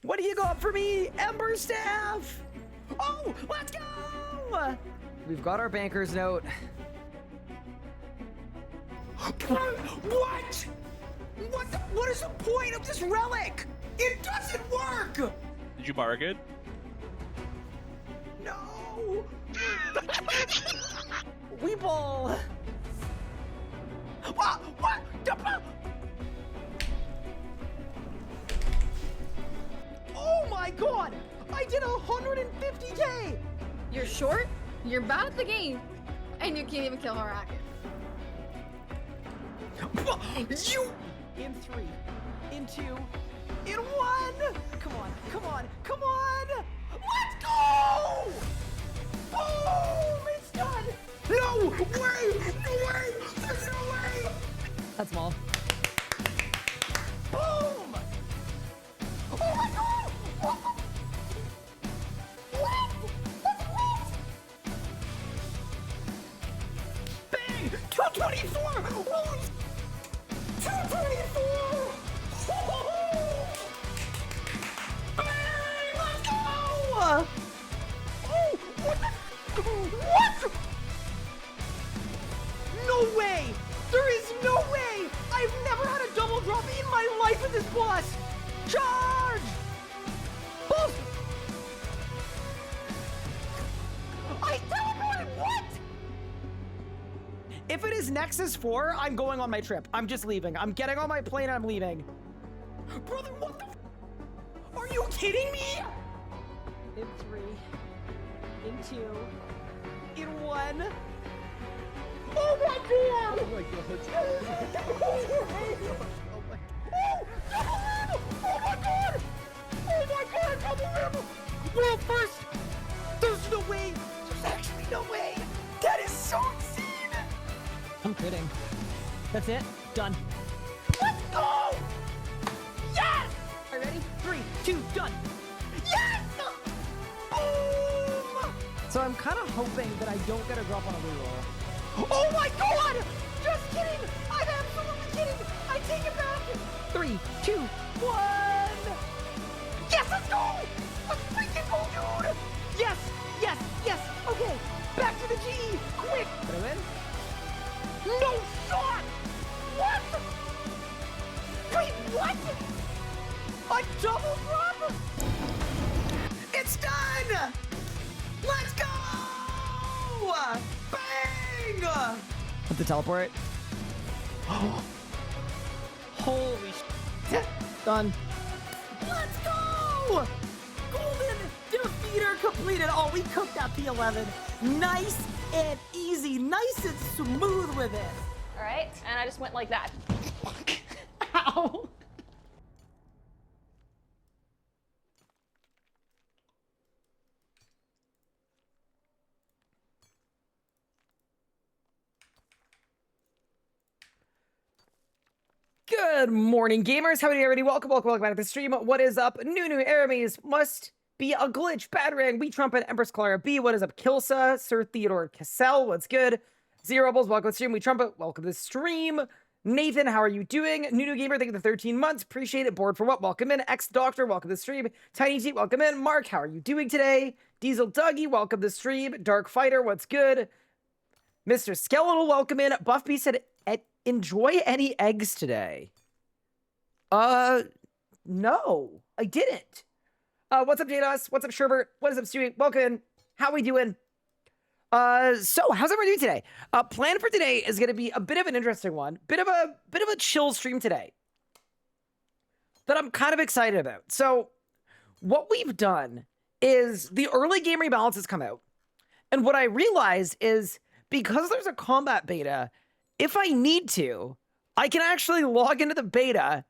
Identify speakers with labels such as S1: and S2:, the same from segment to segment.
S1: What do you got for me, Ember Staff? Oh, let's go! We've got our banker's note. What? What is the point of this relic? It doesn't work!
S2: Did you mark it?
S1: No! Weeble! What? Oh my god! I did 150k!
S3: You're short, you're bad at the game, and you can't even kill Harak.
S1: You! In 3, in 2, in 1! Come on, come on, come on! Let's go! Boom! It's done! No way! No way! There's no way! That's small. Boom! Oh my god! What? That's what? Bang! 224! Holy 224! Bang! Let's go! Oh! What the? What? No way! There is no way! I've never had a double drop in my life with this boss! Charge! Boss! I teleported! What? If it is Nexus 4, I'm going on my trip. I'm just leaving. I'm getting on my plane and I'm leaving. Brother, what the Are you kidding me? In 3, in 2, in 1. Oh my god! Oh my god. Oh my god! Oh my god, double rim! Well, first, there's no way. There's actually no way. That is so insane. I'm kidding. That's it. Done. Let's go! Yes! Are you ready? 3, 2, done. Yes! Boom! So I'm kind of hoping that I don't get a drop on a reroll. Oh my god! Just kidding! I'm absolutely kidding! I take it back! 3, 2, 1! Yes, let's go! Let's freaking go, dude! Yes! Yes! Yes! Okay! Back to the G! Quick! Put him in. No shot! What? Wait, what? A double drop? It's done! Let's go! Bang! Put the teleport. Holy shit. Done. Let's go! Golden defeater completed. Oh, we cooked that P11. Nice and easy. Nice and smooth with it.
S3: All right, and I just went like that.
S1: Ow. Good morning, gamers. How are you already? Welcome back to the stream. What is up? New enemies must be a glitch. Batarang, We Trumpet, Empress Clara B. What is up? Kilsa, Sir Theodore Cassell. What's good? Zero Rebels, welcome to the stream. We Trumpet, welcome to the stream. Nathan, how are you doing? New gamer, thank you for 13 months. Appreciate it. Bored for what? Welcome in. X Doctor, welcome to the stream. Tiny T, welcome in. Mark, how are you doing today? Diesel Dougie, welcome to the stream. Dark Fighter, what's good? Mr. Skeletal, welcome in. Buff B said, enjoy any eggs today. No, I didn't. What's up, Jados? What's up, Sherbert? What is up, Stewie? Welcome in. How we doing? So how's everyone doing today? Plan for today is going to be a bit of an interesting one. Bit of a chill stream today that I'm kind of excited about. So what we've done is the early game rebalance has come out. And what I realized is because there's a combat beta, if I need to, I can actually log into the beta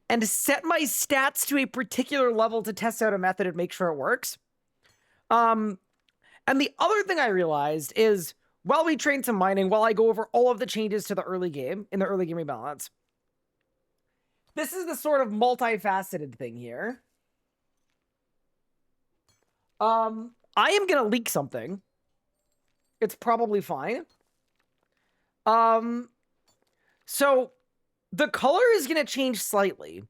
S1: and set my stats to a particular level to test out a method and make sure it works. And the other thing I realized is while we train some mining, while I go over all of the changes to the early game, in the early game rebalance, this is the sort of multifaceted thing here. I am going to leak something. It's probably fine. So the color is going to change slightly,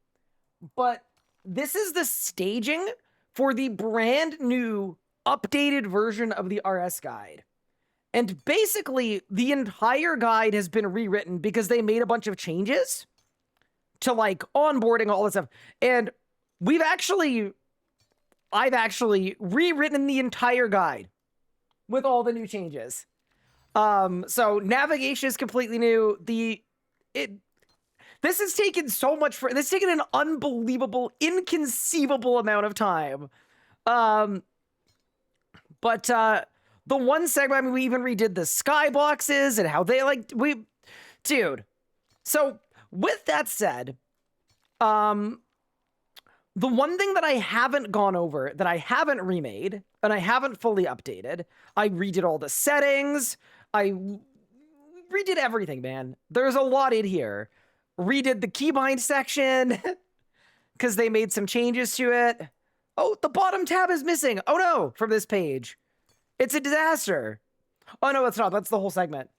S1: but this is the staging for the brand new updated version of the RS guide. And basically, the entire guide has been rewritten because they made a bunch of changes to like onboarding, all this stuff. And I've actually rewritten the entire guide with all the new changes. So navigation is completely new. This has taken so much this has taken an unbelievable, inconceivable amount of time. But the one segment, I mean, we even redid the skyboxes and how they dude. So with that said, the one thing that I haven't gone over, that I haven't remade, and I haven't fully updated, I redid all the settings, I redid everything, man. There's a lot in here. Redid the keybind section, because they made some changes to it. Oh, the bottom tab is missing. Oh no, from this page. It's a disaster. Oh no, it's not. That's the whole segment.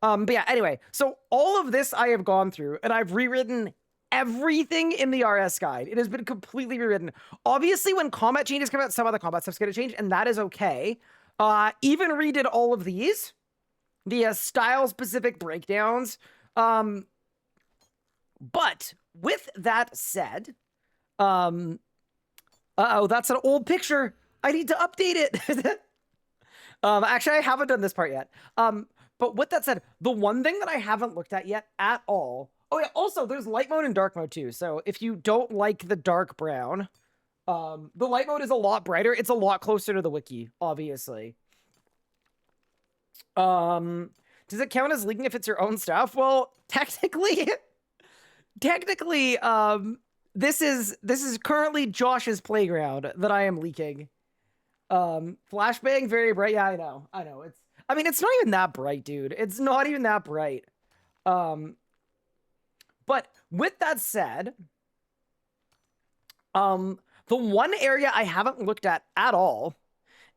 S1: But yeah, anyway, so all of this I have gone through, and I've rewritten everything in the RS guide. It has been completely rewritten. Obviously, when combat changes come out, some of the combat stuff's going to change, and that is okay. Even redid all of these, the style-specific breakdowns. But with that said, uh-oh, that's an old picture. I need to update it. Actually, I haven't done this part yet. But with that said, the one thing that I haven't looked at yet at all. Oh yeah, also there's light mode and dark mode too. So if you don't like the dark brown, the light mode is a lot brighter. It's a lot closer to the wiki, obviously. Does it count as leaking if it's your own stuff? Well, technically, this is currently Josh's playground that I am leaking. Flashbang, very bright. Yeah, I know. I mean, it's not even that bright, dude. It's not even that bright. But with that said, the one area I haven't looked at all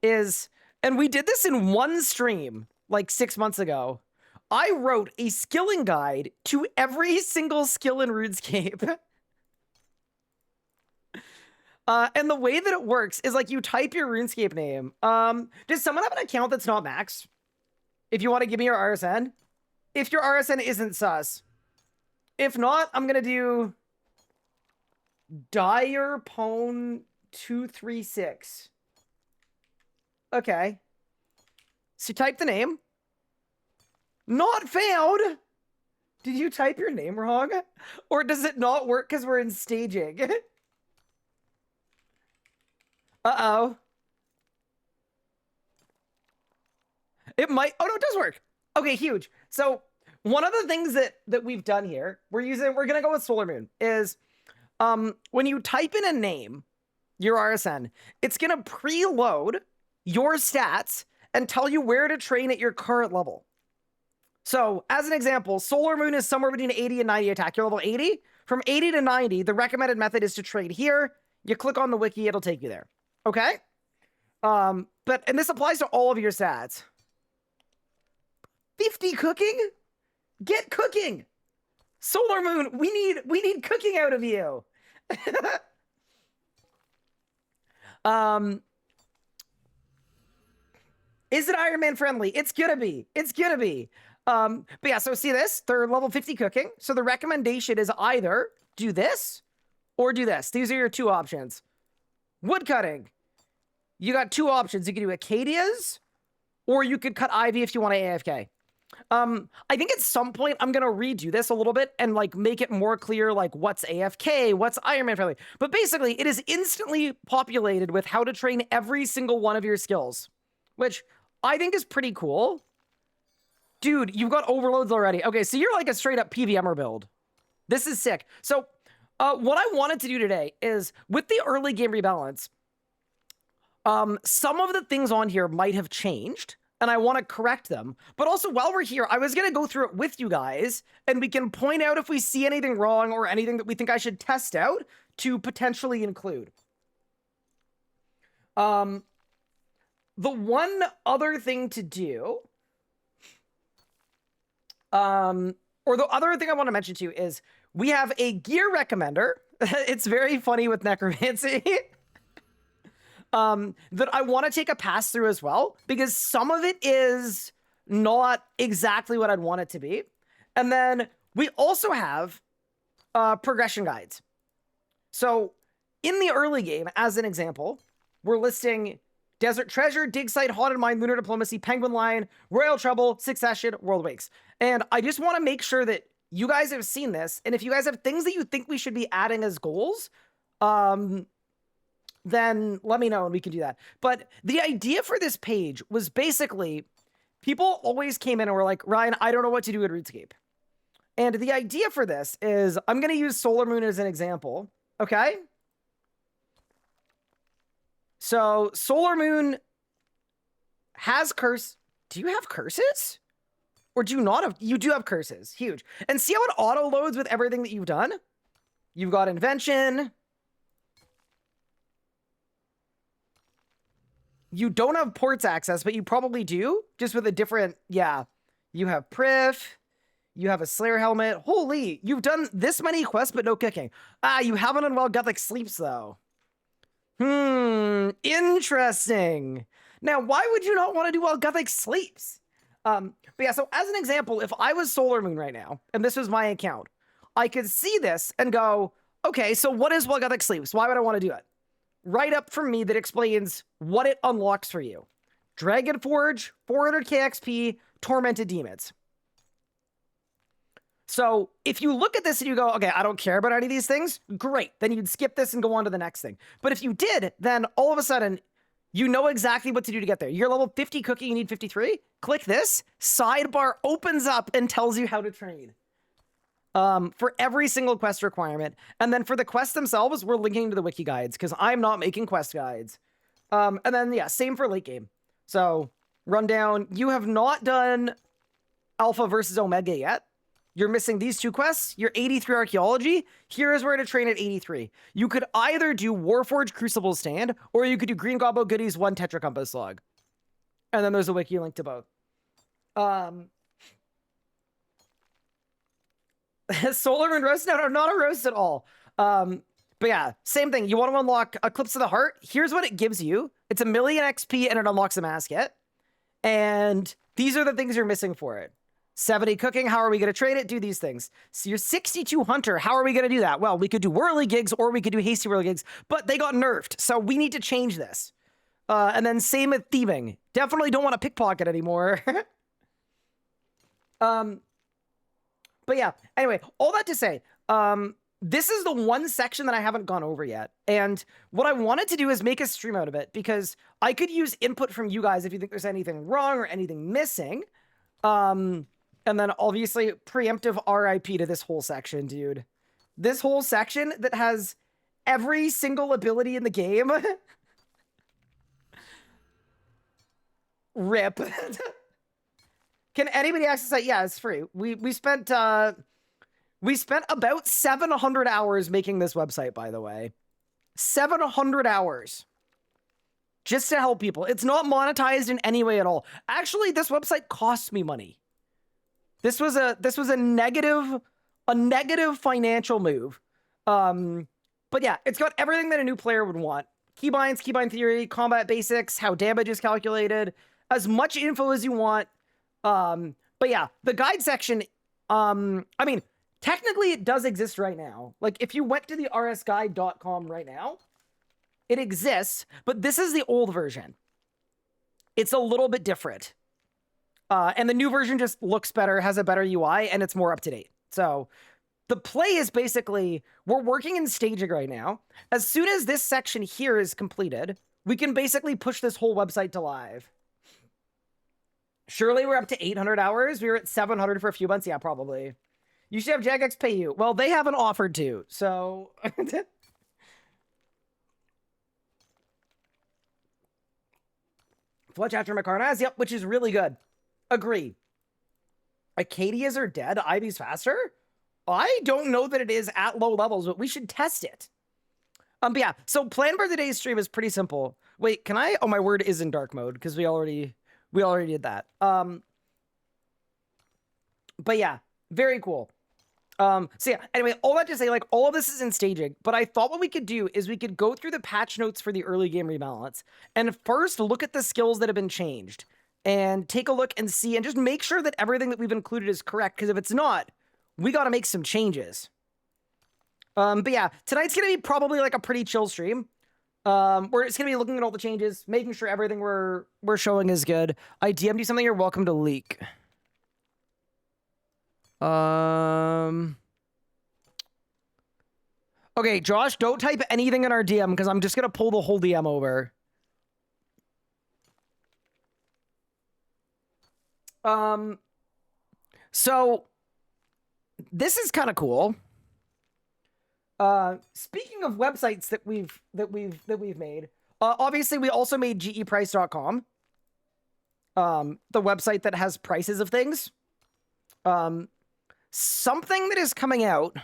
S1: is, and we did this in one stream like 6 months ago. I wrote a skilling guide to every single skill in RuneScape. And the way that it works is like you type your RuneScape name. Does someone have an account that's not Max? If you want to give me your RSN? If your RSN isn't sus. If not, I'm going to do Direpone236. Okay. So type the name. Not found. Did you type your name wrong? Or does it not work because we're in staging? Uh-oh. It might. Oh, no, it does work. Okay, huge. So one of the things that we've done here, we're going to go with Solar Moon, is when you type in a name, your RSN, it's going to preload your stats and tell you where to train at your current level. So as an example, Solar Moon is somewhere between 80 and 90 attack. You're level 80. From 80 to 90, the recommended method is to train here. You click on the wiki, it'll take you there. Okay? And this applies to all of your stats. 50 cooking? Get cooking! Solar Moon, we need cooking out of you. Is it Iron Man friendly? It's gonna be. It's gonna be. But yeah, so see this? They're level 50 cooking. So the recommendation is either do this or do this. These are your two options. Woodcutting. You got two options. You can do Acadias, or you could cut Ivy if you want to AFK. I think at some point I'm gonna redo this a little bit and like make it more clear, like what's AFK, what's Iron Man friendly. But basically, it is instantly populated with how to train every single one of your skills, which I think is pretty cool. Dude, you've got overloads already. Okay, so you're like a straight up PVMer build. This is sick. So, what I wanted to do today is with the early game rebalance, some of the things on here might have changed, and I want to correct them. But also, while we're here, I was going to go through it with you guys, and we can point out if we see anything wrong or anything that we think I should test out to potentially include. The one other thing to do, or the other thing I want to mention to you is we have a gear recommender it's very funny with necromancy. That I want to take a pass through as well, because some of it is not exactly what I'd want it to be. And then we also have progression guides. So in the early game, as an example, we're listing Desert Treasure, Dig Site, Haunted Mine, Lunar Diplomacy, Penguin Line, Royal Trouble, Succession, World Wakes. And I just want to make sure that you guys have seen this, and if you guys have things that you think we should be adding as goals, then let me know and we can do that. But the idea for this page was basically, people always came in and were like, Ryan, I don't know what to do in RuneScape. And the idea for this is, I'm going to use Solar Moon as an example, okay? So Solar Moon has curse. Do you have curses? Or do you not have? You do have curses. Huge. And see how it auto loads with everything that you've done? You've got invention. You don't have ports access, but you probably do, just with a different, yeah. You have Priff. You have a Slayer helmet. Holy, you've done this many quests, but no cooking. Ah, you haven't done While Gothic Sleeps, though. Interesting. Now, why would you not want to do While Gothic Sleeps? But yeah, so as an example, if I was Solar Moon right now, and this was my account, I could see this and go, okay, so what is While Gothic Sleeps? Why would I want to do it? Right up from me that explains what it unlocks for you. Dragon Forge, 400 KXP, Tormented Demons. So if you look at this and you go, okay, I don't care about any of these things, great. Then you'd skip this and go on to the next thing. But if you did, then all of a sudden, you know exactly what to do to get there. You're level 50 cookie, you need 53. Click this, sidebar opens up and tells you how to train. For every single quest requirement. And then for the quests themselves, we're linking to the wiki guides because I'm not making quest guides. And then, yeah, same for late game. So, rundown, you have not done Alpha versus Omega yet. You're missing these two quests. You're 83 Archaeology. Here is where to train at 83. You could either do Warforged Crucible Stand, or you could do Green Gobbo Goodies 1 Tetra Compass Log. And then there's a wiki link to both. Solar Moon Roast? No, not a roast at all. But yeah, same thing. You want to unlock Eclipse of the Heart? Here's what it gives you. It's 1 million XP and it unlocks a mask kit. And these are the things you're missing for it. 70 cooking, how are we going to trade it? Do these things. So you're 62 hunter, how are we going to do that? Well, we could do whirly gigs or we could do hasty whirly gigs, but they got nerfed, so we need to change this. And then same with thieving. Definitely don't want to pickpocket anymore. But yeah, anyway, all that to say, this is the one section that I haven't gone over yet. And what I wanted to do is make a stream out of it because I could use input from you guys if you think there's anything wrong or anything missing. And then obviously preemptive RIP to this whole section, dude. This whole section that has every single ability in the game. RIP. Can anybody access that? Yeah, it's free. We spent about 700 hours making this website, by the way. 700 hours. Just to help people. It's not monetized in any way at all. Actually, this website cost me money. This was a negative financial move. But yeah, it's got everything that a new player would want. Keybinds, keybind theory, combat basics, how damage is calculated, as much info as you want. But yeah, the guide section, I mean, technically it does exist right now. Like if you went to the rsguide.com right now, it exists, but this is the old version. It's a little bit different. And the new version just looks better, has a better UI, and it's more up to date. So the play is basically, we're working in staging right now. As soon as this section here is completed, we can basically push this whole website to live. Surely we're up to 800 hours. We were at 700 for a few months. Yeah, probably. You should have Jagex pay you. Well, they haven't offered to, so... Fletch after Macarnaz, yep, which is really good. Agree. Acadias are dead. Ivy's faster? I don't know that it is at low levels, but we should test it. But yeah, so plan for today's stream is pretty simple. Wait, can I? Oh, my word is in dark mode because we already did that. But yeah, very cool. So yeah, anyway, all that to say, like, all of this is in staging, but I thought what we could do is we could go through the patch notes for the early game rebalance and first look at the skills that have been changed and take a look and see and just make sure that everything that we've included is correct, because if it's not, we got to make some changes. But yeah, tonight's going to be probably like a pretty chill stream. We're just going to be looking at all the changes, making sure everything we're showing is good. I DM'd you something, you're welcome to leak. Okay, Josh, don't type anything in our DM because I'm just gonna pull the whole DM over. So this is kind of cool. Speaking of websites that we've made, obviously we also made geprice.com. The website that has prices of things. Something that is coming out.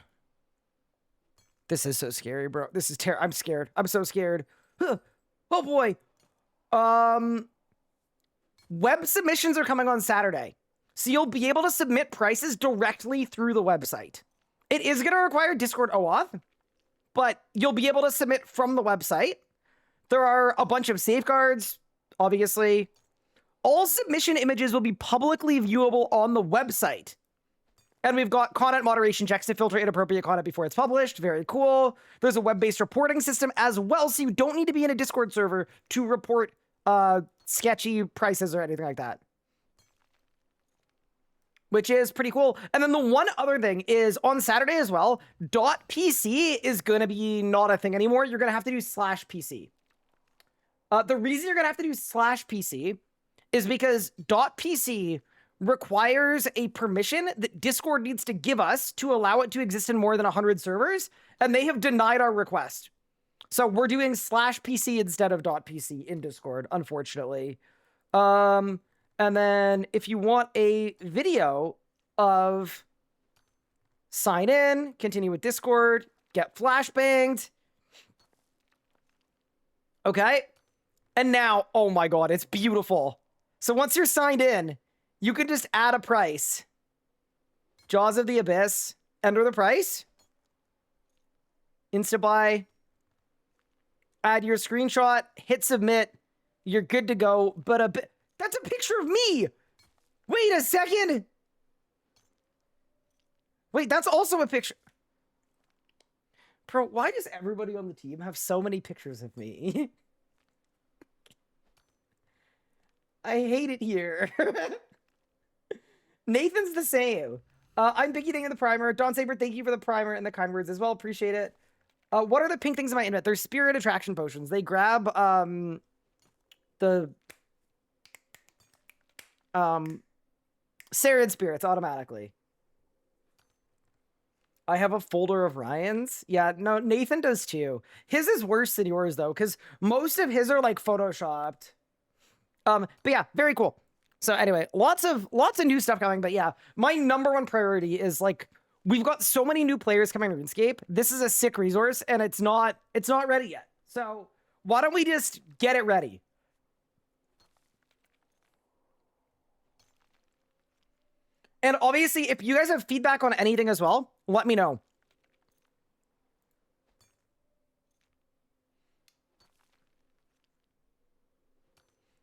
S1: This is so scary, bro. This is I'm scared. I'm so scared. Huh. Oh boy. Web submissions are coming on Saturday. So you'll be able to submit prices directly through the website. It is going to require Discord OAuth, but you'll be able to submit from the website. There are a bunch of safeguards, obviously. All submission images will be publicly viewable on the website. And we've got content moderation checks to filter inappropriate content before it's published. Very cool. There's a web-based reporting system as well, so you don't need to be in a Discord server to report sketchy prices or anything like that. Which is pretty cool. And then the one other thing is on Saturday as well, .pc is going to be not a thing anymore. You're going to have to do /PC. The reason you're going to have to do /PC is because .pc requires a permission that Discord needs to give us to allow it to exist in more than 100 servers, and they have denied our request. So we're doing /PC instead of .pc in Discord, unfortunately. And then if you want a video of sign in, continue with Discord, get flashbanged. Okay. And now, oh my God, it's beautiful. So once you're signed in, you can just add a price. Jaws of the Abyss. Enter the price. Insta-buy. Add your screenshot. Hit submit. You're good to go. But that's a picture of me. Wait a second. Wait, that's also a picture. Bro, why does everybody on the team have so many pictures of me? I hate it here. Nathan's the same. I'm Biggie, thank you for the primer. Don Saber, thank you for the primer and the kind words as well. Appreciate it. What are the pink things in my inventory? They're spirit attraction potions. They grab the Sarid spirits automatically. I have a folder of Ryan's. Yeah, no, Nathan does too. His is worse than yours though, because most of his are like photoshopped. But yeah, very cool. So anyway, lots of new stuff coming, but yeah, my number one priority is like, we've got so many new players coming to RuneScape. This is a sick resource and it's not ready yet. So why don't we just get it ready? And obviously, if you guys have feedback on anything as well, let me know.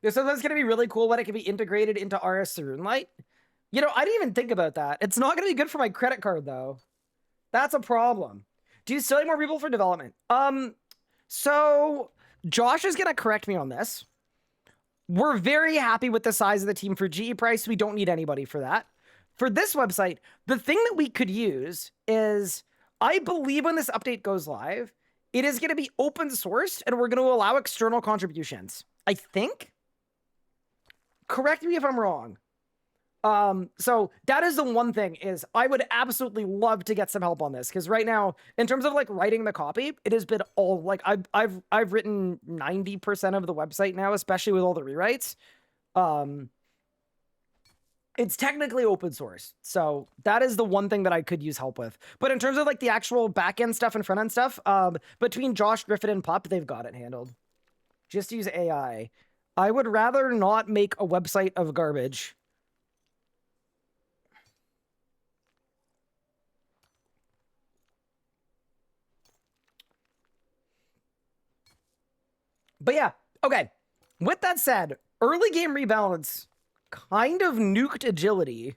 S1: So that's going to be really cool when it can be integrated into RS RuneLite. You know, I didn't even think about that. It's not going to be good for my credit card, though. That's a problem. Do you still need more people for development? So Josh is going to correct me on this. We're very happy with the size of the team for GE Price. We don't need anybody for that. For this website, the thing that we could use is, I believe when this update goes live, it is going to be open sourced and we're going to allow external contributions. I think? Correct me if I'm wrong. So that is the one thing is I would absolutely love to get some help on this, because right now, in terms of like writing the copy, it has been all like I've written 90% of the website now, especially with all the rewrites. It's technically open source, so that is the one thing that I could use help with. But in terms of like the actual back end stuff and front end stuff, between Josh, Griffin, and Pup, they've got it handled. Just use AI. I would rather not make a website of garbage. But yeah, okay. With that said, early game rebalance kind of nuked agility.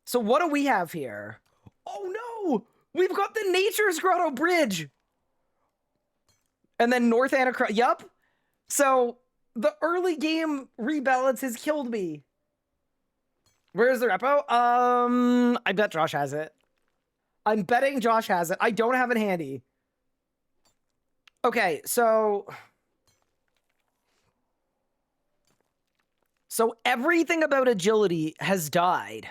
S1: So what do we have here? Oh no! We've got the Nature's Grotto Bridge! And then North Anacron. Yup. So the early game rebalance has killed me. Where's the repo? I bet Josh has it. I'm betting Josh has it. I don't have it handy. Okay, so everything about agility has died.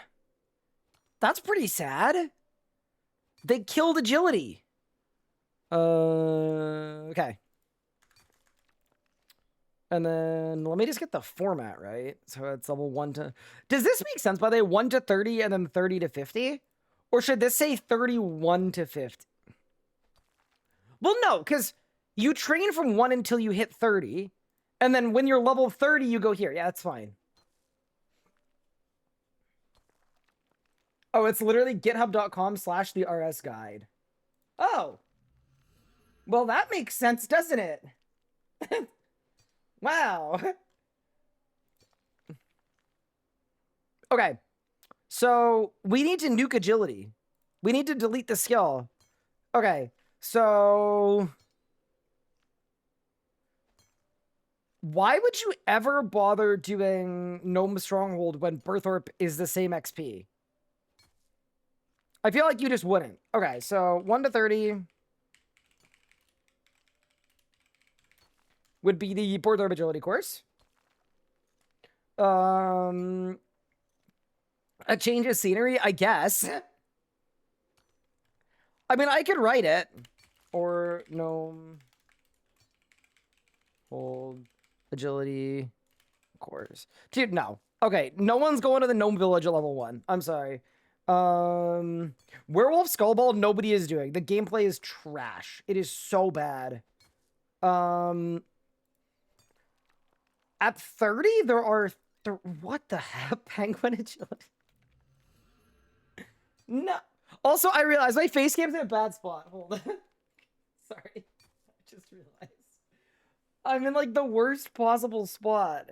S1: That's pretty sad. They killed agility. Okay. And then let me just get the format right. So it's level 1 to... Does this make sense, by the way? 1 to 30 and then 30 to 50? Or should this say 31 to 50? Well, no, because you train from 1 until you hit 30. And then when you're level 30, you go here. Yeah, that's fine. Oh, it's literally github.com/the RS guide. Oh. Well, that makes sense, doesn't it? Wow. Okay. So we need to nuke agility. We need to delete the skill. Okay. So why would you ever bother doing Gnome Stronghold when Berthorpe is the same XP? I feel like you just wouldn't. Okay, so 1 to 30 would be the Berthorpe agility course. A change of scenery, I guess. I mean, I could write it. Or Gnome Hold agility course. Dude, no. Okay, no one's going to the Gnome Village at level 1. I'm sorry. Werewolf Skullball, nobody is doing. The gameplay is trash. It is so bad. At 30, there are... what the heck? Penguin agility? No. Also, I realized my face cam's in a bad spot. Hold on. Sorry. I just realized. I'm in, like, the worst possible spot.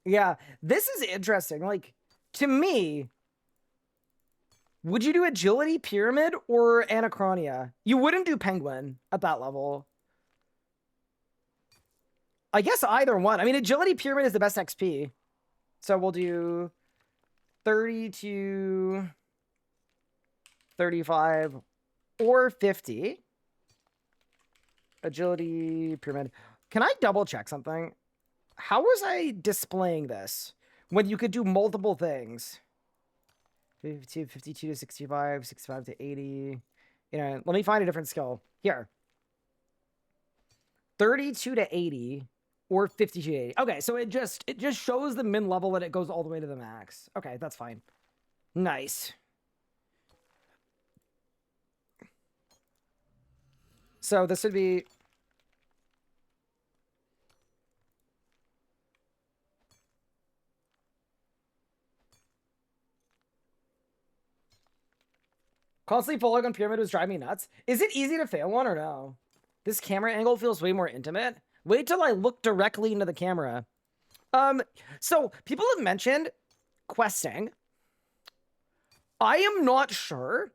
S1: Yeah, this is interesting. Like, to me, would you do Agility, Pyramid, or Anachronia? You wouldn't do Penguin at that level. I guess either one. I mean, Agility, Pyramid is the best XP. So we'll do 30 to 35 or 50. Agility, Pyramid. Can I double check something? How was I displaying this when you could do multiple things? 52 to 65, 65 to 80. You know, let me find a different skill. Here. 32 to 80 or 52 to 80. Okay, so it just shows the min level and it goes all the way to the max. Okay, that's fine. Nice. So this would be... Constantly falling on Pyramid was driving me nuts. Is it easy to fail one or no? This camera angle feels way more intimate. Wait till I look directly into the camera. So people have mentioned questing. I am not sure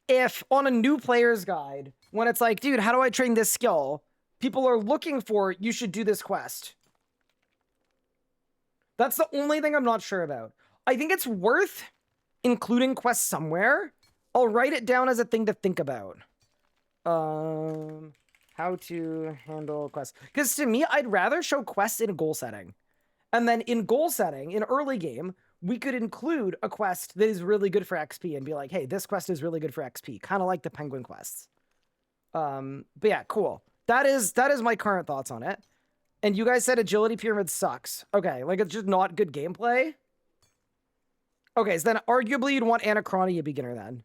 S1: if on a new player's guide, when it's like, dude, how do I train this skill? People are looking for, you should do this quest. That's the only thing I'm not sure about. I think it's worth including quests somewhere. I'll write it down as a thing to think about. How to handle quests. Because to me, I'd rather show quests in goal setting. And then in goal setting, in early game, we could include a quest that is really good for XP and be like, hey, this quest is really good for XP. Kind of like the penguin quests. But yeah, cool. That is my current thoughts on it. And you guys said Agility Pyramid sucks. Okay, like it's just not good gameplay. Okay, so then arguably you'd want Anachronia beginner then.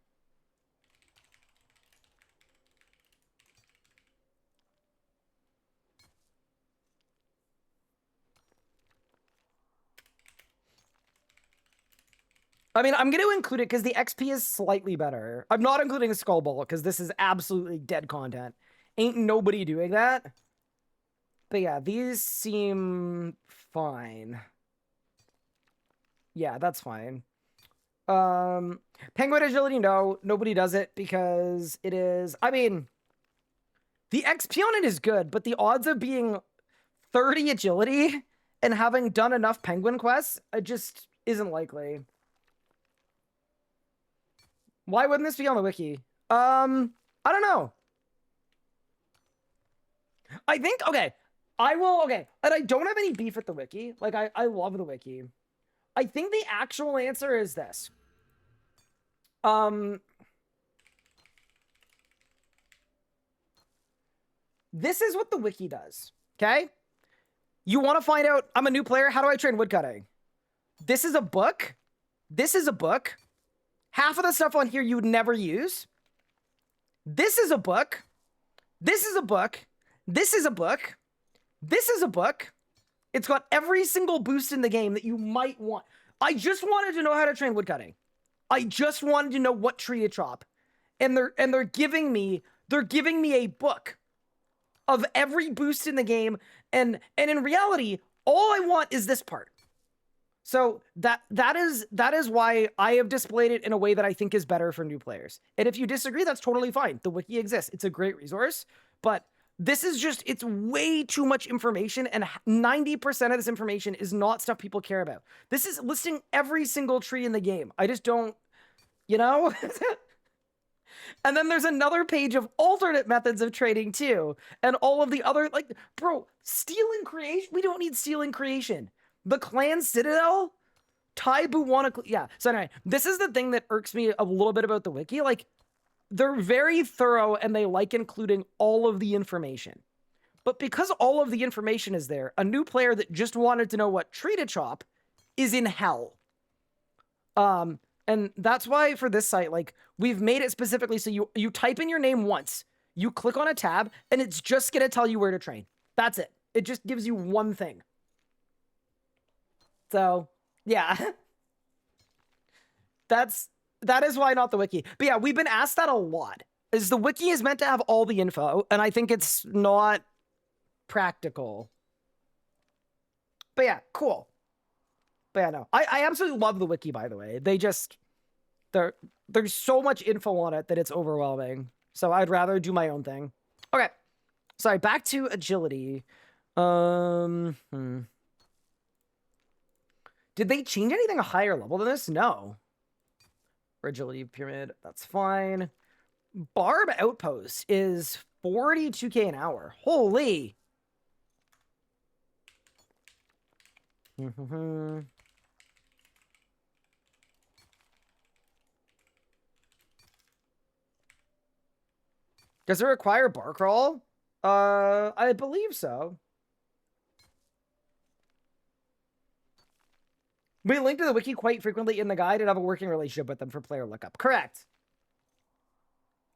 S1: I mean, I'm going to include it because the XP is slightly better. I'm not including a Skull Ball because this is absolutely dead content. Ain't nobody doing that. But yeah, these seem fine. Yeah, that's fine. Penguin Agility, no. Nobody does it because it is... I mean, the XP on it is good, but the odds of being 30 Agility and having done enough Penguin quests, it just isn't likely. Why wouldn't this be on the wiki? I don't know. I think, okay, and I don't have any beef with the wiki. Like, I love the wiki. I think the actual answer is this. This is what the wiki does, okay? You want to find out, I'm a new player, how do I train woodcutting? This is a book. This is a book. Half of the stuff on here you would never use. This is a book. This is a book. This is a book. This is a book. It's got every single boost in the game that you might want. I just wanted to know how to train woodcutting. I just wanted to know what tree to chop. And they're giving me a book of every boost in the game. And in reality, all I want is this part. So that is why I have displayed it in a way that I think is better for new players. And if you disagree, that's totally fine. The wiki exists. It's a great resource, but this is just, it's way too much information, and 90% of this information is not stuff people care about. This is listing every single tree in the game. I just don't, you know? And then there's another page of alternate methods of trading too. And all of the other, like, bro, steel and creation? We don't need steel and creation. The Clan Citadel? Taibu wanna... Yeah, so anyway, this is the thing that irks me a little bit about the wiki. Like, they're very thorough and they like including all of the information. But because all of the information is there, a new player that just wanted to know what tree to chop is in hell. And that's why for this site, like, we've made it specifically so you type in your name once, you click on a tab, and it's just gonna tell you where to train. That's it. It just gives you one thing. So, yeah. That is why not the wiki. But yeah, we've been asked that a lot. Is the wiki is meant to have all the info, and I think it's not practical. But yeah, cool. But yeah, no. I absolutely love the wiki, by the way. They just... There's so much info on it that it's overwhelming. So I'd rather do my own thing. Okay. Sorry, back to agility. Did they change anything a higher level than this? No. For agility pyramid, that's fine. Barb outpost is 42k an hour. Holy. Does it require bar crawl? I believe so. We link to the wiki quite frequently in the guide and have a working relationship with them for player lookup. Correct.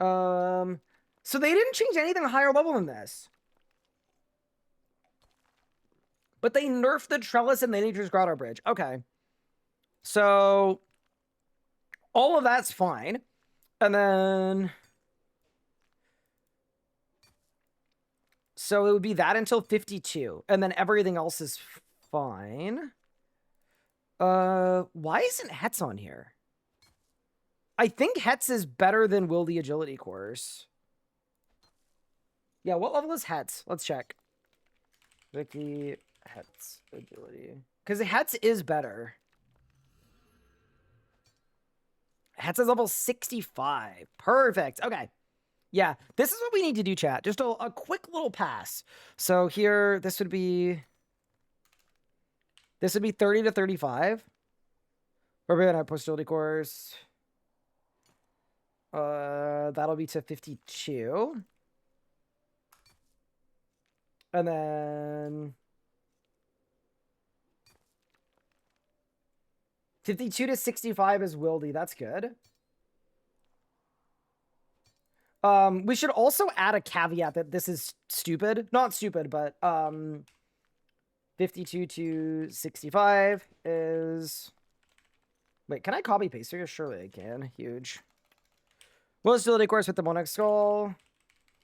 S1: So they didn't change anything higher level than this. But they nerfed the trellis and the Nature's Grotto Bridge. Okay. So all of that's fine. And then... So it would be that until 52. And then everything else is fine. Why isn't Hetz on here? I think Hetz is better than Will the Agility course. Yeah, what level is Hetz? Let's check. Wiki, Hetz, Agility. Because Hetz is better. Hetz is level 65. Perfect. Okay. Yeah, this is what we need to do, chat. Just a quick little pass. So here, this would be 30 to 35. We're going to post-agility course. That'll be to 52. And then 52 to 65 is Wildy. That's good. We should also add a caveat that this is stupid. Not stupid, but 52 to 65 is Wait, can I copy paste here? Surely I can. Huge. Will agility course with the demonic skull.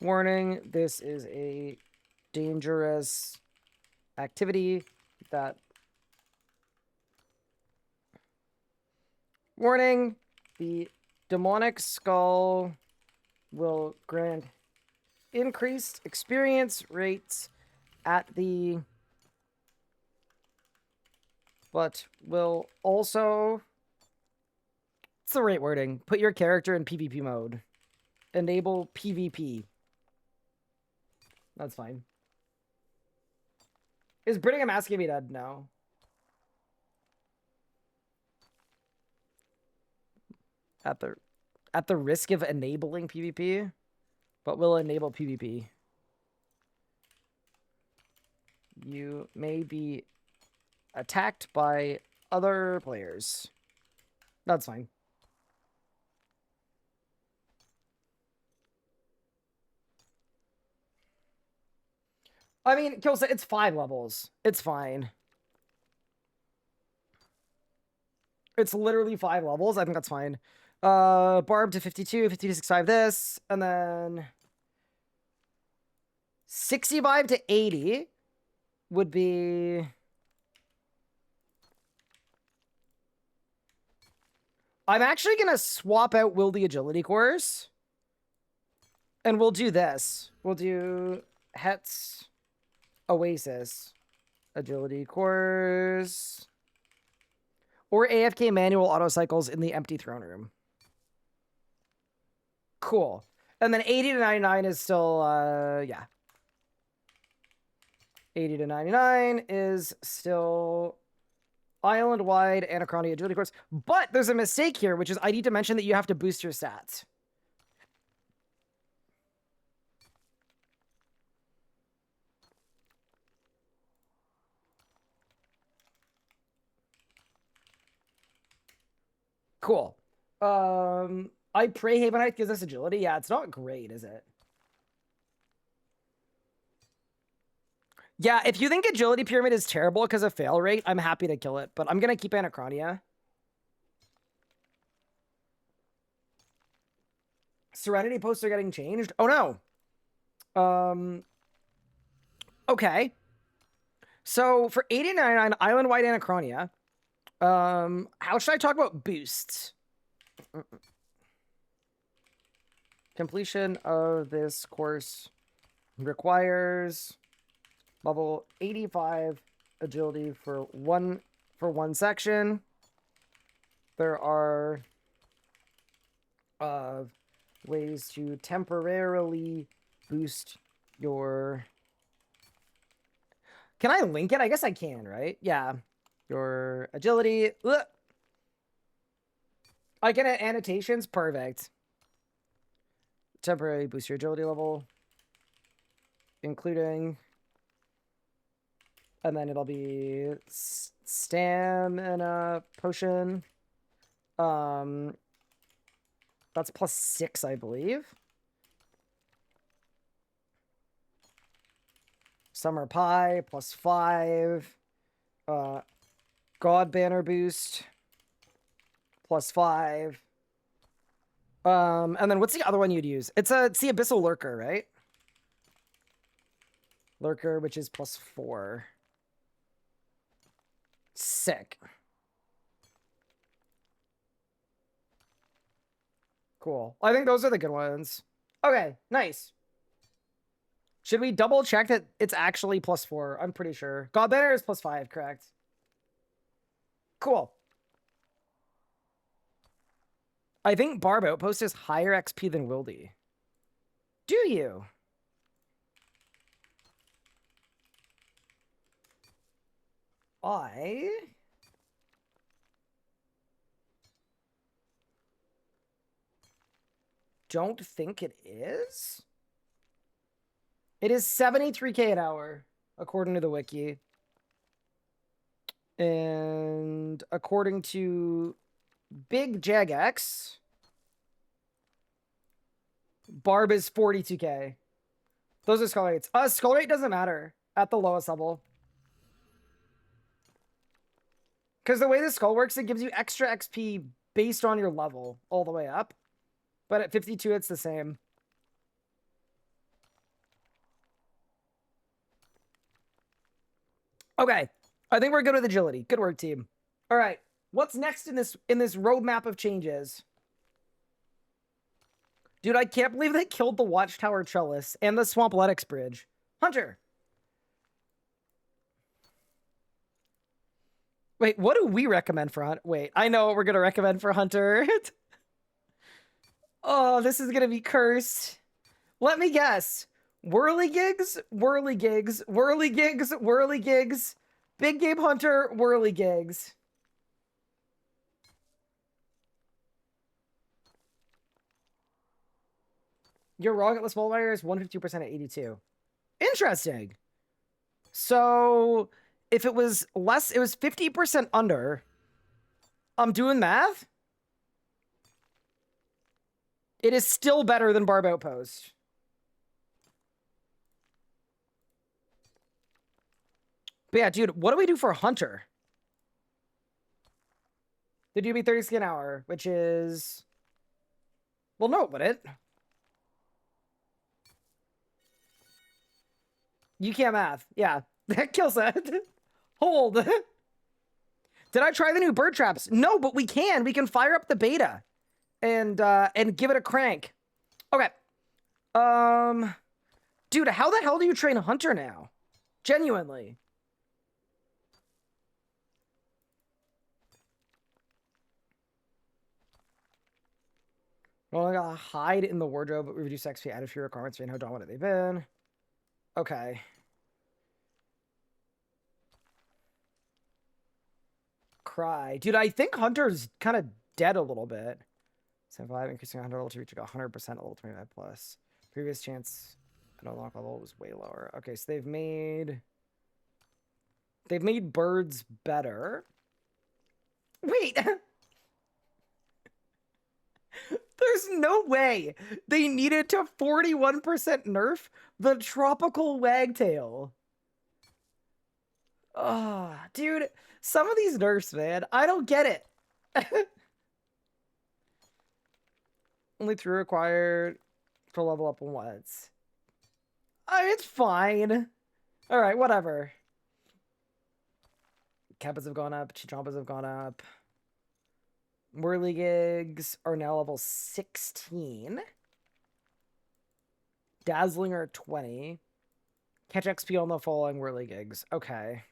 S1: Warning, this is a dangerous activity that... Warning, the demonic skull will grant increased experience rates at the... But will also... What's the right wording? Put your character in PvP mode. Enable PvP. That's fine. Is Brittingham asking me dead? No. At the risk of enabling PvP, but will enable PvP. You may be attacked by other players. That's fine. I mean, Killsa, it's 5 levels. It's fine. It's literally 5 levels. I think that's fine. Barb to 52, 50 to 65 this, and then 65 to 80 would be... I'm actually going to swap out Will the Agility course. And we'll do this. We'll do Het's Oasis Agility course. Or AFK manual auto cycles in the empty throne room. Cool. And then 80 to 99 is still, yeah. 80 to 99 is still island-wide Anachronia agility course. But there's a mistake here, which is I need to mention that you have to boost your stats. Cool. I pray Havenite gives us agility. Yeah, it's not great, is it? Yeah, if you think agility pyramid is terrible because of fail rate, I'm happy to kill it, but I'm going to keep Anachronia. Serenity posts are getting changed? Oh, no. Okay. So for 8099 island-wide Anachronia, how should I talk about boosts? Completion of this course requires level 85 agility for one section. There are ways to temporarily boost your... Can I link it? I guess I can, right? Yeah. Your agility. Ugh. I can add annotations. Perfect. Temporarily boost your agility level, including, and then it'll be stamina potion. That's +6, I believe. Summer Pie +5. God Banner boost +5. And then what's the other one you'd use? It's the Abyssal Lurker, right? Lurker, which is +4. Sick. Cool. I think those are the good ones. Okay, nice. Should we double check that it's actually +4? I'm pretty sure. God Banner is +5, correct? Cool. I think Barb Outpost is higher XP than Wildy. Do you? I don't think it is. It is 73k an hour, according to the wiki. And according to Big Jagex, Barb is 42k. Those are skull rates. Skull rate doesn't matter at the lowest level. Because the way the skull works, it gives you extra XP based on your level all the way up. But at 52, it's the same. Okay. I think we're good with agility. Good work, team. All right. What's next in this roadmap of changes? Dude, I can't believe they killed the Watchtower Trellis and the Swampletics Bridge. Hunter. Wait, what do we recommend for Hunter? Wait, I know what we're going to recommend for Hunter. Oh, this is going to be cursed. Let me guess. Whirligigs, Whirligigs, Whirligigs, Whirligigs, Big Game Hunter, Whirligigs. You're wrong. Atlas Multiplier is 150% at 82. Interesting. So if it was less, it was 50% under. I'm doing math. It is still better than Barb Outpost. But yeah, dude, what do we do for Hunter? Did you be 30 an hour, which is... Well, no, would it? You can't math. Yeah, that kills that. Hold. Did I try the new bird traps? No, but we can. We can fire up the beta and give it a crank. Okay. Dude, how the hell do you train Hunter now? Genuinely. Well, I got hide in the wardrobe, but we reduce XP, added few requirements, and how dominant they've been. Okay. Cry. Dude, I think Hunter's kind of dead a little bit. 75, increasing Hunter level to reach like 100% level 25 plus. Previous chance at unlock level was way lower. Okay, so they've made birds better. Wait. There's no way they needed to 41% nerf the tropical wagtail. Oh, dude, some of these nerfs, man, I don't get it. Only 3 required to level up on once. It's fine. All right, whatever. Kappas have gone up. Chichampas have gone up. Whirligigs are now level 16. Dazzling are 20. Catch XP on the following Whirligigs. Okay.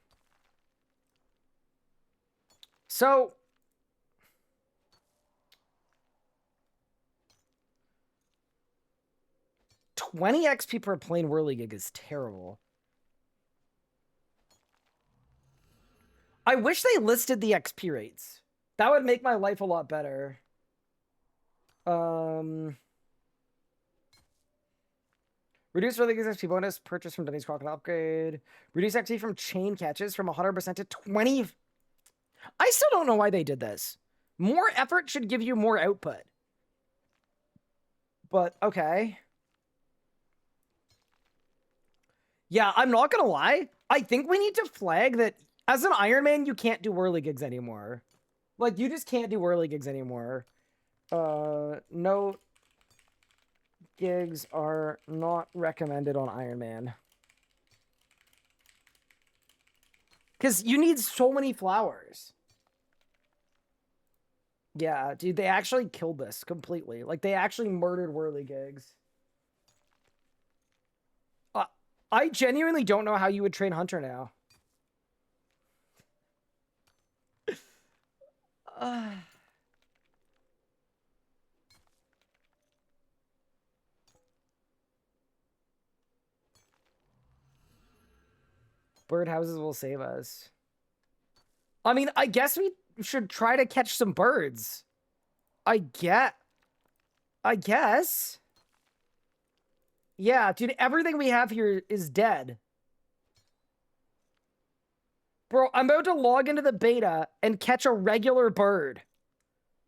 S1: So... 20 XP per plain Whirligig is terrible. I wish they listed the XP rates. That would make my life a lot better. Reduce Whirligig's XP bonus. Purchase from Denny's Crocodile upgrade. Reduce XP from chain catches from 100% to 20. I still don't know why they did this. More effort should give you more output. But, okay. Yeah, I'm not gonna lie. I think we need to flag that as an Iron Man, you can't do Whirligigs anymore. Like, you just can't do Whirligigs anymore. No gigs are not recommended on Iron Man. Because you need so many flowers. Yeah, dude, they actually killed this completely. Like, they actually murdered Whirligigs. I genuinely don't know how you would train Hunter now. Birdhouses will save us. I mean, I guess we should try to catch some birds. I guess. Yeah, dude, everything we have here is dead. Bro, I'm about to log into the beta and catch a regular bird.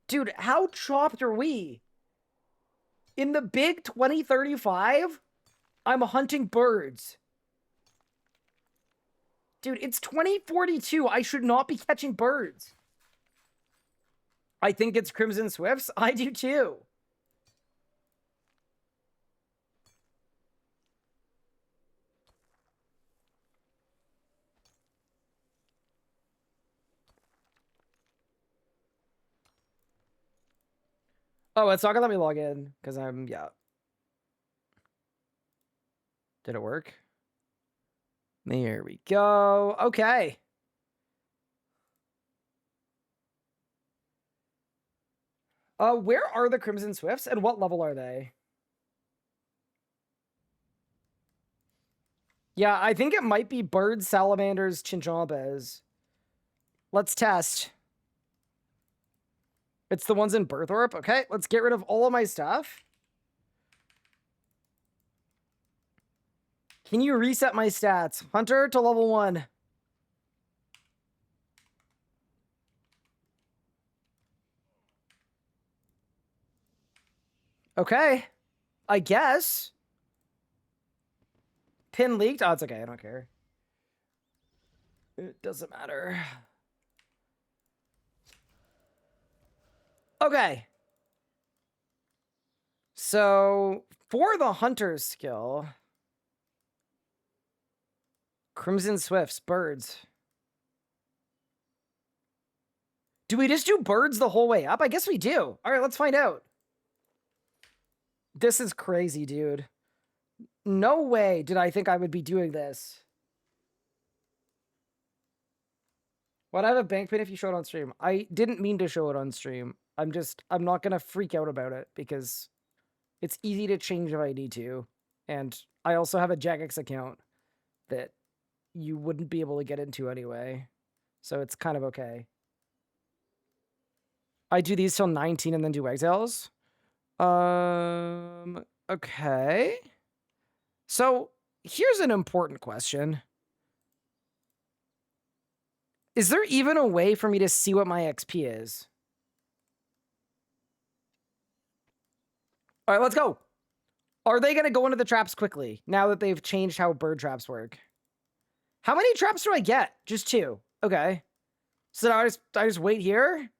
S1: Dude, how chopped are we? In the big 2035, I'm hunting birds. Dude, it's 2042. I should not be catching birds. I think it's Crimson Swifts. I do too. Oh, it's not gonna let me log in because yeah. Did it work? There we go. Okay. Where are the Crimson Swifts and what level are they? Yeah, I think it might be birds, salamanders, chinchompas. Let's test. It's the ones in Birthorpe. Okay, let's get rid of all of my stuff. Can you reset my stats? Hunter to level 1. Okay. I guess. Pin leaked? Oh, it's okay. I don't care. It doesn't matter. Okay. So, for the hunter's skill... Crimson Swifts, birds. Do we just do birds the whole way up? I guess we do. All right, let's find out. This is crazy, dude. No way did I think I would be doing this. Why'd I have a bank pin if you show it on stream? I didn't mean to show it on stream. I'm not going to freak out about it because it's easy to change if I need to. And I also have a Jagex account that you wouldn't be able to get into anyway. So it's kind of okay. I do these till 19 and then do exiles. Okay. So here's an important question. Is there even a way for me to see what my XP is? All right, let's go. Are they going to go into the traps quickly now that they've changed how bird traps work? How many traps do I get? Just 2. Okay. So now I just wait here?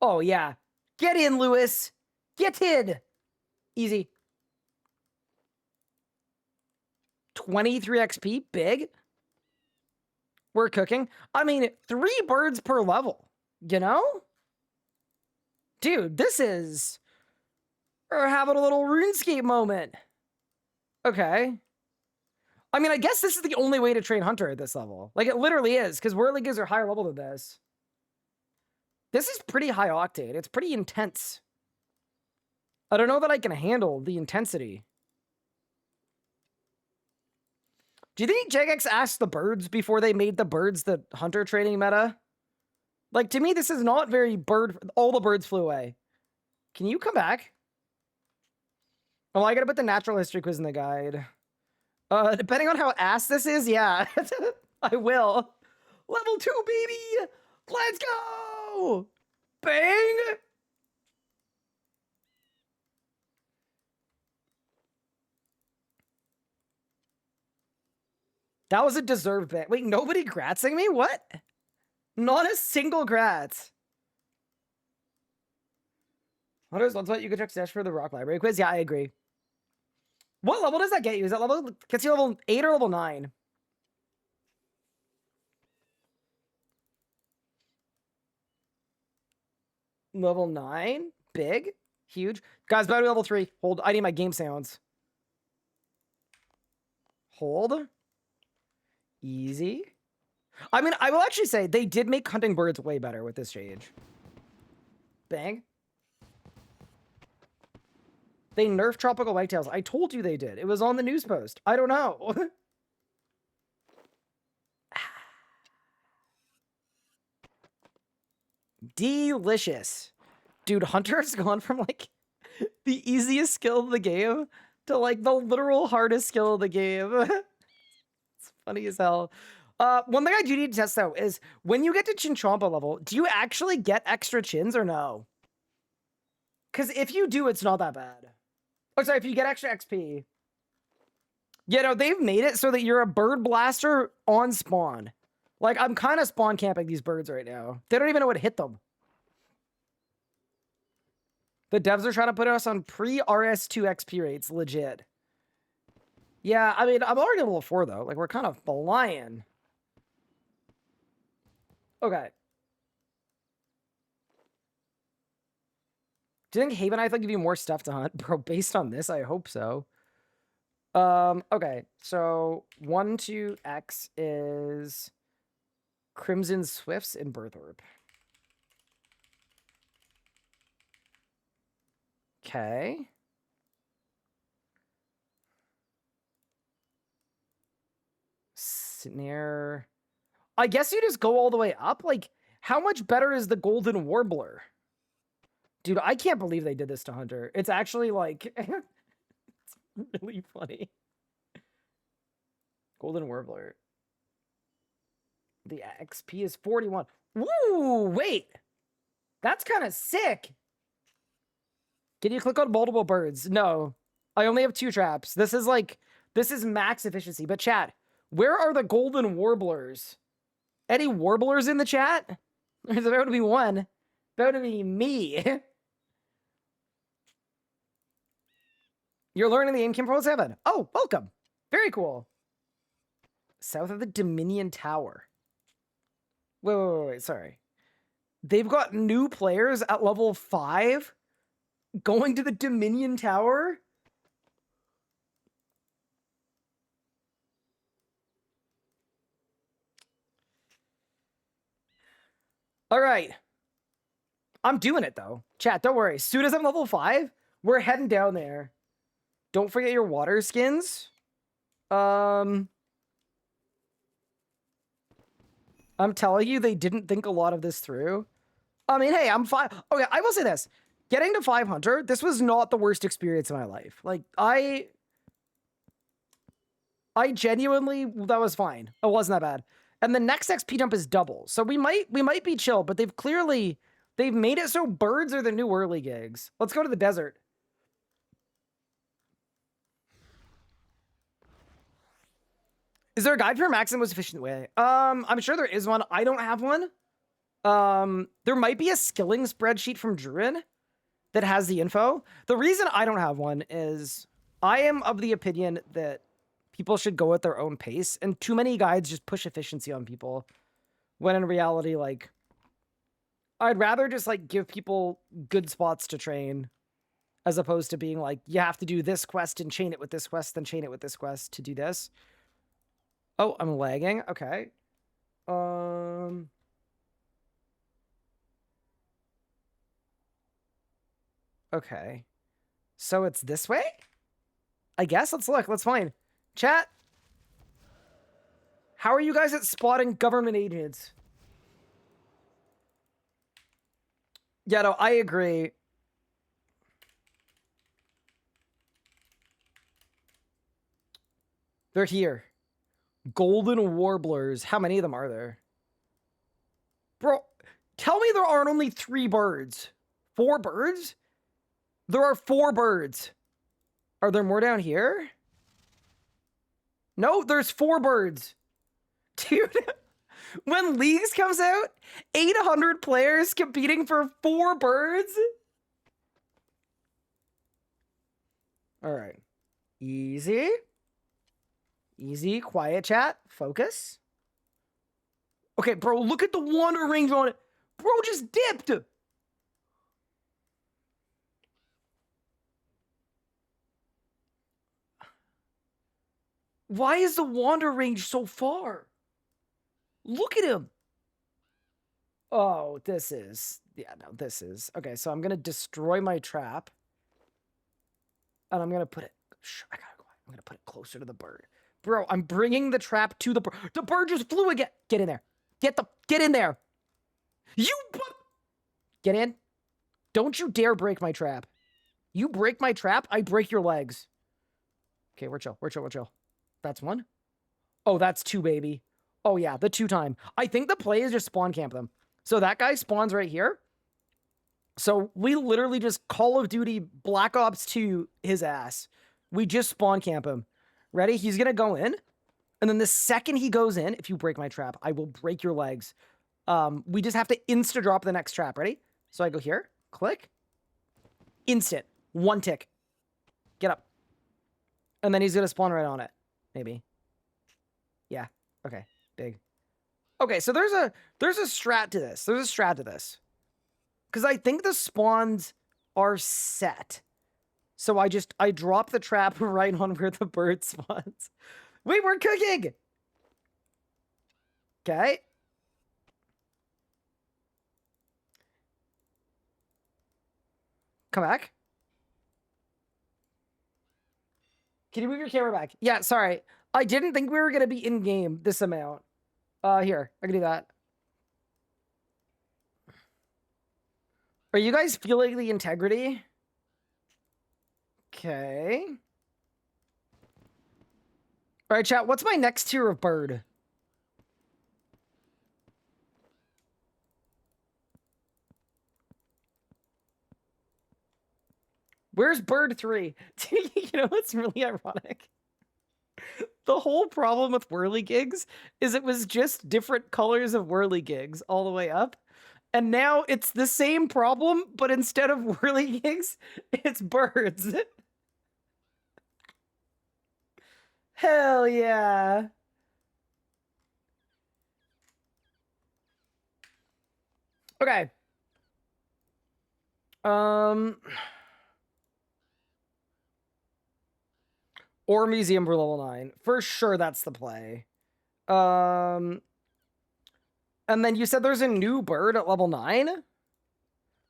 S1: Oh, yeah. Get in, Lewis. Get in. Easy. 23 XP. Big. We're cooking. I mean, 3 birds per level. You know? Dude, this is... We're having a little RuneScape moment. Okay. I mean, I guess this is the only way to train Hunter at this level. Like, it literally is, because Whirligigs are higher level than this. This is pretty high octane. It's pretty intense. I don't know that I can handle the intensity. Do you think Jagex asked the birds before they made the birds the Hunter training meta? Like, to me, this is not very bird... All the birds flew away. Can you come back? Oh, I gotta put the natural history quiz in the guide. Depending on how ass this is, yeah. I will. Level 2, baby! Let's go! Bang! That was a deserved ban. Wait, nobody gratzing me? What? Not a single grat. Hunters, let's let you can check Stash for the Rock Library quiz. Yeah, I agree. What level does that get you? Is that level... Gets you level 8 or level 9? Level 9? Big? Huge? Guys, better level 3. Hold. I need my game sounds. Hold. Easy. I mean, I will actually say they did make hunting birds way better with this change. Bang. They nerfed tropical whitetails. I told you they did. It was on the news post. I don't know. Delicious. Dude, Hunter's gone from, like, the easiest skill of the game to, like, the literal hardest skill of the game. It's funny as hell. One thing I do need to test, though, is when you get to Chinchompa level, do you actually get extra chins or no? Because if you do, it's not that bad. Oh, sorry, if you get extra XP. Yeah, no, they've made it so that you're a bird blaster on spawn. Like, I'm kind of spawn camping these birds right now. They don't even know what hit them. The devs are trying to put us on pre-RS2 XP rates, legit. Yeah, I mean, I'm already level 4, though. Like, we're kind of flying. Okay. Do you think Haven Eye will give you more stuff to hunt? Bro, based on this, I hope so. Okay, so 1-2-X is Crimson Swifts and Birth Orb. Okay. Snare. I guess you just go all the way up. Like, how much better is the Golden Warbler? Dude, I can't believe they did this to Hunter. It's actually like, it's really funny. Golden Warbler. The XP is 41. Woo, wait. That's kind of sick. Can you click on multiple birds? No, I only have 2 traps. This is max efficiency. But chat, where are the Golden Warblers? Any warblers in the chat? There's about to be one. About to be me. You're learning the in-game Pro 7. Oh, welcome. Very cool. South of the Dominion Tower. Wait, sorry. They've got new players at level 5 going to the Dominion Tower? All right. I'm doing it, though. Chat, don't worry. As soon as I'm level 5, we're heading down there. Don't forget your water skins. I'm telling you, they didn't think a lot of this through. I mean, hey, I'm fine. Okay, I will say this. Getting to 5 Hunter, this was not the worst experience of my life. Like, I genuinely, that was fine. It wasn't that bad. And the next XP jump is double. So we might be chill, but they've made it so birds are the new early gigs. Let's go to the desert. Is there a guide for maximum most efficient way? I'm sure there is one. I don't have one. There might be a skilling spreadsheet from Druid that has the info. The reason I don't have one is I am of the opinion that people should go at their own pace, and too many guides just push efficiency on people, when in reality, like, I'd rather just, like, give people good spots to train, as opposed to being like, you have to do this quest and chain it with this quest, then chain it with this quest to do this. Oh, I'm lagging. Okay. Okay. So it's this way? I guess. Let's look. Let's find. Chat. How are you guys at spotting government agents? Yeah, no, I agree. They're here. Golden Warblers. How many of them are there? Bro, tell me there aren't only 3 birds. 4 birds? There are 4 birds. Are there more down here? No, there's 4 birds. Dude, when Leagues comes out, 800 players competing for 4 birds? All right. Easy. Easy, quiet chat, focus. Okay, bro, look at the wander range on it. Bro just dipped. Why is the wander range so far? Look at him. Oh, this is... Yeah, no, this is... Okay, so I'm going to destroy my trap. And I'm going to put it... I gotta go. I'm going to put it closer to the bird. Bro, I'm bringing the trap to the bird. The bird just flew again. Get in there. Get in there. You... Get in. Don't you dare break my trap. You break my trap, I break your legs. Okay, we're chill. We're chill. That's 1. Oh, that's 2, baby. Oh, yeah, the 2 time. I think the play is just spawn camp them. So that guy spawns right here. So we literally just Call of Duty Black Ops 2 his ass. We just spawn camp him. Ready? He's going to go in. And then the second he goes in, if you break my trap, I will break your legs. We just have to insta drop the next trap. Ready? So I go here, click, instant, 1 tick. Get up. And then he's gonna spawn right on it. Maybe. Yeah. Okay. Big. Okay, so there's a strat to this. There's a strat to this. Because I think the spawns are set. So I drop the trap right on where the bird spawns. Wait, we're cooking! Okay. Come back. Can you move your camera back? Yeah, sorry. I didn't think we were gonna be in-game this amount. Here, I can do that. Are you guys feeling the integrity? Okay. All right, chat, what's my next tier of bird? Where's bird 3? You know what's really ironic? The whole problem with whirligigs is it was just different colors of whirligigs all the way up. And now it's the same problem, but instead of whirligigs, it's birds. Hell yeah. Okay. Or museum for level 9. For sure that's the play. And then you said there's a new bird at level 9?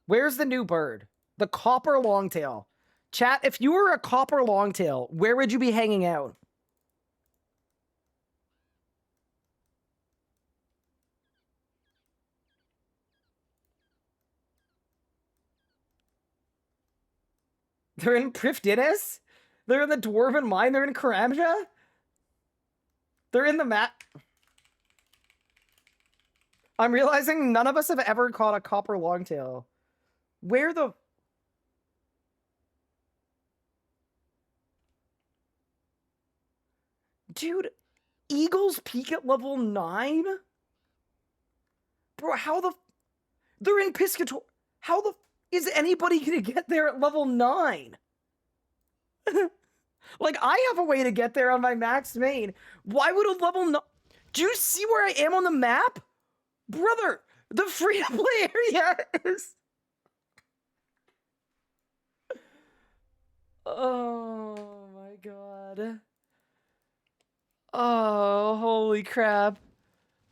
S1: Where's the new bird? The copper longtail. Chat, if you were a copper longtail, where would you be hanging out? They're in Prifdinnis? They're in the Dwarven Mine? They're in Karamja? They're in the map. I'm realizing none of us have ever caught a copper longtail. Where the... Dude, Eagles peak at level 9? Bro, how the... They're in Piscator. How the... Is anybody gonna get there at level 9? Like, I have a way to get there on my max main. Why would a level 9... Do you see where I am on the map? Brother, the free-to-play area is... Oh my god. Oh, holy crap.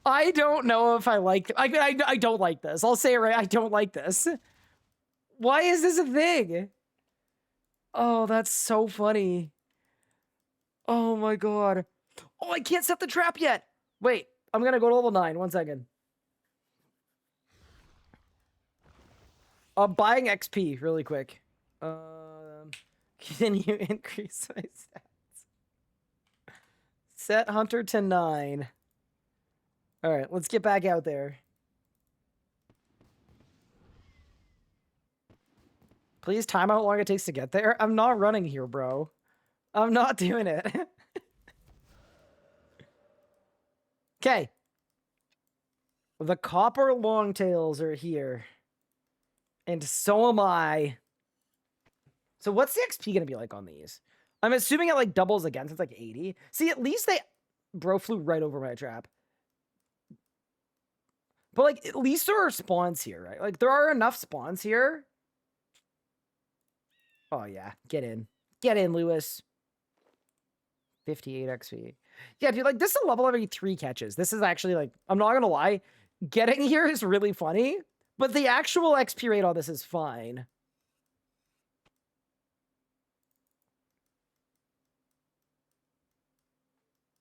S1: I don't know if I like... I don't like this. I'll say it right. I don't like this. Why is this a thing? Oh, that's so funny. Oh my god. Oh, I can't set the trap yet. Wait, I'm gonna go to level 9. 1 second. I'm buying XP really quick. Can you increase my stats? Set Hunter to 9. All right, let's get back out there. Please time out how long it takes to get there. I'm not running here, bro. I'm not doing it. Okay. The copper longtails are here. And so am I. So what's the XP gonna be like on these? I'm assuming it like doubles again, so it's like 80. See, at least they... Bro flew right over my trap. But like, at least there are spawns here, right? Like, there are enough spawns here. Oh yeah, get in. Get in, Lewis. 58 XP. Yeah, dude, like, this is a level every 3 catches. This is actually, like, I'm not gonna lie, getting here is really funny, but the actual XP rate on this is fine.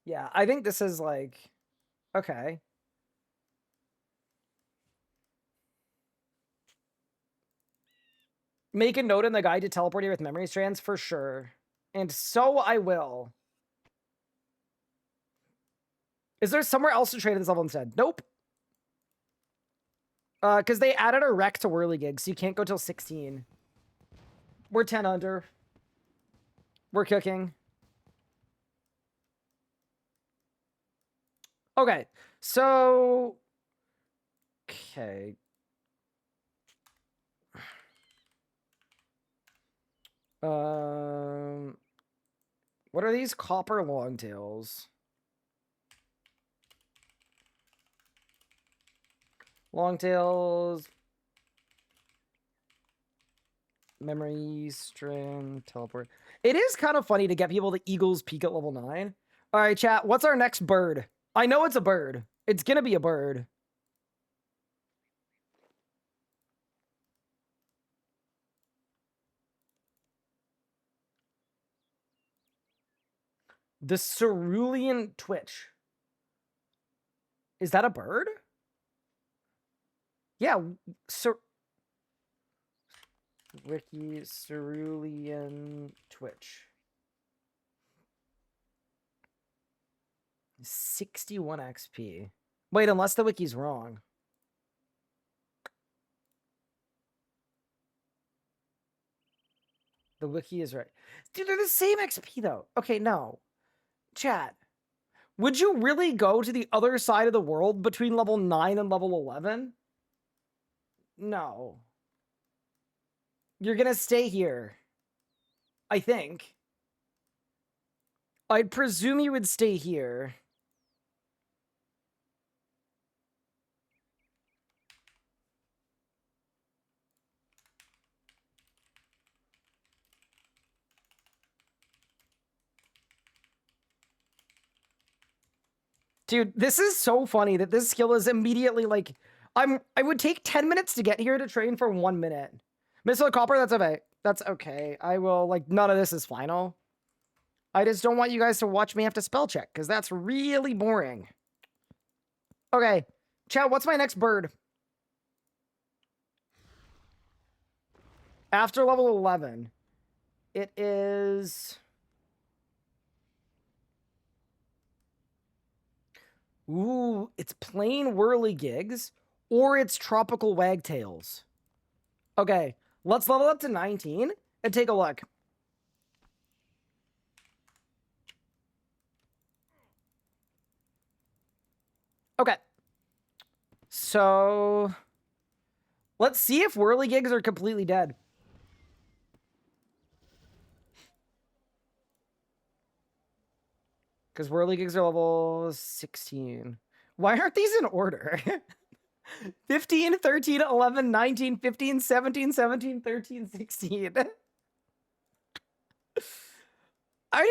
S1: Yeah, I think this is, like, okay. Make a note in the guide to teleport here with memory strands, for sure. And so I will. Is there somewhere else to trade at this level instead? Nope. Because they added a rec to whirligig, so you can't go till 16. We're 10 under. We're cooking. Okay, so... Okay. What are these copper longtails? Longtails... Memory, string, teleport. It is kind of funny to get people to Eagles peak at level 9. All right, chat, what's our next bird? I know it's a bird. It's gonna be a bird. The cerulean twitch. Is that a bird? Yeah, Wiki cerulean twitch. 61 XP. Wait, unless the wiki's wrong. The wiki is right. Dude, they're the same XP though. Okay, no. Chat. Would you really go to the other side of the world between level 9 and level 11? No. You're gonna stay here. I think. I'd presume you would stay here. Dude, this is so funny that this skill is immediately like... I would take 10 minutes to get here to train for 1 minute. Missile Copper, that's okay. That's okay. I will, like, none of this is final. I just don't want you guys to watch me have to spell check, because that's really boring. Okay. Chat, what's my next bird? After level 11. It is... Ooh, it's plain whirligigs, or it's tropical wagtails. Okay, let's level up to 19 and take a look. Okay. So, let's see if whirligigs are completely dead. Because whirligigs are level 16. Why aren't these in order? 15, 13, 11, 19, 15, 17, 17, 13, 16. I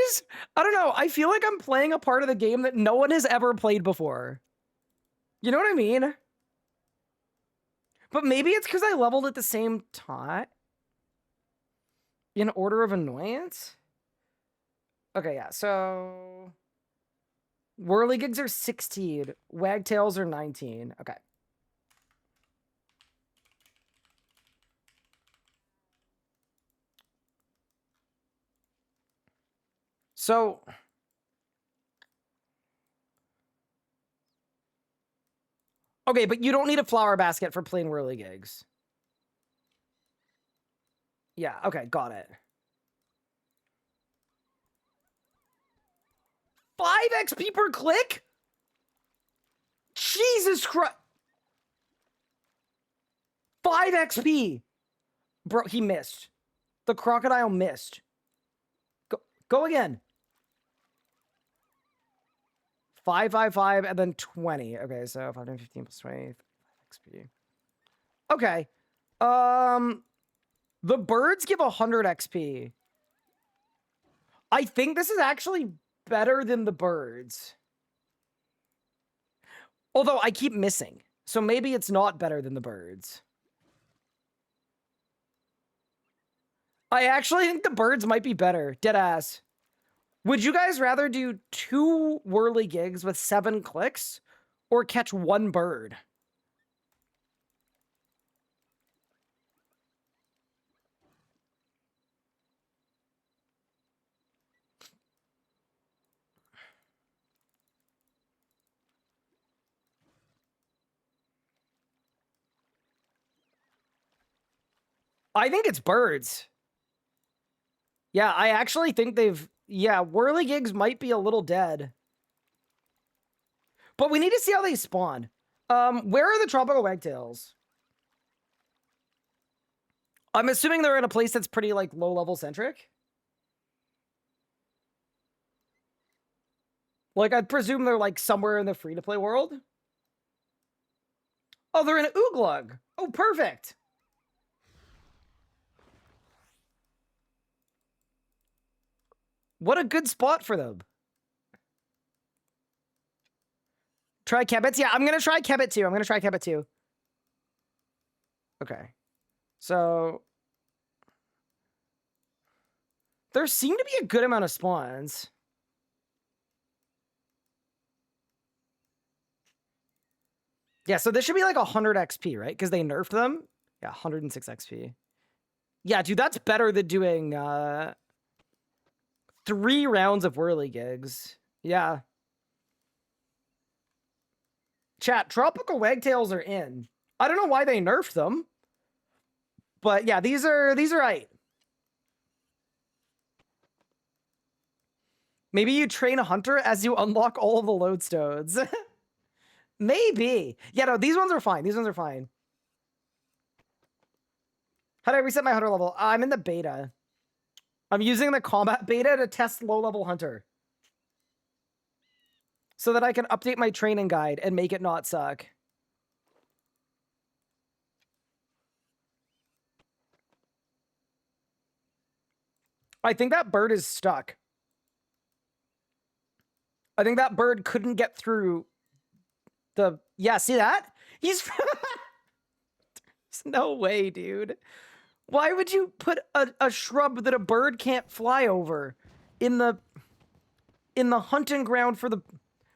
S1: don't know. I feel like I'm playing a part of the game that no one has ever played before. You know what I mean? But maybe it's because I leveled at the same time. In order of annoyance? Okay, yeah, so... Whirligigs are 16. Wagtails are 19. Okay. So... Okay, but you don't need a flower basket for plain whirligigs. Yeah, okay, got it. 5 XP per click? Jesus Christ. 5 XP. Bro, he missed. The crocodile missed. Go again. 5, 5, 5, and then 20. Okay, so 515 plus 20, 5 XP. Okay. The birds give 100 XP. I think this is actually better than the birds. Although I keep missing. So maybe it's not better than the birds. I actually think the birds might be better. Deadass. Would you guys rather do 2 whirligigs with 7 clicks or catch 1 bird? I think it's birds. Yeah, I actually think they've... Yeah, whirligigs might be a little dead. But we need to see how they spawn. Where are the tropical wagtails? I'm assuming they're in a place that's pretty, like, low-level centric. Like, I'd presume they're, like, somewhere in the free-to-play world. Oh, they're in Ooglug. Oh, perfect. What a good spot for them. Try Kebbits? Yeah, I'm going to try Kebbit too. Okay. So... there seem to be a good amount of spawns. Yeah, so this should be like 100 XP, right? Because they nerfed them. Yeah, 106 XP. Yeah, dude, that's better than doing 3 rounds of whirligigs. Yeah. Chat, tropical wagtails are in. I don't know why they nerfed them. But yeah, these are right. Maybe you train a hunter as you unlock all of the lodestones. Maybe. Yeah, no, these ones are fine. These ones are fine. How do I reset my hunter level? I'm in the beta. I'm using the combat beta to test low-level hunter. So that I can update my training guide and make it not suck. I think that bird is stuck. I think that bird couldn't get through the... yeah, see that? He's... there's no way, dude. Why would you put a shrub that a bird can't fly over in the hunting ground for the...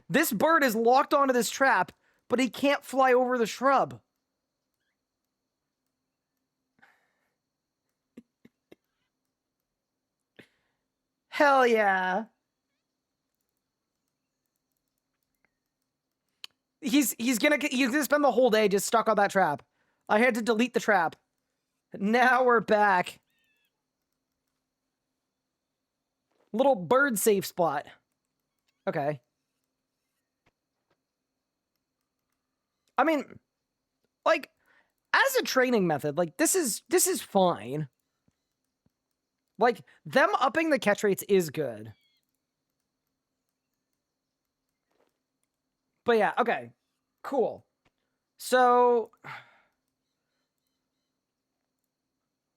S1: this bird is locked onto this trap, but he can't fly over the shrub. Hell yeah. He's gonna spend the whole day just stuck on that trap. I had to delete the trap. Now we're back. Little bird safe spot. Okay. I mean, like, as a training method, like, this is fine. Like, them upping the catch rates is good. But yeah, okay. Cool. So...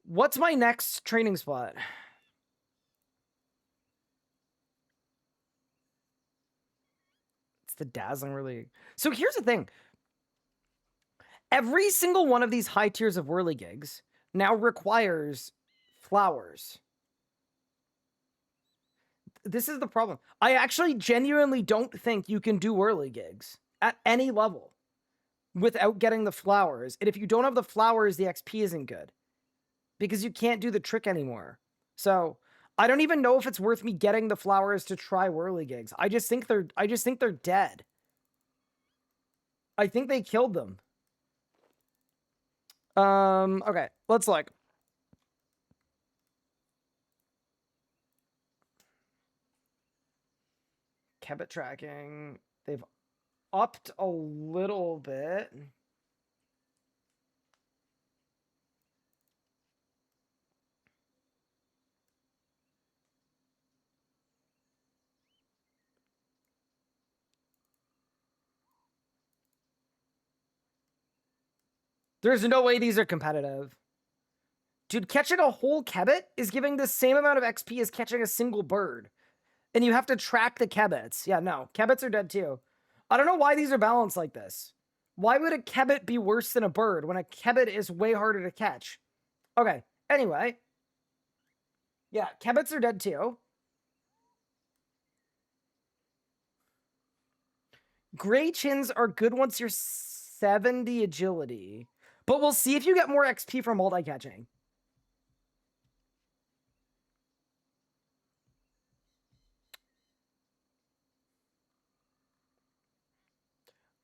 S1: what's my next training spot? It's the dazzling really. So here's the thing. Every single one of these high tiers of whirligigs now requires flowers. This is the problem. I actually genuinely don't think you can do whirligigs at any level without getting the flowers. And if you don't have the flowers, the XP isn't good. Because you can't do the trick anymore. So I don't even know if it's worth me getting the flowers to try whirligigs. I just think they're dead. I think they killed them. Okay, let's look. Kebbit tracking. They've upped a little bit. There's no way these are competitive. Dude, catching a whole kebbit is giving the same amount of XP as catching a single bird. And you have to track the kebbits. Yeah, no. Kebbits are dead too. I don't know why these are balanced like this. Why would a kebbit be worse than a bird when a kebbit is way harder to catch? Okay, anyway. Yeah, kebbits are dead too. Gray chins are good once you're 70 agility. But we'll see if you get more XP from multi-catching.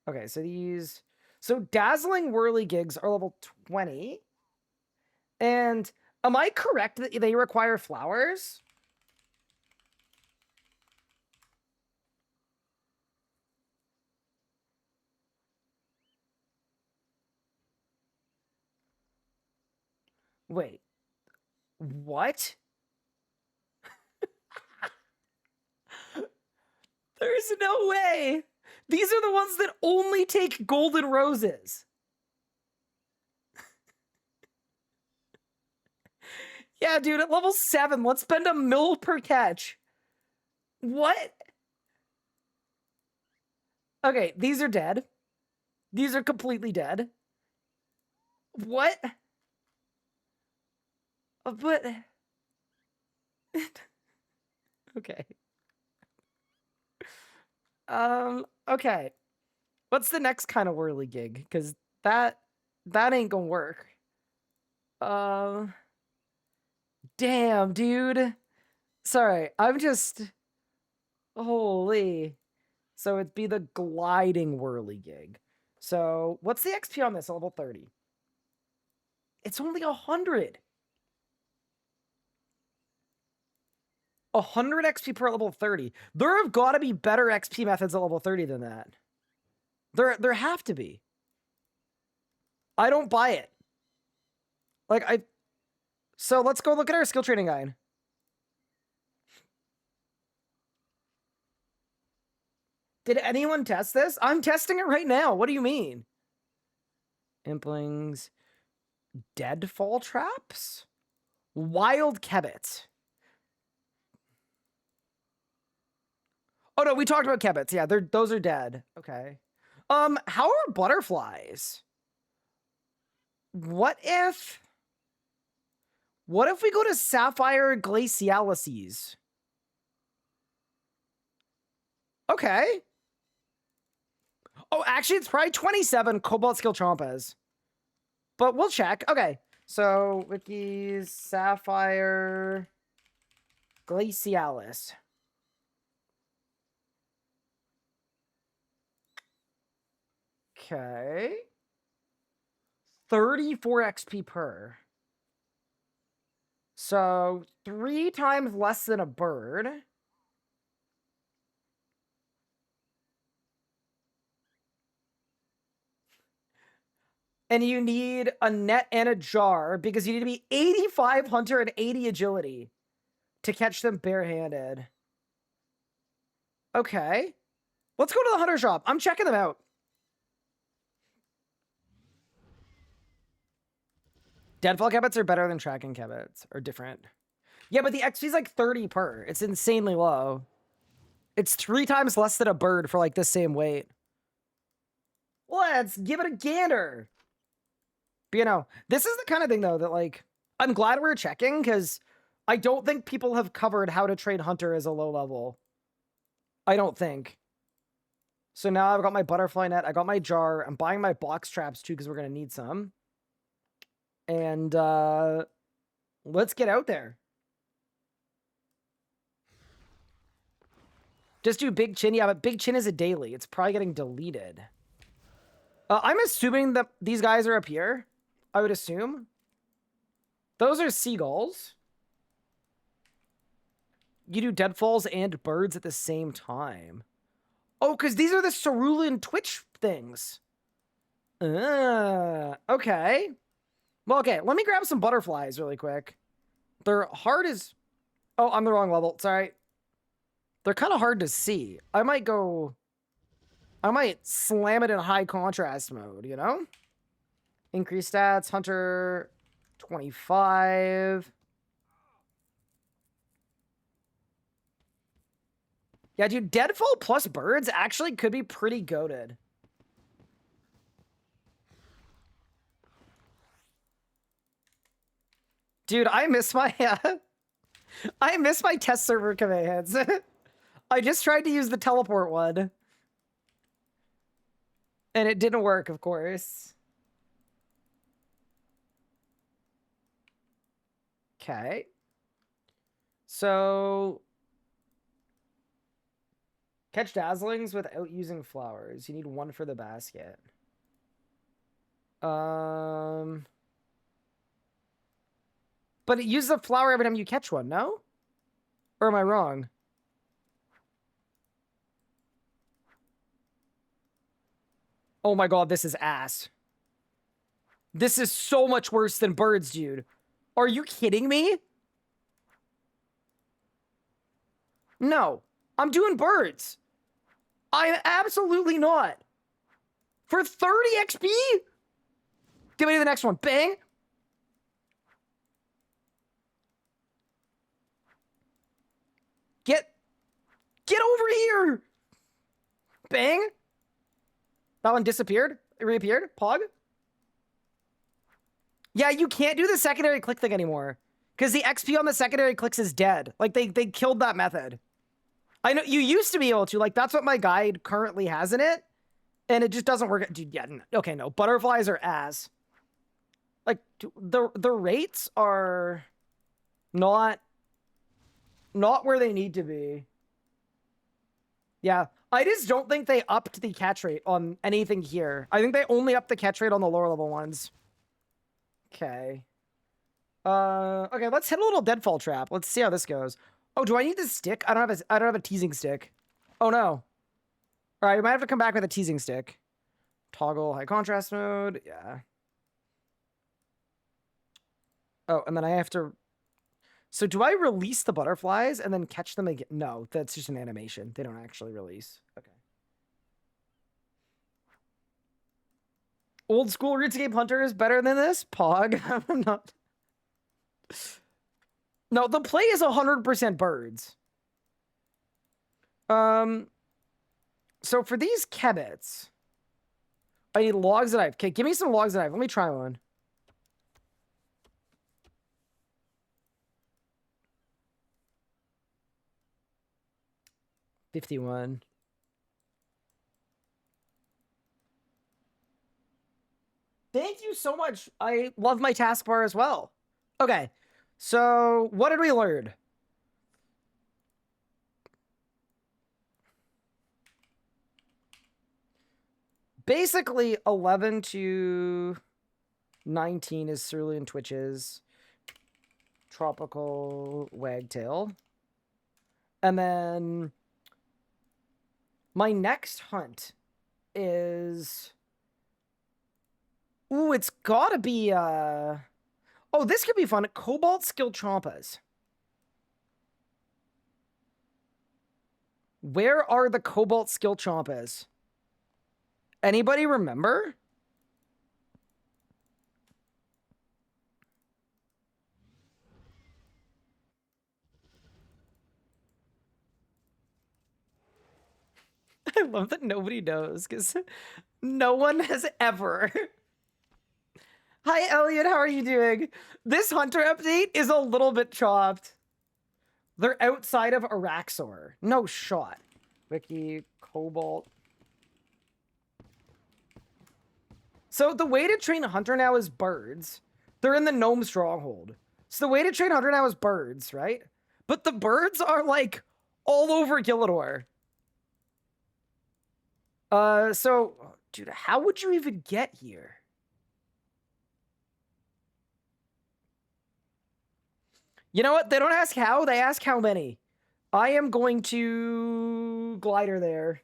S1: Okay, so these... so dazzling whirligigs are level 20. And am I correct that they require flowers? Wait. What? There's no way. These are the ones that only take golden roses. Yeah, dude, at level 7, let's spend a mil per catch. What? Okay, these are dead. These are completely dead. What? But... okay. Okay. What's the next kind of whirly gig? Because that ain't gonna work. Damn, dude. Sorry, I'm just... holy. So it'd be the gliding whirly gig. So what's the XP on this at level 30? It's only 100. 100 XP per level 30. There have got to be better XP methods at level 30 than that. There have to be. I don't buy it. Like, so let's go look at our skill training guide. Did anyone test this? I'm testing it right now. What do you mean? Implings. Deadfall traps? Wild kebbits. Oh no, we talked about kebbits. Yeah, those are dead. Okay. How are butterflies? What if we go to Sapphire Glacialices? Okay. Oh, actually, it's probably 27 Cobalt Skill Chompas. But we'll check. Okay. So, wikis, Sapphire Glacialis. Okay. 34 XP per. So, 3 times less than a bird. And you need a net and a jar because you need to be 85 hunter and 80 agility to catch them barehanded. Okay. Let's go to the hunter shop. I'm checking them out. Deadfall kebbits are better than tracking kebbits, or different. Yeah, but the XP is like 30 per. It's insanely low. It's 3 times less than a bird for like the same weight. Let's give it a gander. But, you know, this is the kind of thing, though, that, like, I'm glad we're checking, because I don't think people have covered how to trade Hunter as a low level. I don't think. So now I've got my butterfly net, I got my jar, I'm buying my box traps, too, because we're going to need some. And, let's get out there. Just do Big Chin. Yeah, but Big Chin is a daily. It's probably getting deleted. I'm assuming that these guys are up here. I would assume. Those are seagulls. You do deadfalls and birds at the same time. Oh, because these are the cerulean twitch things. Okay. Well, okay. Let me grab some butterflies really quick. They're hard as... oh, I'm the wrong level. Sorry. They're kind of hard to see. I might slam it in high contrast mode, you know? Increase stats, Hunter 25. Yeah, dude, Deadfall plus birds actually could be pretty goated. Dude, I miss my I miss my test server commands. I just tried to use the teleport one. And it didn't work, of course. Okay. So... catch dazzlings without using flowers. You need 1 for the basket. But it uses a flower every time you catch one, no? Or am I wrong? Oh my god, this is ass. This is so much worse than birds, dude. Are you kidding me? No, I'm doing birds. I'm absolutely not. For 30 XP? Give me the next one. Bang. Get over here. Bang. That one disappeared. It reappeared. Pog. Yeah, you can't do the secondary click thing anymore. Because the XP on the secondary clicks is dead. Like, they killed that method. I know you used to be able to. Like, that's what my guide currently has in it. And it just doesn't work. Dude, yeah, okay, no. Butterflies are ass. Like, the rates are not where they need to be. Yeah, I just don't think they upped the catch rate on anything here. I think they only upped the catch rate on the lower level ones. Okay. Okay, let's hit a little deadfall trap. Let's see how this goes. Oh, do I need this stick? I don't have a teasing stick. Oh no. All right, we might have to come back with a teasing stick. Toggle high contrast mode. Yeah. Oh, and then I have to... So do I release the butterflies and then catch them again? No, that's just an animation. They don't actually release. Okay. Old school RuneScape Hunter is better than this? Pog. I'm not... No, the play is 100% birds. So for these kebits, I need logs and knife. Okay, give me some logs and knife. Let me try one. $51. Thank you so much. I love my taskbar as well. Okay, so what did we learn? Basically, 11 to 19 is Cerulean Twitches. Tropical Wagtail. And then my next hunt is... Ooh, it's gotta be, Oh, this could be fun. Cobalt Skill Trompas. Where are the Cobalt Skill Trompas? Anybody remember? I love that nobody knows, because no one has ever. Hi, Elliot. How are you doing? This Hunter update is a little bit chopped. They're outside of Araxor. No shot. Wiki, Cobalt. So the way to train Hunter now is birds. They're in the Gnome Stronghold. So the way to train Hunter now is birds, right? But the birds are, like, all over Gillador. So, dude, how would you even get here? You know what? They don't ask how, they ask how many. I am going to glider there.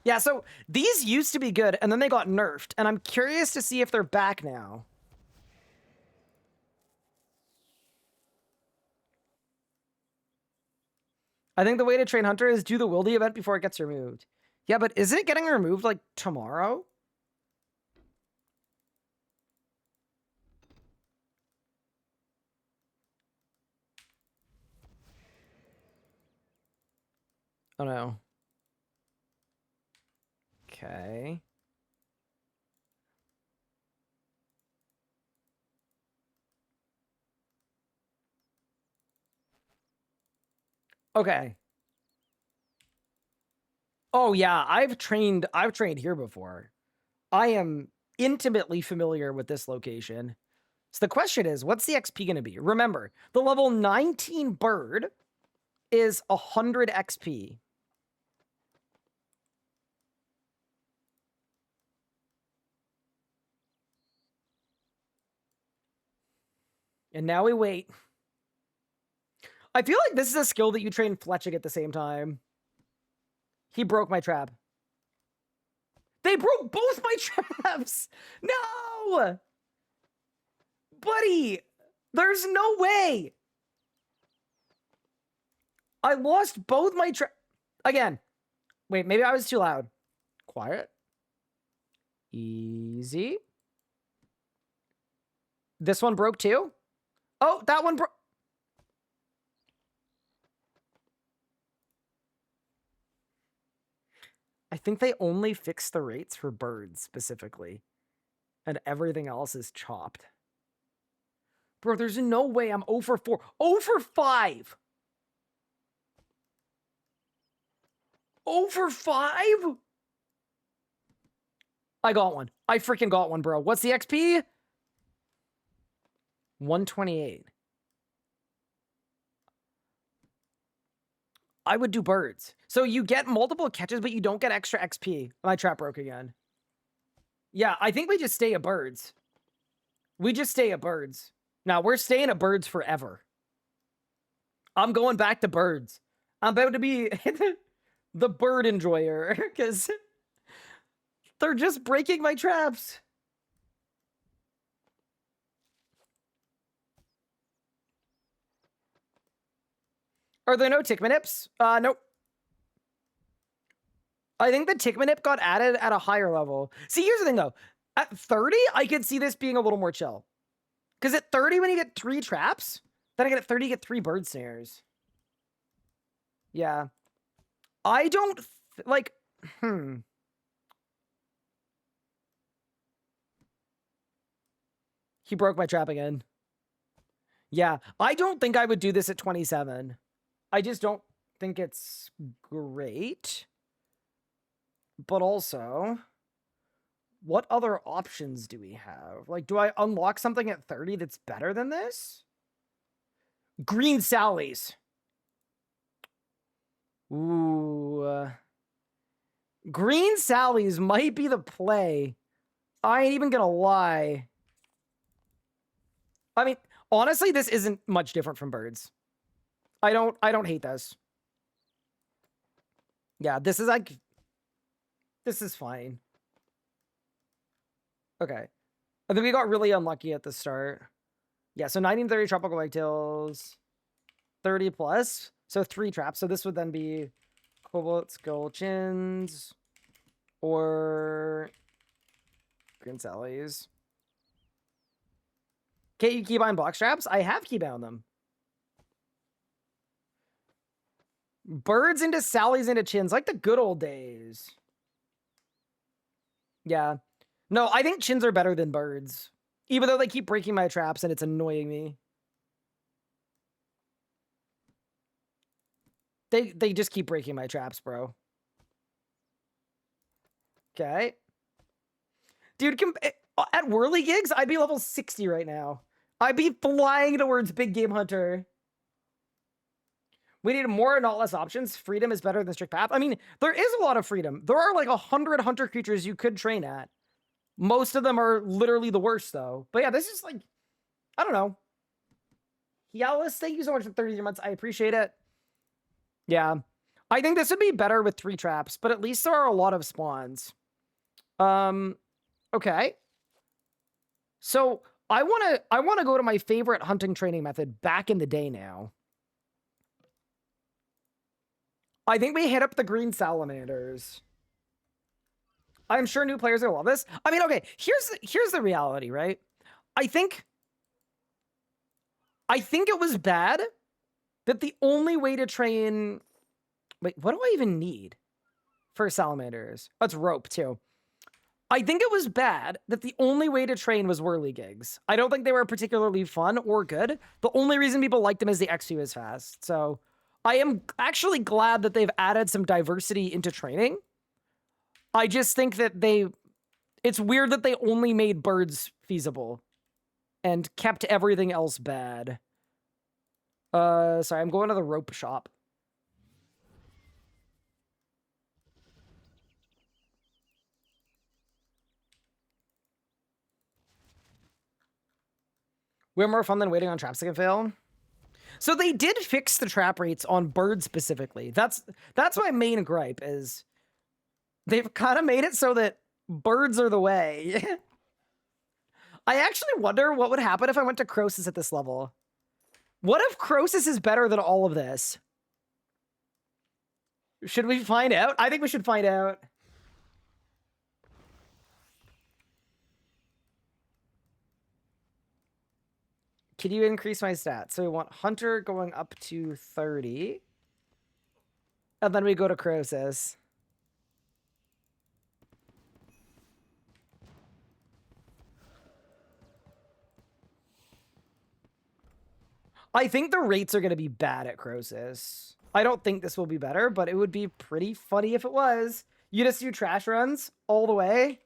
S1: Yeah, so these used to be good, and then they got nerfed, and I'm curious to see if they're back now. I think the way to train Hunter is do the Wildy event before it gets removed. Yeah, but isn't it getting removed, like, tomorrow? Oh, no. Okay. Okay. Oh yeah, I've trained here before. I am intimately familiar with this location. So the question is, what's the XP going to be? Remember, the level 19 bird is 100 XP. And now we wait. I feel like this is a skill that you train fletching at the same time. He broke my trap. They broke both my traps! No! Buddy, there's no way. I lost both my again. Wait, maybe I was too loud. Quiet. Easy. This one broke too? Oh, that one broke. I think they only fixed the rates for birds specifically. And everything else is chopped. Bro, there's no way I'm 0 for 4. 0 for 5! 0 for 5? I got one. I freaking got one, bro. What's the XP? 128. I would do birds. So you get multiple catches, but you don't get extra XP. My trap broke again. Yeah, I think we just stay at birds. We just stay at birds. Now, we're staying at birds forever. I'm going back to birds. I'm about to be the bird enjoyer, because they're just breaking my traps. Are there no Tickmanips? Nope. I think the Tickmanip got added at a higher level. See, here's the thing, though. At 30, I could see this being a little more chill. Because at 30, when you get 3 traps, then again at 30, you get 3 bird snares. Yeah. I don't, like, He broke my trap again. Yeah, I don't think I would do this at 27. I just don't think it's great. But also, what other options do we have? Like, do I unlock something at 30 that's better than this? Green Sally's. Ooh. Green Sally's might be the play. I ain't even gonna lie. I mean, honestly, this isn't much different from birds. I don't hate this. Yeah, this is like, this is fine. Okay. I think we got really unlucky at the start. Yeah, so 1930 tropical whitetails, 30 plus, so 3 traps. So this would then be cobalt skull chins or green sallies. Okay, you keybind block straps? I have keybound them. Birds into sallies into chins, like the good old days. Yeah. No, I think chins are better than birds. Even though they keep breaking my traps and it's annoying me. They just keep breaking my traps, bro. Okay. Dude, at Whirly Gigs, I'd be level 60 right now. I'd be flying towards Big Game Hunter. We need more, not less options. Freedom is better than strict path. I mean, there is a lot of freedom. There are like 100 hunter creatures you could train at. Most of them are literally the worst, though. But yeah, this is like, I don't know. Yalis, thank you so much for 30 months. I appreciate it. Yeah. I think this would be better with 3 traps, but at least there are a lot of spawns. Okay. So I wanna go to my favorite hunting training method back in the day now. I think we hit up the green salamanders. I'm sure new players are gonna love this. I mean, okay, here's the reality, right? I think it was bad that the only way to train... Wait, what do I even need for salamanders? Oh, it's rope, too. I think it was bad that the only way to train was Whirly Gigs. I don't think they were particularly fun or good. The only reason people liked them is the XP was fast. So I am actually glad that they've added some diversity into training. I just think that it's weird that they only made birds feasible and kept everything else bad. Sorry, I'm going to the rope shop. We're more fun than waiting on traps that can fail. So they did fix the trap rates on birds specifically. That's my main gripe is they've kind of made it so that birds are the way. I actually wonder what would happen if I went to Croesus at this level. What if Croesus is better than all of this? Should we find out? I think we should find out. Can you increase my stats? So we want Hunter going up to 30. And then we go to Croesus. I think the rates are going to be bad at Croesus. I don't think this will be better, but it would be pretty funny if it was. You just do trash runs all the way.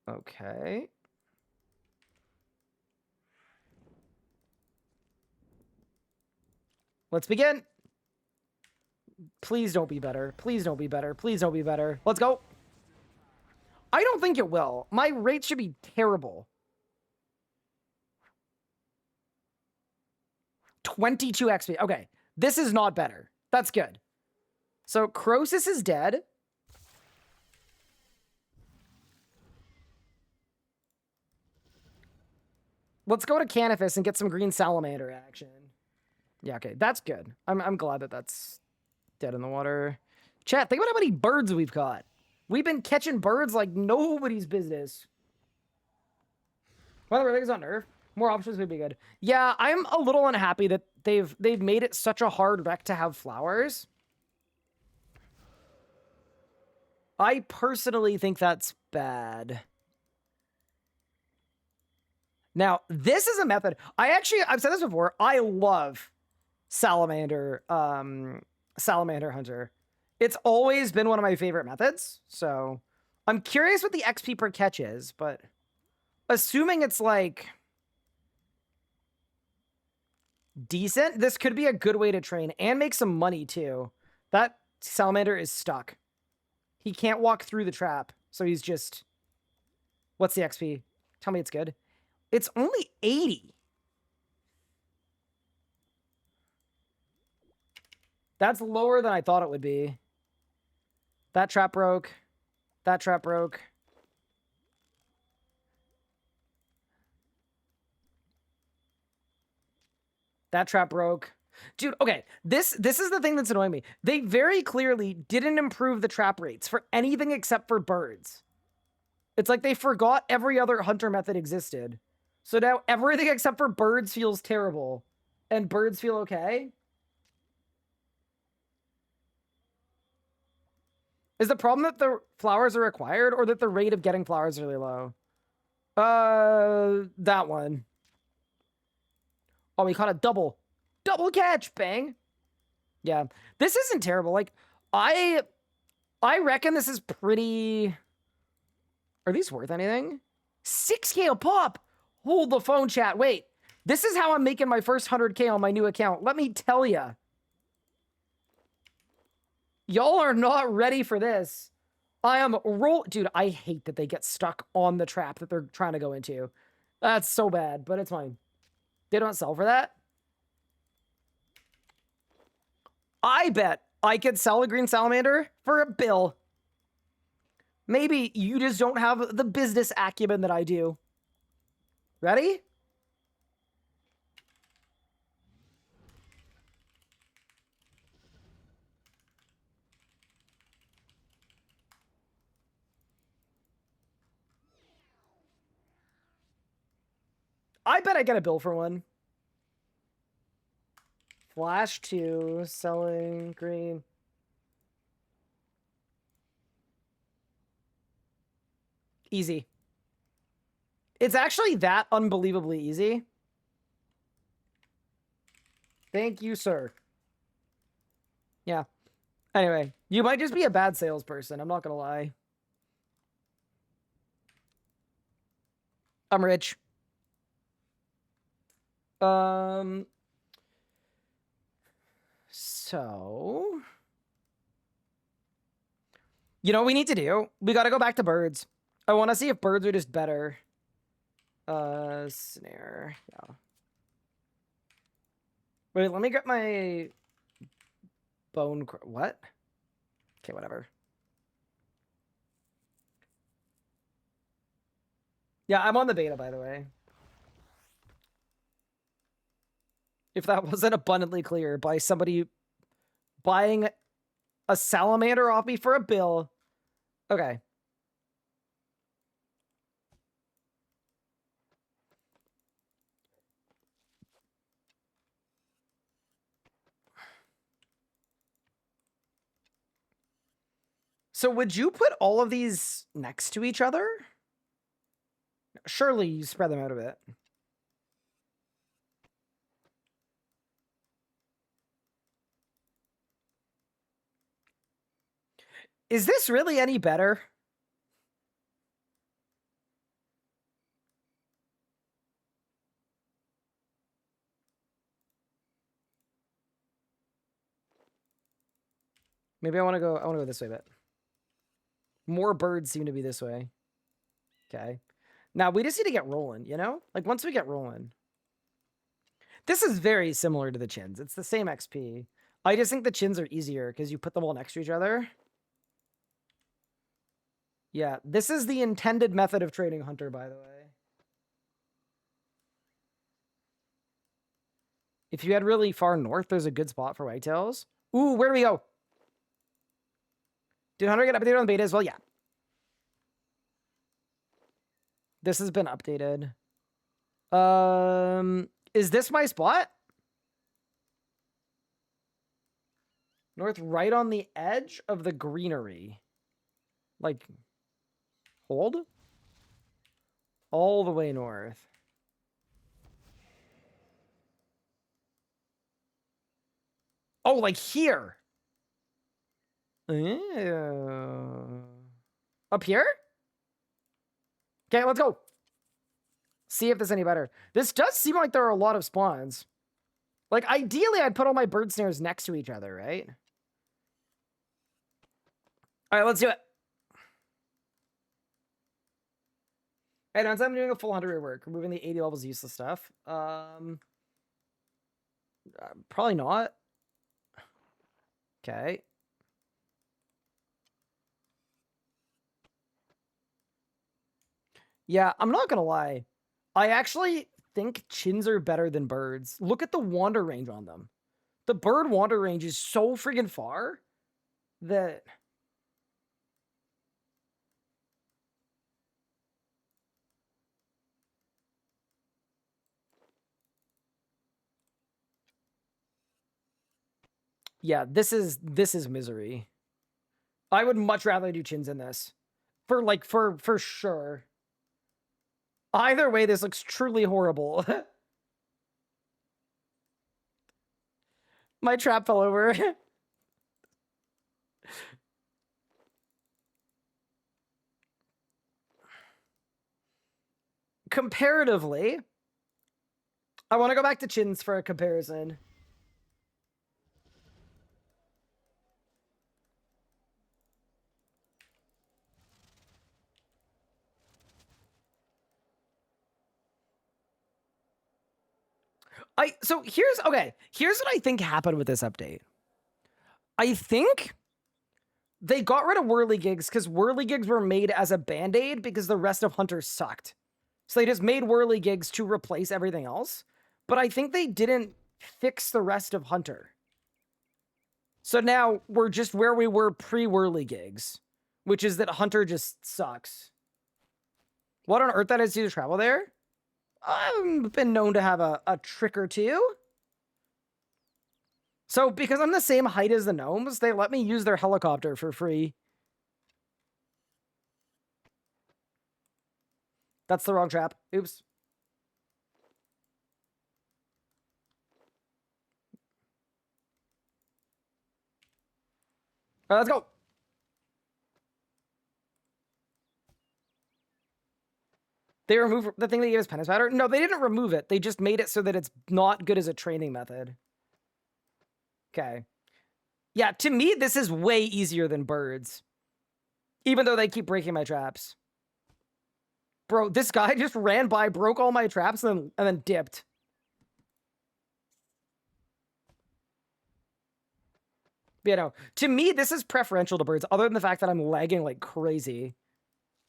S1: Okay. Let's begin. Please don't be better. Please don't be better. Please don't be better. Let's go. I don't think it will. My rate should be terrible. 22 XP. Okay. This is not better. That's good. So Croesus is dead. Let's go to Canifis and get some green salamander action. Yeah, okay. That's good. I'm glad that that's dead in the water. Chat, think about how many birds we've caught. We've been catching birds like nobody's business. Well, everything's on nerf. More options would be good. Yeah, I'm a little unhappy that they've made it such a hard wreck to have flowers. I personally think that's bad. Now, this is a method. I've said this before. I love Salamander Hunter. It's always been one of my favorite methods. So I'm curious what the XP per catch is, but assuming it's like decent, this could be a good way to train and make some money too. That Salamander is stuck. He can't walk through the trap. So he's just, what's the XP? Tell me it's good. It's only 80. That's lower than I thought it would be. That trap broke. That trap broke. That trap broke. Dude, okay. This is the thing that's annoying me. They very clearly didn't improve the trap rates for anything except for birds. It's like they forgot every other hunter method existed. So now everything except for birds feels terrible. And birds feel okay? Is the problem that the flowers are required or that the rate of getting flowers is really low? That one. Oh, we caught a double catch, bang. Yeah, this isn't terrible. Like, I reckon this is pretty... Are these worth anything? 6K a pop. Hold the phone, chat. Wait, this is how I'm making my first 100K on my new account. Let me tell ya. Y'all are not ready for this. I am Dude, I hate that they get stuck on the trap that they're trying to go into. That's so bad, but it's fine. They don't sell for that? I bet I could sell a green salamander for $1 bill. Maybe you just don't have the business acumen that I do. Ready? I bet I get a bill for one. Flash 2, selling green. Easy. It's actually that unbelievably easy. Thank you, sir. Yeah. Anyway, you might just be a bad salesperson. I'm not gonna lie. I'm rich. So... You know what we need to do? We gotta go back to birds. I want to see if birds are just better. Snare. Yeah. Wait, let me get my bone... What? Okay, whatever. Yeah, I'm on the beta, by the way. If that wasn't abundantly clear by somebody buying a salamander off me for a bill. Okay. So would you put all of these next to each other? Surely you spread them out a bit. Is this really any better? Maybe I want to go this way a bit. More birds seem to be this way. Okay. Now we just need to get rolling, you know? Like once we get rolling. This is very similar to the chins. It's the same XP. I just think the chins are easier because you put them all next to each other. Yeah, this is the intended method of trading Hunter, by the way. If you head really far north, there's a good spot for whitetails. Ooh, where do we go? Did Hunter get updated on the beta as well? Yeah. This has been updated. Is this my spot? North, right on the edge of the greenery. Like, hold? All the way north. Oh, like here. Up here? Okay, let's go. See if there's any better. This does seem like there are a lot of spawns. Like, ideally, I'd put all my bird snares next to each other, right? All right, let's do it. And once I'm doing a full 100 rework, removing the 80 levels useless stuff. Probably not. Okay. Yeah, I'm not gonna lie. I actually think chins are better than birds. Look at the wander range on them. The bird wander range is so friggin' far that... Yeah, this is misery. I would much rather do chins in this. For sure. Either way, this looks truly horrible. My trap fell over. Comparatively, I want to go back to chins for a comparison. Here's what I think happened with this update. I think they got rid of whirligigs because whirligigs were made as a band-aid because the rest of Hunters sucked. So they just made whirligigs to replace everything else. But I think they didn't fix the rest of Hunter. So now we're just where we were pre-whirligigs, which is that Hunter just sucks. What on earth that is to travel there? I've been known to have a trick or two. So because I'm the same height as the gnomes, they let me use their helicopter for free. That's the wrong trap. Oops. All right, let's go. They removed the thing that gave us penance powder? No, they didn't remove it. They just made it so that it's not good as a training method. Okay. Yeah, to me, this is way easier than birds. Even though they keep breaking my traps. Bro, this guy just ran by, broke all my traps, and then dipped. But, you know, to me, this is preferential to birds, other than the fact that I'm lagging like crazy.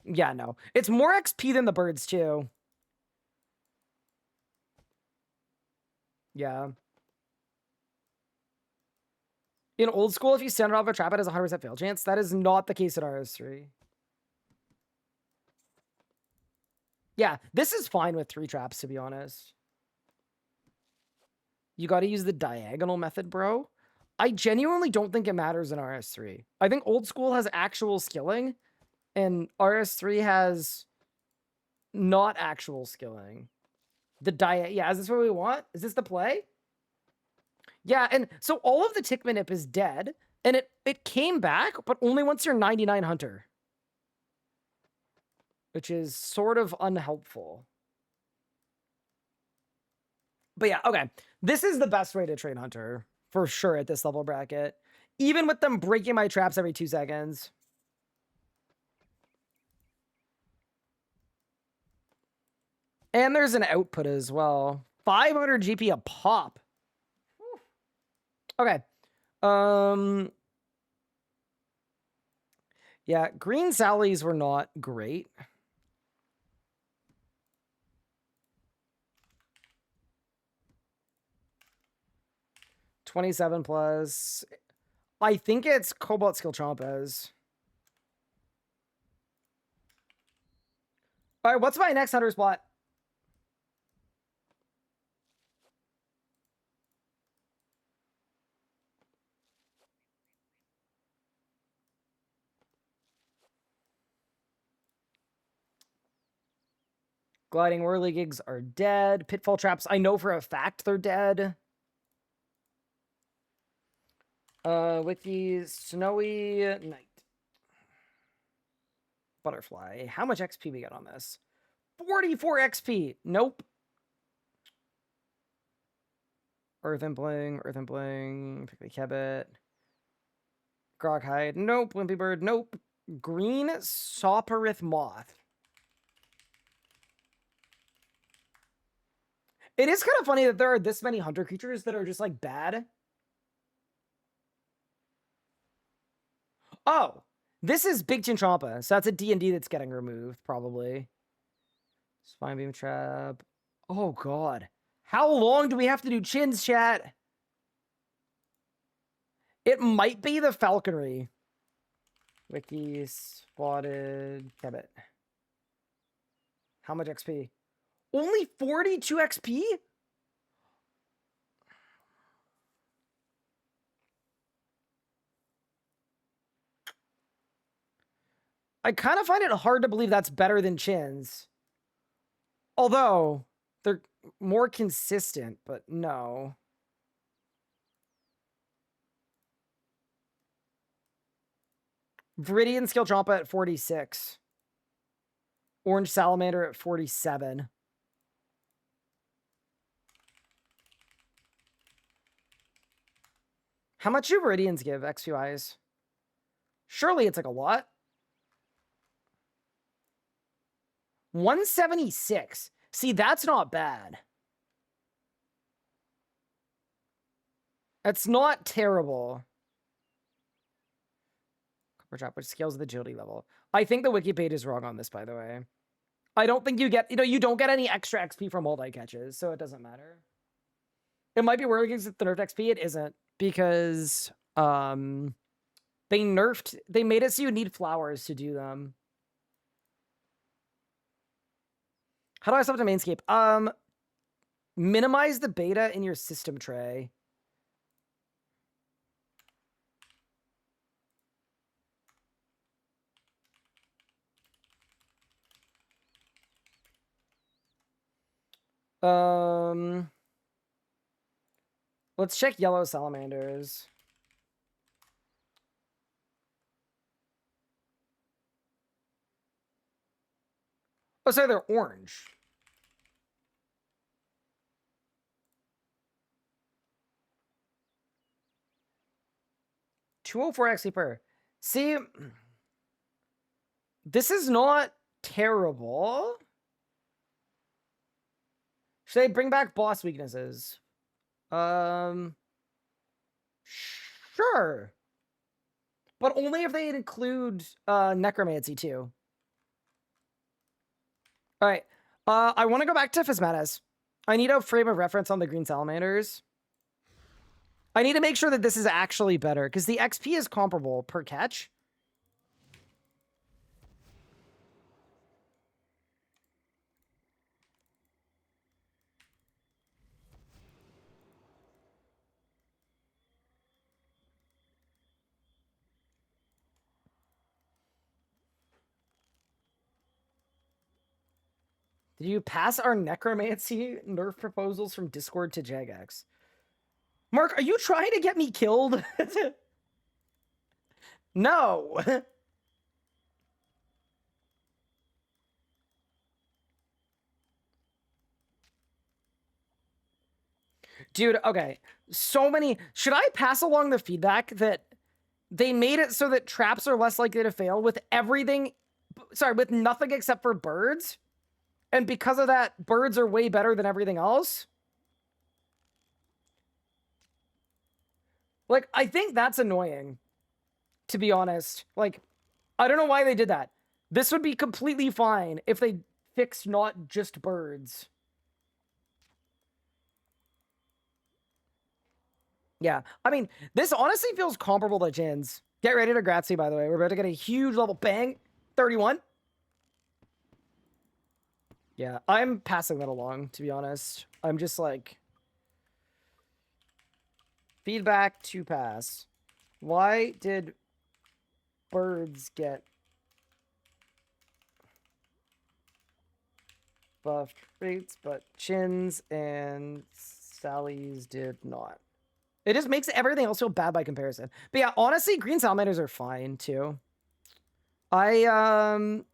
S1: Yeah, no. It's more XP than the birds, too. Yeah. In old school, if you stand off a trap, it has a 100% fail chance. That is not the case in RS3. Yeah, this is fine with 3 traps, to be honest. You got to use the diagonal method, bro. I genuinely don't think it matters in RS3. I think old school has actual skilling, and RS3 has not actual skilling. Yeah, is this what we want? Is this the play? Yeah, and so all of the tick manip is dead, and it came back, but only once you're 99 hunter. Which is sort of unhelpful. But yeah, okay. This is the best way to train hunter, for sure, at this level bracket. Even with them breaking my traps every 2 seconds. And there's an output as well. 500 GP a pop. Okay. Yeah, green Sallies were not great. $27 plus. I think it's Cobalt Skill Chompers. All right, what's my next hunter spot? Gliding whirligigs are dead. Pitfall traps, I know for a fact they're dead. Wiki, Snowy Night. Butterfly. How much XP we got on this? 44 XP. Nope. Earth Impling, Pickly Kebbit. Groghide. Nope. Wimpy Bird. Nope. Green Soporith Moth. It is kind of funny that there are this many hunter creatures that are just like bad. Oh, this is Big Chinchampa. So that's a D&D that's getting removed, probably. Spine Beam Trap. Oh, God. How long do we have to do chins, chat? It might be the falconry. Wiki, spotted, Kebbit. How much XP? Only 42 XP? I kind of find it hard to believe that's better than chins. Although, they're more consistent, but no. Viridian Skill Trompa at 46. Orange Salamander at 47. How much do Viridians give XPYs? Surely it's like a lot. 176. See, that's not bad. That's not terrible. Copper Trap, which scales with agility level. I think the wiki page is wrong on this, by the way. I don't think you get, you don't get any extra XP from multi catches, so it doesn't matter. It might be where it gives it the nerfed XP. It isn't, because they made it so you need flowers to do them. How do I stop the mainscape? Minimize the beta in your system tray. Let's check yellow salamanders. Oh, sorry, they're orange. $204 XP per. See, this is not terrible. Should I bring back boss weaknesses? Sure. But only if they include necromancy too. All right. I want to go back to Physmetas. I need a frame of reference on the green salamanders. I need to make sure that this is actually better because the XP is comparable per catch. Did you pass our necromancy nerf proposals from Discord to Jagex? Mark, are you trying to get me killed? No. Dude, okay. So many. Should I pass along the feedback that they made it so that traps are less likely to fail with everything? Sorry, with nothing except for birds? And because of that, birds are way better than everything else? Like, I think that's annoying, to be honest. Like, I don't know why they did that. This would be completely fine if they fixed not just birds. Yeah, I mean, this honestly feels comparable to Jin's. Get ready to Grazie, by the way. We're about to get a huge level. Bang! 31. Yeah, I'm passing that along, to be honest. I'm just like... Feedback to pass. Why did birds get buffed rates, but Chins and Sally's did not? It just makes everything else feel bad by comparison. But yeah, honestly, green salamanders are fine too. I'm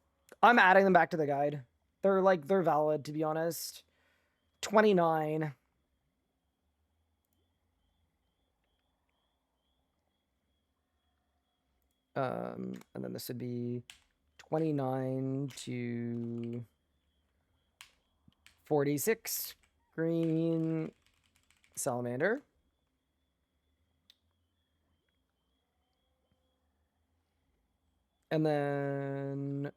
S1: adding them back to the guide. They're valid, to be honest. 29. And then this would be 29 to 46. Green salamander. And then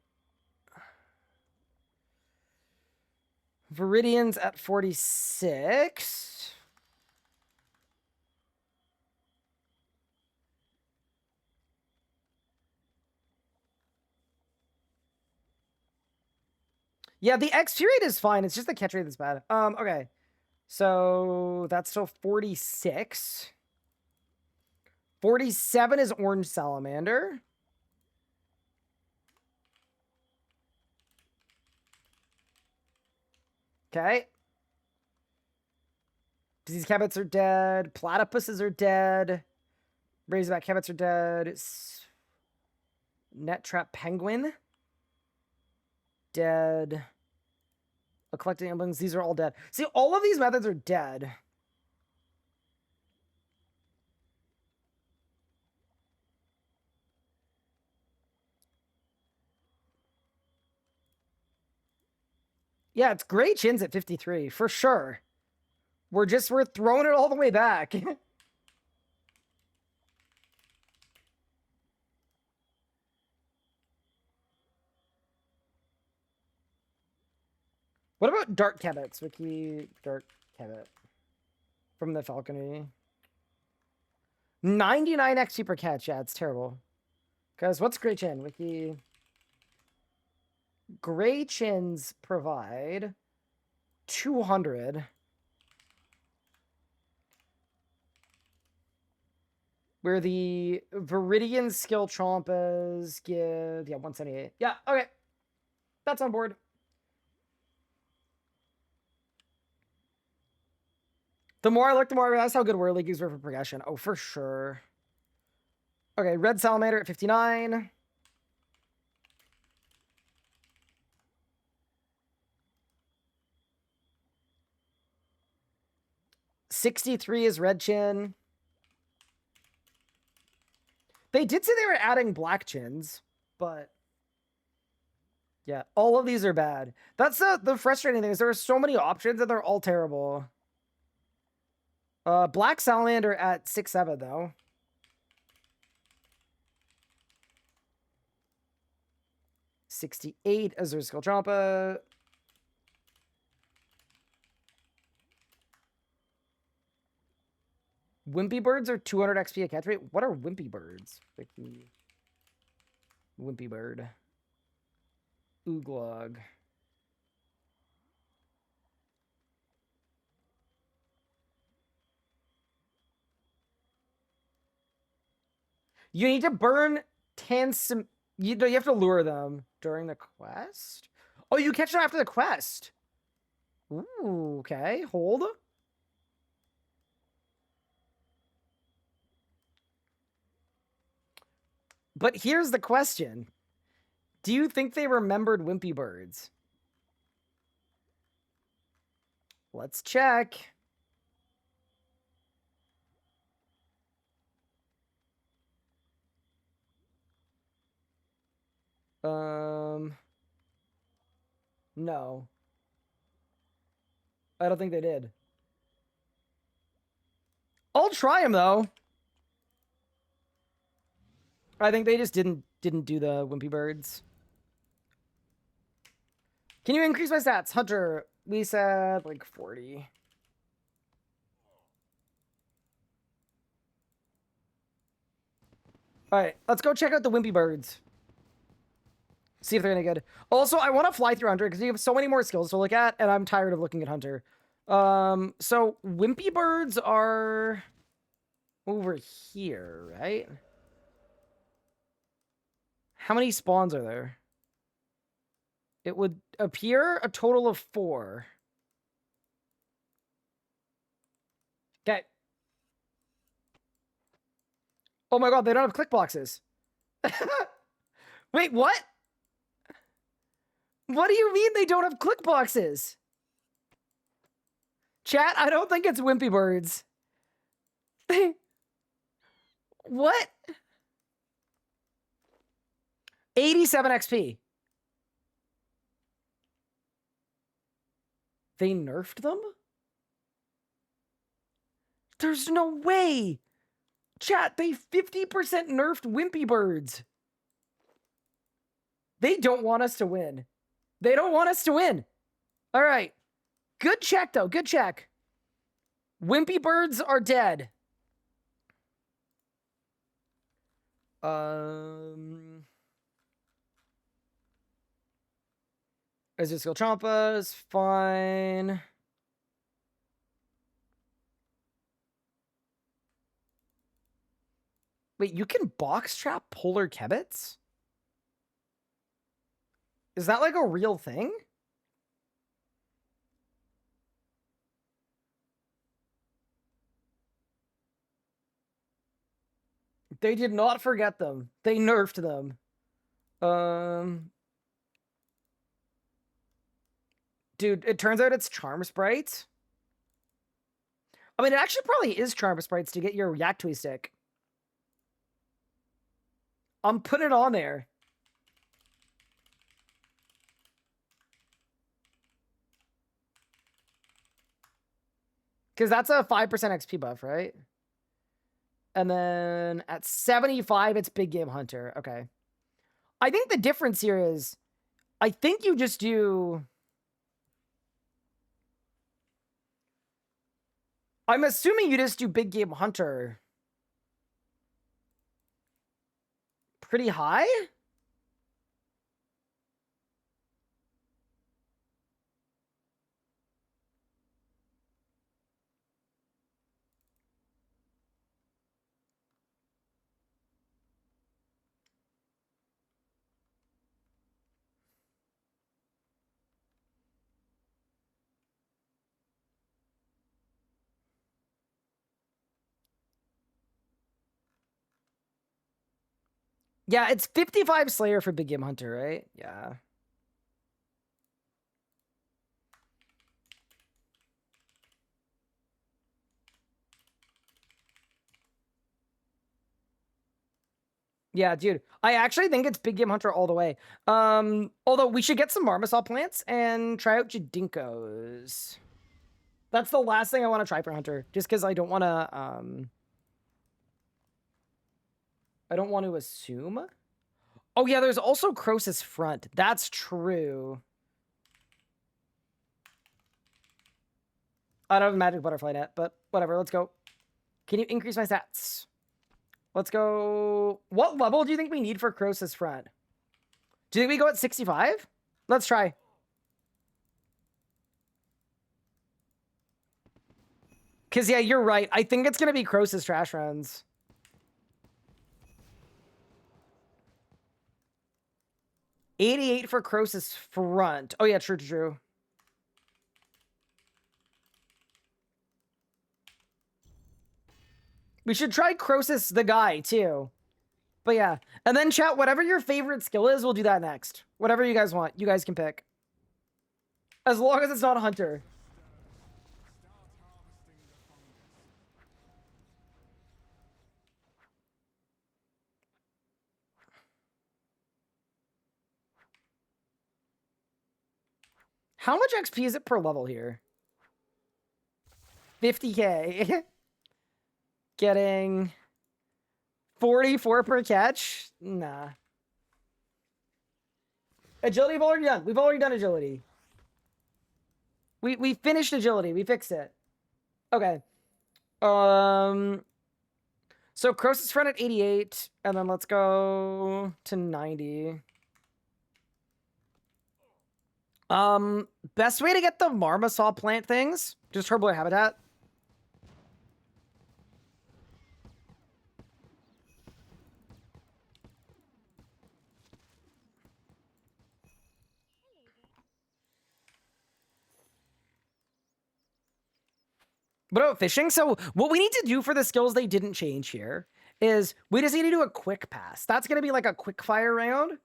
S1: Viridian's at 46. Yeah, the XP rate is fine. It's just the catch rate that's bad. Okay. So that's still 46. 47 is orange salamander. Okay. Disease cabbits are dead. Platypuses are dead. Razorback cabbits are dead. Net trap penguin. Dead. A collecting emblems. These are all dead. See, all of these methods are dead. Yeah, it's great Chins at 53, for sure. We're throwing it all the way back. What about Dart Cabbits? Wiki Dart Cabbit. From the Falconry. 99 XP per catch. Yeah, it's terrible. Because what's Grey Chin? Wiki. Grey Chins provide 200. Where the Viridian skill chompas give, yeah, 178. Yeah, okay. That's on board. The more I look, the more I realize how good Whirly Goose were for progression. Oh, for sure. Okay, Red Salamander at 59. $63 is Red Chin. They did say they were adding Black Chins, but yeah, all of these are bad. That's the frustrating thing is there are so many options and they're all terrible. Black Salamander at 6-7 though. $68 Azure Skill Champa. Wimpy birds are 200 XP a catch rate. What are wimpy birds? Wimpy bird. Ooglog. You need to burn 10 some. You have to lure them during the quest. Oh, you catch them after the quest. Ooh, okay. Hold. But here's the question. Do you think they remembered wimpy birds? Let's check. No. I don't think they did. I'll try them though. I think they just didn't do the wimpy birds. Can you increase my stats? Hunter, we said like 40. Alright, let's go check out the wimpy birds. See if they're any good. Also, I want to fly through Hunter because you have so many more skills to look at, and I'm tired of looking at Hunter. So wimpy birds are over here, right? How many spawns are there? It would appear a total of 4. Okay. Oh my god, they don't have click boxes. Wait, what? What do you mean they don't have click boxes? Chat, I don't think it's wimpy birds. What? 87 XP. They nerfed them? There's no way. Chat, they 50% nerfed wimpy birds. They don't want us to win. They don't want us to win. All right. Good check, though. Good check. Wimpy birds are dead. Azuzkill Champa is fine. Wait, you can box trap polar kebits? Is that like a real thing? They did not forget them. They nerfed them. Dude, it turns out it's Charm Sprites. I mean, it actually probably is Charm Sprites to get your Yaktui stick. I'm putting it on there. Because that's a 5% XP buff, right? And then at 75, it's Big Game Hunter. Okay. I think the difference here is, I think you just do... I'm assuming you just do Big Game Hunter pretty high? Yeah, it's 55 Slayer for Big Game Hunter, right? Yeah. Yeah, dude. I actually think it's Big Game Hunter all the way. Although we should get some Marmoset plants and try out Jadinkos. That's the last thing I want to try for Hunter, just because I don't want to, I don't want to assume. Oh yeah, there's also Croesus Front. That's true. I don't have a magic butterfly net, but whatever, let's go. Can you increase my stats? Let's go. What level do you think we need for Croesus Front? Do you think we go at 65? Let's try. Because, yeah, you're right. I think it's going to be Croesus trash runs. $88 for Croesus Front. Oh, yeah, true, true. We should try Croesus the guy, too. But, yeah. And then, chat, whatever your favorite skill is, we'll do that next. Whatever you guys want. You guys can pick. As long as it's not a hunter. How much XP is it per level here? 50k. Getting 44 per catch? Nah. Agility we've already done. We've already done agility. We finished agility. We fixed it. Okay. So Croesus Front at 88, and then let's go to 90. Best way to get the Marmosaur plant things? Just Herblore Habitat. But about fishing, so what we need to do for the skills they didn't change here is we just need to do a quick pass. That's going to be like a quick fire round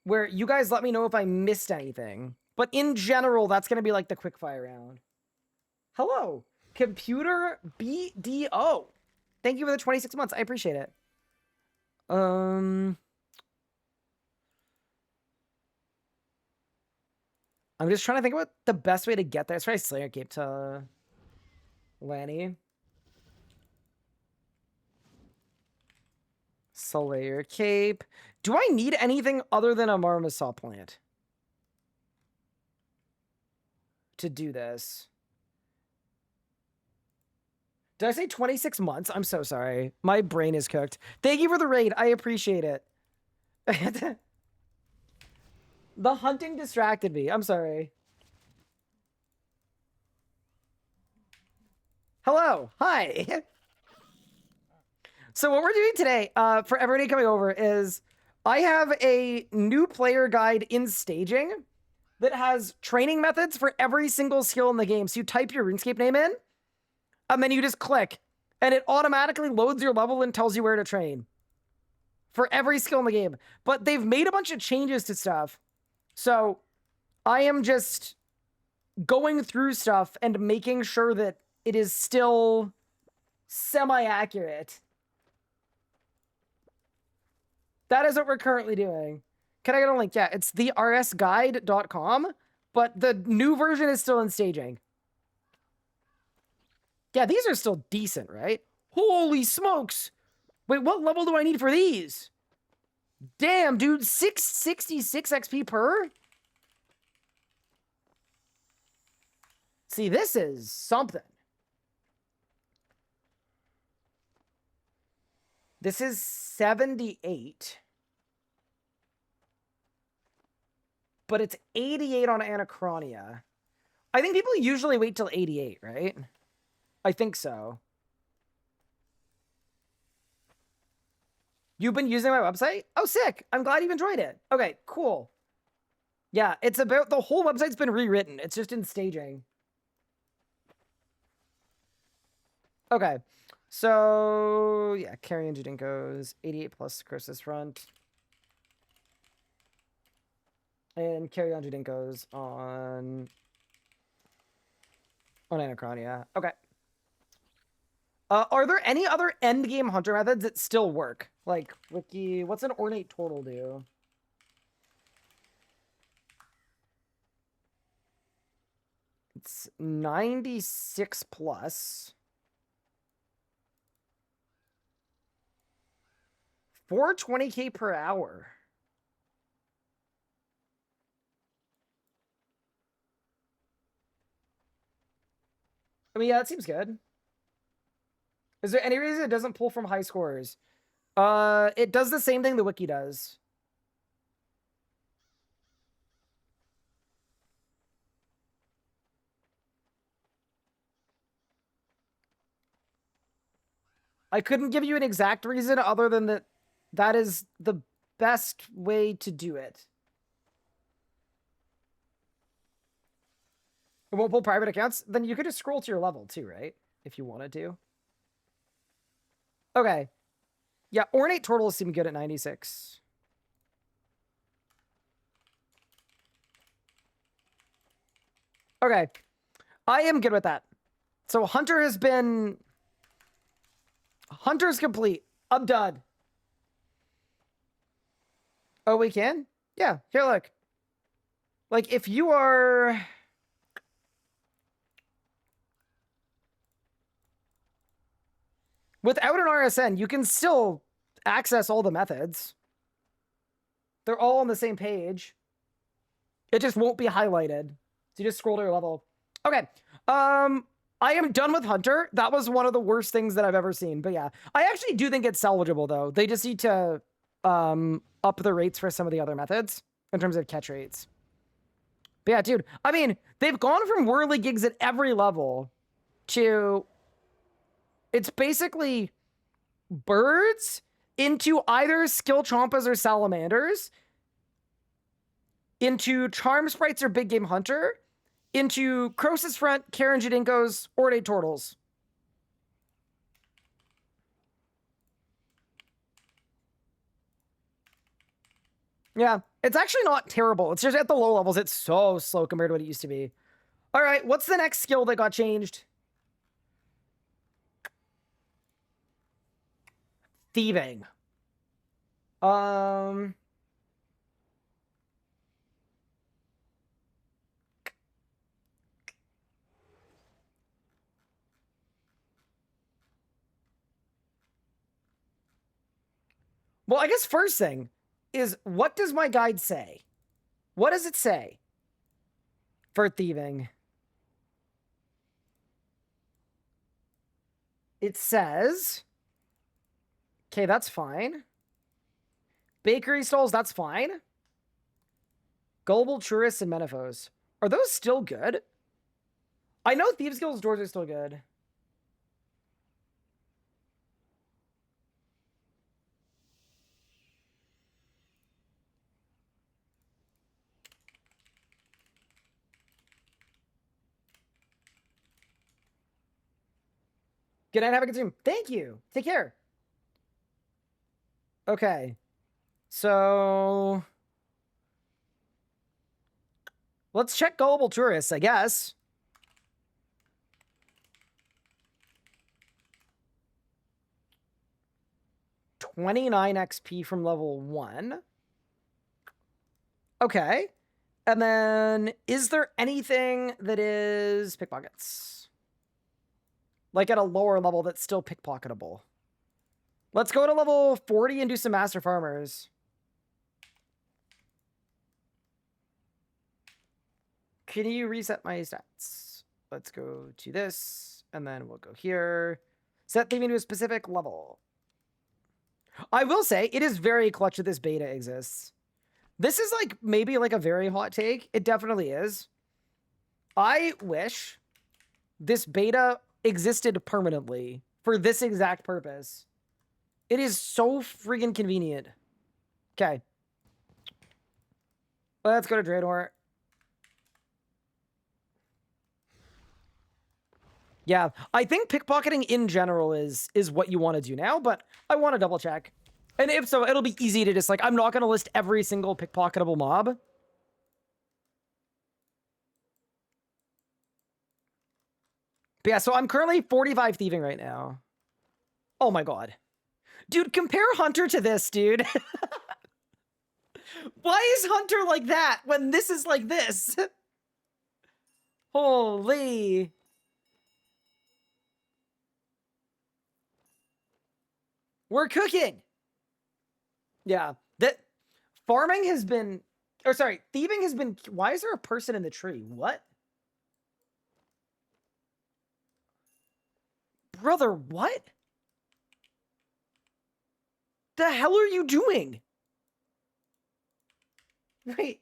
S1: where you guys let me know if I missed anything. But in general, that's going to be like the quick fire round. Hello, Computer BDO. Thank you for the 26 months. I appreciate it. I'm just trying to think about the best way to get there. Let's try Slayer Cape to Lanny. Slayer Cape. Do I need anything other than a Marmosaur plant to do this? Did I say 26 months? I'm so sorry. My brain is cooked. Thank you for the raid. I appreciate it. The hunting distracted me. I'm sorry. Hello. Hi. So what we're doing today, for everybody coming over, is I have a new player guide in staging that has training methods for every single skill in the game. So you type your RuneScape name in, and then you just click, and it automatically loads your level and tells you where to train for every skill in the game. But they've made a bunch of changes to stuff. So I am just going through stuff and making sure that it is still semi-accurate. That is what we're currently doing. Can I get a link? Yeah, it's thersguide.com, but the new version is still in staging. Yeah, these are still decent, right? Holy smokes! Wait, what level do I need for these? Damn, dude, 666 XP per? See, this is something. This is 78. But it's 88 on Anachronia. I think people usually wait till 88, right? I think so. You've been using my website? Oh, sick. I'm glad you've enjoyed it. Okay, cool. Yeah, it's about, the whole website's been rewritten. It's just in staging. Okay. So, yeah, Carrion Judinkos, 88 plus Croesus Front. And Carrion Judinkos on Anachronia. Okay. Are there any other endgame hunter methods that still work? Like, Wiki, what's an ornate total do? It's 96 plus. 420k per hour. I mean, yeah, that seems good. Is there any reason it doesn't pull from high scores? It does the same thing the wiki does. I couldn't give you an exact reason other than that is the best way to do it. It won't pull private accounts? Then you could just scroll to your level too, right? If you wanted to. Okay. Yeah, ornate turtles seem good at 96. Okay. I am good with that. So Hunter's complete. I'm done. Oh, we can? Yeah, here, look. Like, if you are... Without an RSN, you can still access all the methods. They're all on the same page. It just won't be highlighted. So you just scroll to your level. Okay. I am done with Hunter. That was one of the worst things that I've ever seen. But yeah, I actually do think it's salvageable, though. They just need to up the rates for some of the other methods in terms of catch rates. But yeah, dude, I mean, they've gone from whirly gigs at every level to... It's basically birds into either skill chompas or salamanders, into charm sprites or big game hunter, into Croesus Front, Karen Jadinkos, ornate turtles. Yeah, it's actually not terrible. It's just at the low levels, it's so slow compared to what it used to be. All right, what's the next skill that got changed? Thieving. Well, I guess first thing is, what does my guide say? What does it say for thieving? It says... Okay, that's fine. Bakery stalls, that's fine. Gullible tourists and menifos. Are those still good? I know Thieves Guild's doors are still good. Good night, have a good stream. Thank you. Take care. Okay. So... let's check gullible tourists, I guess. $29 XP from level 1. Okay. And then, is there anything that is pickpockets? Like at a lower level that's still pickpocketable? Let's go to level 40 and do some Master Farmers. Can you reset my stats? Let's go to this, and then we'll go here. Set thieving to a specific level. I will say, it is very clutch that this beta exists. This is like, maybe like a very hot take. It definitely is. I wish this beta existed permanently for this exact purpose. It is so friggin' convenient. Okay. Let's go to Draenor. Yeah, I think pickpocketing in general is what you want to do now, but I want to double check. And if so, it'll be easy to just like, I'm not going to list every single pickpocketable mob. But yeah, so I'm currently 45 thieving right now. Oh my god. Dude, compare Hunter to this, dude. Why is Hunter like that when this is like this? Holy. We're cooking. Yeah. That farming has been, or sorry, thieving has been, why is there a person in the tree? What? Brother, what? The hell are you doing? Wait,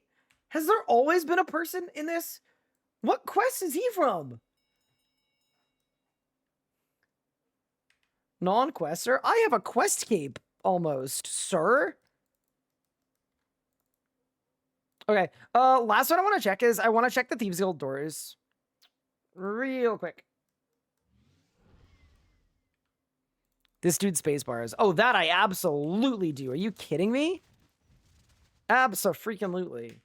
S1: has there always been a person in this? What quest is he from? Non-quester? I have a quest cape, almost, sir. Okay, last one I want to check is I want to check the Thieves Guild doors. Real quick. This dude's space bars. Oh, that I absolutely do. Are you kidding me? Abso-freaking-lutely.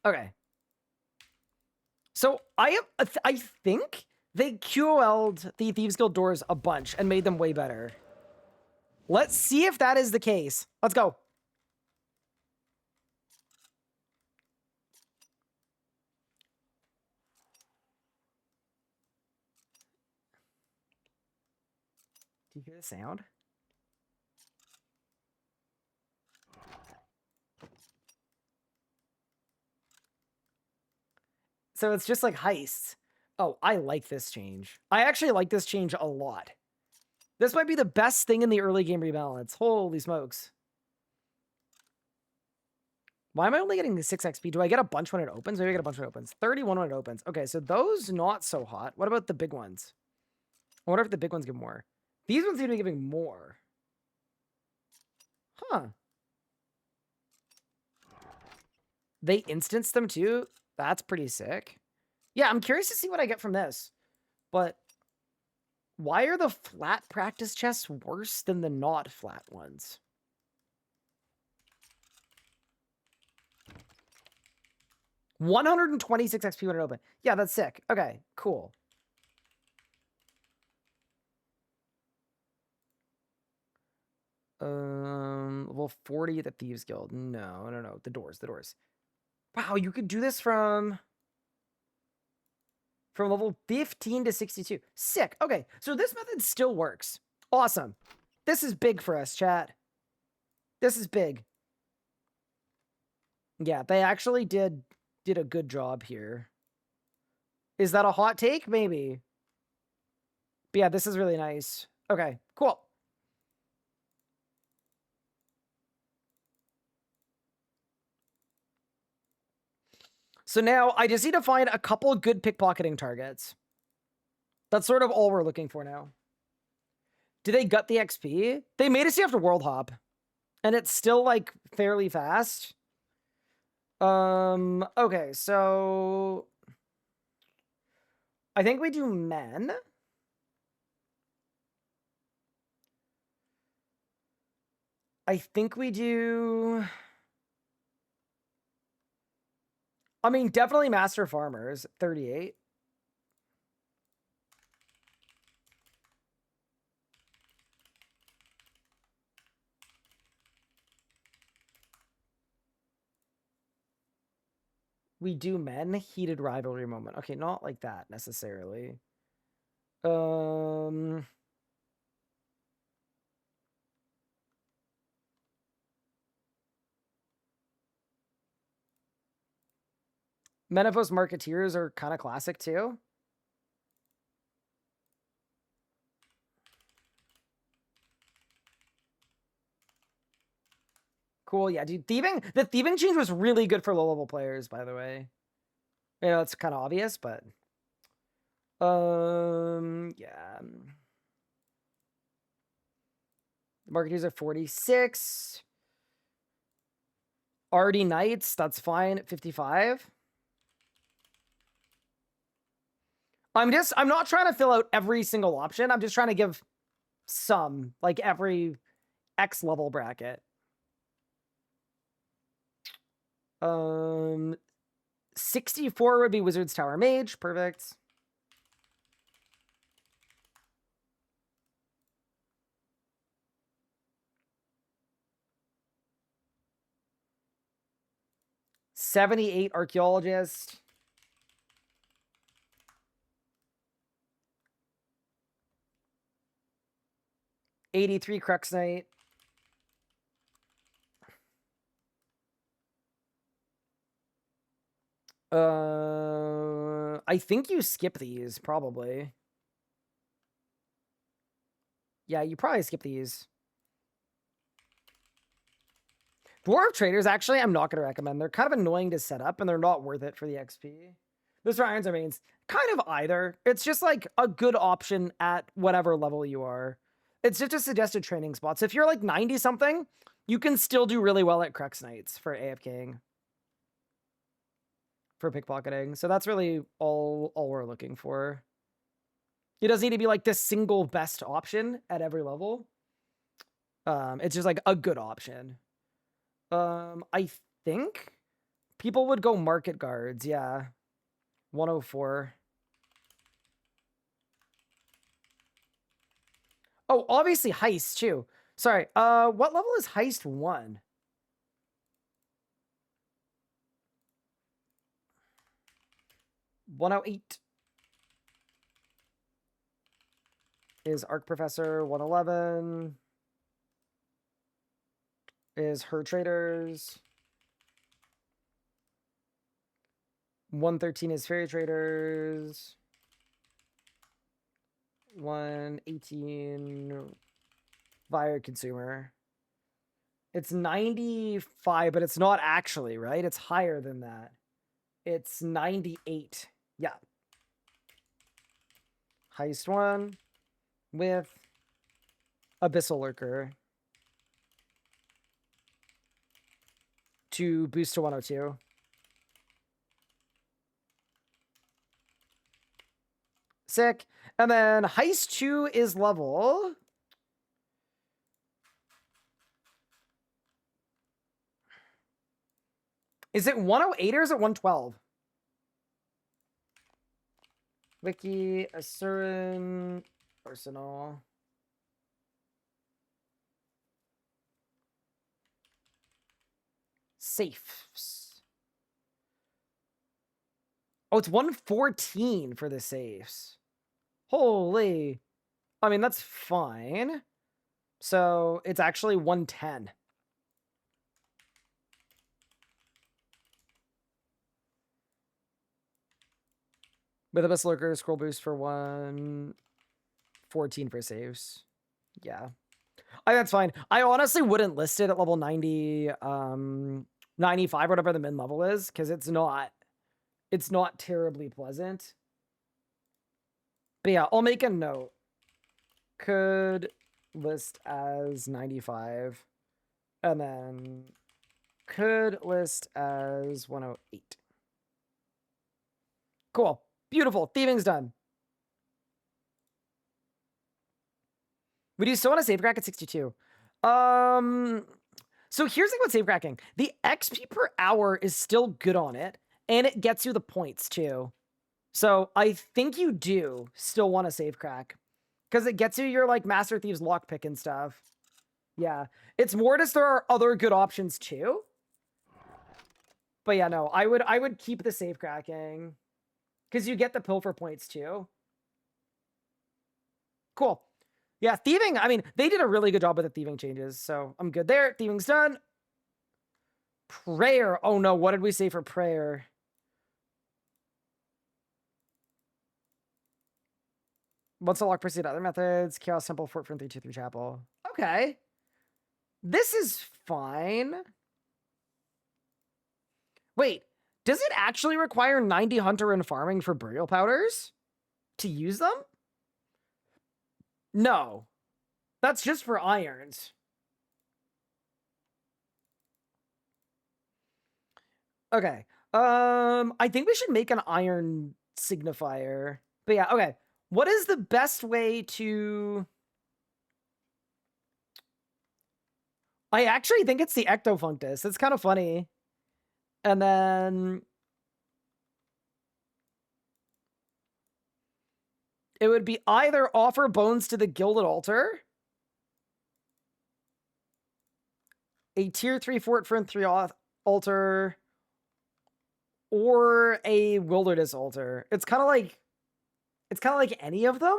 S1: Okay. So I think they QL'd the Thieves Guild doors a bunch and made them way better. Let's see if that is the case. Let's go. Do you hear the sound? So it's just like heists. Oh, I like this change. I actually like this change a lot. This might be the best thing in the early game rebalance. Holy smokes. Why am I only getting 6 XP? Do I get a bunch when it opens? Maybe I get a bunch when it opens. 31 when it opens. Okay, so those not so hot. What about the big ones? I wonder if the big ones give more. These ones seem to be giving more. Huh. They instanced them too? That's pretty sick. Yeah, I'm curious to see what I get from this. But why are the flat practice chests worse than the not flat ones? $126 XP when it open. Yeah, that's sick. Okay, cool. Level 40 at the Thieves Guild. No. The doors. Wow, you could do this from level 15 to 62. Sick. Okay, so this method still works. Awesome. This is big for us, chat. This is big. Yeah, they actually did a good job here. Is that a hot take? Maybe. But yeah, this is really nice. Okay, cool. So now I just need to find a couple good pickpocketing targets. That's sort of all we're looking for now. Do they gut the XP? They made us see after World Hop. And it's still, like, fairly fast. Okay, so... I think we do men. I think we do... I mean, definitely Master Farmers, 38. We do men, heated rivalry moment. Okay, not like that necessarily. Menopause Marketeers are kind of classic too. Cool, yeah, dude. The thieving change was really good for low-level players, by the way. You know, it's kind of obvious, but... yeah. Marketeers are 46. RD Knights, that's fine at 55. I'm not trying to fill out every single option. I'm just trying to give some, like every X level bracket. 64 would be Wizard's Tower Mage. Perfect. $78 Archaeologist. 83 Crux Knight. I think you skip these, probably. Yeah, you probably skip these. Dwarf Traders, actually, I'm not going to recommend. They're kind of annoying to set up, and they're not worth it for the XP. Those for Irons or Mains, kind of either. It's just like a good option at whatever level you are. It's just a suggested training spot. So if you're like 90-something, you can still do really well at Crux Knights for AFKing. For pickpocketing. So that's really all we're looking for. It doesn't need to be like this single best option at every level. It's just like a good option. I think people would go market guards, yeah. 104. Oh, obviously heist too. Sorry, what level is heist 1? $108 is Arc Professor. 111 is Her Traders. 113 is Fairy Traders. 118 Fire Consumer. It's 95, but it's not actually, right? It's higher than that. It's 98. Yeah. Heist 1 with Abyssal Lurker to boost to 102. Sick. And then Heist 2 is level... Is it 108 or is it 112? Wiki, Asuran, Arsenal. Safes. Oh, it's 114 for the safes. Holy. I mean, that's fine. So it's actually 110. With a Abyss Lurker, scroll boost for 114 for saves. Yeah. That's fine. I honestly wouldn't list it at level 90, 95, whatever the min level is, because it's not terribly pleasant. But yeah, I'll make a note. Could list as 95. And then could list as 108. Cool. Beautiful. Thieving's done. We do still want to save crack at 62. So here's the thing about save cracking. The XP per hour is still good on it, and it gets you the points too. So I think you do still want to save crack, because it gets you your like Master Thieves lockpick and stuff. Yeah, it's more just there are other good options too. But yeah, no, I would keep the save cracking, because you get the pilfer points too. Cool. Yeah, thieving, I mean, they did a really good job with the thieving changes, so I'm good there. Thieving's done. Prayer. Oh no, what did we say for prayer? What's the lock proceed other methods? Chaos Temple, Fort from 323 Chapel. Okay. This is fine. Wait, does it actually require 90 hunter and farming for burial powders to use them? No. That's just for irons. Okay. I think we should make an iron signifier. But yeah, okay. What is the best way to... I actually think it's the Ectofunctus. It's kind of funny. And then... it would be either offer bones to the Gilded Altar, a tier 3 Fort for 3 altar, or a Wilderness altar. It's kind of like any of them.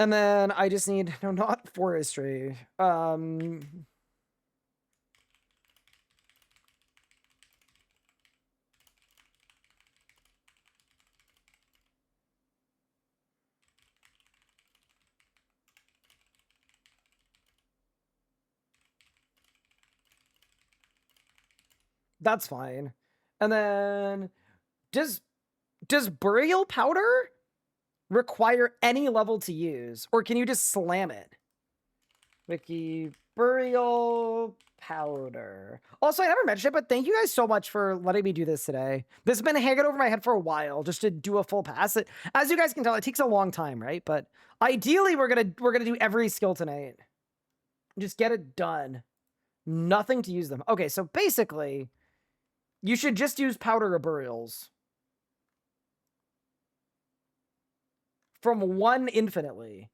S1: And then I just need, no, not forestry. That's fine. And then does burial powder require any level to use, or can you just slam it? Wiki burial powder. Also, I never mentioned it, but thank you guys so much for letting me do this today. This has been hanging over my head for a while just to do a full pass. As you guys can tell, it takes a long time, right? But ideally, we're gonna do every skill tonight. Just get it done. Nothing to use them. Okay, so basically, you should just use powder or burials. From 1 infinitely.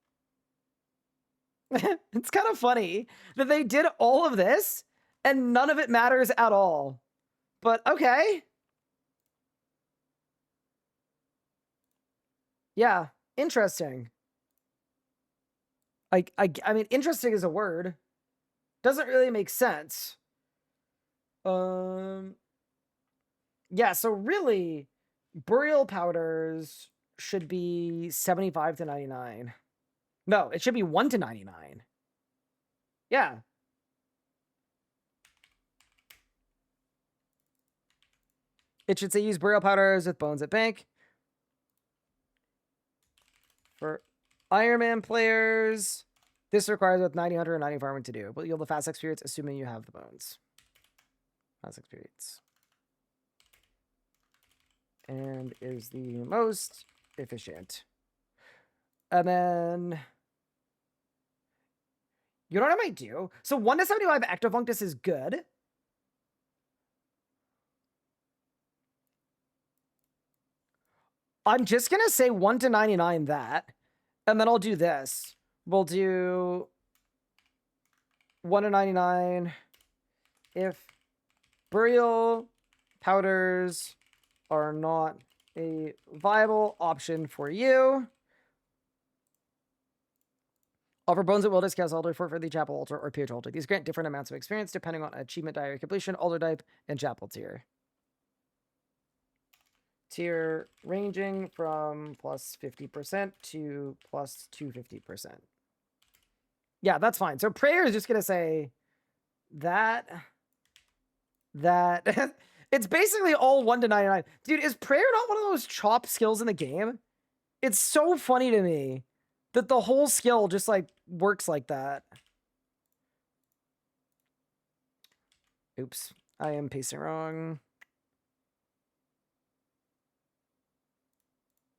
S1: It's kind of funny that they did all of this and none of it matters at all. But okay. Yeah, interesting. I mean, interesting is a word. Doesn't really make sense. Yeah, so really, burial powders should be 75 to 99. No, it should be 1 to 99. Yeah. It should say use burial powders with bones at bank. For Iron Man players, this requires with 90, 100, and 90 farming to do. But you'll have the fast experience, assuming you have the bones. Fast experience. And is the most efficient. And then... You know what I might do? So 1 to 75 active functus is good. I'm just going to say 1 to 99 that. And then I'll do this. We'll do 1 to 99 if burial powders are not a viable option for you. Offer bones at wilderness chaos altar for the chapel altar or peer altar. These grant different amounts of experience depending on achievement diary completion, altar type, and chapel tier. Tier ranging from plus 50% to plus 250%. Yeah, that's fine. So prayer is just gonna say that it's basically all 1 to 99. Dude, is prayer not one of those chop skills in the game? It's so funny to me that the whole skill just like works like that. Oops, I am pasting wrong.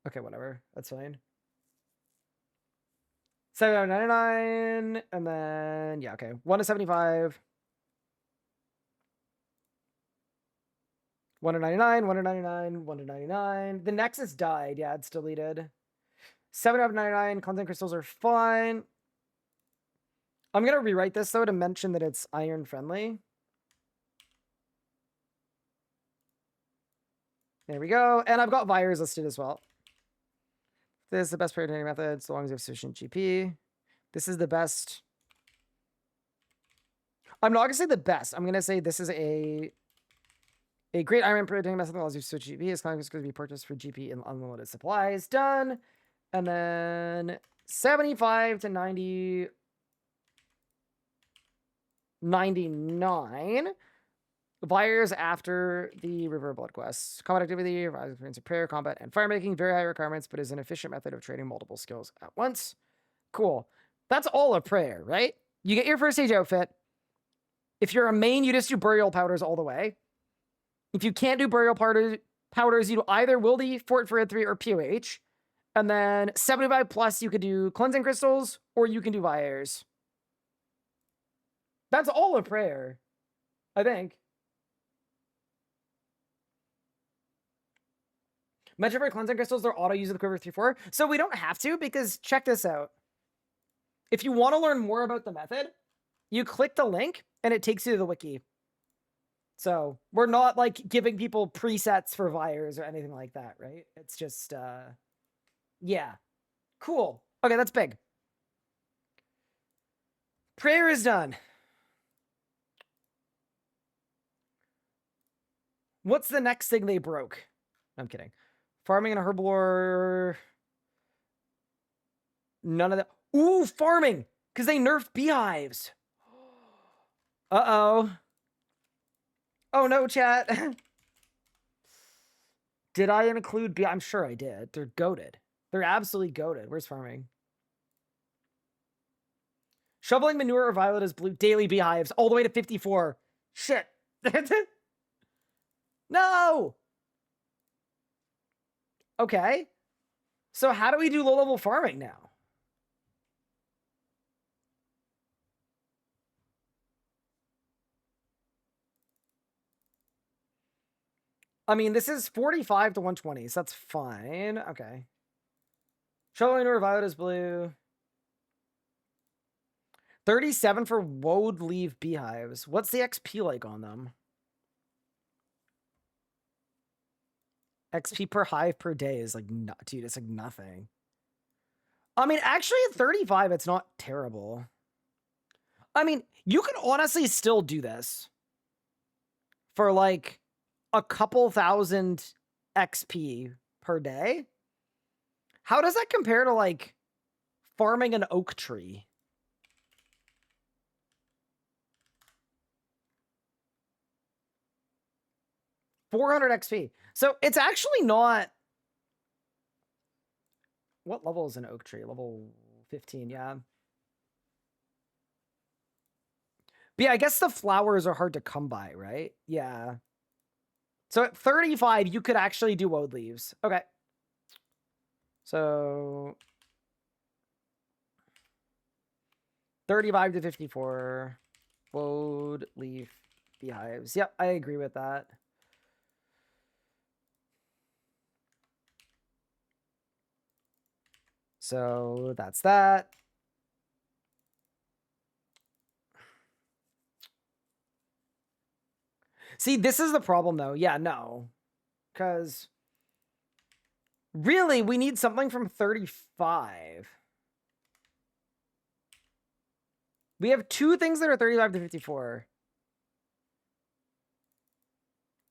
S1: Okay, whatever. That's fine. 799, and then yeah, okay. 1 to 75. 1 to 99, 1 to 99, 1 to 99. The Nexus died. Yeah, it's deleted. 7 out of 99. Content crystals are fine. I'm going to rewrite this, though, to mention that it's iron friendly. There we go. And I've got Vires listed as well. This is the best parity method, so long as you have sufficient GP. This is the best. I'm not going to say the best. I'm going to say this is a great iron parity method that allows you to switch GP. It's going to be purchased for GP in unlimited supplies. Done. And then 75 to 90. 99. Vires after the River Blood quests. Combat activity, rise experience of prayer, combat, and fire making. Very high requirements, but is an efficient method of trading multiple skills at once. Cool. That's all of prayer, right? You get your first stage outfit. If you're a main, you just do burial powders all the way. If you can't do burial powders, you do either Wildy, Fort Fred 3, or POH. And then 75 plus, you could do cleansing crystals, or you can do Vires. That's all of prayer, I think. Metroid cleansing crystals, they're auto use of the quiver 3-4. So we don't have to, because check this out. If you want to learn more about the method, you click the link and it takes you to the wiki. So we're not like giving people presets for Vires or anything like that, right? It's just, yeah. Cool. Okay, that's big. Prayer is done. What's the next thing they broke? I'm kidding. Farming and herbivore. None of that. Ooh, farming! Because they nerfed beehives. Uh-oh. Oh no, chat. Did I include bee? I'm sure I did. They're goated. They're absolutely goated. Where's farming? Shoveling manure or violet is blue. Daily beehives. All the way to 54. Shit. No! Okay. So how do we do low-level farming now? I mean, this is 45 to 120, so that's fine. Okay. Shoveling manure, violet is blue. 37 for woad leaf beehives. What's the XP like on them? XP per hive per day is like, dude, it's like nothing. I mean, actually at 35, it's not terrible. I mean, you could honestly still do this for like a couple thousand XP per day. How does that compare to like farming an oak tree? $400 XP. So it's actually not. What level is an oak tree? Level 15, yeah. But yeah, I guess the flowers are hard to come by, right? Yeah. So at 35, you could actually do woad leaves. Okay. So 35 to 54. Woad leaf beehives. Yep, I agree with that. So that's that. See, this is the problem though. Yeah, no. Because really, we need something from 35. We have two things that are 35 to 54.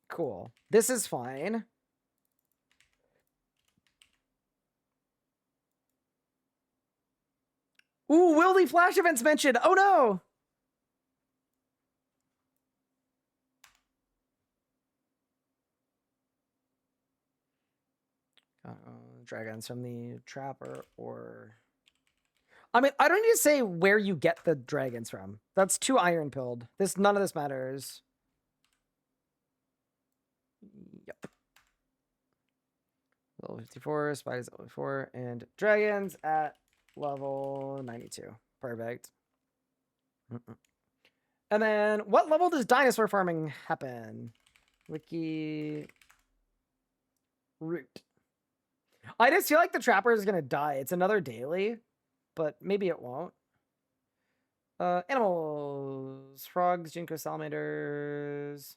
S1: Cool. This is fine. Ooh, Wildy Flash events mentioned. Oh no! Dragons from the trapper or... I mean, I don't need to say where you get the dragons from. That's too iron pilled. None of this matters. Yep. Level 54, spiders at level 4, and dragons at level 92. Perfect. And then, what level does dinosaur farming happen? Wiki root. I just feel like the trapper is gonna die. It's another daily, but maybe it won't. Animals, frogs, jinko salamanders.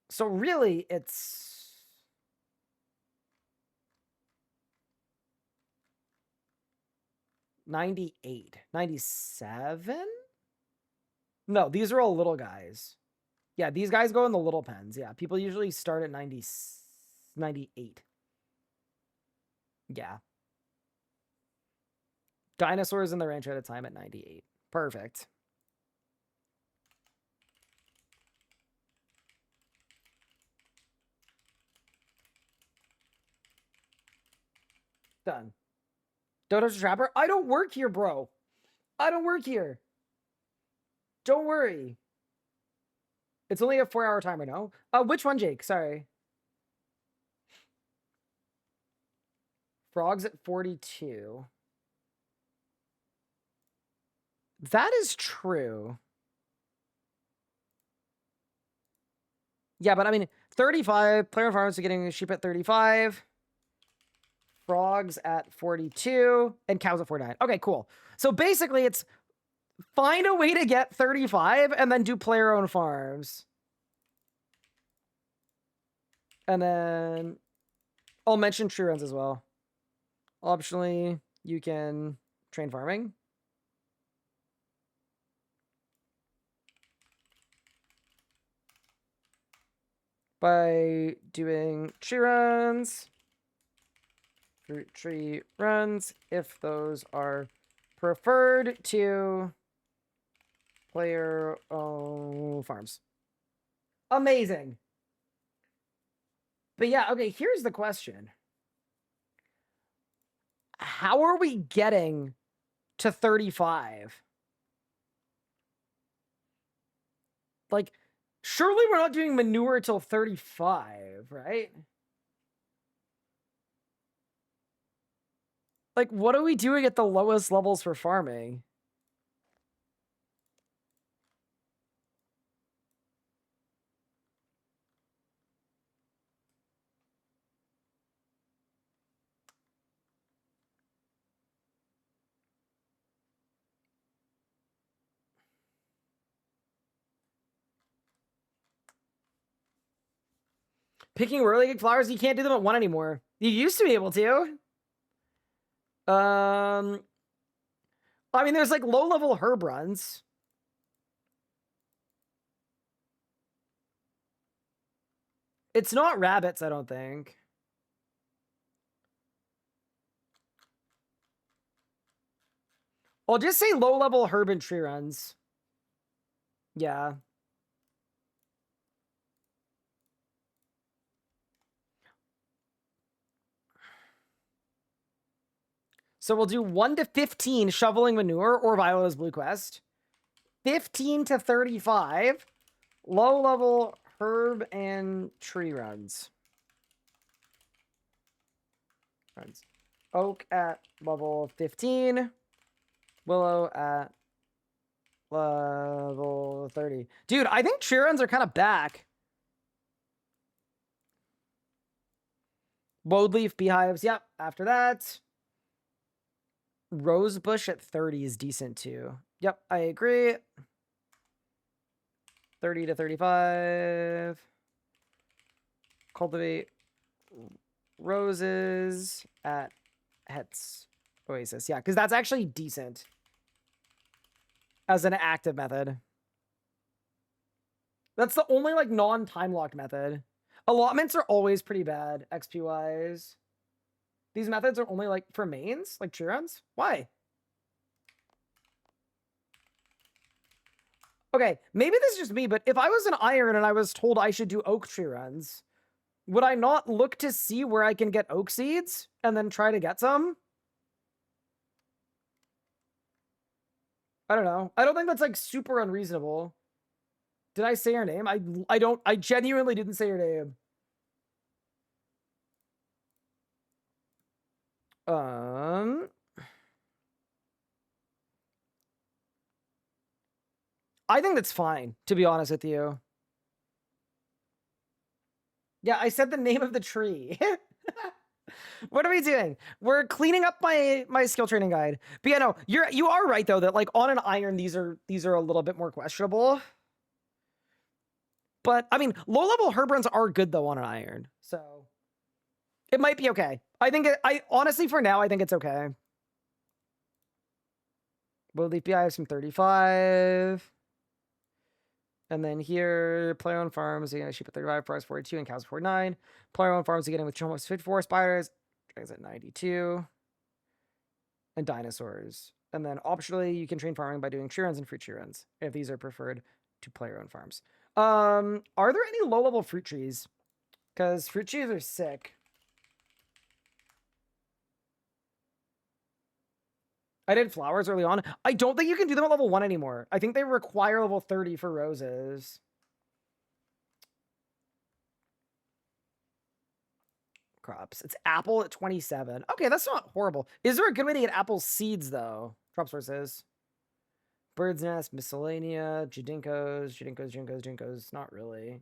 S1: So really, it's 98, 97? No, these are all little guys. Yeah, these guys go in the little pens. Yeah, people usually start at 98. Yeah. Dinosaurs in the ranch at a time at 98. Perfect. Done. Dodo's a trapper? I don't work here, bro. I don't work here. Don't worry. It's only a 4-hour timer, no? Which one, Jake? Sorry. Frogs at 42. That is true. Yeah, but I mean, 35. Player farmers are getting sheep at 35. Frogs at 42. And cows at 49. Okay, cool. So basically, it's find a way to get 35 and then do player-owned farms. And then I'll mention tree runs as well. Optionally, you can train farming. By doing tree runs, fruit tree runs, if those are preferred to player farms. Amazing. But yeah, okay, here's the question. How are we getting to 35? Like, surely we're not doing manure till 35, right? Like, what are we doing at the lowest levels for farming? Picking whirligig flowers, you can't do them at 1 anymore. You used to be able to. I mean, there's like low-level herb runs. It's not rabbits, I don't think. I'll just say low-level herb and tree runs. Yeah. So we'll do 1 to 15 shoveling manure or Viola's Blue Quest. 15 to 35 low-level herb and tree runs. Oak at level 15. Willow at level 30. Dude, I think tree runs are kind of back. Woadleaf beehives. Yep. After that. Rosebush at 30 is decent too. Yep, I agree. 30 to 35. Cultivate roses at Het's Oasis. Yeah, because that's actually decent as an active method. That's the only like non-time locked method. Allotments are always pretty bad, XP wise. These methods are only like for mains, like tree runs. Why? Okay, maybe this is just me, but if I was an iron and I was told I should do oak tree runs, would I not look to see where I can get oak seeds and then try to get some? I don't know. I don't think that's like super unreasonable. Did I say your name? I genuinely didn't say your name. I think that's fine, to be honest with you. Yeah, I said the name of the tree. What are we doing? We're cleaning up my skill training guide. But yeah, no, you are right though that like on an iron these are a little bit more questionable. But I mean, low level herb runs are good though on an iron, so it might be okay. I honestly for now I think it's okay. Will leaf I have some 35. And then here, player owned farms, you get sheep at 35, price 42, and cows at 49. Player owned farms, you get in with almost 54 spiders, dragons at 92, and dinosaurs. And then optionally, you can train farming by doing tree runs and fruit tree runs, if these are preferred to player owned farms. Are there any low level fruit trees? Because fruit trees are sick. I did flowers early on. I don't think you can do them at level 1 anymore. I think they require level 30 for roses. Crops. It's apple at 27. Okay, that's not horrible. Is there a good way to get apple seeds, though? Crop sources. Bird's nest, miscellanea, jinkos. Not really.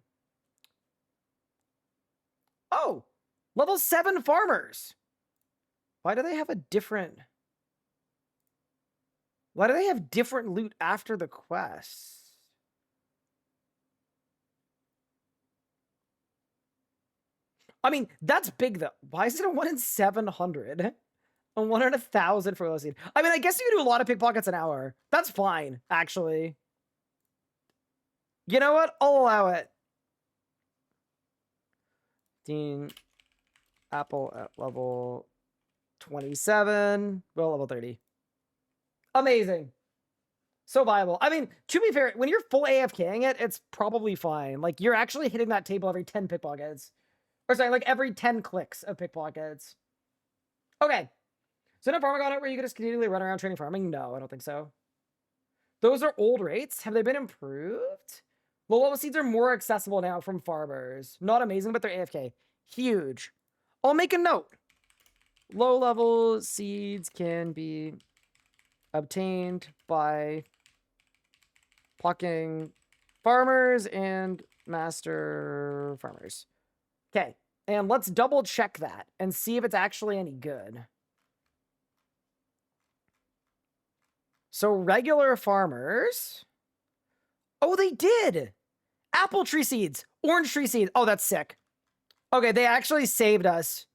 S1: Oh! Level 7 farmers! Why do they have a different... Why do they have different loot after the quest? I mean, that's big though. Why is it a 1 in 700? A 1 in 1,000 for low seed. I mean, I guess you can do a lot of pickpockets an hour. That's fine, actually. You know what? I'll allow it. Dean Apple at level 27. Well, level 30. Amazing. So viable. I mean, to be fair, when you're full AFKing it, it's probably fine. Like, you're actually hitting that table every 10 pickpockets. Or sorry, like every 10 clicks of pickpockets. Okay. So no farming on it where you can just continually run around training farming? No, I don't think so. Those are old rates. Have they been improved? Low level seeds are more accessible now from farmers. Not amazing, but they're AFK. Huge. I'll make a note. Low level seeds can be obtained by plucking farmers and master farmers. Okay, and let's double check that and see if it's actually any good. So regular farmers. Oh, they did. Apple tree seeds, orange tree seeds. Oh, that's sick. Okay, they actually saved us.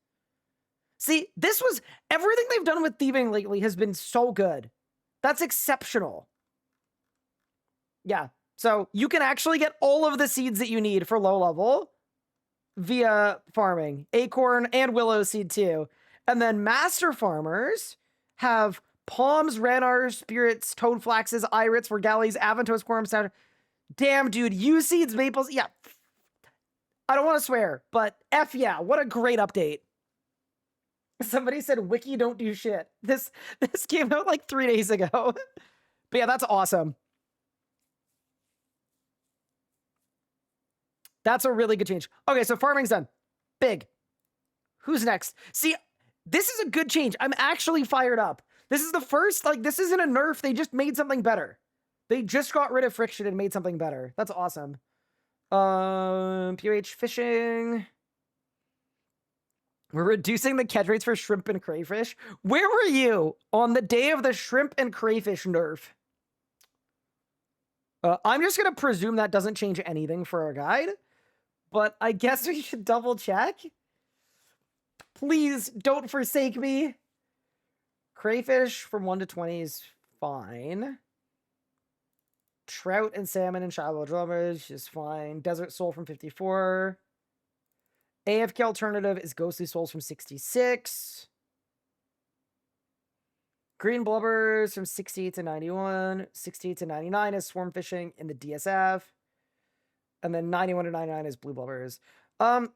S1: See, this was everything they've done with thieving lately has been so good. That's exceptional. Yeah, so you can actually get all of the seeds that you need for low level via farming. Acorn and willow seed too. And then master farmers have palms, ranars, spirits, toad flaxes, irids, regales, avantos, quorum, damn, dude, yew seeds, maples. Yeah. I don't want to swear, but F yeah, what a great update. Somebody said wiki don't do shit. This came out like 3 days ago. But yeah, that's awesome. That's a really good change. Okay, so farming's done. Big. Who's next? See, this is a good change. I'm actually fired up. This is the first, like, this isn't a nerf. They just made something better. They just got rid of friction and made something better. That's awesome. POH fishing. We're reducing the catch rates for shrimp and crayfish. Where were you on the day of the shrimp and crayfish nerf? I'm just going to presume that doesn't change anything for our guide, but I guess we should double check. Please don't forsake me. Crayfish from 1 to 20 is fine. Trout and salmon and shallow drummers is fine. Desert soul from 54. AFK alternative is ghostly souls from 66. Green blubbers from 68 to 91. 68 to 99 is swarm fishing in the DSF. And then 91 to 99 is blue blubbers.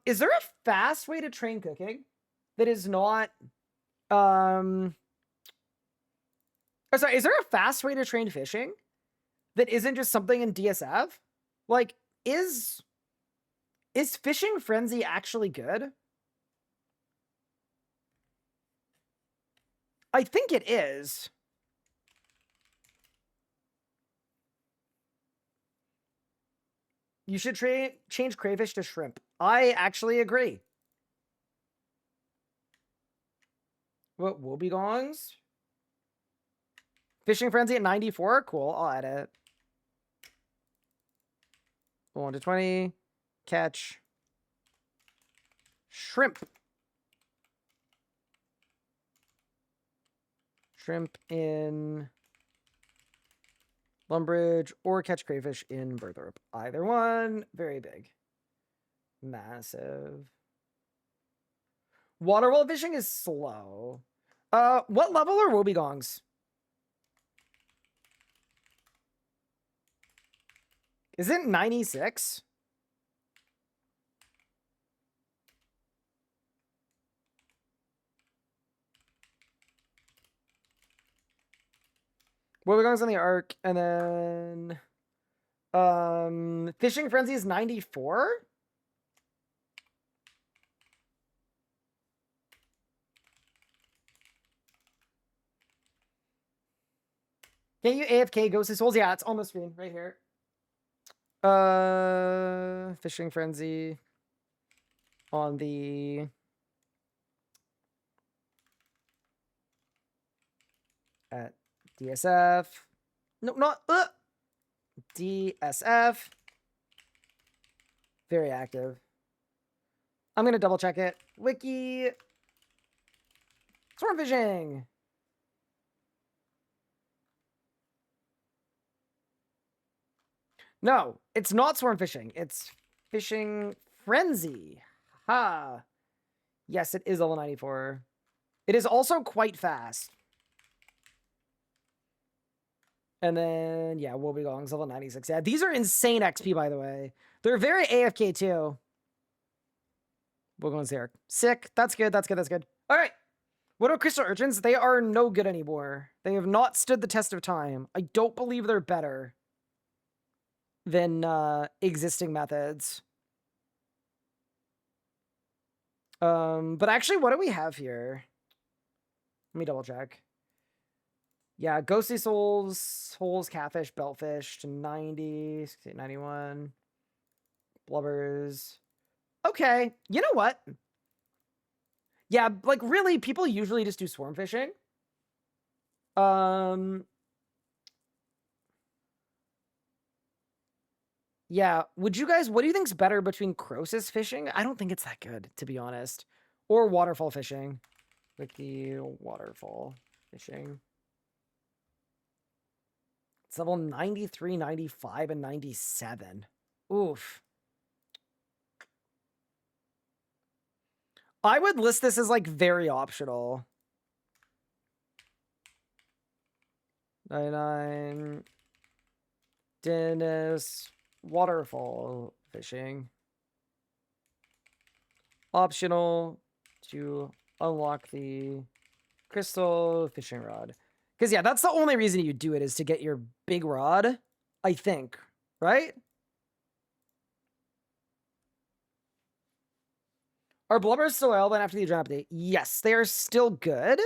S1: Is there a fast way to train cooking that is not... Oh, sorry, is there a fast way to train fishing that isn't just something in DSF? Like, is Fishing Frenzy actually good? I think it is. You should change crayfish to shrimp. I actually agree. What, wobegongs? Fishing Frenzy at 94? Cool, I'll add it. 1 to 20. Catch. Shrimp. Shrimp in Lumbridge or catch crayfish in Burthorpe. Either one, very big. Massive. Waterwell fishing is slow. What level are wobegongs? Is it 96? Wobegongs on the arc, and then Fishing Frenzy is 94? Can you AFK Ghostly Souls? Yeah, it's on the screen right here. Fishing Frenzy on the at DSF. No, not DSF. Very active. I'm gonna double check it. Wiki. Swarm fishing. No, it's not swarm fishing. It's fishing frenzy. Ha. Yes, it is level 94. It is also quite fast. And then, yeah, Wobbegong's level 96. Yeah, these are insane XP, by the way. They're very AFK, too. Wobbegong's there. Sick. That's good, that's good, that's good. All right. What about crystal urchins? They are no good anymore. They have not stood the test of time. I don't believe they're better than existing methods. But actually, what do we have here? Let me double check. Yeah, ghostly souls, holes, catfish, beltfish to 90, 68, 91. Blubbers. Okay, you know what? Yeah, like really, people usually just do swarm fishing. Yeah, would you guys, what do you think's better between Croesus fishing? I don't think it's that good, to be honest. Or waterfall fishing. Like the waterfall fishing. It's level 93, 95, and 97. Oof. I would list this as like very optional. 99. Dennis. Waterfall fishing. Optional to unlock the crystal fishing rod. Because, yeah, that's the only reason you do it is to get your big rod, I think. Right? Are blubbers still relevant after the adrenaline update? Yes, they are still good.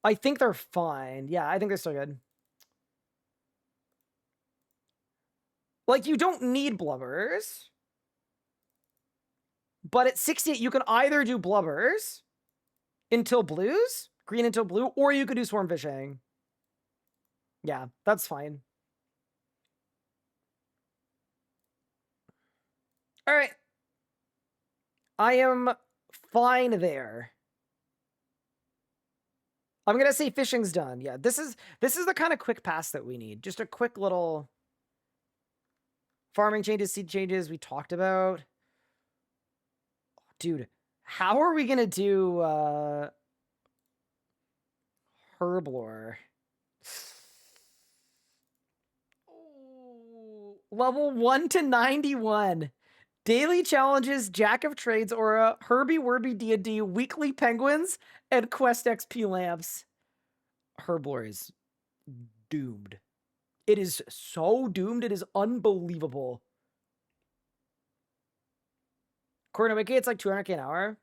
S1: I think they're fine. Yeah, I think they're still good. Like, you don't need blubbers. But at 68, you can either do blubbers until blues, green until blue, or you could do swarm fishing. Yeah, that's fine. All right. I am fine there. I'm gonna say fishing's done. Yeah, this is the kind of quick pass that we need. Just a quick little farming changes, seed changes we talked about. Dude, how are we gonna do herblore? Oh, level 1 to 91. Daily challenges, Jack of Trades aura, Herbie Werby D&D, weekly penguins, and Quest XP lamps. Herblore is doomed. It is so doomed. It is unbelievable. According to Wiki, it's like 200k an hour.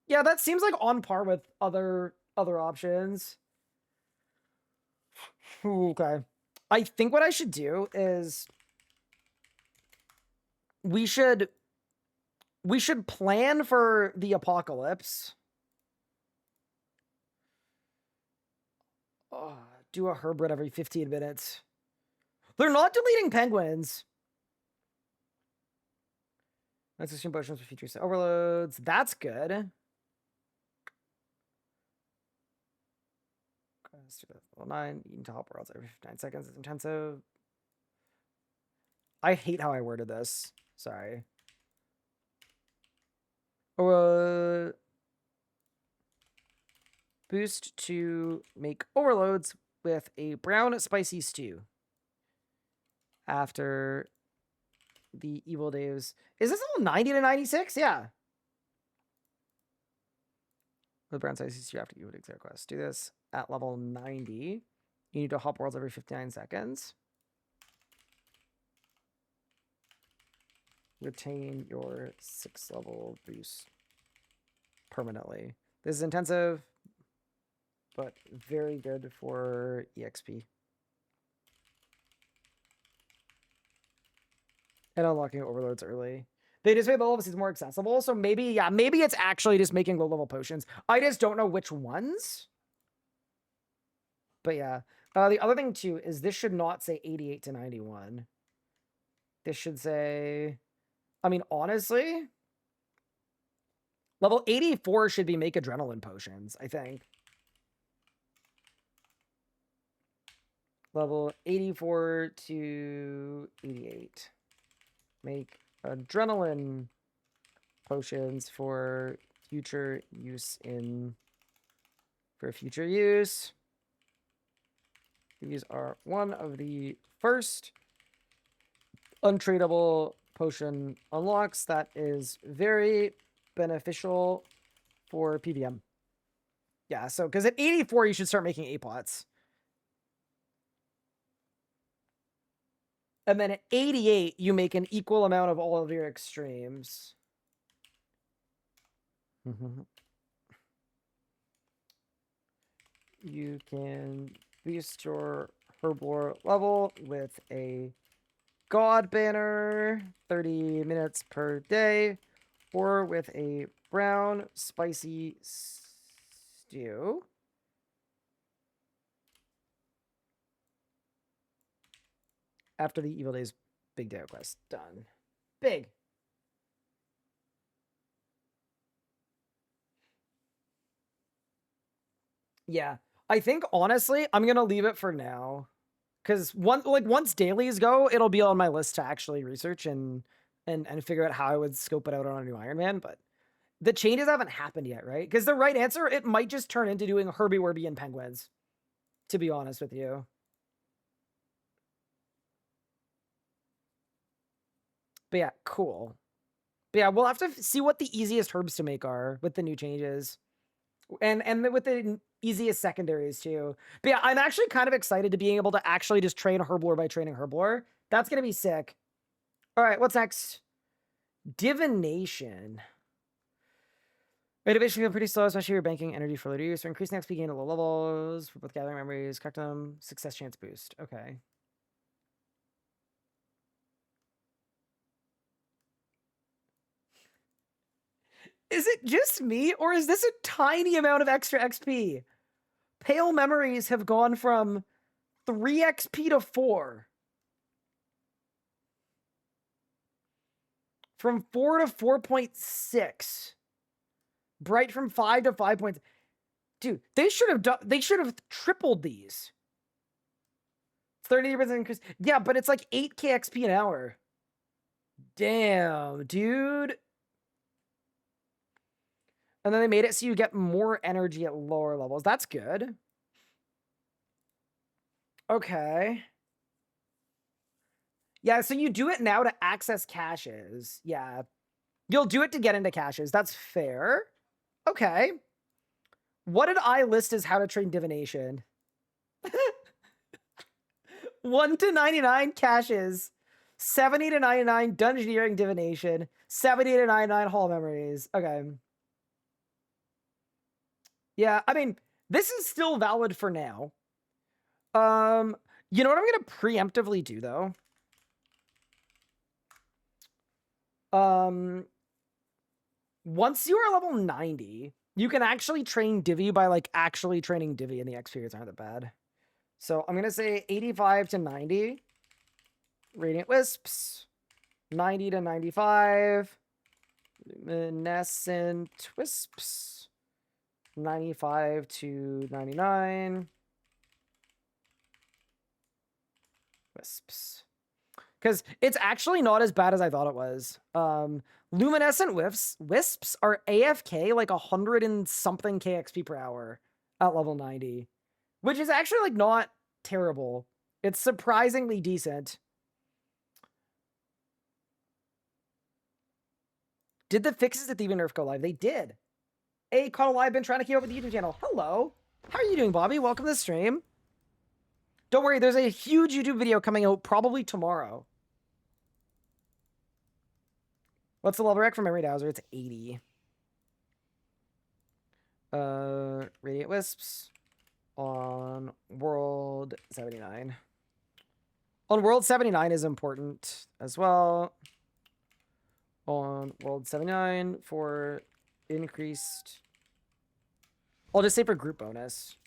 S1: Yeah, that seems like on par with other options. Okay. I think what I should do is we should plan for the apocalypse. Oh, do a Herbert every 15 minutes. They're not deleting penguins. Let's assume potions with features overloads. That's good. Let's do that. Level 9. Eating top worlds every 9 seconds is intensive. I hate how I worded this. Sorry. Boost to make overloads with a brown spicy stew. After the evil days. Is this all 90 to 96? Yeah. With brown spicy stew after evil days quest. Do this at level 90. You need to hop worlds every 59 seconds. Retain your 6th level boost permanently. This is intensive, but very good for EXP. And unlocking overloads early. They just made the level more accessible, so maybe, yeah, maybe it's actually just making low-level potions. I just don't know which ones. But yeah. The other thing, too, is this should not say 88 to 91. This should say I mean, honestly, level 84 should be make adrenaline potions, I think. Level 84 to 88. Make adrenaline potions for future use in... For future use. These are one of the first untradeable potion unlocks that is very beneficial for PVM. Yeah, so because at 84 you should start making A-pots. And then at 88 you make an equal amount of all of your extremes. You can boost your herblore level with a god banner 30 minutes per day, or with a brown spicy stew. After the Evil Days Big Day quest. Done. Big. Yeah. I think, honestly, I'm going to leave it for now. Because once dailies go, it'll be on my list to actually research and figure out how I would scope it out on a new Iron Man. But the changes haven't happened yet, right? Because the right answer, it might just turn into doing Herbie Werby and Penguins, to be honest with you. But yeah, cool. But yeah, we'll have to see what the easiest herbs to make are with the new changes. And with the easiest secondaries too. But yeah, I'm actually kind of excited to being able to actually just train herblore by training herblore. That's going to be sick. All right, what's next? Divination. Innovation feel pretty slow, especially if you're banking energy for later use. So increasing XP gain at low levels for both gathering memories, collect them, success chance boost. Okay. Is it just me, or is this a tiny amount of extra XP? Pale memories have gone from 3 XP to 4. From 4 to 4.6. Bright from 5 to 5. Dude, they should have tripled these. 30% increase. Yeah, but it's like 8k XP an hour. Damn, dude. And then they made it so you get more energy at lower levels. That's good. Okay. Yeah, so you do it now to access caches. Yeah. You'll do it to get into caches. That's fair. Okay. What did I list as how to train divination? 1 to 99 caches. 70 to 99 dungeoneering divination. 70 to 99 hall memories. Okay. Yeah, I mean, this is still valid for now. You know what I'm gonna preemptively do though? Once you are level 90, you can actually train Divi by like actually training Divi, and the X periods aren't that bad. So I'm gonna say 85 to 90. Radiant Wisps. 90 to 95. Luminescent Wisps. 95 to 99. Wisps. Because it's actually not as bad as I thought it was. Luminescent Wisps are AFK like 100 and something KXP per hour at level 90. Which is actually like not terrible. It's surprisingly decent. Did the fixes at the Even Nerf go live? They did. Hey, Caught Alive, been trying to keep up with the YouTube channel. Hello. How are you doing, Bobby? Welcome to the stream. Don't worry, there's a huge YouTube video coming out probably tomorrow. What's the level rec for Memory Dowser? It's 80. Radiant Wisps on World 79. On World 79 is important as well. On World 79 for increased... I'll just say for group bonus.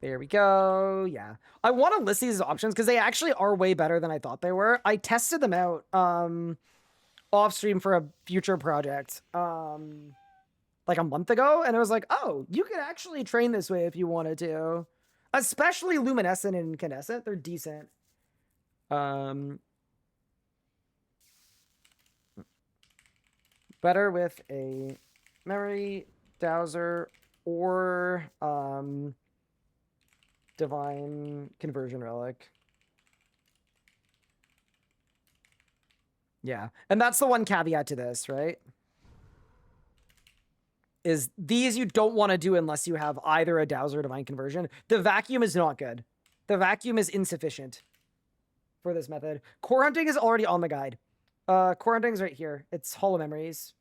S1: There we go. Yeah. I want to list these as options because they actually are way better than I thought they were. I tested them out off stream for a future project like a month ago, and it was like, oh, you could actually train this way if you wanted to. Especially luminescent and incandescent. They're decent. Better with a memory dowser or divine conversion relic. Yeah, and that's the one caveat to this, right? Is these you don't want to do unless you have either a dowser or divine conversion. The vacuum is not good. The vacuum is insufficient for this method. Core hunting is already on the guide. Core hunting is right here. It's hollow memories.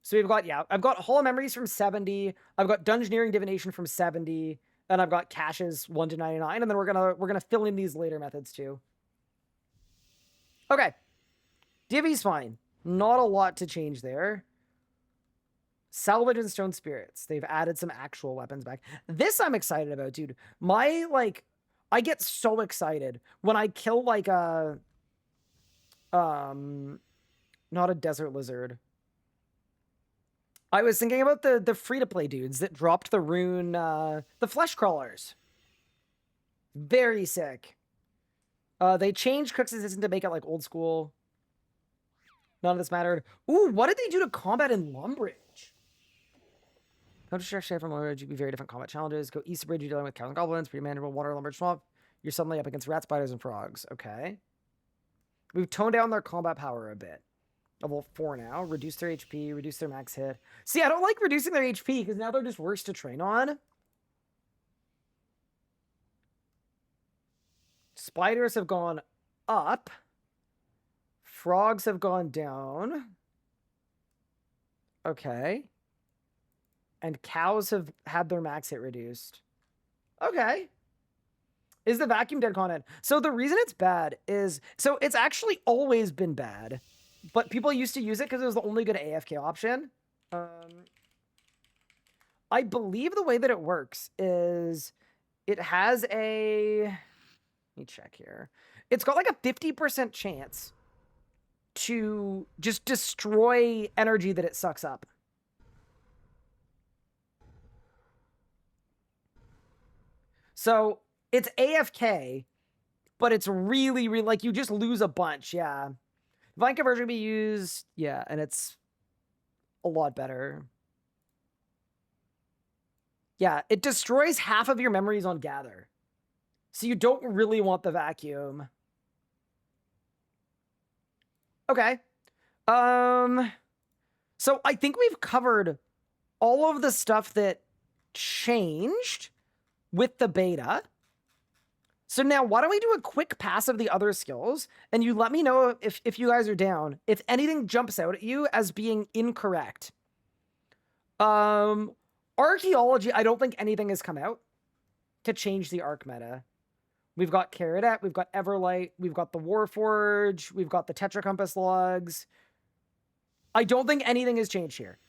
S1: So we've got, yeah, I've got hollow memories from 70. I've got dungeoneering divination from 70. And I've got caches 1 to 99. And then we're gonna fill in these later methods too. Okay. Divi's fine. Not a lot to change there. Salvage and stone spirits. They've added some actual weapons back. This I'm excited about, dude. I get so excited when I kill like a not a desert lizard. I was thinking about the free-to-play dudes that dropped the rune, the flesh crawlers. Very sick. They changed Cook's Assistant to make it like old school. None of this mattered. Ooh, what did they do to combat in Lumbridge? Come to Share from Lumbridge, you be very different combat challenges. Go east of bridge, you're dealing with cows and goblins, pretty manageable water, Lumbridge swamp. You're suddenly up against rat spiders and frogs. Okay. We've toned down their combat power a bit. Level 4 now. Reduce their HP, reduce their max hit. See, I don't like reducing their HP because now they're just worse to train on. Spiders have gone up. Frogs have gone down. Okay. And cows have had their max hit reduced. Okay. Is the vacuum dead content? So the reason it's bad is... So it's actually always been bad. But people used to use it because it was the only good AFK option. I believe the way that it works is... It has a... Let me check here. It's got like a 50% chance to just destroy energy that it sucks up. So it's AFK, but it's really, really, like, you just lose a bunch, yeah. Divine Conversion can be used, yeah, and it's a lot better. Yeah, it destroys half of your memories on Gather. So you don't really want the vacuum. Okay. So I think we've covered all of the stuff that changed with the beta. So now why don't we do a quick pass of the other skills and you let me know if you guys are down, if anything jumps out at you as being incorrect. Archaeology, I don't think anything has come out to change the arc meta. We've got Caradet, we've got Everlight, we've got the Warforge, we've got the Tetra Compass logs. I don't think anything has changed here.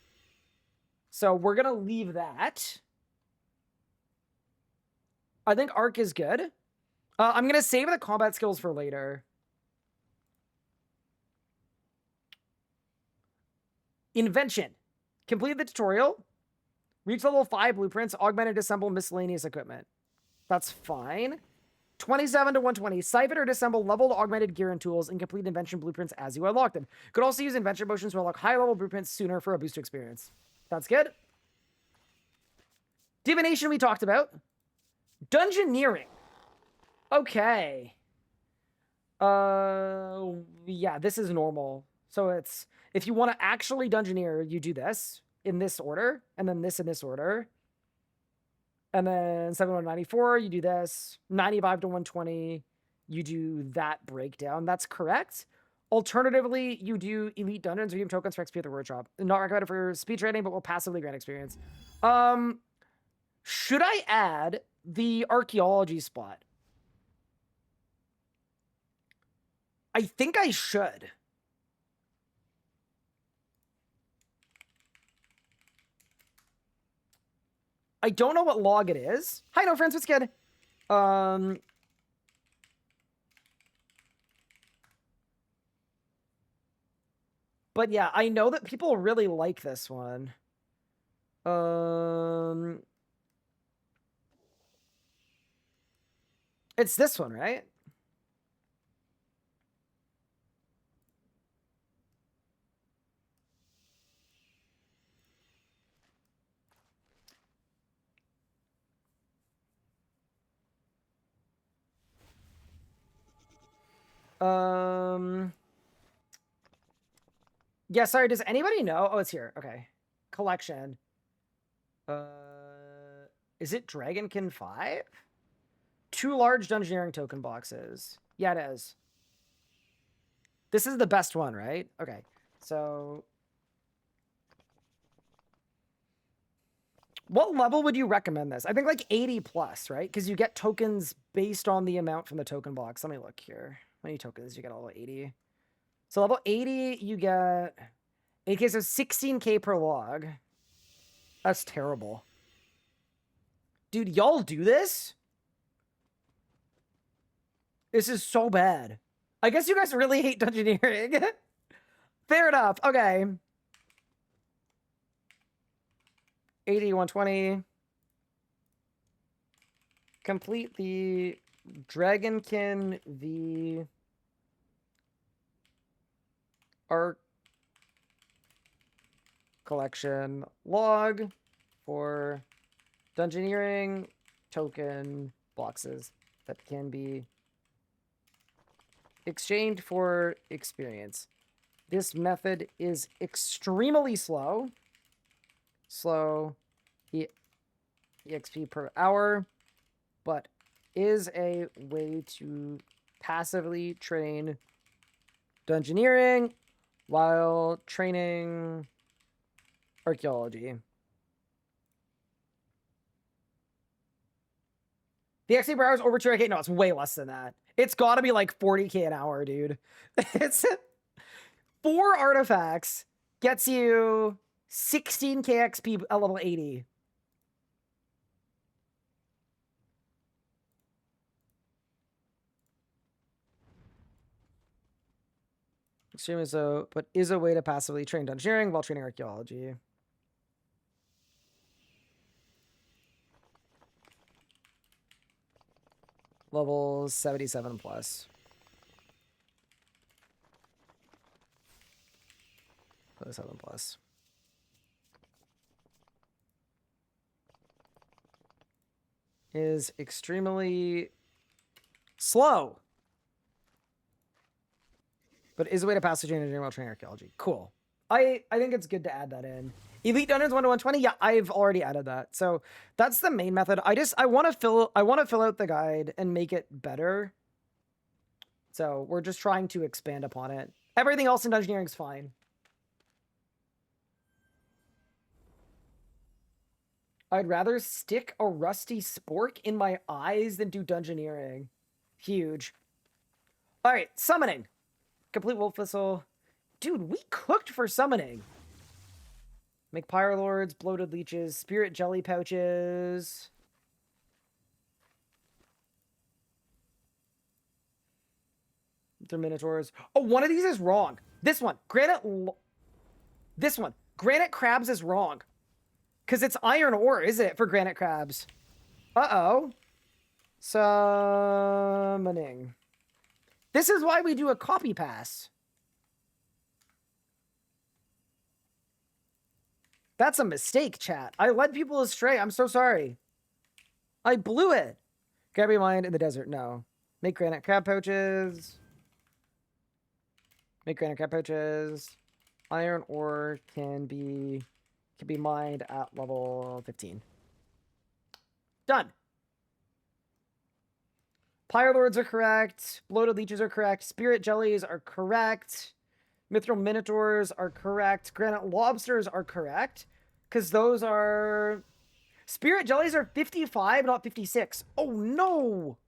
S1: So we're going to leave that. I think arc is good. I'm going to save the combat skills for later. Invention. Complete the tutorial. Reach level 5 blueprints. Augment and disassemble miscellaneous equipment. That's fine. 27 to 120. Siphon or disassemble leveled augmented gear and tools and complete invention blueprints as you unlock them. Could also use invention motions to unlock high-level blueprints sooner for a boost to experience. That's good. Divination we talked about. Dungeoneering. Okay. Yeah, this is normal. So it's, if you want to actually dungeoneer, you do this in this order, and then this in this order. And then 7194, you do this. 95 to 120, you do that breakdown. That's correct. Alternatively, you do elite dungeons, redeem tokens for XP at the workshop. Not recommended for speed trading, but will passively grant experience. Should I add the archaeology spot? I think I should. I don't know what log it is. Hi, no friends, what's good? But yeah, I know that people really like this one. It's this one, right? Yeah, sorry, does anybody know? Oh, it's here. Okay. Collection. Is it Dragonkin 5? 2 large Dungeoneering token boxes. Yeah, it is. This is the best one, right? Okay. So what level would you recommend this? I think like 80 plus, right? Because you get tokens based on the amount from the token box. Let me look here. How many tokens you get level 80? So level 80, you get 8K, so 16K per log. That's terrible. Dude, y'all do this? This is so bad. I guess you guys really hate Dungeoneering. Fair enough. Okay. 80, 120. Complete the Dragonkin V art collection log for Dungeoneering token boxes that can be exchanged for experience. This method is extremely slow. Slow EXP per hour, but is a way to passively train Dungeoneering while training archaeology. The XP per hour is over 2K. No, it's way less than that. It's got to be like 40K an hour, dude. It's 4 artifacts gets you 16K XP at level 80. Extremely so, but is a way to passively train Dungeoneering while training archaeology. Level 77 plus. 7 plus. Is extremely slow, but is a way to pass the train while training archaeology. Cool. I think it's good to add that in. Elite Dungeons 1 to 120. Yeah, I've already added that. So that's the main method. I want to fill out the guide and make it better. So we're just trying to expand upon it. Everything else in Dungeoneering is fine. I'd rather stick a rusty spork in my eyes than do Dungeoneering. Huge. All right, summoning. Complete wolf whistle. Dude, we cooked for summoning. Make Pyrelords, bloated leeches, spirit jelly pouches. They're minotaurs. Oh, one of these is wrong. This one. This one. Granite crabs is wrong. Because it's iron ore, isn't it, for granite crabs? Uh-oh. Summoning. This is why we do a copy pass. That's a mistake, chat. I led people astray. I'm so sorry. I blew it. Grab your mind in the desert. No. Make granite crab pouches. Make granite crab pouches. Iron ore can be mined at level 15. Done. Pyrelords are correct. Bloated leeches are correct. Spirit jellies are correct. Mithril minotaurs are correct. Granite lobsters are correct. Because those are... Spirit jellies are 55, not 56. Oh, no!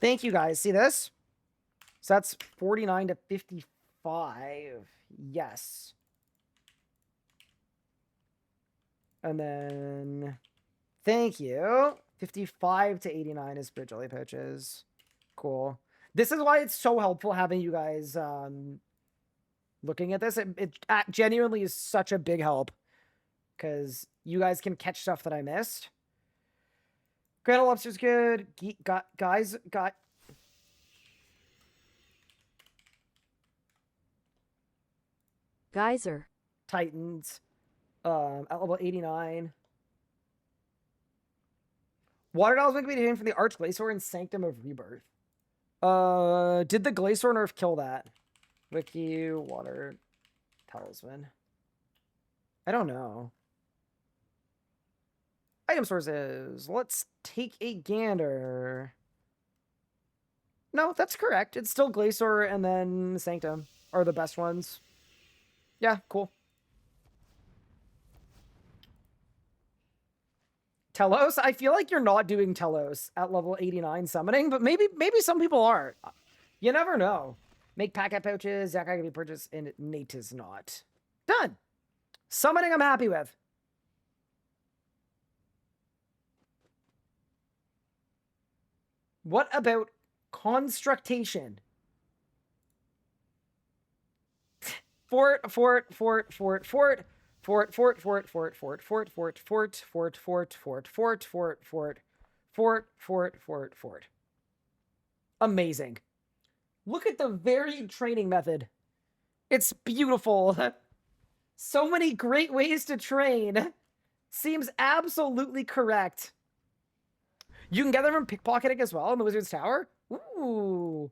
S1: Thank you, guys. See this? So that's 49 to 55. Yes. And then Thank you. 55 to 89 is for jelly pouches. Cool. This is why it's so helpful having you guys looking at this. It genuinely is such a big help because you guys can catch stuff that I missed. Granite lobster's good. Guys got
S2: Geyser.
S1: Titans at level 89. Water Talisman can be taken from the Arch Glacier and Sanctum of Rebirth. Did the Glacier nerf kill that? Wiki Water Talisman. I don't know. Item sources. Let's take a gander. No, that's correct. It's still Glacier and then Sanctum are the best ones. Yeah, cool. Telos? I feel like you're not doing Telos at level 89 summoning, but maybe some people are. You never know. Make packet pouches. Zakai can be purchased, and Nate is not. Done. Summoning I'm happy with. What about Constructation? Fort. Amazing. Look at the varied training method. It's beautiful. So many great ways to train. Seems absolutely correct. You can get them from pickpocketing as well in the Wizard's Tower. Ooh.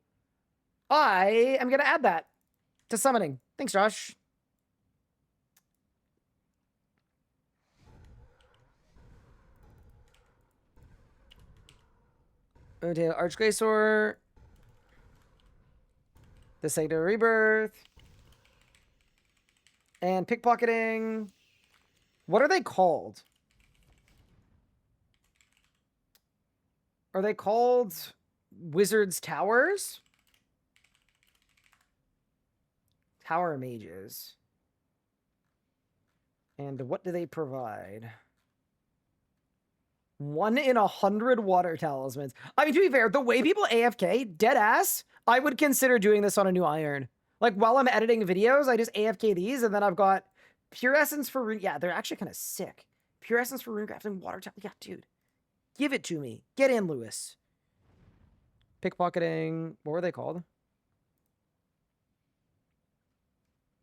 S1: I am going to add that to summoning. Thanks, Josh. Okay, Archglacier. The Sanctum of Rebirth. And pickpocketing. What are they called? Are they called Wizard's Towers? Tower Mages. And what do they provide? 1 in 100 water talismans. I mean, to be fair, the way people AFK, dead ass, I would consider doing this on a new iron. Like, while I'm editing videos, I just AFK these, and then I've got Pure Essence for Rune. Yeah, they're actually kind of sick. Pure Essence for Runecrafting, Water Tower. Yeah, dude. Give it to me. Get in, Lewis. Pickpocketing. What were they called?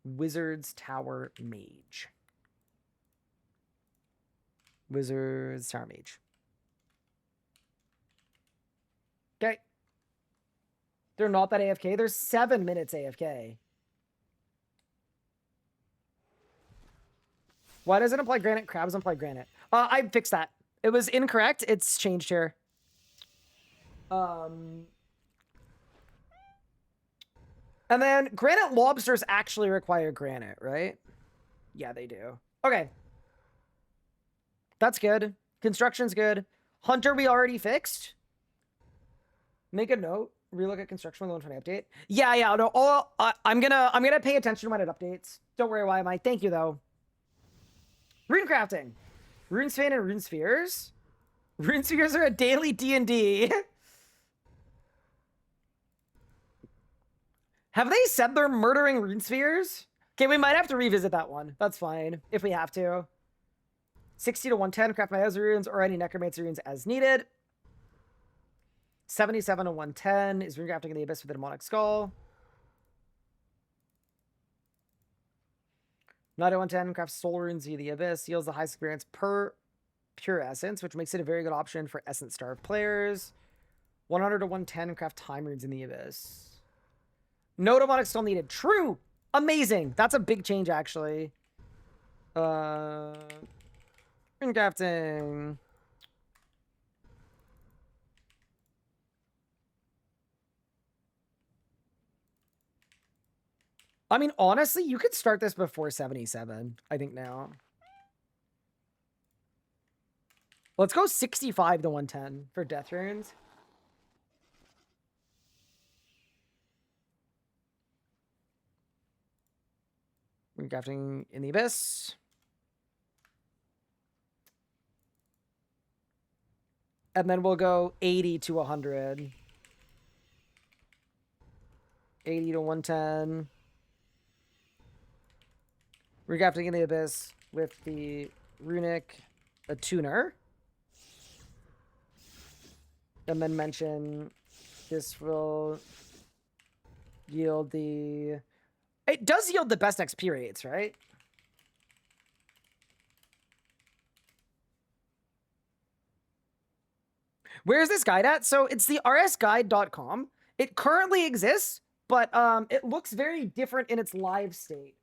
S1: Wizard's Tower Mage. Wizard's Tower Mage. Okay. They're not that AFK. They're 7 minutes AFK. Why does it imply granite? Crabs imply granite. I fixed that. It was incorrect. It's changed here. And then granite lobsters actually require granite, right? Yeah, they do. Okay. That's good. Construction's good. Hunter we already fixed. Make a note. Relook at construction when the 120 update. Yeah. No, I'm gonna pay attention when it updates. Don't worry, why am I? Thank you though. Rune crafting. Rune Span and Rune Spheres. Rune Spheres are a daily D&D. Have they said they're murdering Rune Spheres? Okay, we might have to revisit that one. That's fine, if we have to. 60 to 110, craft my Ezra runes or any necromancy runes as needed. 77 to 110 is rune crafting in the Abyss with the Demonic Skull. 9 to 110, craft soul runes via the Abyss. Yields the highest experience per pure essence, which makes it a very good option for essence starved players. 100 to 110, craft time runes in the Abyss. No Demonic Skull needed. True! Amazing! That's a big change, actually. Rune crafting. I mean, honestly, you could start this before 77, I think now. Let's go 65 to 110 for death runes. Recrafting in the Abyss. and then we'll go 80 to 100. 80 to 110. Regrafting in the Abyss with the Runic Attuner. And then mention this will yield the... It does yield the best XP rates, right? Where is this guide at? So it's the rsguide.com. It currently exists, but it looks very different in its live state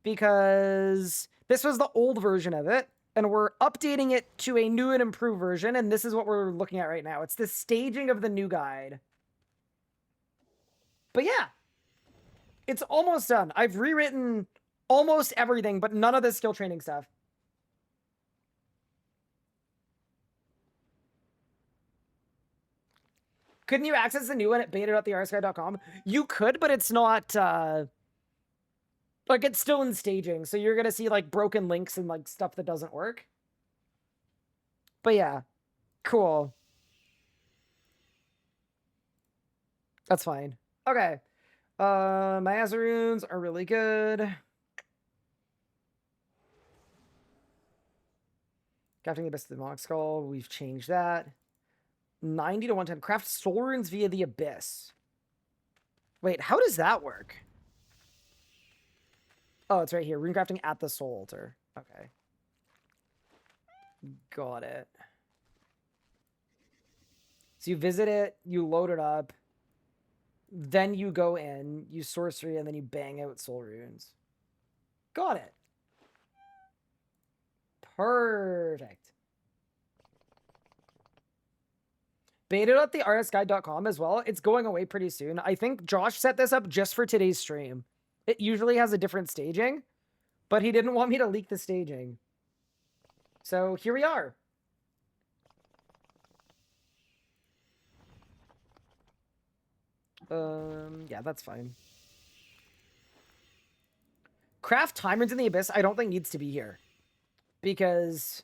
S1: because this was the old version of it, and we're updating it to a new and improved version, and this is what we're looking at right now. It's the staging of the new guide. But yeah, it's almost done. I've rewritten almost everything, but none of the skill training stuff. Couldn't you access the new one at beta.thersky.com? You could, but it's not, like, it's still in staging, so you're gonna see, like, broken links and, like, stuff that doesn't work. But yeah, cool. That's fine. Okay. My Azaroons are really good. Crafting the Abyss of the Monk Skull, we've changed that. 90 to 110. Craft soul runes via the Abyss. Wait, how does that work? Oh, it's right here. Rune crafting at the soul altar. Okay. Got it. So you visit it, you load it up, then you go in, you sorcery, and then you bang out soul runes. Got it. Perfect. Beta.thersguide.com as well. It's going away pretty soon. I think Josh set this up just for today's stream. It usually has a different staging, but he didn't want me to leak the staging. So here we are. Yeah, that's fine. Craft time runes in the Abyss, I don't think needs to be here. Because...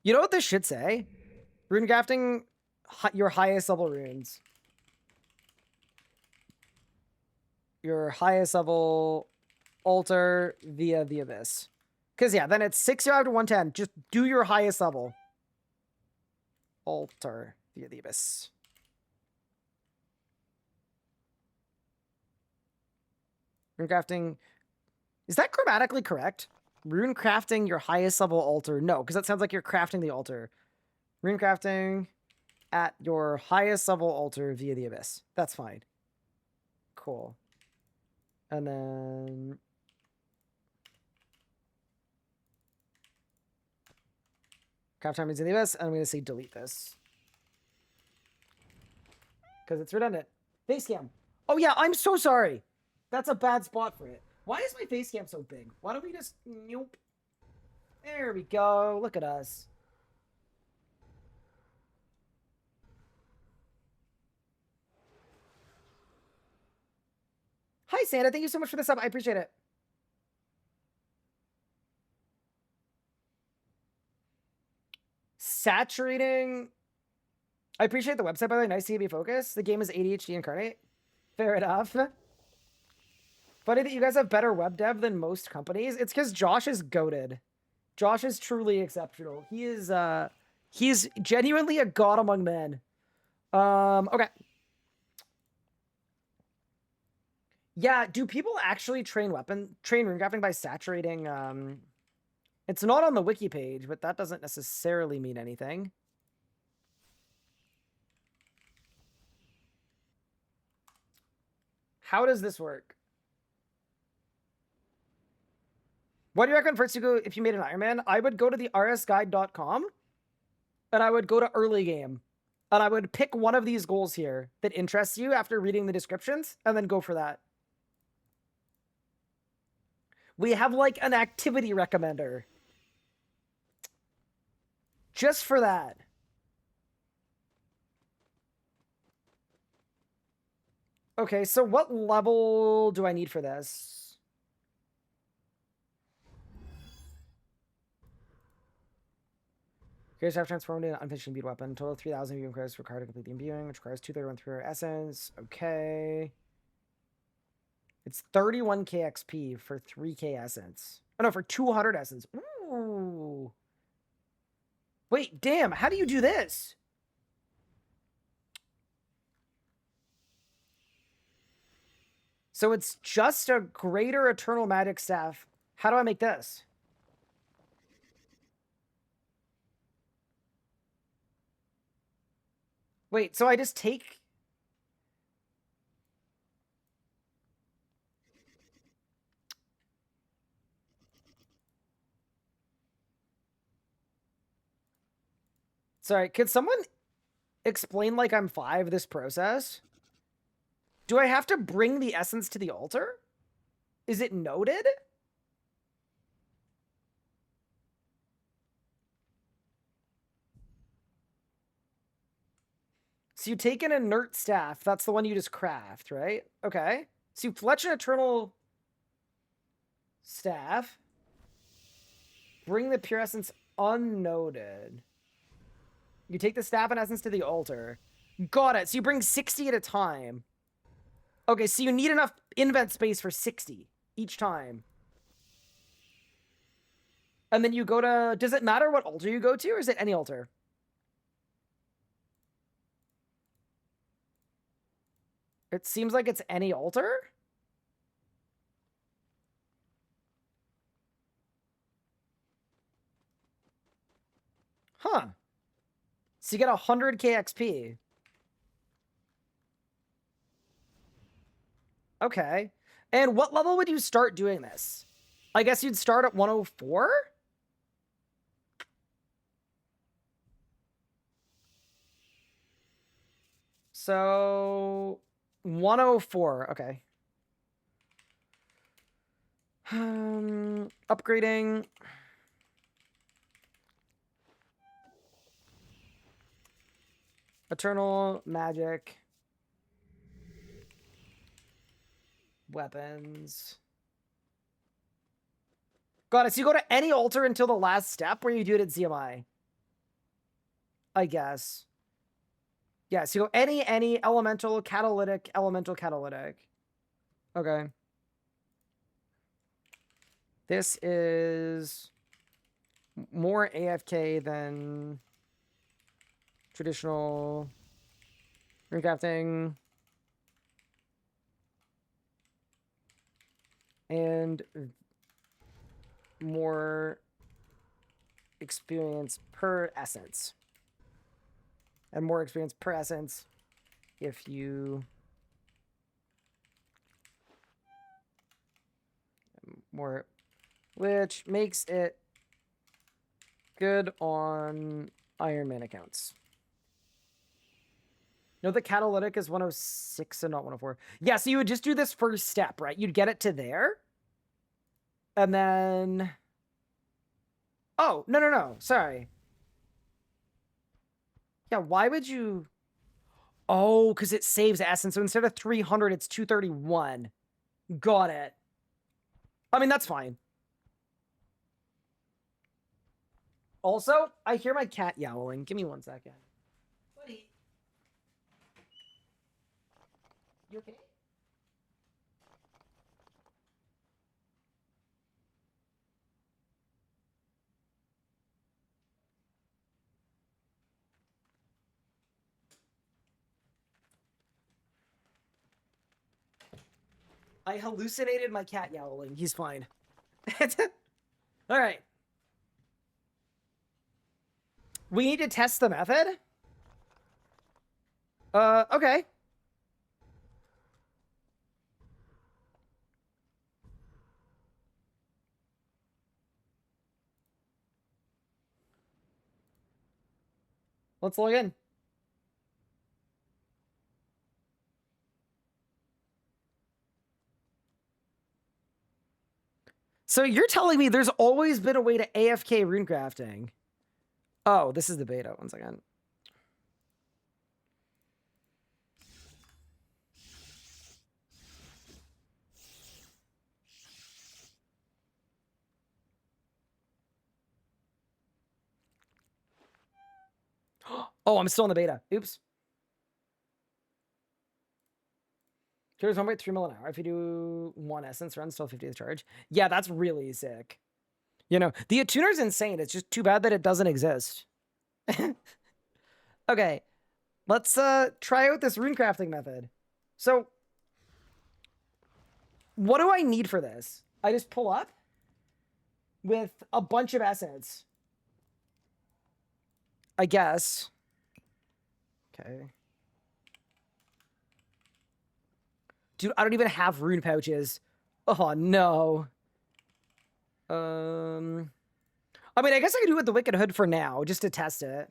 S1: You know what this should say? Rune crafting your highest level runes. Your highest level altar via the Abyss. Because, yeah, then it's 65 to 110. Just do your highest level altar via the Abyss. Rune crafting. Is that grammatically correct? Rune crafting your highest level altar. No, because that sounds like you're crafting the altar. Rune crafting at your highest level altar via the Abyss. That's fine. Cool. And then... Craft time is in the Abyss. And I'm going to say delete this. Because it's redundant. Face cam. Oh yeah, I'm so sorry. That's a bad spot for it. Why is my face cam so big? Why don't we just... Nope. There we go. Look at us. Hi, Santa. Thank you so much for the sub. I appreciate it. Saturating... I appreciate the website, by the way. Nice to be focused. The game is ADHD incarnate. Fair enough. Funny that you guys have better web dev than most companies. It's because Josh is goated. Josh is truly exceptional. He's genuinely a god among men. Okay. Yeah, do people actually train rune crafting by saturating, it's not on the wiki page, but that doesn't necessarily mean anything. How does this work? What do you recommend first to go if you made an Ironman? I would go to the rsguide.com and I would go to early game. And I would pick one of these goals here that interests you after reading the descriptions and then go for that. We have like an activity recommender. Just for that. Okay, so what level do I need for this? Creators have transformed into an unfinished imbued weapon. Total 3,000 imbuing credits required to complete the imbuing, which requires 231 through essence. Okay. It's 31k XP for 3k essence. Oh no, for 200 essence. Ooh. Wait, damn, how do you do this? So it's just a greater eternal magic staff. How do I make this? Wait, so I just take... Sorry, could someone explain like I'm 5 this process? Do I have to bring the essence to the altar? Is it noted? So you take an inert staff. That's the one you just craft, right? Okay. So you fletch an eternal staff. Bring the pure essence unnoted. You take the staff and essence to the altar. Got it. So you bring 60 at a time. Okay, so you need enough invent space for 60 each time. And then you go to... Does it matter what altar you go to, or is it any altar? It seems like it's any altar. Huh. So you get 100k XP. Okay. And what level would you start doing this? I guess you'd start at 104? So 104, okay. Upgrading. Eternal magic. Weapons. Got it. So you go to any altar until the last step where you do it at ZMI. I guess. Yeah, so you go any, elemental, catalytic, elemental, catalytic. Okay. This is more AFK than traditional recrafting. And more experience per essence. And more experience per essence if you... More... Which makes it good on Iron Man accounts. No, the catalytic is 106 and not 104. Yeah, so you would just do this first step, right? You'd get it to there. And then... Oh, no. Sorry. Yeah, why would you... Oh, because it saves essence. So instead of 300, it's 231. Got it. I mean, that's fine. Also, I hear my cat yowling. Give me 1 second. Buddy. You okay? I hallucinated my cat yowling. He's fine. All right. We need to test the method? Okay. Let's log in. So you're telling me there's always been a way to AFK runecrafting? Oh, this is the beta. 1 second. Oh, I'm still in the beta. Oops. Here's 1.3 mil an hour. If you do 1 essence run, still 50 to charge. Yeah, that's really sick. You know, the attuner's insane. It's just too bad that it doesn't exist. Okay, let's try out this rune crafting method. So, what do I need for this? I just pull up with a bunch of essence. I guess. Okay. Dude, I don't even have rune pouches. Oh, no. I mean, I guess I could do it with the Wicked Hood for now, just to test it.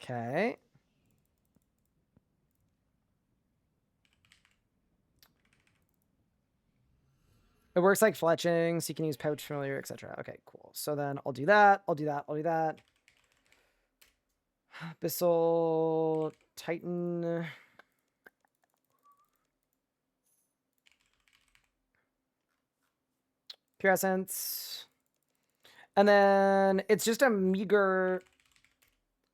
S1: Okay. It works like fletching, so you can use pouch familiar, etc. Okay, cool. So then I'll do that. I'll do that. I'll do that. Abyssal Titan. Pure Essence. And then it's just a meager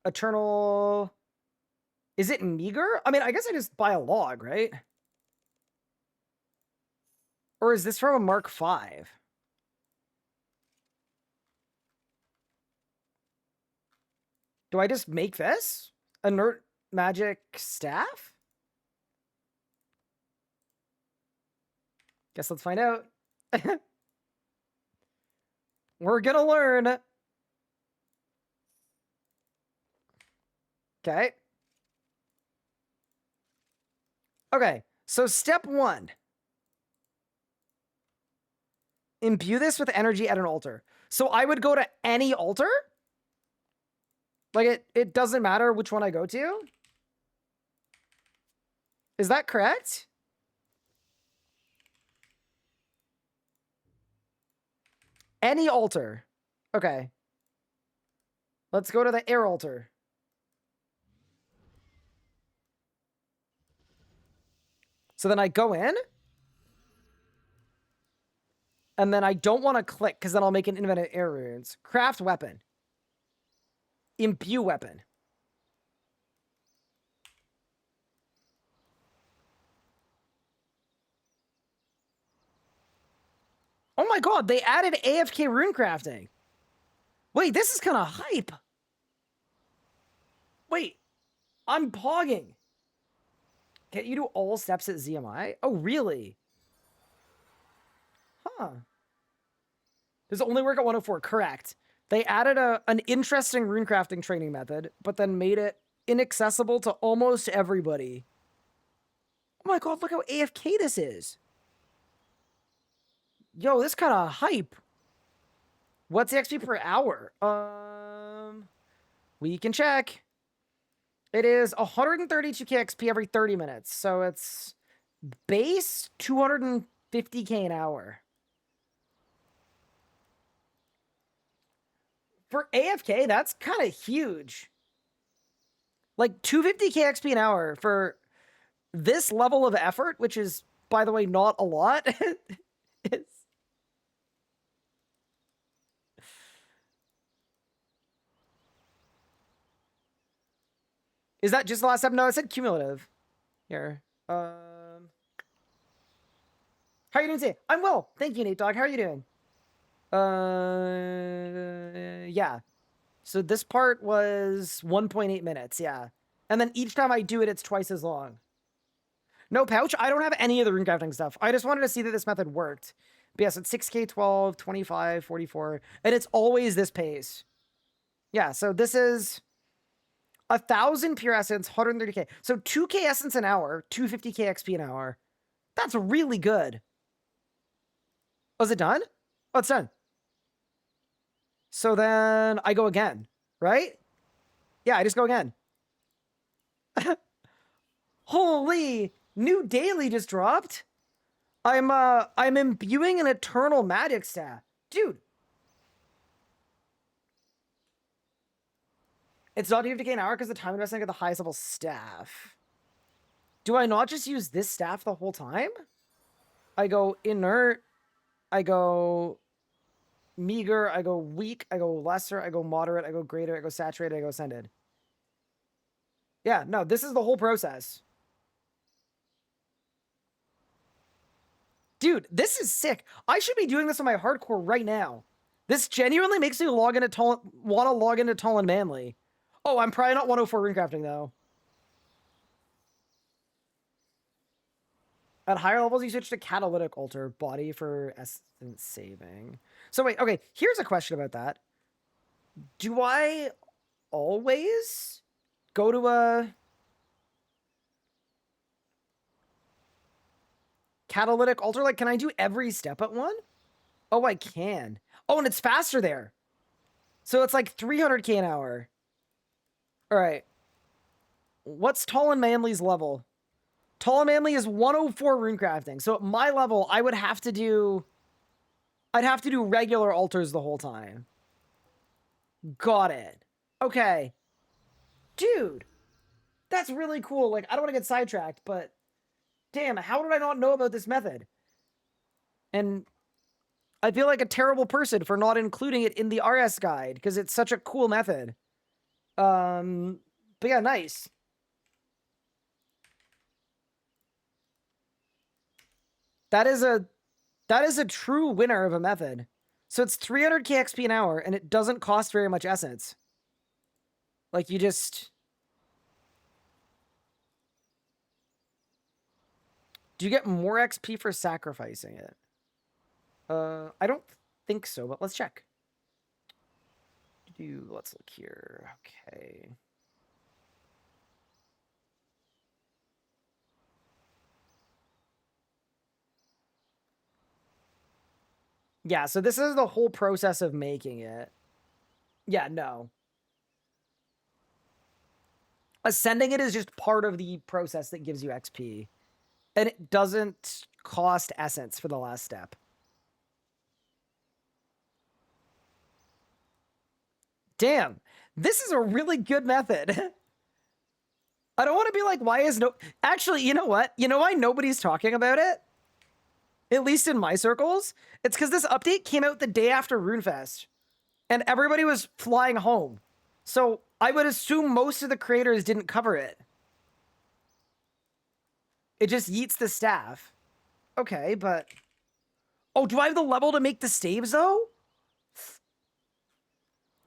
S1: Eternal. Is it meager? I mean, I guess I just buy a log, right? Or is this from a Mark V? Do I just make this? Inert magic staff? Guess let's find out. We're gonna learn. Okay. Okay, so step 1. Imbue this with energy at an altar. So I would go to any altar? Like, it doesn't matter which one I go to? Is that correct? Any altar. Okay. Let's go to the air altar. So then I go in. And then I don't want to click because then I'll make an invented air runes. Craft weapon. Imbue weapon. Oh my god, they added AFK rune crafting. Wait, this is kind of hype. Wait, I'm pogging. Can't you do all steps at ZMI? Oh, really? Huh. Does it only work at 104? Correct. They added an interesting rune crafting training method, but then made it inaccessible to almost everybody. Oh my god, look how AFK this is. Yo, this kind of hype. What's the XP per hour? We can check. It is 132k XP every 30 minutes. So it's base 250k an hour. For AFK, that's kind of huge. Like 250k XP an hour for this level of effort, which is, by the way, not a lot. Is that just the last step? No, it said cumulative. Here. How are you doing today? I'm well. Thank you, Nate Dog. How are you doing? Yeah. So this part was 1.8 minutes, yeah. And then each time I do it, it's twice as long. No pouch? I don't have any of the rune crafting stuff. I just wanted to see that this method worked. But yes, it's 6k, 12, 25, 44. And it's always this pace. Yeah, so this is 1,000 pure essence, 130k. So 2k essence an hour, 250k XP an hour. That's really good. Oh, is it done? Oh, it's done. So then I go again, right? Yeah, I just go again. Holy, new daily just dropped. I'm imbuing an eternal magic staff. Dude. It's not 50k an hour because the time investment at the highest level staff. Do I not just use this staff the whole time? I go inert I go meager, I go weak, I go lesser, I go moderate, I go greater, I go saturated, I go ascended. Yeah, no, this is the whole process. Dude, this is sick. I should be doing this on my hardcore right now. This genuinely makes me want to log into Tall and Manly. Oh, I'm probably not 104 runecrafting though. At higher levels, you switch to catalytic altar body for essence saving. So wait, okay, here's a question about that. Do I always go to a catalytic altar? Like, can I do every step at one? Oh, I can. Oh, and it's faster there. So it's like 300k an hour. All right. What's Tall and Manly's level? Tall and Manly is 104 runecrafting. So at my level, I'd have to do regular altars the whole time. Got it. Okay. Dude. That's really cool. Like, I don't want to get sidetracked, but damn, how did I not know about this method? And I feel like a terrible person for not including it in the RS guide because it's such a cool method. But yeah, nice. That is a true winner of a method. So it's 300k XP an hour, and it doesn't cost very much essence. Like, you just... Do you get more XP for sacrificing it? I don't think so, but let's check. Let's look here. Okay. Yeah, so this is the whole process of making it. Yeah, no. Ascending it is just part of the process that gives you XP. And it doesn't cost essence for the last step. Damn, this is a really good method. I don't want to be like, why is no... Actually, you know what? You know why nobody's talking about it? At least in my circles? It's because this update came out the day after RuneFest. And everybody was flying home. So I would assume most of the creators didn't cover it. It just yeets the staff. Okay, but... Oh, do I have the level to make the staves, though?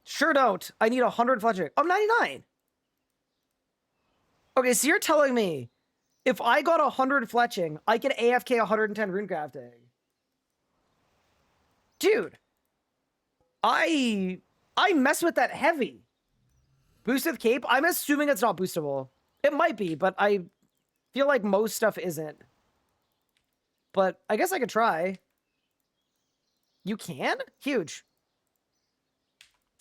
S1: Sure don't. I need 100 fletching. I'm 99. Okay, so you're telling me if I got 100 fletching, I can AFK 110 runecrafting. Dude. I mess with that heavy. Boosted cape? I'm assuming it's not boostable. It might be, but I feel like most stuff isn't. But I guess I could try. You can? Huge.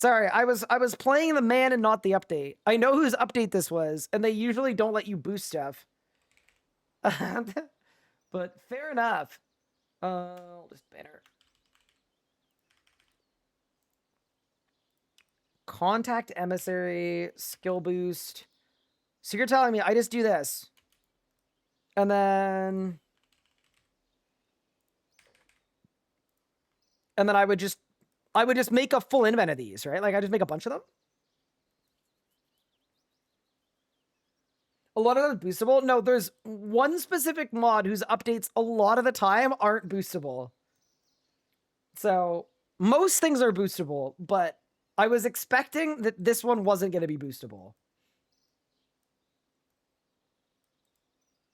S1: Sorry, I was playing the man and not the update. I know whose update this was, and they usually don't let you boost stuff. But fair enough. I'll just banner. Contact emissary, skill boost. So you're telling me I just do this. And then I would just make a full invent of these, right? Like I just make a bunch of them. A lot of them boostable. No, there's one specific mod whose updates a lot of the time aren't boostable. So most things are boostable, but I was expecting that this one wasn't going to be boostable.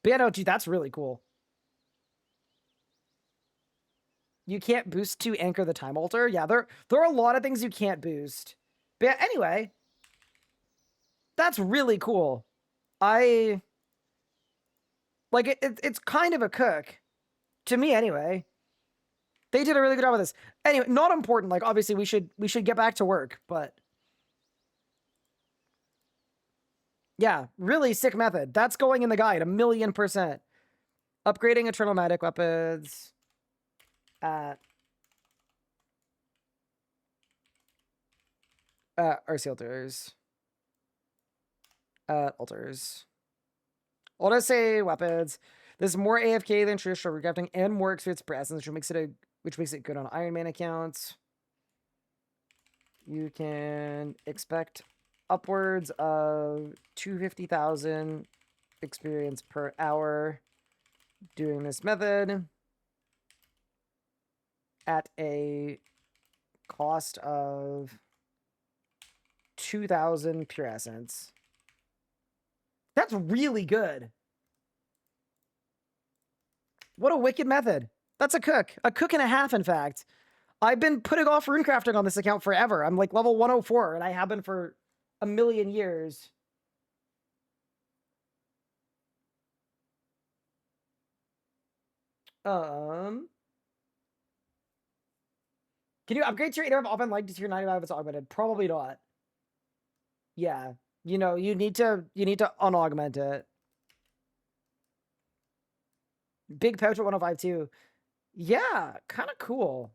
S1: But yeah, no, gee, that's really cool. You can't boost to anchor the time altar. Yeah, there are a lot of things you can't boost. But yeah, anyway, that's really cool. It's kind of a cook. To me, anyway. They did a really good job with this. Anyway, not important. Like, obviously, we should get back to work, but... Yeah, really sick method. That's going in the guide, 1,000,000%. Upgrading Eternal Magic weapons at RC altars. Altars. I'll just say weapons. There's more AFK than traditional recrafting and more experience per essence, which makes it a which makes it good on Iron Man accounts. You can expect upwards of 250,000 experience per hour doing this method at a cost of 2,000 pure essence. That's really good. What a wicked method. That's a cook and a half, in fact. I've been putting off runecrafting on this account forever. I'm like level 104, and I have been for a million years. Can you upgrade to your Aether of Open Light to tier 95 if it's augmented? Probably not. Yeah. You know, you need to unaugment it. Big pouch at 105 too. Yeah, kind of cool.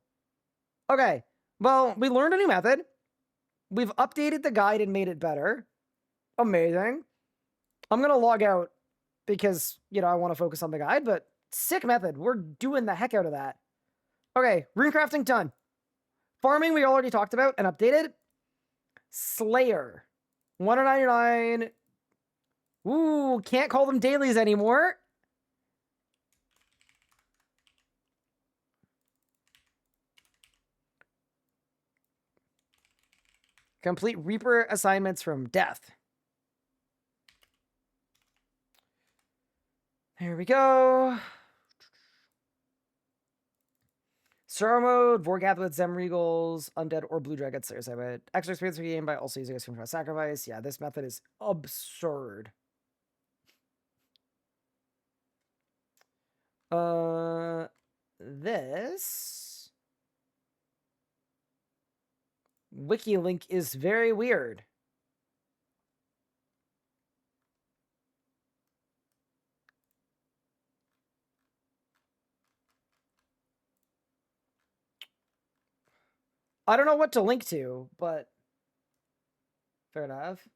S1: Okay. Well, we learned a new method. We've updated the guide and made it better. Amazing. I'm going to log out because, you know, I want to focus on the guide, but sick method. We're doing the heck out of that. Okay, runecrafting done. Farming we already talked about and updated. Slayer. 199. Ooh, can't call them dailies anymore. Complete Reaper assignments from death. There we go. Star mode, Vorgath with Zemregals, Undead, or Blue Dragon Slayers. I would extra experience per game by also using a screen sacrifice. Yeah, this method is absurd. This wiki link is very weird. I don't know what to link to, but fair enough.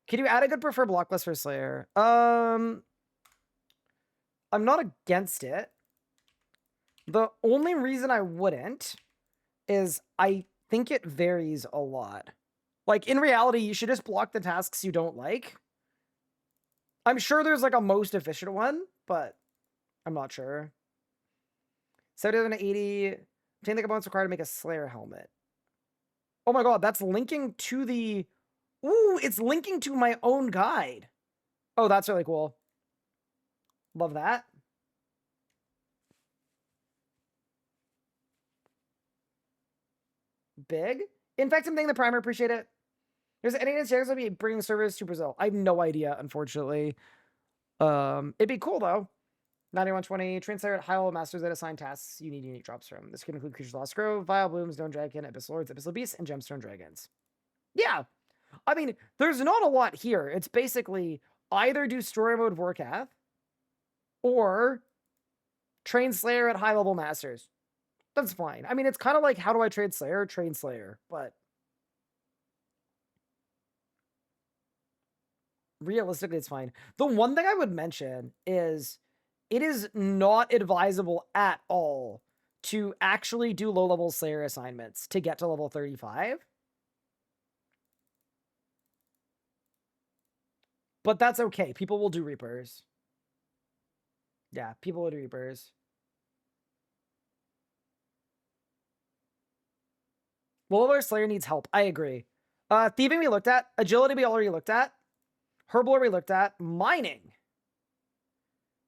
S1: Can you add a good preferred block list for Slayer? I'm not against it. The only reason I wouldn't is I think it varies a lot. Like, in reality, you should just block the tasks you don't like. I'm sure there's, like, a most efficient one, but I'm not sure. 780. Obtain the components required to make a Slayer helmet. Oh my god, that's linking to the... Ooh, it's linking to my own guide. Oh, that's really cool. Love that. Big. In fact, I'm thanking the primer. Appreciate it. There's any chance of me bringing service to Brazil? I have no idea, unfortunately. It'd be cool though. 9120. Translator at high level masters that assign tasks you need unique drops from. This can include creatures lost grove, vile blooms, stone dragon, abyss lords, abyssal beasts, and gemstone dragons. Yeah. I mean, there's not a lot here. It's basically either do story mode Vorkath or train Slayer at high level masters. That's fine. I mean, it's kind of like, how do I trade Slayer? Train Slayer, but realistically, it's fine. The one thing I would mention is it is not advisable at all to actually do low-level Slayer assignments to get to level 35. But that's okay. People will do Reapers. Yeah, people will do Reapers. Low-level Slayer needs help. I agree. Thieving we looked at. Agility we already looked at. Herblore we looked at. Mining.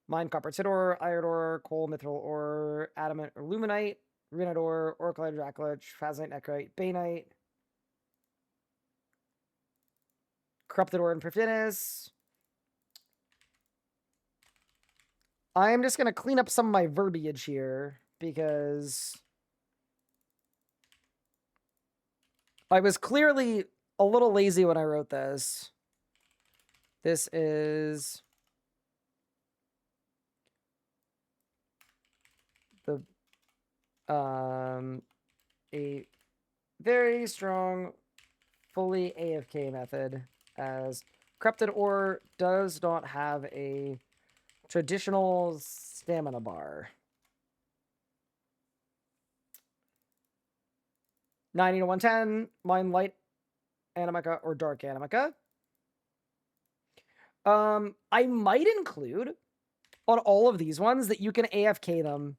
S1: Mine copper tidor, iron ore, coal, mithril ore, adamant or luminite, runite ore, orclite, dracolich, phasnite, necrite, bainite, corrupted ore, and perfinis. I'm just gonna clean up some of my verbiage here because I was clearly a little lazy when I wrote this. This is the a very strong fully AFK method, as corrupted ore does not have a traditional stamina bar. 90 to 110, mine light Animica or dark Animica. I might include on all of these ones that you can AFK them.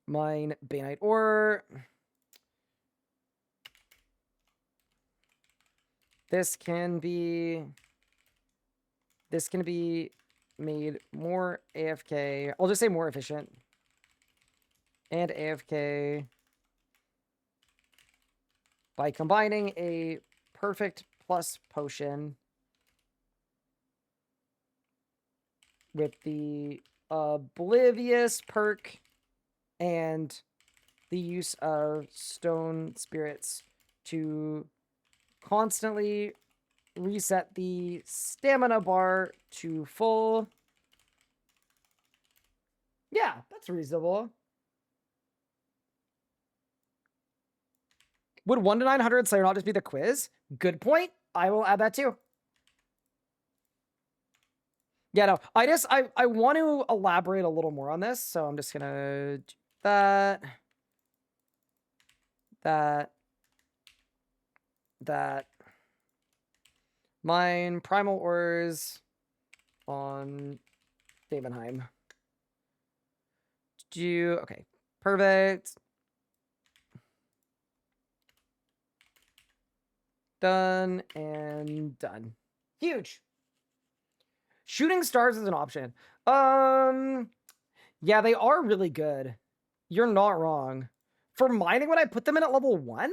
S1: Mine Bainite Ore. This can be made more AFK. I'll just say more efficient. And AFK by combining a perfect plus potion with the oblivious perk and the use of stone spirits to constantly reset the stamina bar to full. Yeah, that's reasonable. Would 1 to 900 Slayer not just be the quiz? Good point. I will add that too. Yeah, no, I want to elaborate a little more on this, so I'm just gonna do that. Mine primal ores on Davenheim. Okay, perfect. Done and done. Huge. Shooting stars is an option. Yeah, they are really good. You're not wrong. For mining, would I put them in at level 1?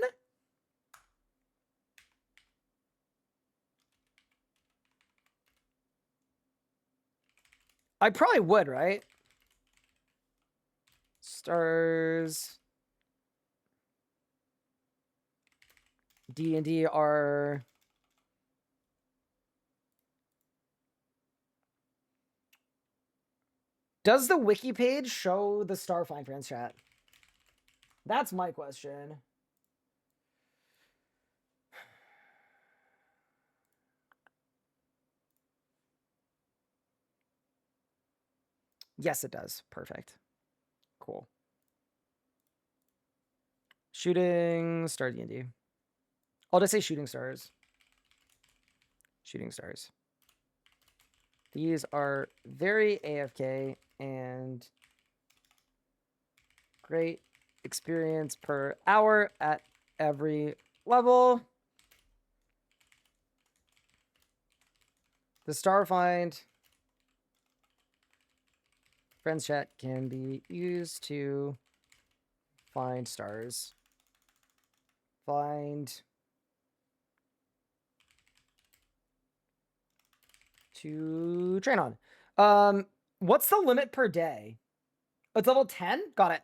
S1: I probably would, right? Stars. D&D are... Does the wiki page show the Starfind friends chat? That's my question. Yes, it does. Perfect. Cool. Shooting star D&D. I'll just say shooting stars. Shooting stars. These are very AFK and great experience per hour at every level. The Starfind friends chat can be used to find stars. Find to train on. What's the limit per day? It's level 10? Got it.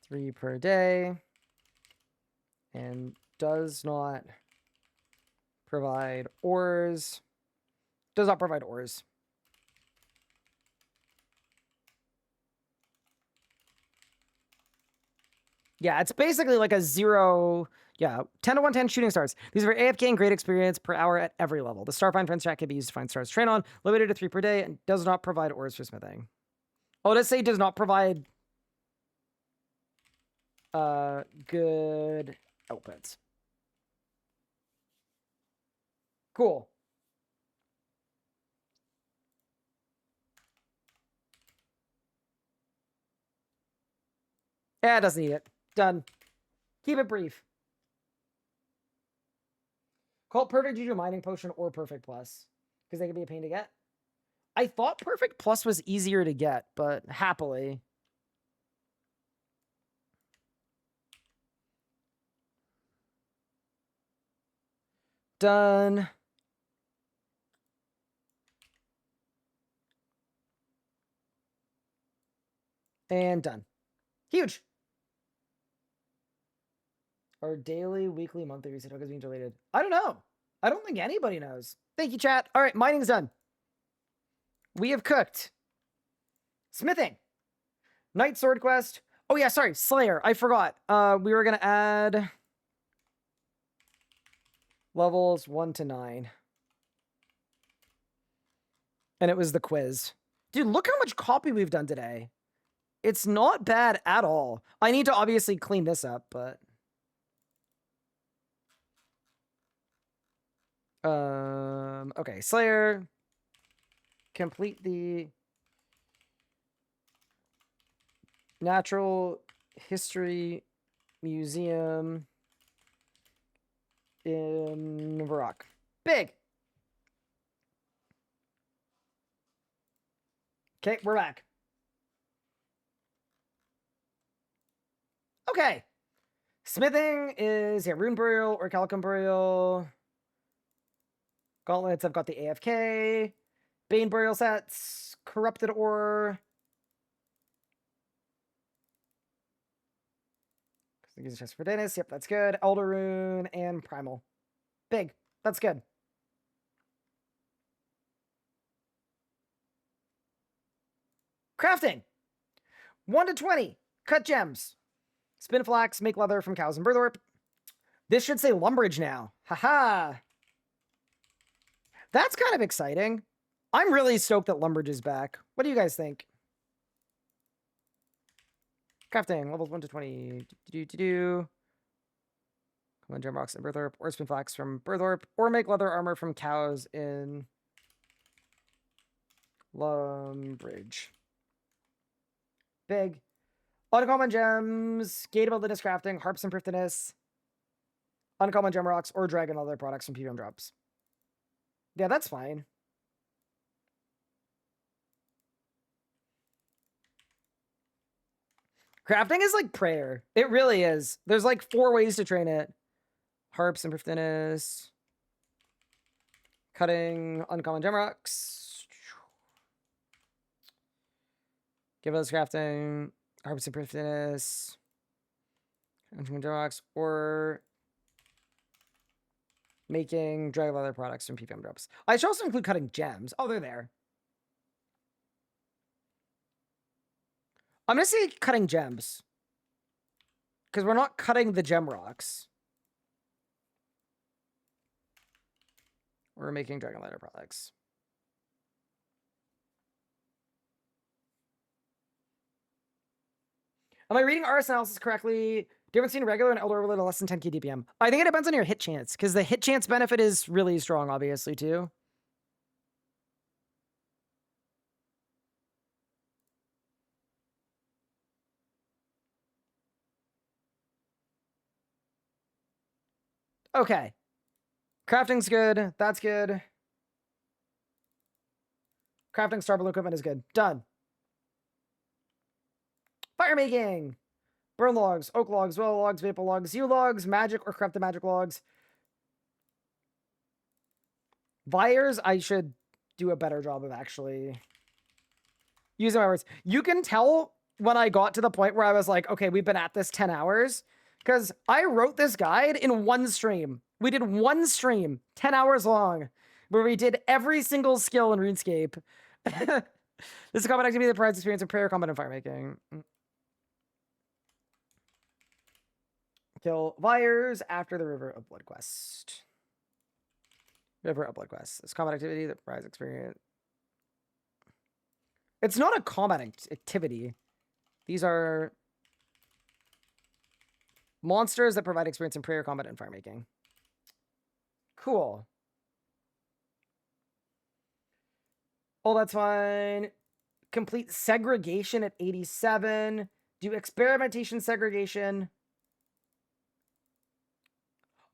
S1: Three per day. And does not provide ores. Does not provide ores. Yeah, it's basically like a 0... Yeah, 10 to 110 shooting stars. These are AFK and great experience per hour at every level. The Starfind friends chat can be used to find stars to train on, limited to 3 per day, and does not provide ores for smithing. Oh, let's say does not provide good outputs. Cool. Yeah, it doesn't need it. Done. Keep it brief. Call it Perfect Juju Mining Potion or Perfect Plus, because they can be a pain to get. I thought Perfect Plus was easier to get, but happily. Done. And done. Huge. Our daily, weekly, monthly reset tokens being deleted. I don't know. I don't think anybody knows. Thank you, chat. All right, mining's done. We have cooked. Smithing. Knight Sword Quest. Oh yeah, sorry, Slayer. I forgot. We were gonna add levels 1 to 9. And it was the quiz. Dude, look how much copy we've done today. It's not bad at all. I need to obviously clean this up, but... okay, Slayer. Complete the Natural History Museum in Varrock. Big. Okay, we're back. Okay. Smithing is, yeah, Rune Burial or Calicum Burial. Gauntlets, I've got the AFK. Bane Burial sets. Corrupted Ore. Use a chest for Dennis. Yep, that's good. Elder Rune and Primal. Big. That's good. Crafting. 1 to 20. Cut gems. Spin flax. Make leather from cows and Burthorpe. This should say Lumbridge now. Haha. That's kind of exciting. I'm really stoked that Lumbridge is back. What do you guys think? Crafting. Levels 1 to 20. Come on, gem rocks and Burthorpe. Or spin flax from Burthorpe. Or make leather armor from cows in Lumbridge. Big. Uncommon gems, gate ability crafting, harps and thriftiness, uncommon gem rocks, or dragon leather products from PVM drops. Yeah, that's fine. Crafting is like prayer. It really is. There's like 4 ways to train it. Harps and thriftiness. Cutting uncommon gem rocks. Give us crafting. Harps and thriftiness. Uncommon gem rocks. Or making dragon leather products from PVM drops. I should also include cutting gems. Oh, they're there. I'm going to say cutting gems. Because we're not cutting the gem rocks. We're making dragon leather products. Am I reading RS analysis correctly? Difference between regular and elder overload less than 10k DPM. I think it depends on your hit chance, because the hit chance benefit is really strong, obviously, too. Okay. Crafting's good. That's good. Crafting star balloon equipment is good. Done. Fire making. Burn logs, oak logs, willow logs, maple logs, yew logs, magic or corrupted magic logs. Vires, I should do a better job of actually using my words. You can tell when I got to the point where I was like, okay, we've been at this 10 hours. Because I wrote this guide in one stream. We did one stream, 10 hours long, where we did every single skill in RuneScape. This is a combat activity that provides experience in prayer, combat, and fire making. Kill Vires after the River of Blood quest. River of Blood quest. This combat activity that provides experience. It's not a combat activity. These are monsters that provide experience in prayer, combat, and fire making. Cool. Oh, that's fine. Complete segregation at 87. Do experimentation segregation.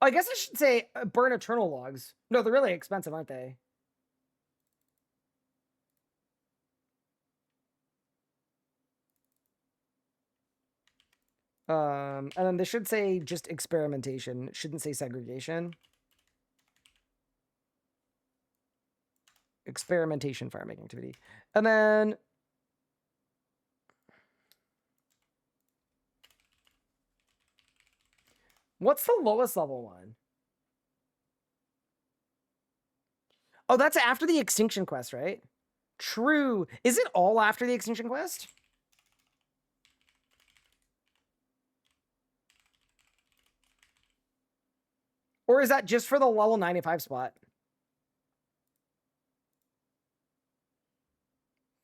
S1: I guess I should say burn eternal logs. No, they're really expensive, aren't they? And then they should say just experimentation. It shouldn't say segregation. Experimentation fire making activity. And then what's the lowest level one? Oh, that's after the extinction quest, right? True. Is it all after the extinction quest? Or is that just for the level 95 spot?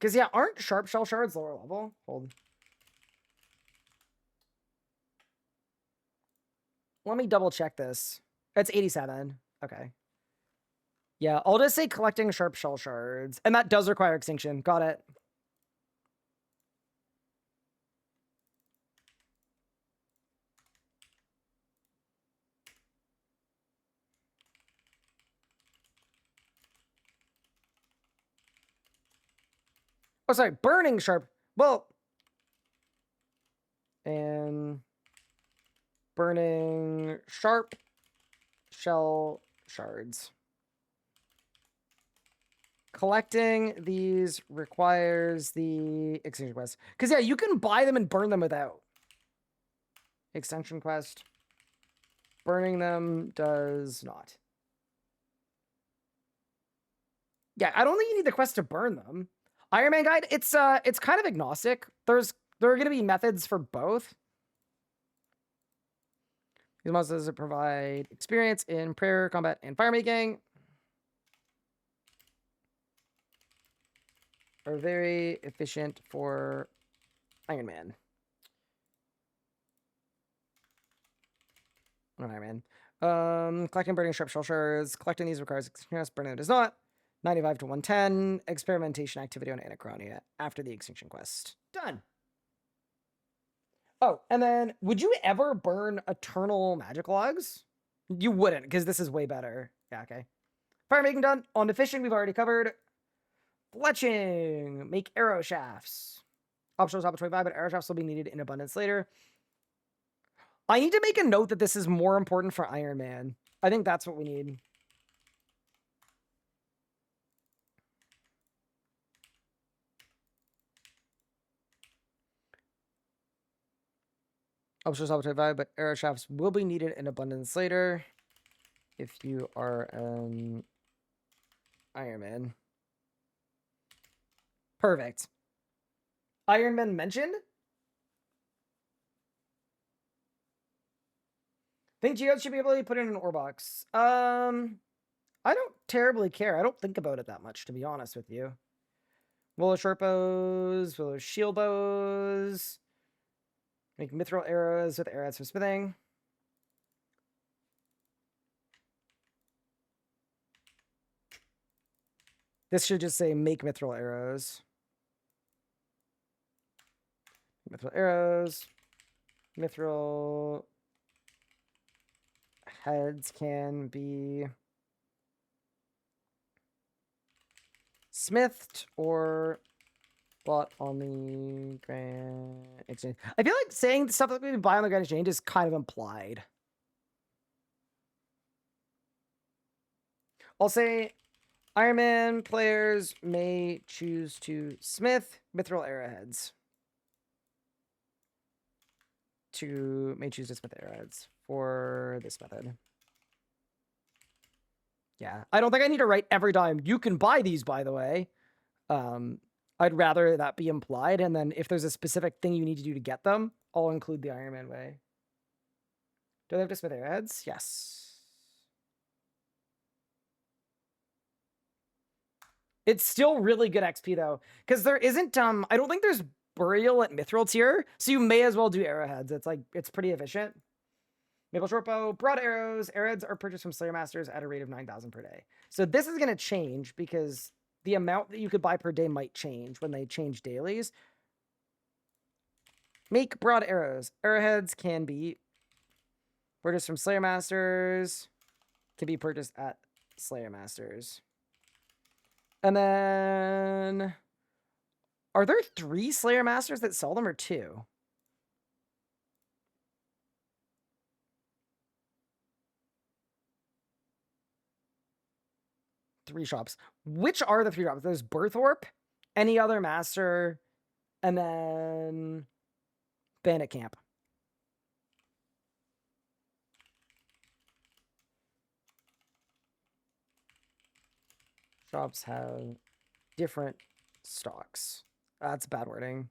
S1: Because, yeah, aren't sharp shell shards lower level? Hold. Let me double check this. It's 87. Okay. Yeah, I'll just say collecting sharp shell shards. And that does require extinction. Got it. Oh, sorry. Burning sharp. Well. And burning sharp shell shards. Collecting these requires the extension quest. Because, yeah, you can buy them and burn them without. Extension quest. Burning them does not. Yeah, I don't think you need the quest to burn them. Iron Man Guide, it's kind of agnostic. There are going to be methods for both. These monsters provide experience in prayer, combat, and fire making. Are very efficient for Iron Man. Not Iron Man. Collecting burning sharp shell shards. Collecting these requires experience. Burning does not. 95 to 110. Experimentation activity on Anachronia after the extinction quest. Done. Oh, and then would you ever burn eternal magic logs? You wouldn't, because this is way better. Yeah, okay. Fire making done. On to fishing, we've already covered. Fletching. Make arrow shafts. Optional top of 25, but arrow shafts will be needed in abundance later. I need to make a note that this is more important for Iron Man. I think that's what we need. Optional top of 25, but arrow shafts will be needed in abundance later. If you are an Iron Man. Perfect. Iron Man mentioned? Think Geodes should be able to put in an ore box. I don't terribly care. I don't think about it that much, to be honest with you. Willow short bows, willow shield bows. Make mithril arrows with arrows for smithing. This should just say make mithril arrows. Mithril arrows. Mithril heads can be smithed or bought on the Grand Exchange. I feel like saying the stuff that we buy on the Grand Exchange is kind of implied. I'll say Iron Man players may choose to smith mithril arrowheads. May choose to smith arrowheads for this method. Yeah, I don't think I need to write every time. You can buy these, by the way. I'd rather that be implied, and then if there's a specific thing you need to do to get them, I'll include the Iron Man way. Do they have to smith arrowheads? Yes. It's still really good XP though, because there isn't I don't think there's burial at mithril tier, so you may as well do arrowheads. It's pretty efficient. Maple shortbow, broad arrows. Arrowheads are purchased from Slayer Masters at a rate of 9,000 per day. So this is going to change because the amount that you could buy per day might change when they change dailies. Make broad arrows. Arrowheads can be purchased from Slayer Masters. Can be purchased at Slayer Masters. And then, are there 3 Slayer Masters that sell them or 2? Three shops. Which are the 3 shops? There's Birthorpe, any other master, and then Bandit Camp. Shops have different stocks. That's bad wording.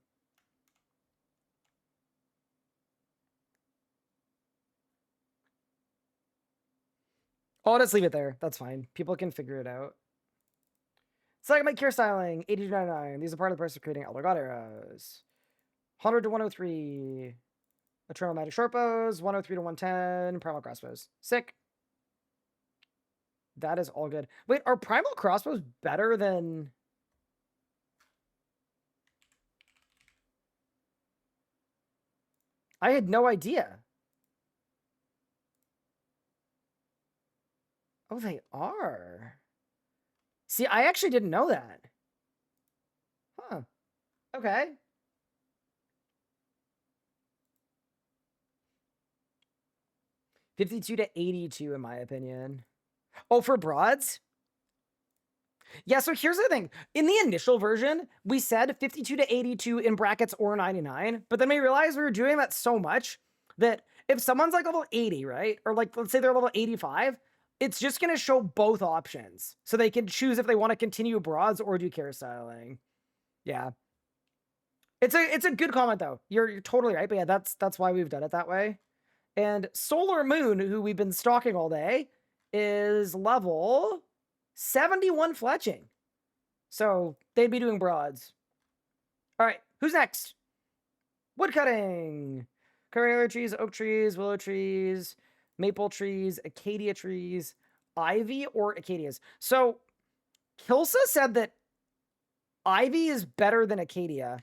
S1: I'll just leave it there. That's fine. People can figure it out. Second my cure styling, 80 to 99. These are part of the process of creating Elder God arrows. 100 to 103. Eternal Magic Short Bows, 103 to 110. Primal Crossbows. Sick. That is all good. Wait, are Primal Crossbows better than... I had no idea. Oh, they are. See, I actually didn't know that. Huh. Okay. $52 to $82, in my opinion. Oh, for broads? Yeah, so here's the thing. In the initial version, we said 52 to 82 in brackets or 99, but then we realized we were doing that so much that if someone's like level 80, right? Or like, let's say they're level 85, it's just going to show both options. So they can choose if they want to continue broads or do care styling. Yeah. It's a good comment though. You're totally right, but yeah, that's why we've done it that way. And Solar Moon, who we've been stalking all day, is level 71 fletching. So they'd be doing broads. All right, who's next? Woodcutting. Currier trees, oak trees, willow trees, maple trees, acacia trees, ivy or acacias. So Kilsa said that ivy is better than acacia.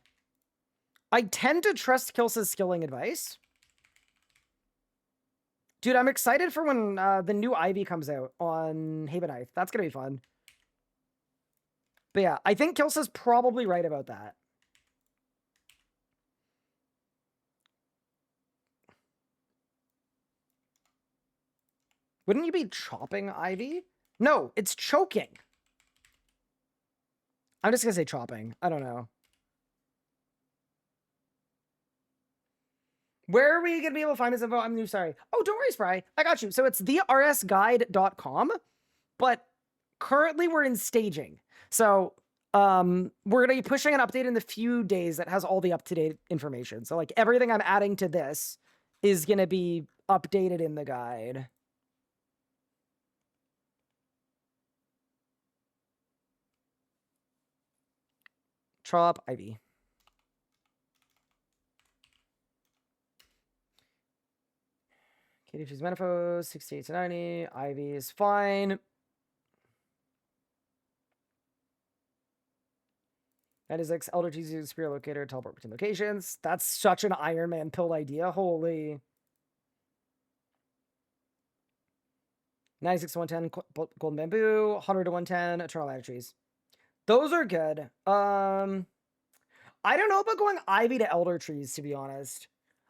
S1: I tend to trust Kilsa's skilling advice. Dude, I'm excited for when the new ivy comes out on Havenite. That's going to be fun. But yeah, I think Kilsa's probably right about that. Wouldn't you be chopping ivy? No, it's choking. I'm just going to say chopping. I don't know. Where are we going to be able to find this info? I'm new, sorry. Oh, don't worry, Spry. I got you. So it's thersguide.com, but currently we're in staging. So we're going to be pushing an update in the few days that has all the up-to-date information. So like everything I'm adding to this is going to be updated in the guide. Chop ivy. Katie choose Menopause, 68 to 90. Ivy is fine. That is X Elder Cheese Spear Locator, teleport between locations. That's such an Iron Man pill idea. Holy. 96 to 110, Golden Bamboo. 100 to 110, Eternal Ladder Trees. Those are good. I don't know about going Ivy to Elder Trees, to be honest.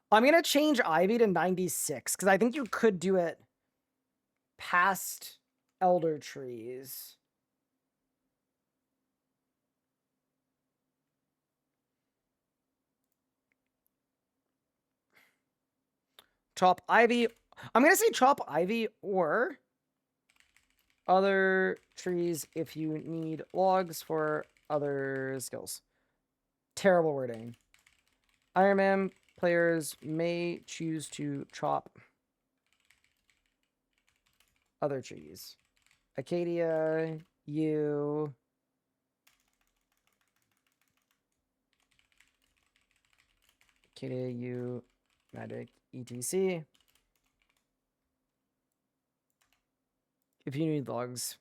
S1: I'm going to change Ivy to 96, because I think you could do it past Elder Trees. Chop Ivy. I'm going to say chop Ivy or other trees if you need logs for other skills. Terrible wording. Iron Man players may choose to chop other trees. Acacia, you. Acacia, you. Magic, etc. If you need logs.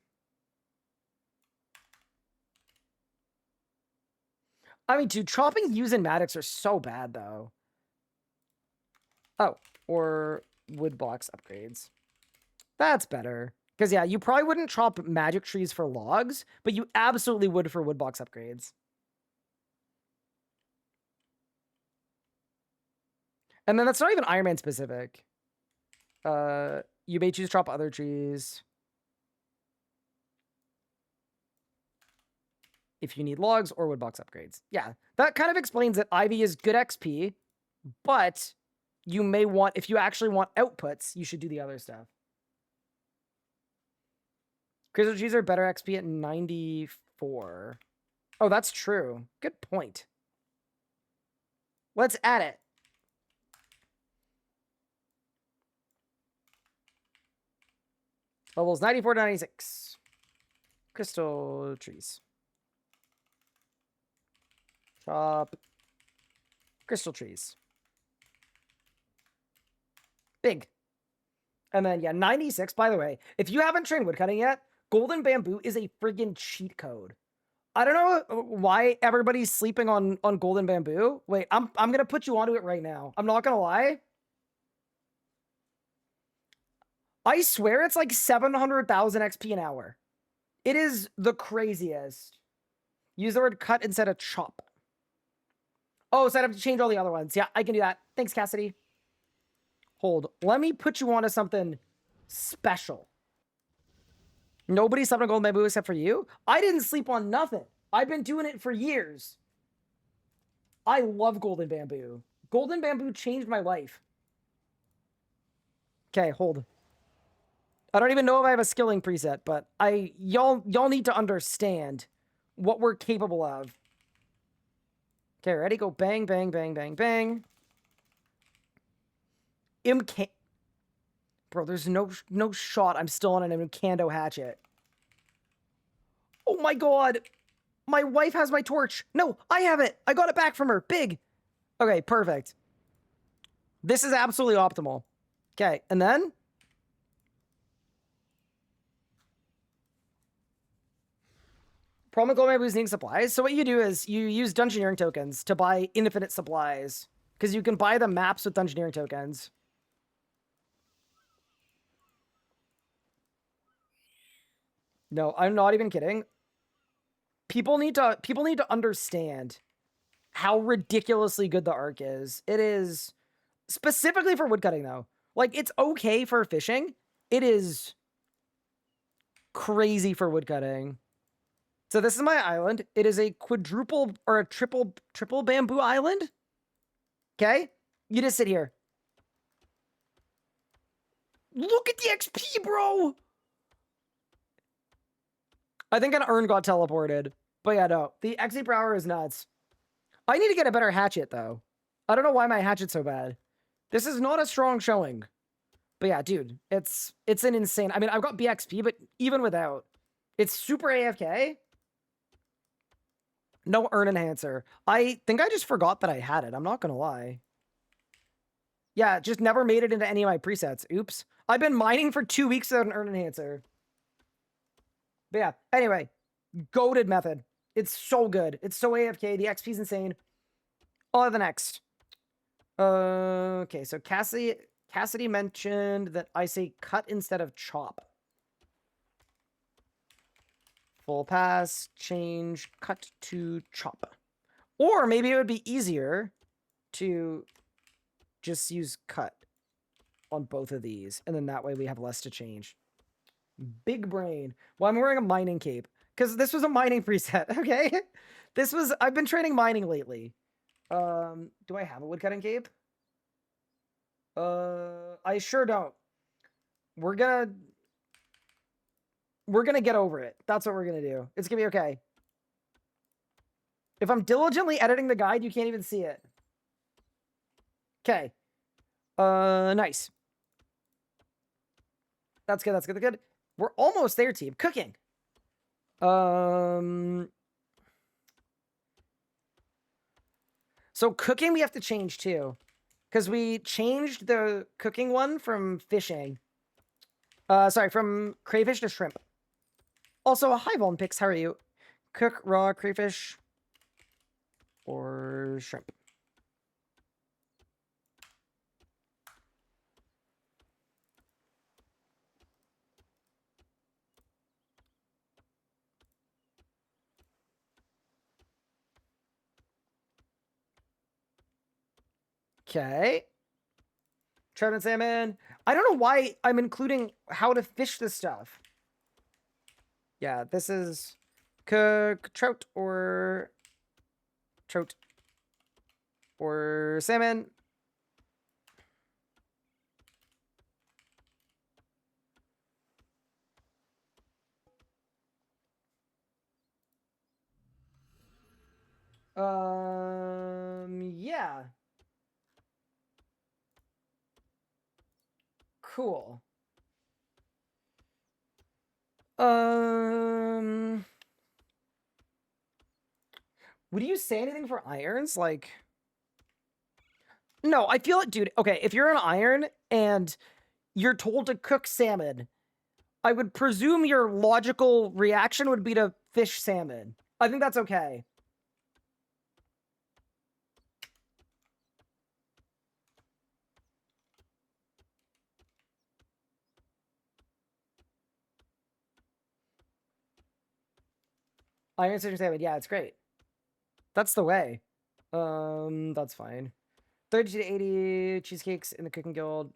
S1: I mean, dude, chopping Yews and Maddox are so bad, though. Oh, or wood box upgrades. That's better. Because, yeah, you probably wouldn't chop magic trees for logs, but you absolutely would for wood box upgrades. And then that's not even Iron Man specific. You may choose to chop other trees. If you need logs or wood box upgrades. Yeah, that kind of explains that Ivy is good XP, but you may want, if you actually want outputs, you should do the other stuff. Crystal trees are better XP at 94. Oh, that's true. Good point. Let's add it. Levels 94 to 96. Crystal trees. Chop. Crystal trees. Big. And then, yeah, 96, by the way. If you haven't trained woodcutting yet, golden bamboo is a friggin' cheat code. I don't know why everybody's sleeping on golden bamboo. Wait, I'm gonna put you onto it right now. I'm not gonna lie. I swear it's like 700,000 XP an hour. It is the craziest. Use the word cut instead of chop. Oh, so I have to change all the other ones. Yeah, I can do that. Thanks, Cassidy. Hold. Let me put you onto something special. Nobody slept on golden bamboo except for you? I didn't sleep on nothing. I've been doing it for years. I love golden bamboo. Golden bamboo changed my life. Okay, hold. I don't even know if I have a skilling preset, but y'all need to understand what we're capable of. Okay, ready? Go bang, bang, bang, bang, bang. Bro, there's no shot I'm still on an Imcando hatchet. Oh my god! My wife has my torch! No, I have it! I got it back from her! Big! Okay, perfect. This is absolutely optimal. Okay, and then? Problem with gold bamboo is needing supplies. So what you do is you use dungeoneering tokens to buy infinite supplies. Because you can buy the maps with dungeoneering tokens. No, I'm not even kidding. People need to understand how ridiculously good the arc is. It is specifically for woodcutting though. Like it's okay for fishing. It is crazy for woodcutting. So this is my island. It is a quadruple or a triple bamboo island. Okay? You just sit here. Look at the XP, bro! I think an urn got teleported. But yeah, no. The XP per hour is nuts. I need to get a better hatchet, though. I don't know why my hatchet's so bad. This is not a strong showing. But yeah, dude, it's an insane... I mean, I've got BXP, but even without, it's super AFK. No urn enhancer. I think I just forgot that I had it. I'm not gonna lie. Yeah, just never made it into any of my presets. Oops. I've been mining for 2 weeks without an urn enhancer. But yeah, anyway, goated method. It's so good. It's so AFK. The XP's insane. On to the next. Okay, so Cassidy mentioned that I say cut instead of chop. Full pass, change, cut to chop. Or maybe it would be easier to just use cut on both of these. And then that way we have less to change. Big brain. Well, I'm wearing a mining cape. Because this was a mining preset, okay? I've been training mining lately. Do I have a woodcutting cape? I sure don't. We're gonna get over it. That's what we're gonna do. It's gonna be okay. If I'm diligently editing the guide, you can't even see it. Okay. Nice. That's good, that's good, that's good. We're almost there, team. Cooking. So cooking we have to change too. Because we changed the cooking one from fishing. Sorry, from crayfish to shrimp. Also, hi, Voln Pix, how are you? Cook raw crayfish or shrimp? Okay. Trout and salmon. I don't know why I'm including how to fish this stuff. Yeah, this is cook trout or salmon. Yeah. Cool. Would you say anything for irons? Like, no, I feel like, dude, okay, if you're an iron and you're told to cook salmon, I would presume your logical reaction would be to fish salmon. I think that's okay. Iron Citrus Salmon, yeah, it's great. That's the way. That's fine. 32 to 80 cheesecakes in the cooking guild.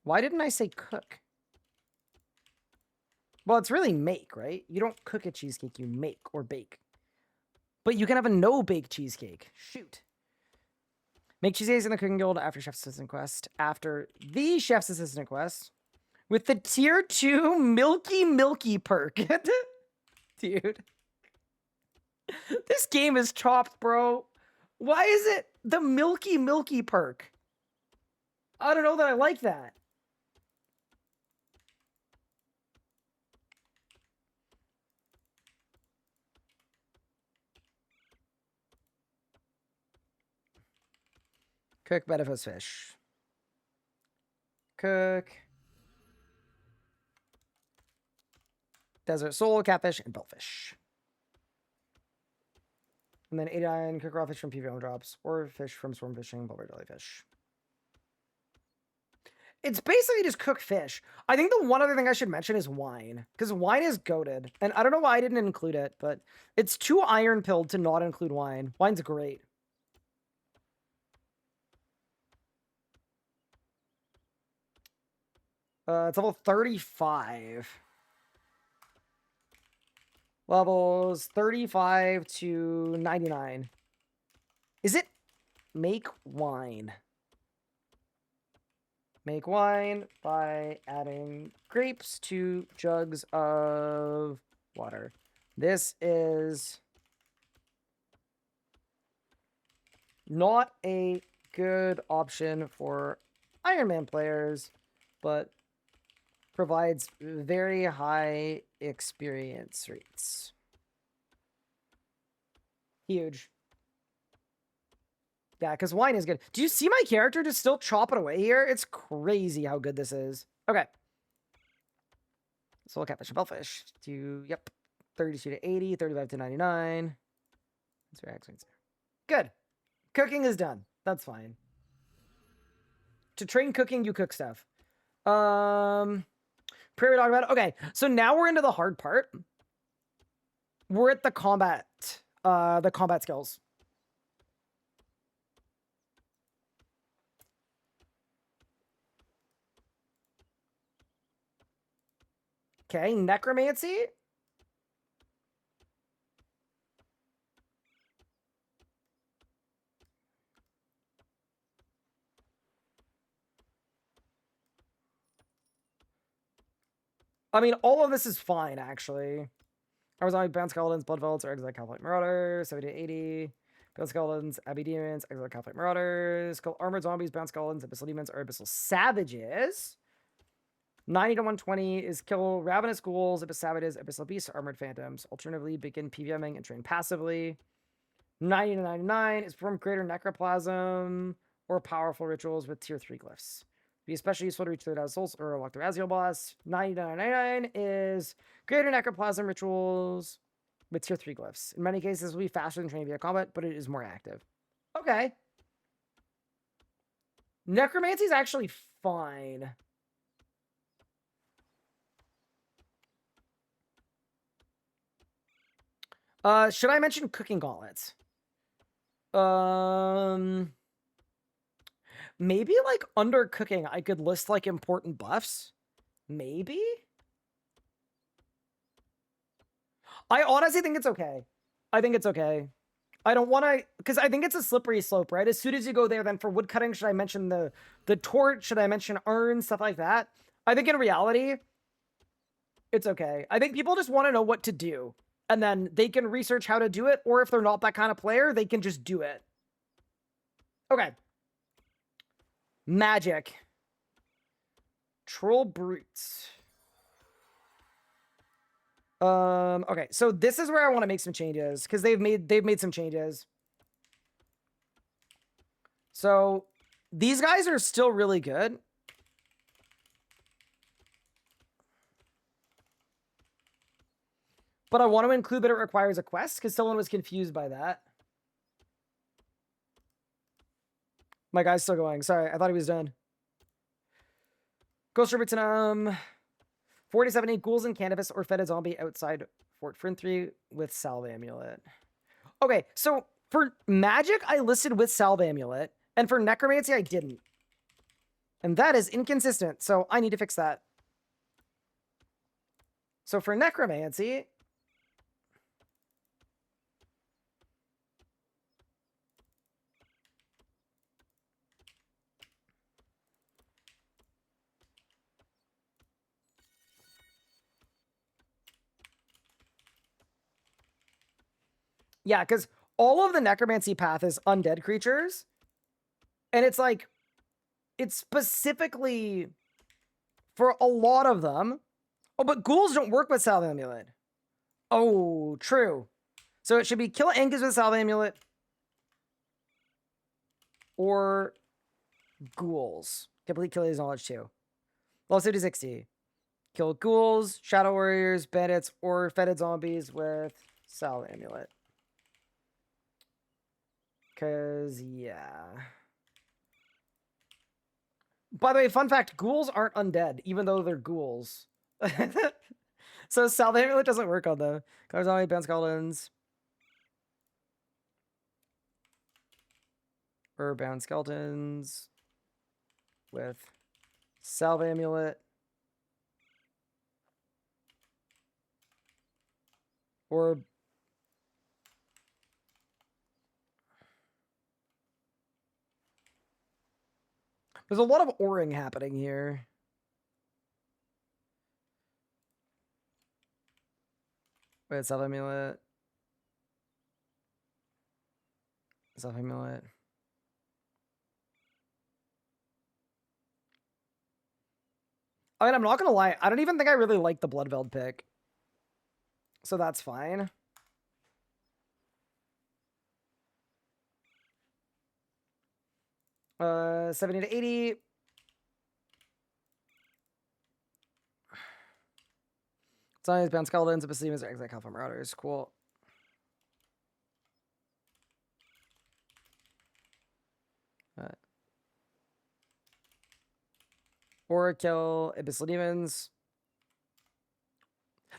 S1: Why didn't I say cook? Well, it's really make, right? You don't cook a cheesecake, you make or bake. But you can have a no-bake cheesecake. Shoot. Make cheesecakes in the cooking guild after Chef's Assistant Quest. After the Chef's Assistant Quest. With the tier 2 Milky perk. Dude. This game is chopped, bro. Why is it the Milky perk? I don't know that I like that. Cook Bedifos fish. Cook. Desert sole, catfish, and bellfish. And then 89, cook raw fish from PVM drops, or fish from swarm fishing, blueberry jellyfish. It's basically just cooked fish. I think the one other thing I should mention is wine, because wine is goated. And I don't know why I didn't include it, but it's too iron-pilled to not include wine. Wine's great. It's level 35. Levels 35 to 99. Is it make wine? Make wine by adding grapes to jugs of water. This is not a good option for Iron Man players, but provides very high experience rates. Huge. Yeah, because wine is good. Do you see my character just still chopping away here? It's crazy how good this is. Okay. Soul catfish and bellfish. Yep. 32 to 80, 35 to 99. That's very excellent. Good. Cooking is done. That's fine. To train cooking, you cook stuff. Prairie dog about. Okay, so now we're into the hard part. We're at the combat skills. Okay, necromancy. I mean, all of this is fine, actually. I was on Bound Skeletons, Blood Velds, or Exiled Catholic Marauders, 70 to 80. Bound Skeletons, Abbey Demons, Exiled Catholic Marauders, Armored Zombies, Bound Skeletons, Abyssal Demons, or Abyssal Savages. 90 to 120 is kill Ravenous Ghouls, Abyssal Savages, Abyssal Beasts, Armored Phantoms. Alternatively, begin PVMing and train passively. 90 to 99 is perform greater necroplasm or powerful rituals with tier 3 glyphs. Be especially useful to reach 3,000 souls or unlock the Raziel boss. 90 to 99 is greater necroplasm rituals with tier 3 glyphs. In many cases, this will be faster than training via combat, but it is more active. Okay. Necromancy is actually fine. Should I mention cooking gauntlets? Maybe like under cooking, I could list like important buffs. Maybe. I honestly think it's okay. I think it's okay. I don't want to, because I think it's a slippery slope, right? As soon as you go there, then for woodcutting, should I mention the torch? Should I mention urn? Stuff like that. I think in reality, it's okay. I think people just want to know what to do. And then they can research how to do it. Or if they're not that kind of player, they can just do it. Okay. Magic. Troll brutes. Okay, so this is where I want to make some changes because they've made some changes. So these guys are still really good. But I want to include that it requires a quest because someone was confused by that. My guy's still going. Sorry, I thought he was done. Ghost Ribbon, 47 ghouls and cannabis or fed a zombie outside Fort Frintry with Salve Amulet. Okay, so for magic, I listed with Salve Amulet, and for necromancy, I didn't. And that is inconsistent, so I need to fix that. So for necromancy, yeah, because all of the necromancy path is undead creatures. And it's like, it's specifically for a lot of them. Oh, but ghouls don't work with Salve Amulet. Oh, true. So it should be kill Angus with Salve Amulet or ghouls. Complete kill his knowledge too. Level 50 60. Kill ghouls, shadow warriors, bandits, or fetid zombies with Salve Amulet. Because, yeah. By the way, fun fact, ghouls aren't undead, even though they're ghouls. So Salve Amulet doesn't work on them. Color zombie, bound skeletons. Or bound skeletons with Salve Amulet. Or there's a lot of oring happening here. Wait, Salve Amulet. Salve Amulet. I mean, I'm not gonna lie. I don't even think I really like the Bloodveld pick. So that's fine. Uh, 70 to 80. Zombies, bound skeletons, Abyssinians, or exile California Marauders. Cool. Or kill Abyssal Demons.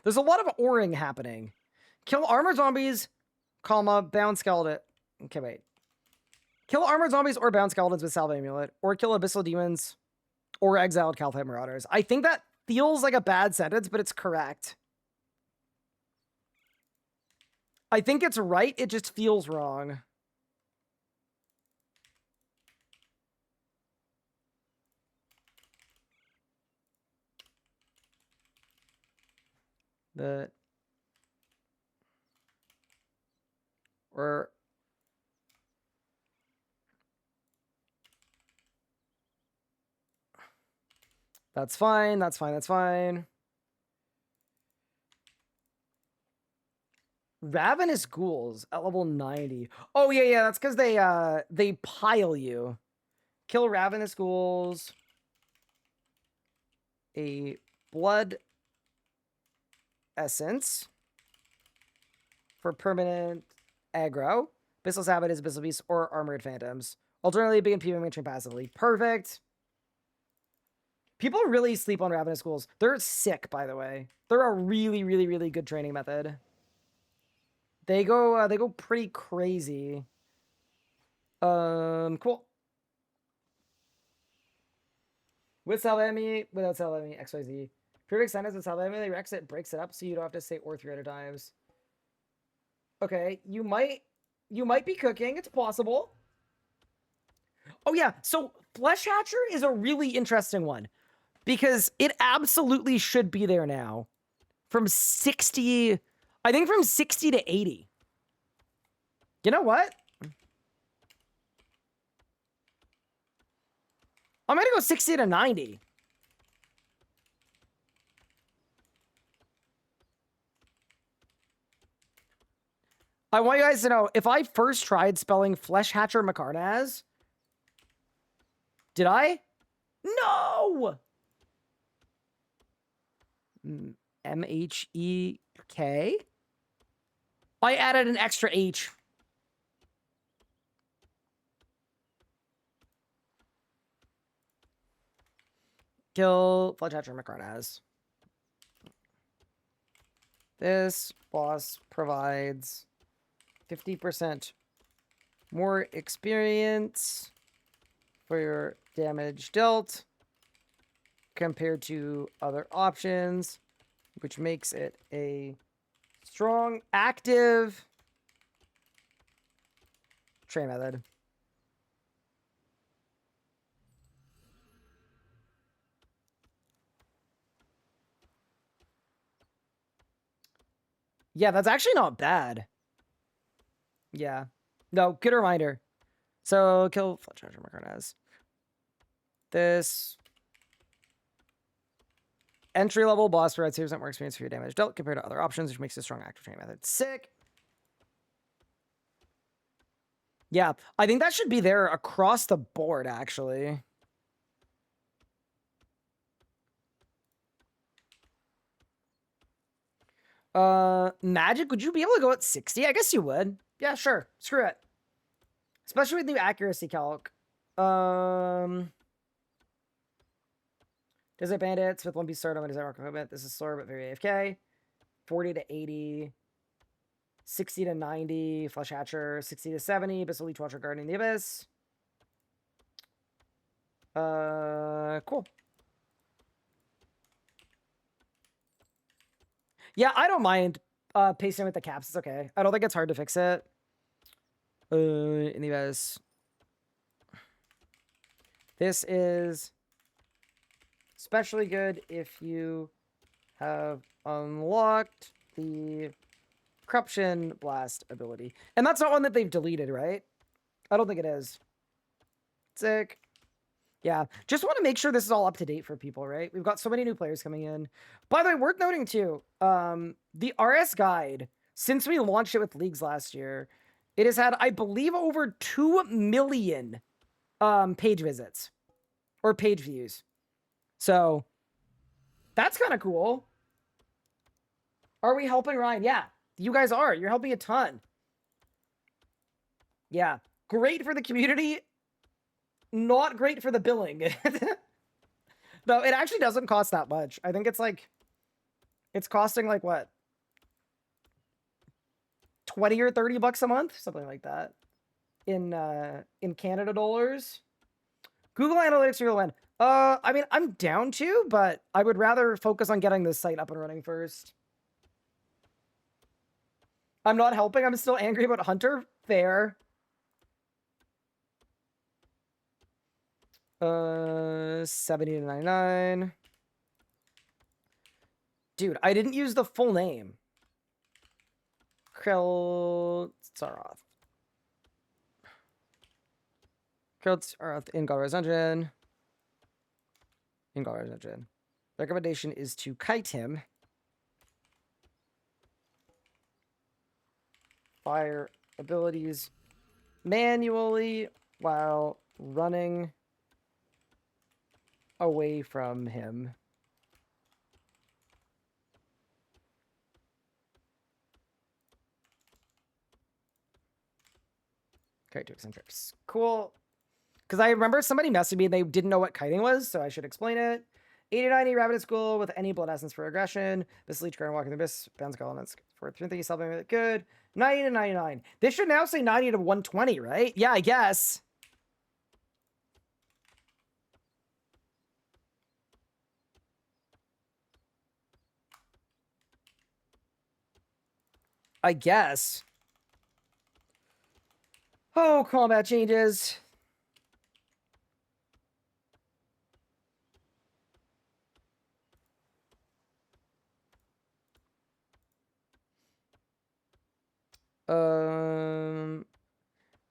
S1: There's a lot of oring happening. Kill armored zombies, comma, bound skeleton. Okay, wait. Kill armored zombies or bound skeletons with Salve Amulet, or kill Abyssal Demons, or exiled Calthite Marauders. I think that feels like a bad sentence, but it's correct. I think it's right, it just feels wrong. Or that's fine, that's fine, that's fine. Ravenous ghouls at level 90. Oh yeah, that's because they pile you. Kill ravenous ghouls. A blood essence for permanent aggro. Abyssal Savages, Abyssal Beasts, or Armored Phantoms. Alternatively, begin PvP passively. Perfect. People really sleep on Ravenous Ghouls. They're sick, by the way. They're a really, really, really good training method. They go pretty crazy. Cool. With Salvami, without Salvami, XYZ. Perfect sentence with Salvami, Rex it breaks it up so you don't have to say or 300 times. Okay, you might be cooking. It's possible. Oh yeah, so Flesh Hatcher is a really interesting one because it absolutely should be there now. From 60, I think from 60 to 80. You know what? I'm gonna go 60 to 90. I want you guys to know, if I first tried spelling Fleshhatcher Macarnaz, did I? No! M-H-E-K? I added an extra H. Kill Fleshhatcher Macarnaz. This boss provides 50% more experience for your damage dealt compared to other options, which makes it a strong, active train method. Yeah, that's actually not bad. Yeah. No, good reminder. So, kill Fleshhatcher Macarnaz. This entry-level boss provides 2% more experience for your damage dealt compared to other options, which makes it a strong active train method. Sick. Yeah, I think that should be there across the board, actually. Magic, would you be able to go at 60? I guess you would. Yeah, sure. Screw it. Especially with new accuracy calc. Desert Bandits with 1-piece stardom and desert rock equipment. This is slower but very AFK. 40 to 80. 60 to 90. Flesh Hatcher. 60 to 70. Abyssal Leech Watcher guarding the Abyss. Cool. Yeah, I don't mind pacing with the caps. It's okay. I don't think it's hard to fix it. In the Abyss. This is especially good if you have unlocked the Corruption Blast ability. And that's not one that they've deleted, right? I don't think it is. Sick. Yeah, just want to make sure this is all up to date for people, right? We've got so many new players coming in. By the way, worth noting too, the RS guide, since we launched it with leagues last year, it has had, I believe, over 2 million page visits or page views. So that's kind of cool. Are we helping Ryan? Yeah, you guys are. You're helping a ton. Yeah, great for the community. Not great for the billing. No, it actually doesn't cost that much. I think it's like, it's costing like what? 20 or 30 bucks a month? Something like that. In Canada dollars. Google Analytics will win. I mean, I'm down to, but I would rather focus on getting this site up and running first. I'm not helping. I'm still angry about Hunter. Fair. 70 to 99. Dude, I didn't use the full name. Kreltsaroth. Kreltsaroth in Galra's Dungeon. Recommendation is to kite him. Fire abilities manually while running away from him. Kite to eccentrics. Cool. Because I remember somebody messaged me and they didn't know what kiting was, so I should explain it. 80 90 Rabbit at School with any blood essence for aggression. This leech guard walking the abyss. Bounce elements for 3 something really good. 90 to 99. This should now say 90 to 120, right? Yeah, I guess. I guess. Oh, combat changes.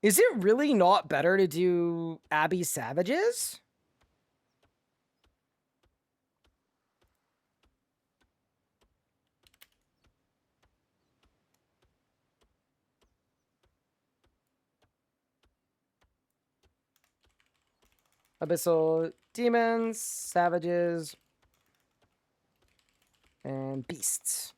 S1: Is it really not better to do Abbey Savages? Abyssal demons, savages, and beasts.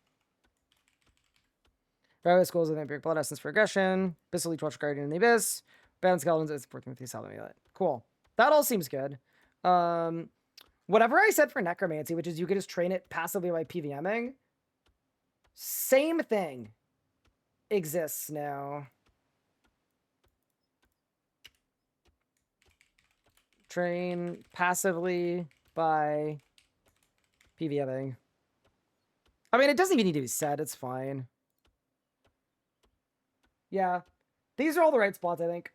S1: Various schools of vampiric blood essence for aggression. Abyssal leech watch guardian in the abyss. Bound skeletons and support with the salamander. Cool. That all seems good. Whatever I said for necromancy, which is you could just train it passively by PVMing. Same thing exists now. Train passively by PVMing. I mean, it doesn't even need to be said. It's fine. Yeah. These are all the right spots, I think.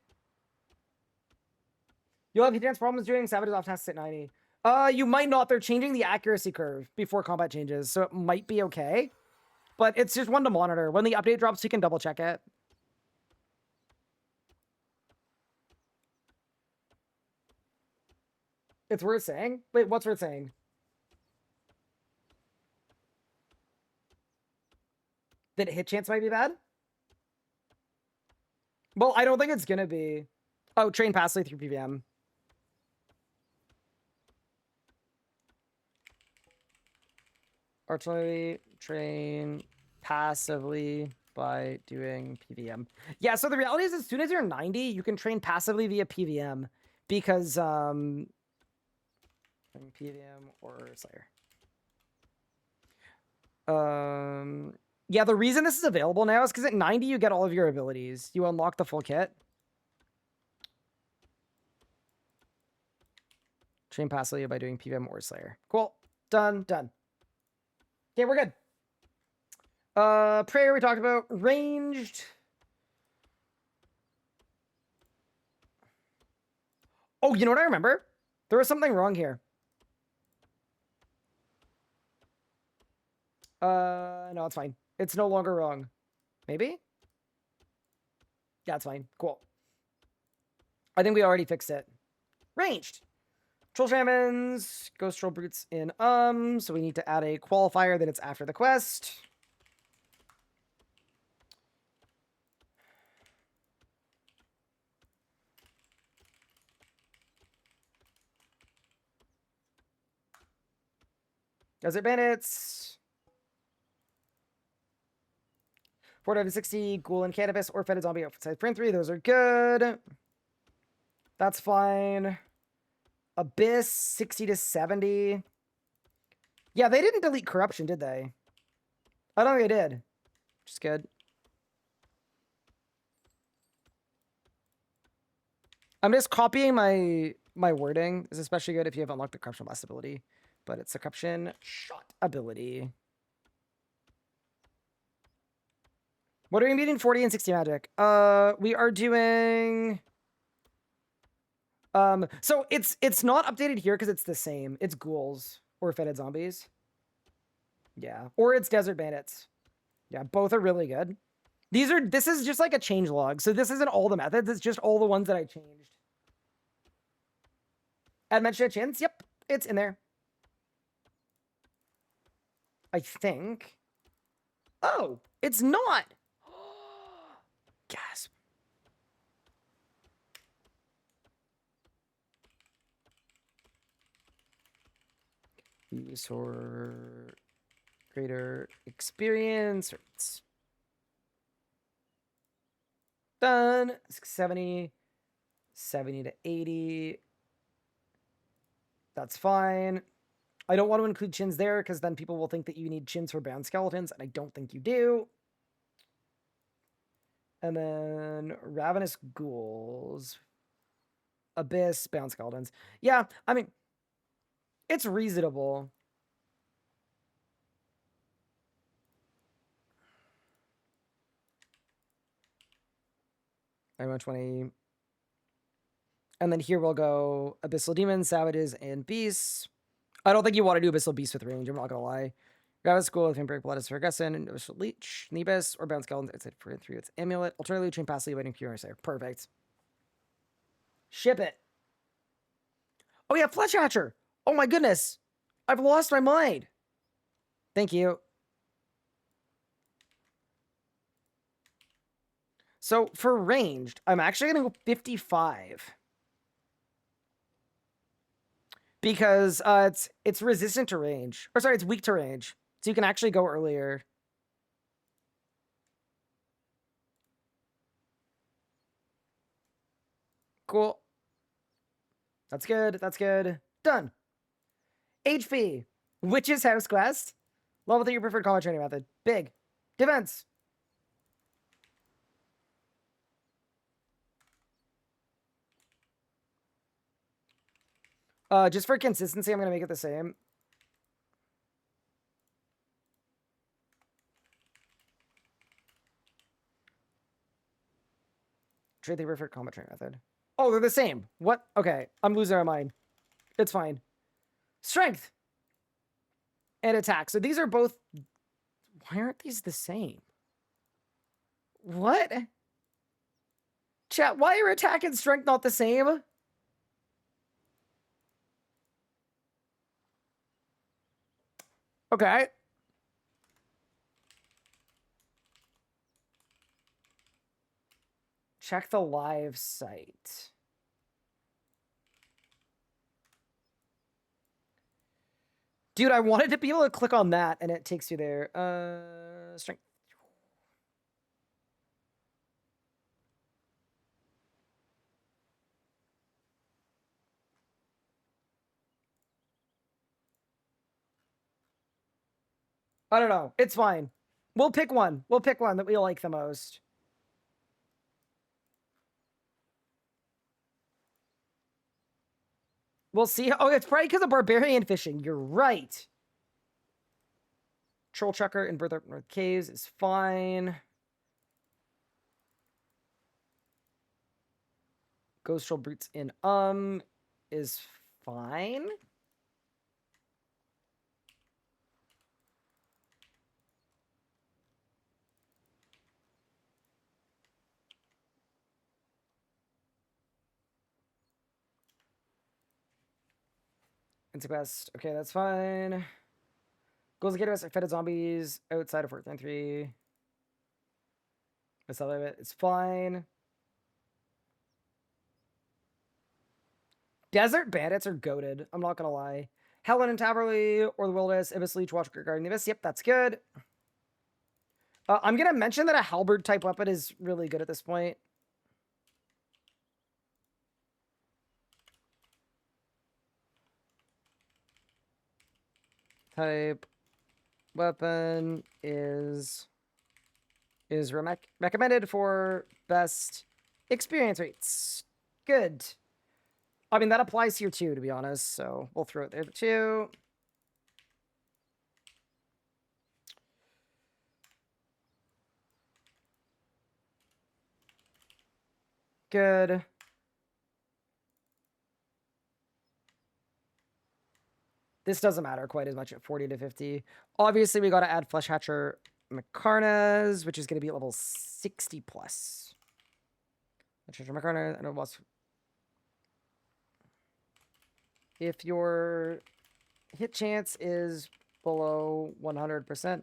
S1: You'll have hit chance problems doing savages off tasks at 90. You might not. They're changing the accuracy curve before combat changes, so it might be okay. But it's just one to monitor. When the update drops, you can double check it. It's worth saying? Wait, what's worth saying? That hit chance might be bad? Well, I don't think it's gonna be. Oh, train passively through PVM. Artillery train passively by doing PVM. Yeah, so the reality is as soon as you're 90, you can train passively via PVM because PVM or Slayer. Yeah, the reason this is available now is because at 90 you get all of your abilities. You unlock the full kit. Train passively by doing PVM or Slayer. Cool. Done. Okay, we're good. Prayer we talked about. Ranged. Oh, you know what I remember? There was something wrong here. No, it's fine. It's no longer wrong. Maybe? Yeah, it's fine. Cool. I think we already fixed it. Ranged. Troll Shamans, Ghost Troll Brutes in so we need to add a qualifier that it's after the quest. Desert Bandits. 4 out of 60, Ghoul and Cannabis, or Fetid Zombie outside Print 3. Those are good. That's fine. Abyss, 60 to 70. Yeah, they didn't delete Corruption, did they? I don't think they did. Which is good. I'm just copying my wording. It's especially good if you have unlocked the Corruption Blast ability. But it's the Corruption Shot ability. What are we beating? 40 and 60 magic. We are doing... so it's not updated here because it's the same. It's ghouls or fetid zombies. Yeah. Or it's desert bandits. Yeah, both are really good. This is just like a change log. So this isn't all the methods, it's just all the ones that I changed. Add mention of chins. Yep, it's in there. I think. Oh, it's not. Gasp. Use or greater experience. Done. 70 to 80. That's fine. I don't want to include chins there because then people will think that you need chins for bound skeletons, and I don't think you do. And then ravenous ghouls, abyss, bound skeletons. Yeah, I mean, it's reasonable. I want 20. And then here we'll go abyssal demons, savages, and beasts. I don't think you want to do abyssal beasts with range. I'm not gonna lie. Ravenous school with vampiric blood is for Gussin, and abyssal leech, Nebus, or bound skeletons. It's for 3. It's amulet. Alternatively, train passively waiting pure slayer. Perfect. Ship it. Oh yeah, Flesh Hatcher. Oh my goodness. I've lost my mind. Thank you. So for ranged, I'm actually gonna go 55. because it's resistant to range. Or sorry, it's weak to range. So you can actually go earlier. Cool. That's good. That's good. Done. HP. Witch's House Quest. Level 3 your preferred combat training method. Big. Defense. Just for consistency, I'm going to make it the same. Trade the preferred combat training method. Oh, they're the same. What? Okay. I'm losing my mind. It's fine. Strength. And attack. So these are both... Why aren't these the same? What? Chat, why are attack and strength not the same? Okay. Check the live site. Dude, I wanted to be able to click on that and it takes you there. Strength. I don't know. It's fine. We'll pick one. We'll pick one that we like the most. We'll see. Oh, it's probably because of barbarian fishing. You're right. Troll Chucker in Birth North Caves is fine. Ghost Troll Brutes in is fine. It's best. Okay, that's fine. Goals get us fed zombies outside of 493. That's all of it. It's fine. Desert Bandits are goated. I'm not gonna lie. Helen and Taverley or the Wilderness, Ibis Leech, Watch Guarding the Abyss. Yep, that's good. I'm gonna mention that a halberd type weapon is really good at this point. Type weapon is recommended for best experience rates. Good. I mean, that applies here too, to be honest, so we'll throw it there too. Good. This doesn't matter quite as much at 40 to 50. Obviously, we got to add Flesh Hatcher Macarnas, which is going to be at level 60 plus. Flesh Hatcher Macarna, I know what's... If your hit chance is below 100%,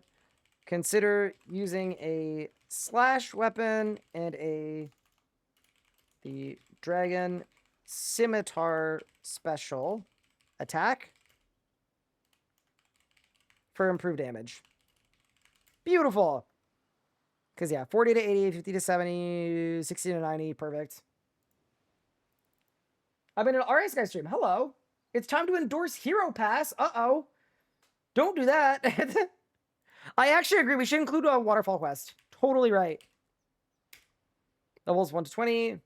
S1: consider using a slash weapon and the Dragon Scimitar special attack for improved damage. Beautiful. Because, yeah, 40 to 80, 50 to 70, 60 to 90, perfect. I'm in an RS guy stream. Hello. It's time to endorse Hero Pass. Uh-oh. Don't do that. I actually agree. We should include a Waterfall Quest. Totally right. Levels 1 to 20.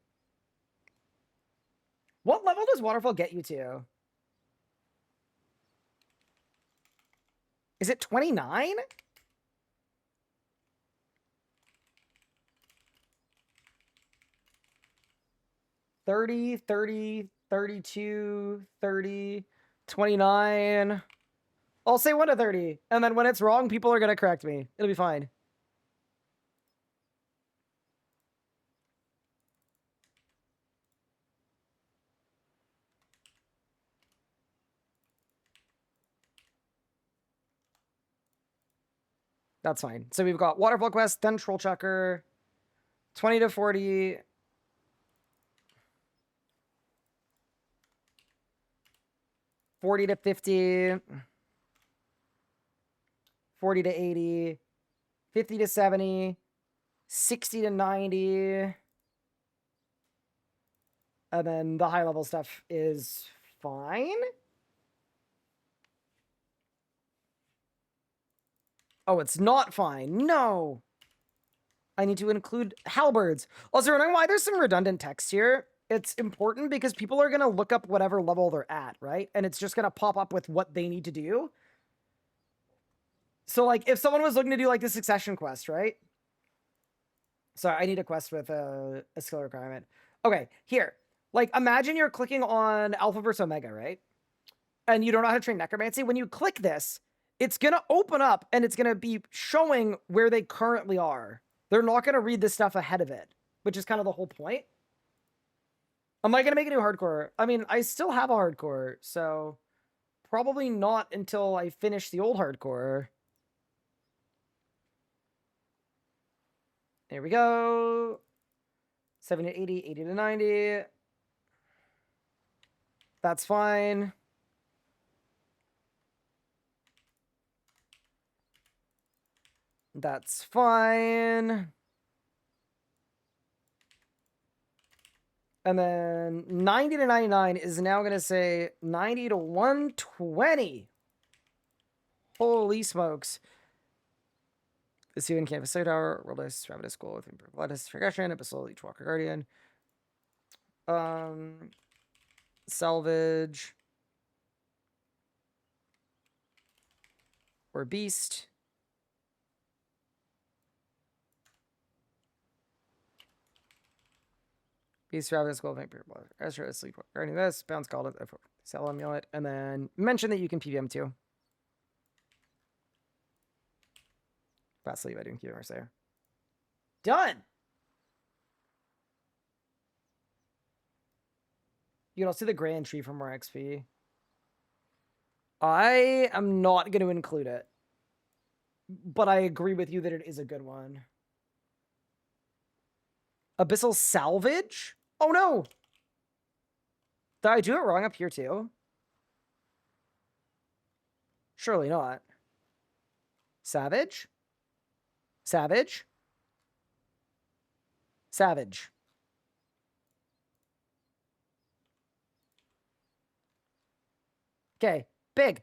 S1: What level does Waterfall get you to? Is it 29? $30, $30, $32, $30, $29. I'll say 1 to 30. And then when it's wrong, people are going to correct me. It'll be fine. That's fine. So we've got Waterfall Quest, then Troll Chucker, 20 to 40. 40 to 50, 40 to 80, 50 to 70, 60 to 90. And then the high level stuff is fine. Oh, it's not fine. No. I need to include halberds. Also, wondering why there's some redundant text here. It's important because people are going to look up whatever level they're at, right? And it's just going to pop up with what they need to do. So, like, if someone was looking to do, like, the succession quest, right? Sorry, I need a quest with a skill requirement. Okay, here. Like, imagine you're clicking on Alpha versus Omega, right? And you don't know how to train Necromancy. When you click this, it's going to open up and it's going to be showing where they currently are. They're not going to read this stuff ahead of it, which is kind of the whole point. Am I going to make a new hardcore? I mean, I still have a hardcore, so probably not until I finish the old hardcore. There we go. 70 to 80, 80 to 90. That's fine. That's fine. And then 90 to 99 is now going to say 90 to 120. Holy smokes. The Steven Canvas Side Tower, Worldless, Ravenous School with Improved Progression, Abyssal, Each Walker Guardian. Salvage. Or Beast. Beast, Ravenous School, Vampire Blood, Ezra, Sleep, Guardian this, Bounce Called it, Sell Amulet, and then mention that you can PVM too. Vastly by doing QMR there. Done! You can also see the grand tree for more XP. I am not going to include it. But I agree with you that it is a good one. Abyssal Salvage? Oh no! Did I do it wrong up here too? Surely not. Savage? Savage? Savage. Okay, big.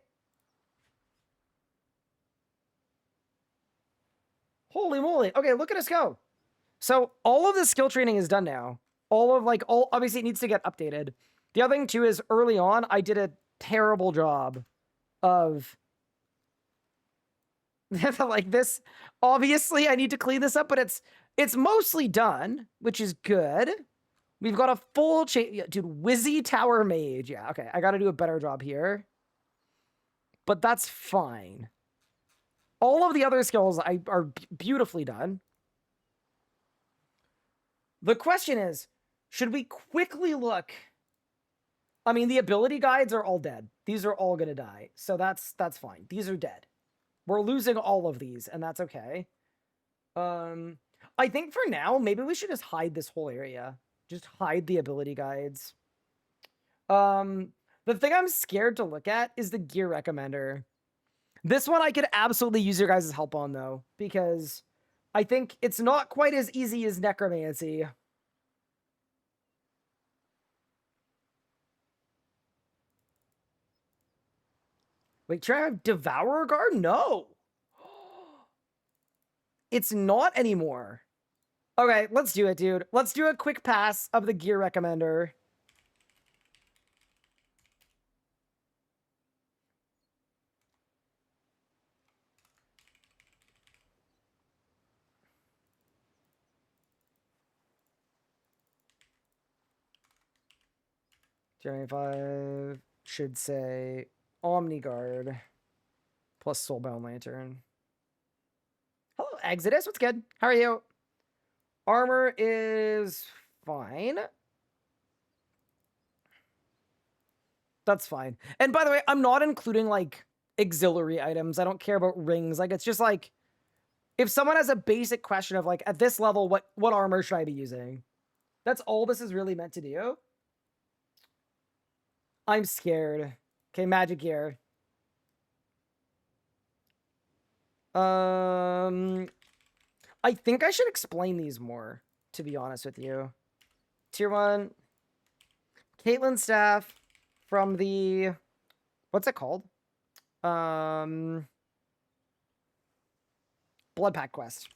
S1: Holy moly. Okay, look at us go. So all of the skill training is done now. Obviously it needs to get updated. The other thing too is early on, I did a terrible job of like this. Obviously I need to clean this up, but it's mostly done, which is good. We've got a full dude, Wizzy Tower Mage. Yeah, okay. I got to do a better job here. But that's fine. All of the other skills are beautifully done. The question is, should we quickly look? I mean, the ability guides are all dead. These are all going to die. So that's fine. These are dead. We're losing all of these, and that's okay. I think for now, maybe we should just hide this whole area. Just hide the ability guides. The thing I'm scared to look at is the gear recommender. This one I could absolutely use your guys' help on, though, because I think it's not quite as easy as Necromancy. Wait, try to have Devourer Guard? No! It's not anymore. Okay, let's do it, dude. Let's do a quick pass of the gear recommender. $25 should say Omni Guard plus Soulbound Lantern. Hello, Exodus. What's good? How are you? Armor is fine. That's fine. And by the way, I'm not including like auxiliary items. I don't care about rings. Like, it's just like, if someone has a basic question of like, at this level, what armor should I be using? That's all this is really meant to do. I'm scared. Okay, magic gear. I think I should explain these more, to be honest with you. Tier 1. Caitlyn's staff from the... What's it called? Blood Pack quest.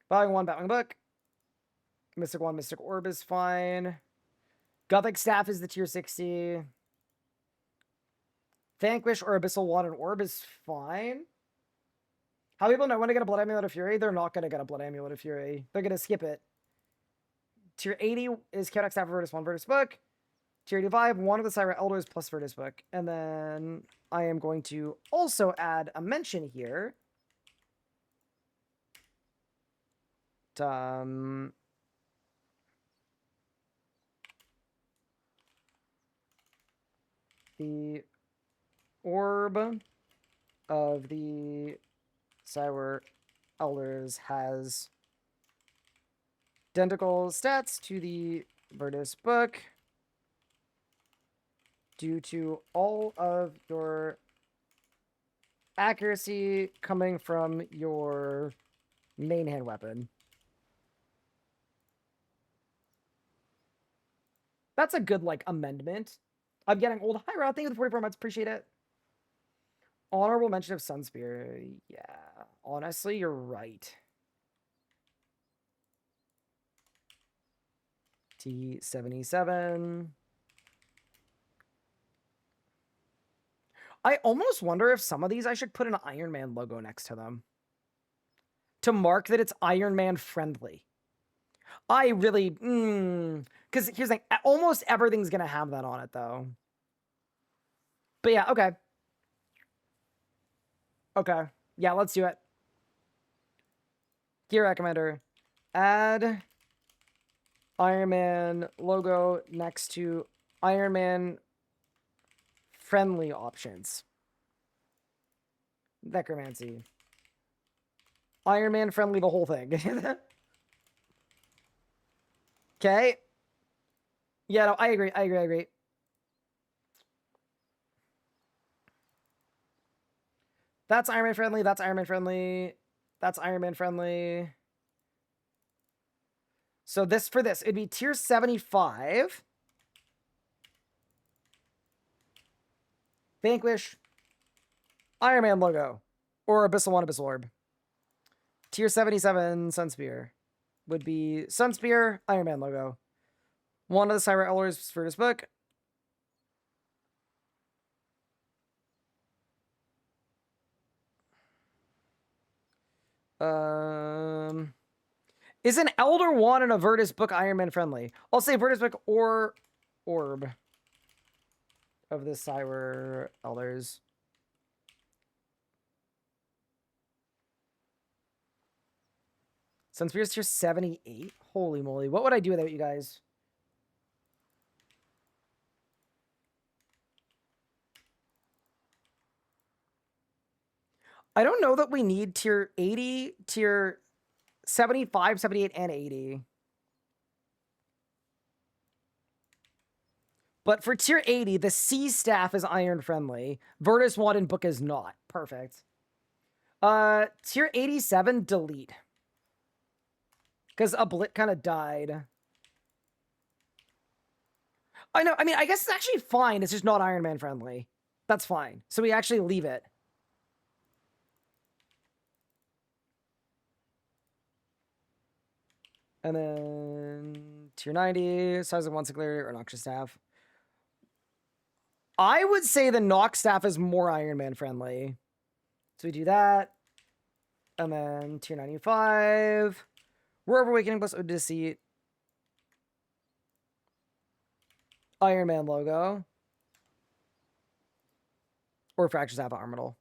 S1: Buying 1, Batwing Book. Mystic 1, Mystic Orb is fine. Gothic Staff is the tier 60. Vanquish or Abyssal Wand and Orb is fine. How people know when to get a Blood Amulet of Fury? They're not going to get a Blood Amulet of Fury. They're going to skip it. Tier 80 is Chaotic Staff of Virtus 1 Virtus Book. Tier 85, one of the Siren Elders plus Virtus Book. And then I am going to also add a mention here. The Orb of the Cyber Elders has identical stats to the Virtus Book due to all of your accuracy coming from your main hand weapon. That's a good, like, amendment. I'm getting old. Hi, Rod. Thank you for the 44 months. Appreciate it. Honorable mention of Sunspear. Yeah. Honestly, you're right. T77. I almost wonder if some of these I should put an Iron Man logo next to them to mark that it's Iron Man friendly. I really, because here's the thing, almost everything's gonna have that on it though. But yeah, okay. Okay, yeah, let's do it. Gear recommender, add Iron Man logo next to Iron Man friendly options. Necromancy. Iron Man friendly, the whole thing. Okay. Yeah, no, I agree. That's Iron Man friendly, that's Iron Man friendly, that's Iron Man friendly. So this, for this, it'd be tier 75. Vanquish, Iron Man logo, or Abyssal One, Abyssal Orb. Tier 77 Sunspear would be Sunspear, Iron Man logo. One of the Cyber Elders for this book. Is an Elder Wand and a Virtus Book Iron Man friendly? I'll say Virtus Book or Orb of the Cyber Elders. Sunspear's tier 78? Holy moly. What would I do without you guys? I don't know that we need tier 80, tier 75, 78, and 80. But for tier 80, the C staff is iron friendly. Virtus Wand and Book is not. Perfect. Tier 87, delete. Because a Blit kind of died. I know, I mean, I guess it's actually fine. It's just not Iron Man friendly. That's fine. So we actually leave it. And then tier 90, size of one singular or Noxious Staff. I would say the Nox Staff is more Iron Man friendly. So we do that. And then tier 95. Roar of Awakening plus Ode to Deceit. Iron Man logo. Or Fracture Staff Armadal.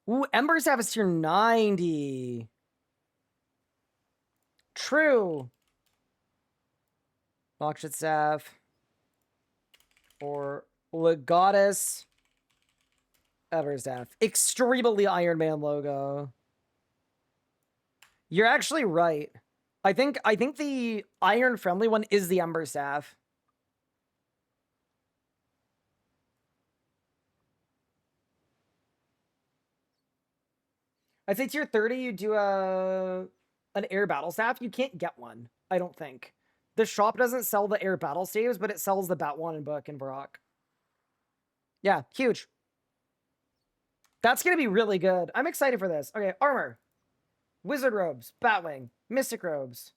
S1: Ooh, Ember Staff is tier 90. True. Noxious Staff. Or Legatus Everstaff. Extremely Iron Man logo. You're actually right. I think the iron friendly one is the Ember Staff. I'd say tier 30, you do an air battle staff. You can't get one, I don't think. The shop doesn't sell the air battle staves, but it sells the Bat One and Book and Varrock. Yeah, huge. That's gonna be really good. I'm excited for this. Okay, armor. Wizard robes, Batwing, Mystic robes,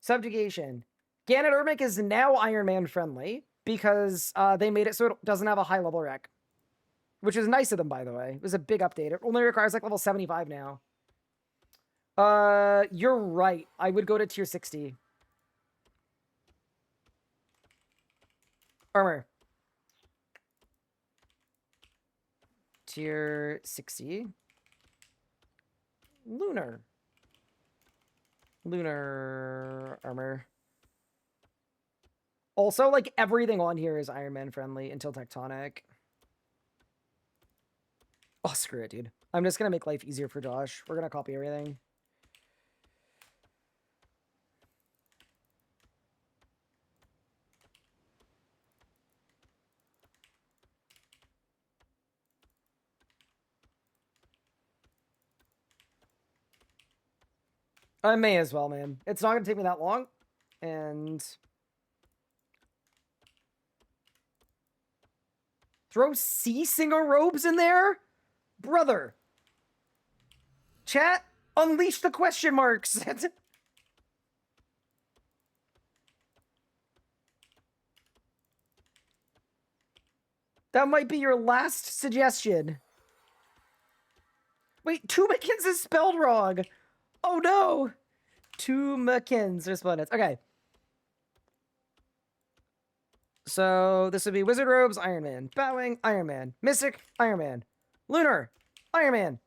S1: subjugation. Ganodermic is now Iron Man friendly because they made it so it doesn't have a high level rec. Which is nice of them, by the way. It was a big update. It only requires like level 75 now. You're right. I would go to tier 60. Armor. Tier 60. Lunar. Lunar armor. Also, like, everything on here is Iron Man friendly until Tectonic. Oh, screw it, dude. I'm just gonna make life easier for Josh. We're gonna copy everything. I may as well, man. It's not gonna take me that long. And throw Sea Singer robes in there? Brother. Chat, unleash the question marks. That might be your last suggestion. Wait, two McKins is spelled wrong. Oh no. Two McKins respondents. Okay. So this would be Wizard Robes, Iron Man. Batwing, Iron Man. Mystic, Iron Man. Lunar, Iron Man.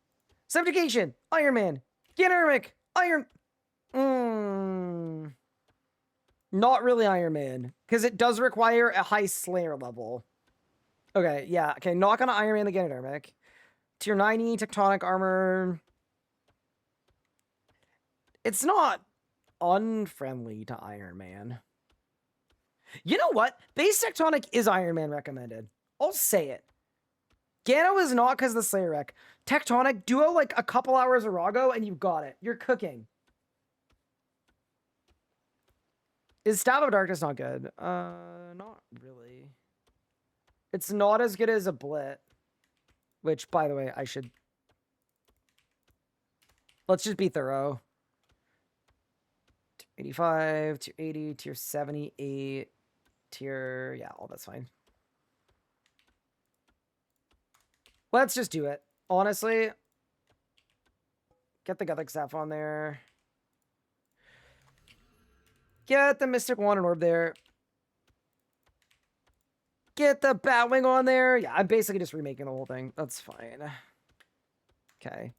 S1: Subjugation, Iron Man. Ganodermic, Iron... Not really Iron Man. Because it does require a high Slayer level. Okay, yeah. Okay, not gonna Iron Man the Ganodermic. Tier 90, Tectonic Armor. It's not unfriendly to Iron Man. You know what? Base Tectonic is Iron Man recommended. I'll say it. Gano is not because of the Slayer rec. Tectonic, duo like a couple hours of Rago and you've got it. You're cooking. Is Stab of Darkness not good? Not really. It's not as good as a Blit. Which, by the way, I should... Let's just be thorough. Tier 85, tier 80, tier 78, tier... Yeah, all that's fine. Let's just do it. Honestly. Get the Gothic Staff on there. Get the Mystic Wand and Orb there. Get the Batwing on there. Yeah, I'm basically just remaking the whole thing. That's fine. Okay.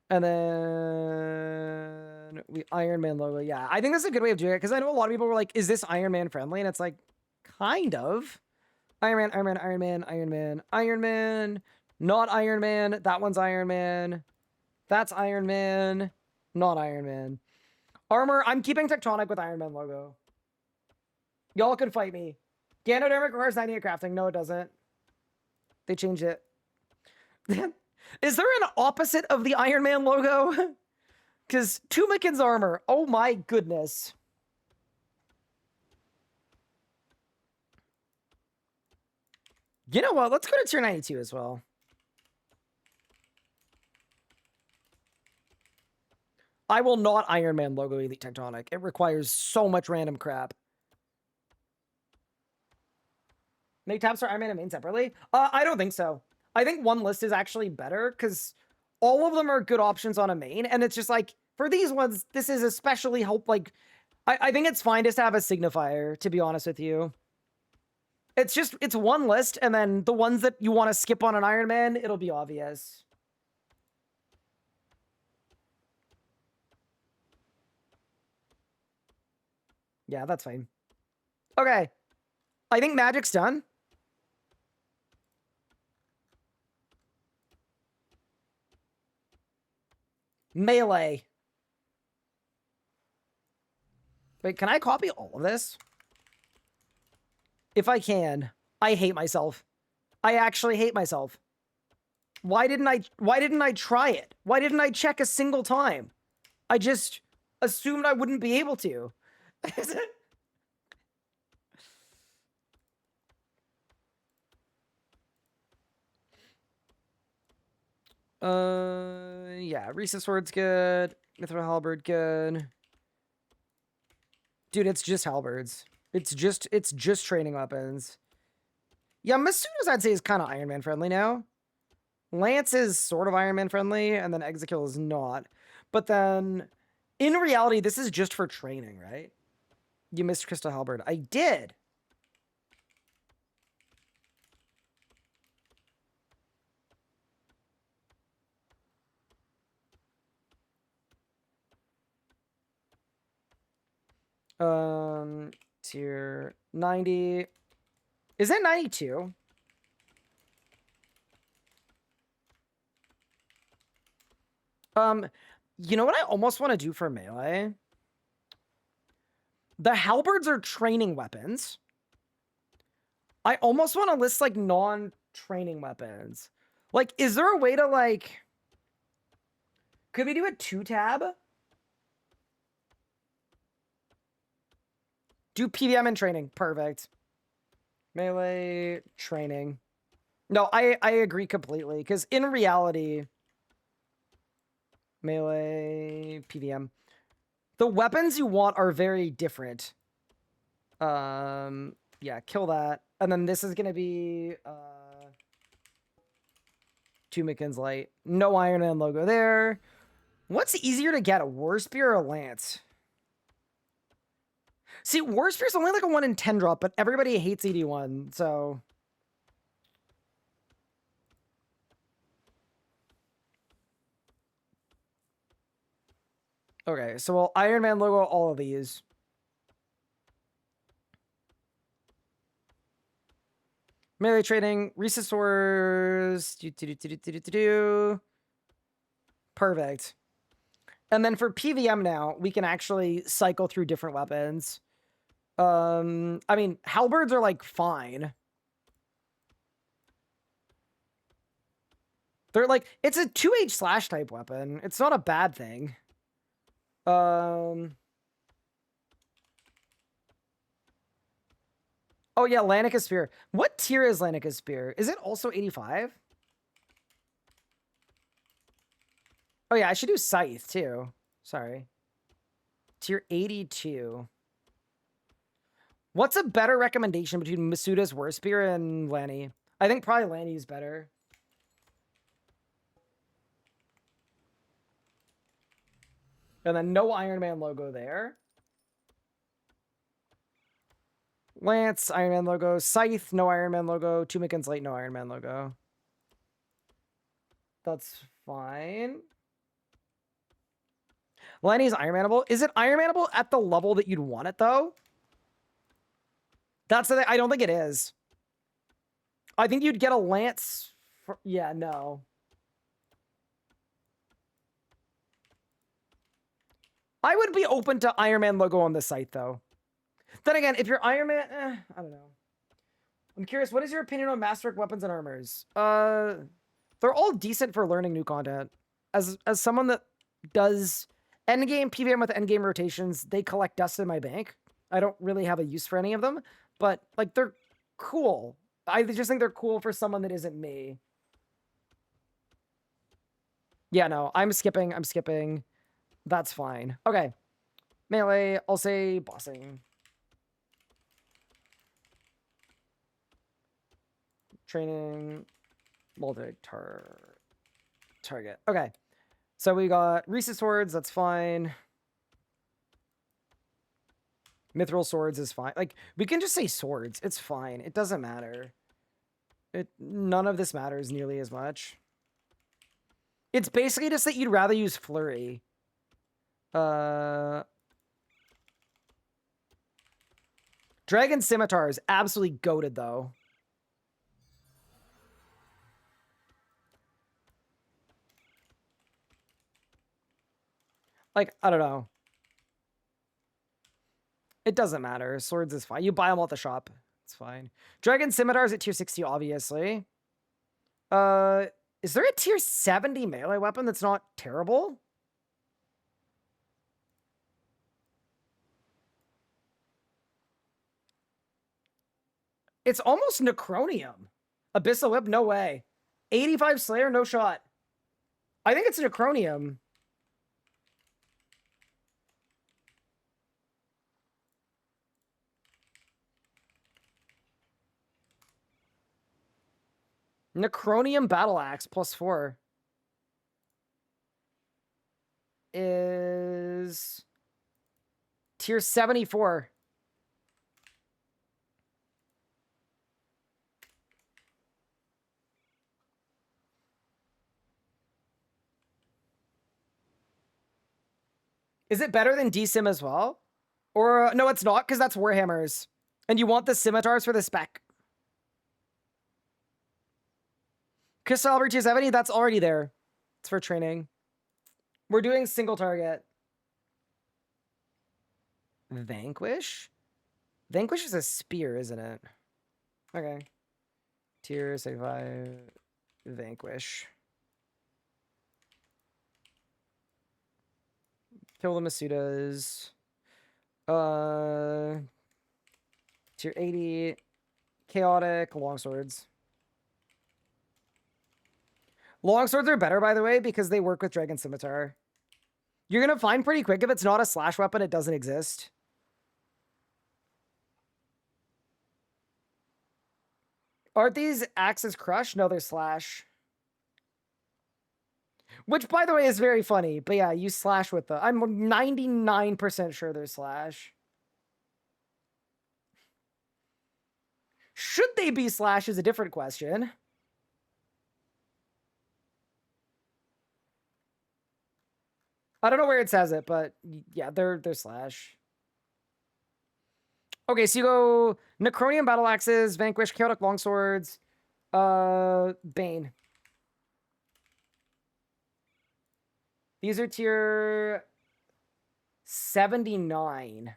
S1: And then we Iron Man logo. Yeah, I think that's a good way of doing it because I know a lot of people were like, is this Iron Man friendly? And it's like, kind of. Iron Man, Iron Man, Iron Man, Iron Man, Iron Man. Not Iron Man. That one's Iron Man. That's Iron Man. Not Iron Man. Armor, I'm keeping Tectonic with Iron Man logo. Y'all can fight me. Ganodermic requires 98 crafting. No, it doesn't. They changed it. Is there an opposite of the Iron Man logo? Because two McKin's armor. Oh my goodness. You know what? Let's go to tier 92 as well. I will not Iron Man logo Elite Tectonic. It requires so much random crap. Make tabs for Iron Man and main separately? I don't think so. I think one list is actually better because all of them are good options on a main. And it's just like, for these ones, this is especially help. Like, I think it's fine just to have a signifier, to be honest with you. It's just, it's one list. And then the ones that you want to skip on an Iron Man, it'll be obvious. Yeah, that's fine. Okay. I think Magic's done. Melee. Wait, can I copy all of this? If I can. I hate myself. I actually hate myself. Why didn't I try it? Why didn't I check a single time? I just assumed I wouldn't be able to. Yeah, Recess Sword's good. Mithril Halberd, good. Dude, it's just halberds. It's just training weapons. Yeah, Masuda's I'd say is kind of Iron Man friendly now. Lance is sort of Iron Man friendly, and then Execute is not. But then, in reality, this is just for training, right? You missed Crystal Halberd. I did. Tier 90. Is that 92? You know what I almost want to do for melee? The halberds are training weapons. I almost want to list, like, non-training weapons. Like, is there a way to, like... Could we do a 2-tab? Do PVM and training. Perfect. Melee, training. No, I agree completely, because in reality... Melee, PVM. The weapons you want are very different. Yeah, kill that. And then this is going to be... Tumikin's Light. No Iron Man logo there. What's easier to get, a War Spear or a Lance? See, War Spear's only like a 1 in 10 drop, but everybody hates 81, so... Okay, so we'll Iron Man logo all of these. Melee trading, resource. Perfect. And then for PVM now, we can actually cycle through different weapons. I mean, halberds are like fine. They're like, it's a 2H slash type weapon. It's not a bad thing. Oh yeah, Lanica Spear. What tier is Lanica Spear? Is it also 85? Oh yeah, I should do Scythe too. Sorry. Tier 82. What's a better recommendation between Masuda's War Spear and Lanny? I think probably Lanny's better. And then no Iron Man logo there. Lance, Iron Man logo. Scythe, no Iron Man logo. Tumikin's Light, no Iron Man logo. That's fine. Lanny's Iron Manable. Is it Iron Manable at the level that you'd want it, though? That's the thing. I don't think it is. I think you'd get a Lance... For... Yeah, no. I would be open to Iron Man logo on the site, though. Then again, if you're Iron Man... I don't know. I'm curious, what is your opinion on Masterwork weapons and armors? They're all decent for learning new content. As someone that does endgame PVM with endgame rotations, they collect dust in my bank. I don't really have a use for any of them, but, like, they're cool. I just think they're cool for someone that isn't me. Yeah, no, I'm skipping. That's fine. Okay. Melee, I'll say bossing. Training, target. Okay. So we got Recess Swords, that's fine. Mithril Swords is fine. Like, we can just say swords. It's fine. It doesn't matter. None of this matters nearly as much. It's basically just that you'd rather use Flurry. Dragon Scimitar is absolutely goated, though. Like, I don't know. It doesn't matter. Swords is fine. You buy them all at the shop. It's fine. Dragon Scimitars at tier 60, obviously. Is there a tier 70 melee weapon that's not terrible? It's almost Necronium. Abyssal Whip? No way. 85 Slayer? No shot. I think it's Necronium. Necronium Battle Axe +4 is tier 74. Is it better than DSim as well? Or no, it's not, because that's Warhammers. And you want the scimitars for the spec. Crystal tier 70, that's already there. It's for training. We're doing single target. Vanquish? Vanquish is a spear, isn't it? Okay. Tier 75. Vanquish. Kill the Masudas. Tier 80. Chaotic. Longswords. Longswords are better, by the way, because they work with Dragon Scimitar. You're going to find pretty quick if it's not a slash weapon, it doesn't exist. Aren't these axes crush? No, they're slash. Which, by the way, is very funny. But yeah, you slash with them. I'm 99% sure they're slash. Should they be slash is a different question. I don't know where it says it, but yeah, they're slash. Okay, so you go Necronium Battle Axes, Vanquish, Chaotic Longswords, Bane. These are tier 79.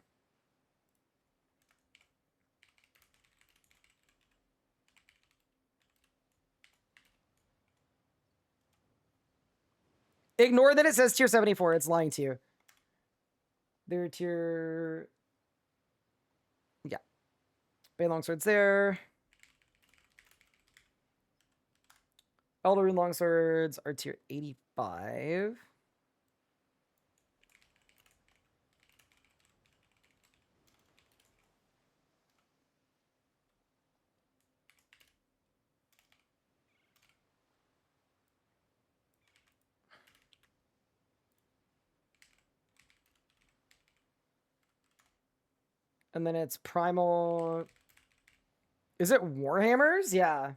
S1: Ignore that it says tier 74. It's lying to you. They're tier... Yeah. Bane Longswords there. Elder Rune Longswords are tier 85. And then it's Primal... Is it Warhammers? Yeah.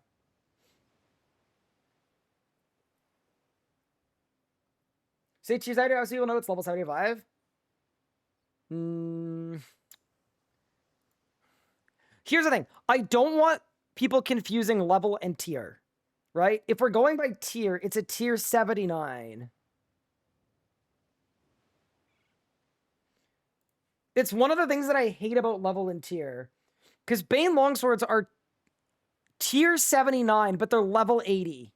S1: Say choose either, so you will know it's level 75. Here's the thing. I don't want people confusing level and tier, right? If we're going by tier, it's a tier 79. It's one of the things that I hate about level and tier. Because Bane Longswords are tier 79, but they're level 80.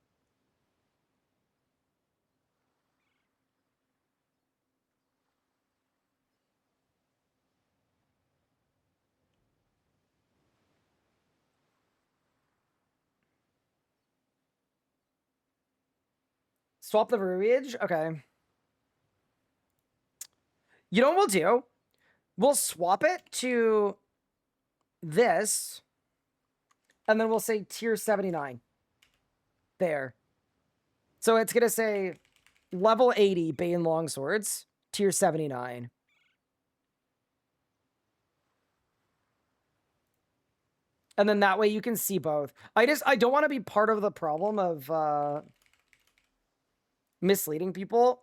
S1: Swap the verbiage? Okay. You know what we'll do? We'll swap it to this. And then we'll say tier 79. There. So it's going to say level 80 Bane Longswords, tier 79. And then that way you can see both. I don't want to be part of the problem of misleading people.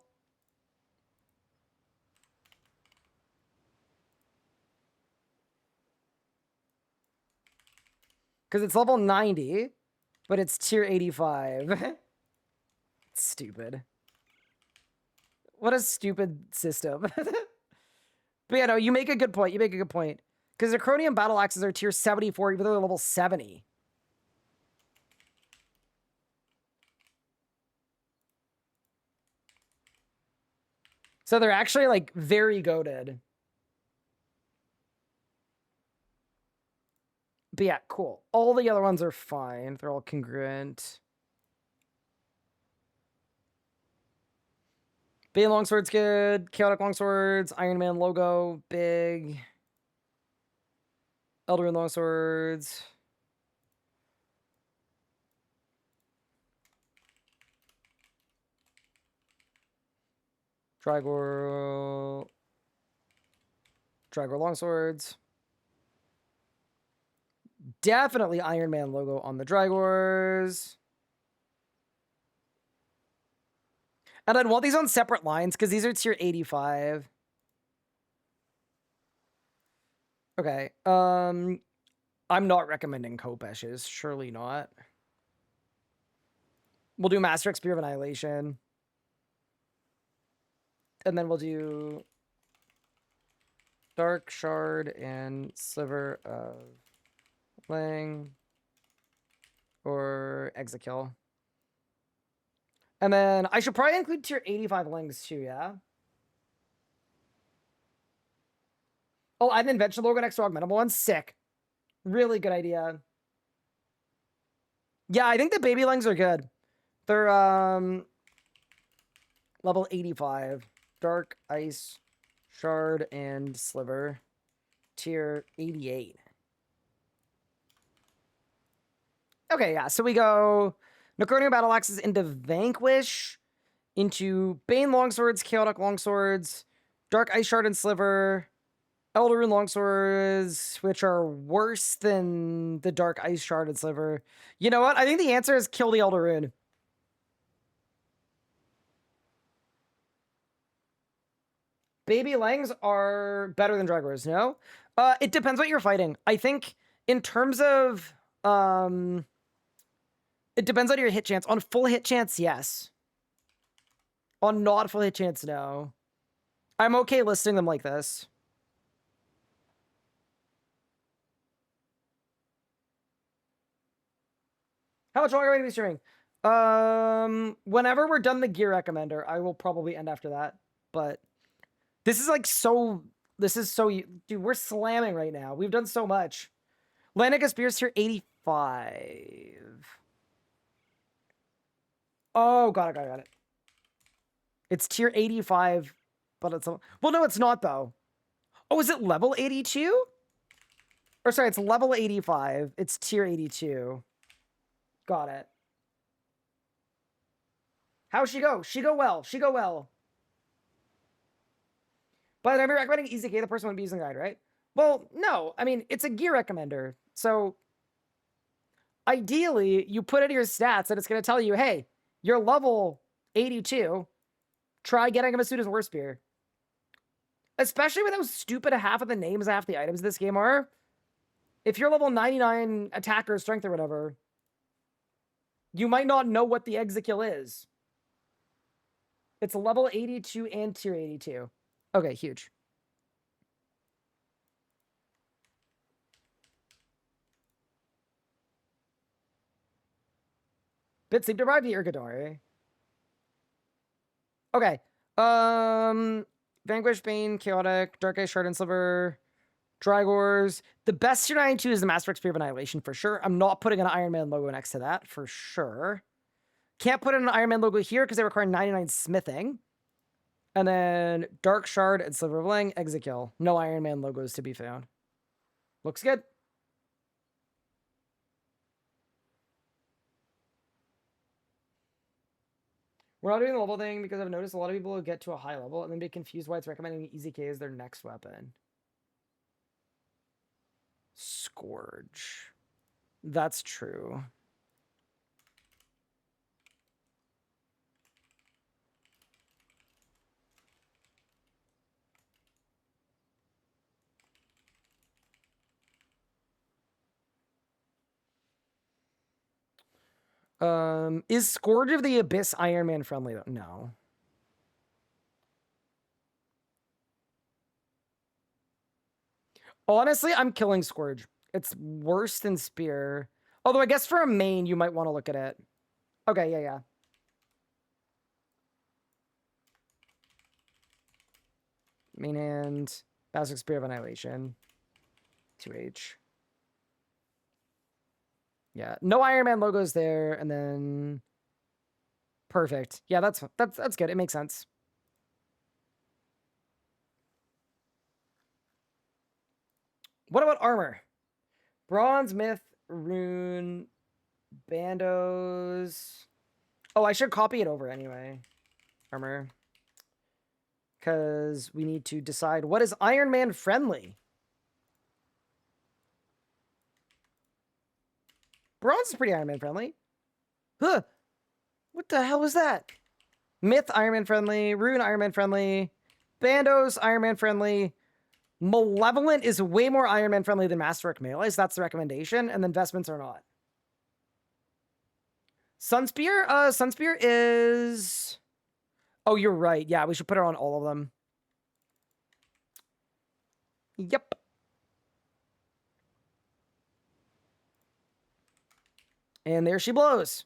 S1: Because it's level 90, but it's tier 85. Stupid. What a stupid system. But yeah, no, you make a good point. You make a good point. Because the Acronium battle axes are tier 74, even though they're level 70. So they're actually like very goated. But yeah, cool. All the other ones are fine. They're all congruent. Bane Longsword's good. Chaotic Longswords. Iron Man logo. Big. Eldraine Longswords. Drygor Longswords. Definitely Iron Man logo on the Drygors. And I'd want these on separate lines because these are tier 85. Okay. I'm not recommending Kopesh's. Surely not. We'll do Master Spear of Annihilation. And then we'll do Dark Shard and Sliver of Lang or Exekill. And then I should probably include tier 85 Lings too, yeah? Oh, add an invention logo next to augmentable one. Sick. Really good idea. Yeah, I think the baby Lings are good. They're level 85. Dark, Ice, Shard, and Sliver. Tier 88. Okay, yeah, so we go Necronia Battle Axes into Vanquish, into Bane Longswords, Chaotic Longswords, Dark Ice Shard and Sliver, Elder Rune Longswords, which are worse than the Dark Ice Shard and Sliver. You know what? I think the answer is kill the Elder Rune. Baby Langs are better than Drygors, no? It depends what you're fighting. I think in terms of... it depends on your hit chance. On full hit chance, yes. On not full hit chance, no. I'm okay listing them like this. How much longer are we going to be streaming? Whenever we're done the gear recommender, I will probably end after that. But this is like so... This is so... Dude, we're slamming right now. We've done so much. Lanica Spears tier 85. Oh, got it. It's tier 85, but it's... Well, no, it's not, though. Oh, is it level 82? Or sorry, it's level 85. It's tier 82. Got it. How'd she go? She go well. She go well. But I'm recommending EZK, the person would be using the guide, right? Well, no. I mean, it's a gear recommender. So, ideally, you put in your stats and it's going to tell you, hey, you're level 82. Try getting him a suit as War Spear. Especially with how stupid half of the names half the items in this game are. If you're level 99 attacker strength or whatever, you might not know what the Exekill is. It's level 82 and tier 82. Okay, huge. Bit sleep deprived to Irgadori. Okay. Vanquish, Bane, Chaotic, Dark Ice Shard and Sliver, Drygors. The best tier 92 is the Master Spear of Annihilation for sure. I'm not putting an Iron Man logo next to that for sure. Can't put in an Iron Man logo here because they require 99 smithing. And then Dark Shard and Sliver of Lang, Exekill. No Iron Man logos to be found. Looks good. We're not doing the level thing because I've noticed a lot of people will get to a high level and then be confused why it's recommending EZK as their next weapon. Scourge. That's true. Is Scourge of the Abyss Iron Man friendly though? No. Honestly, I'm killing Scourge. It's worse than Spear. Although I guess for a main, you might want to look at it. Okay, yeah. Main hand, Basic Spear of Annihilation. 2H. Yeah, no Iron Man logos there, and then perfect. Yeah, that's good. It makes sense. What about armor? Bronze, Myth, Rune, Bandos. Oh, I should copy it over anyway. Armor. Because we need to decide what is Iron Man friendly. Bronze is pretty Iron Man friendly. Huh. What the hell was that? Myth, Iron Man friendly. Rune, Iron Man friendly. Bandos, Iron Man friendly. Malevolent is way more Iron Man friendly than Masterwork Melee, so that's the recommendation, and then Vestments are not. Sunspear? Sunspear is... Oh, you're right. Yeah, we should put her on all of them. Yep. And there she blows.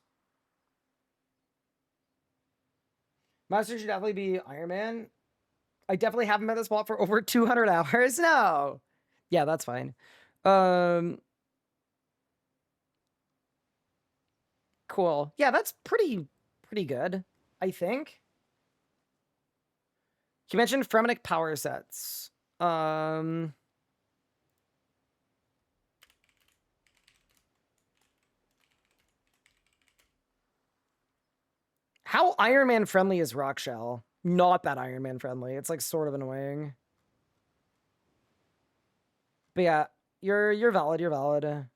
S1: Master should definitely be Iron Man. I definitely haven't been at this spot for over 200 hours. No. Yeah, that's fine. Cool. Yeah, that's pretty good, I think. You mentioned Fremenic power sets. How Iron Man friendly is Rock Shell? Not that Iron Man friendly. It's like sort of annoying. But yeah, you're valid. You're valid.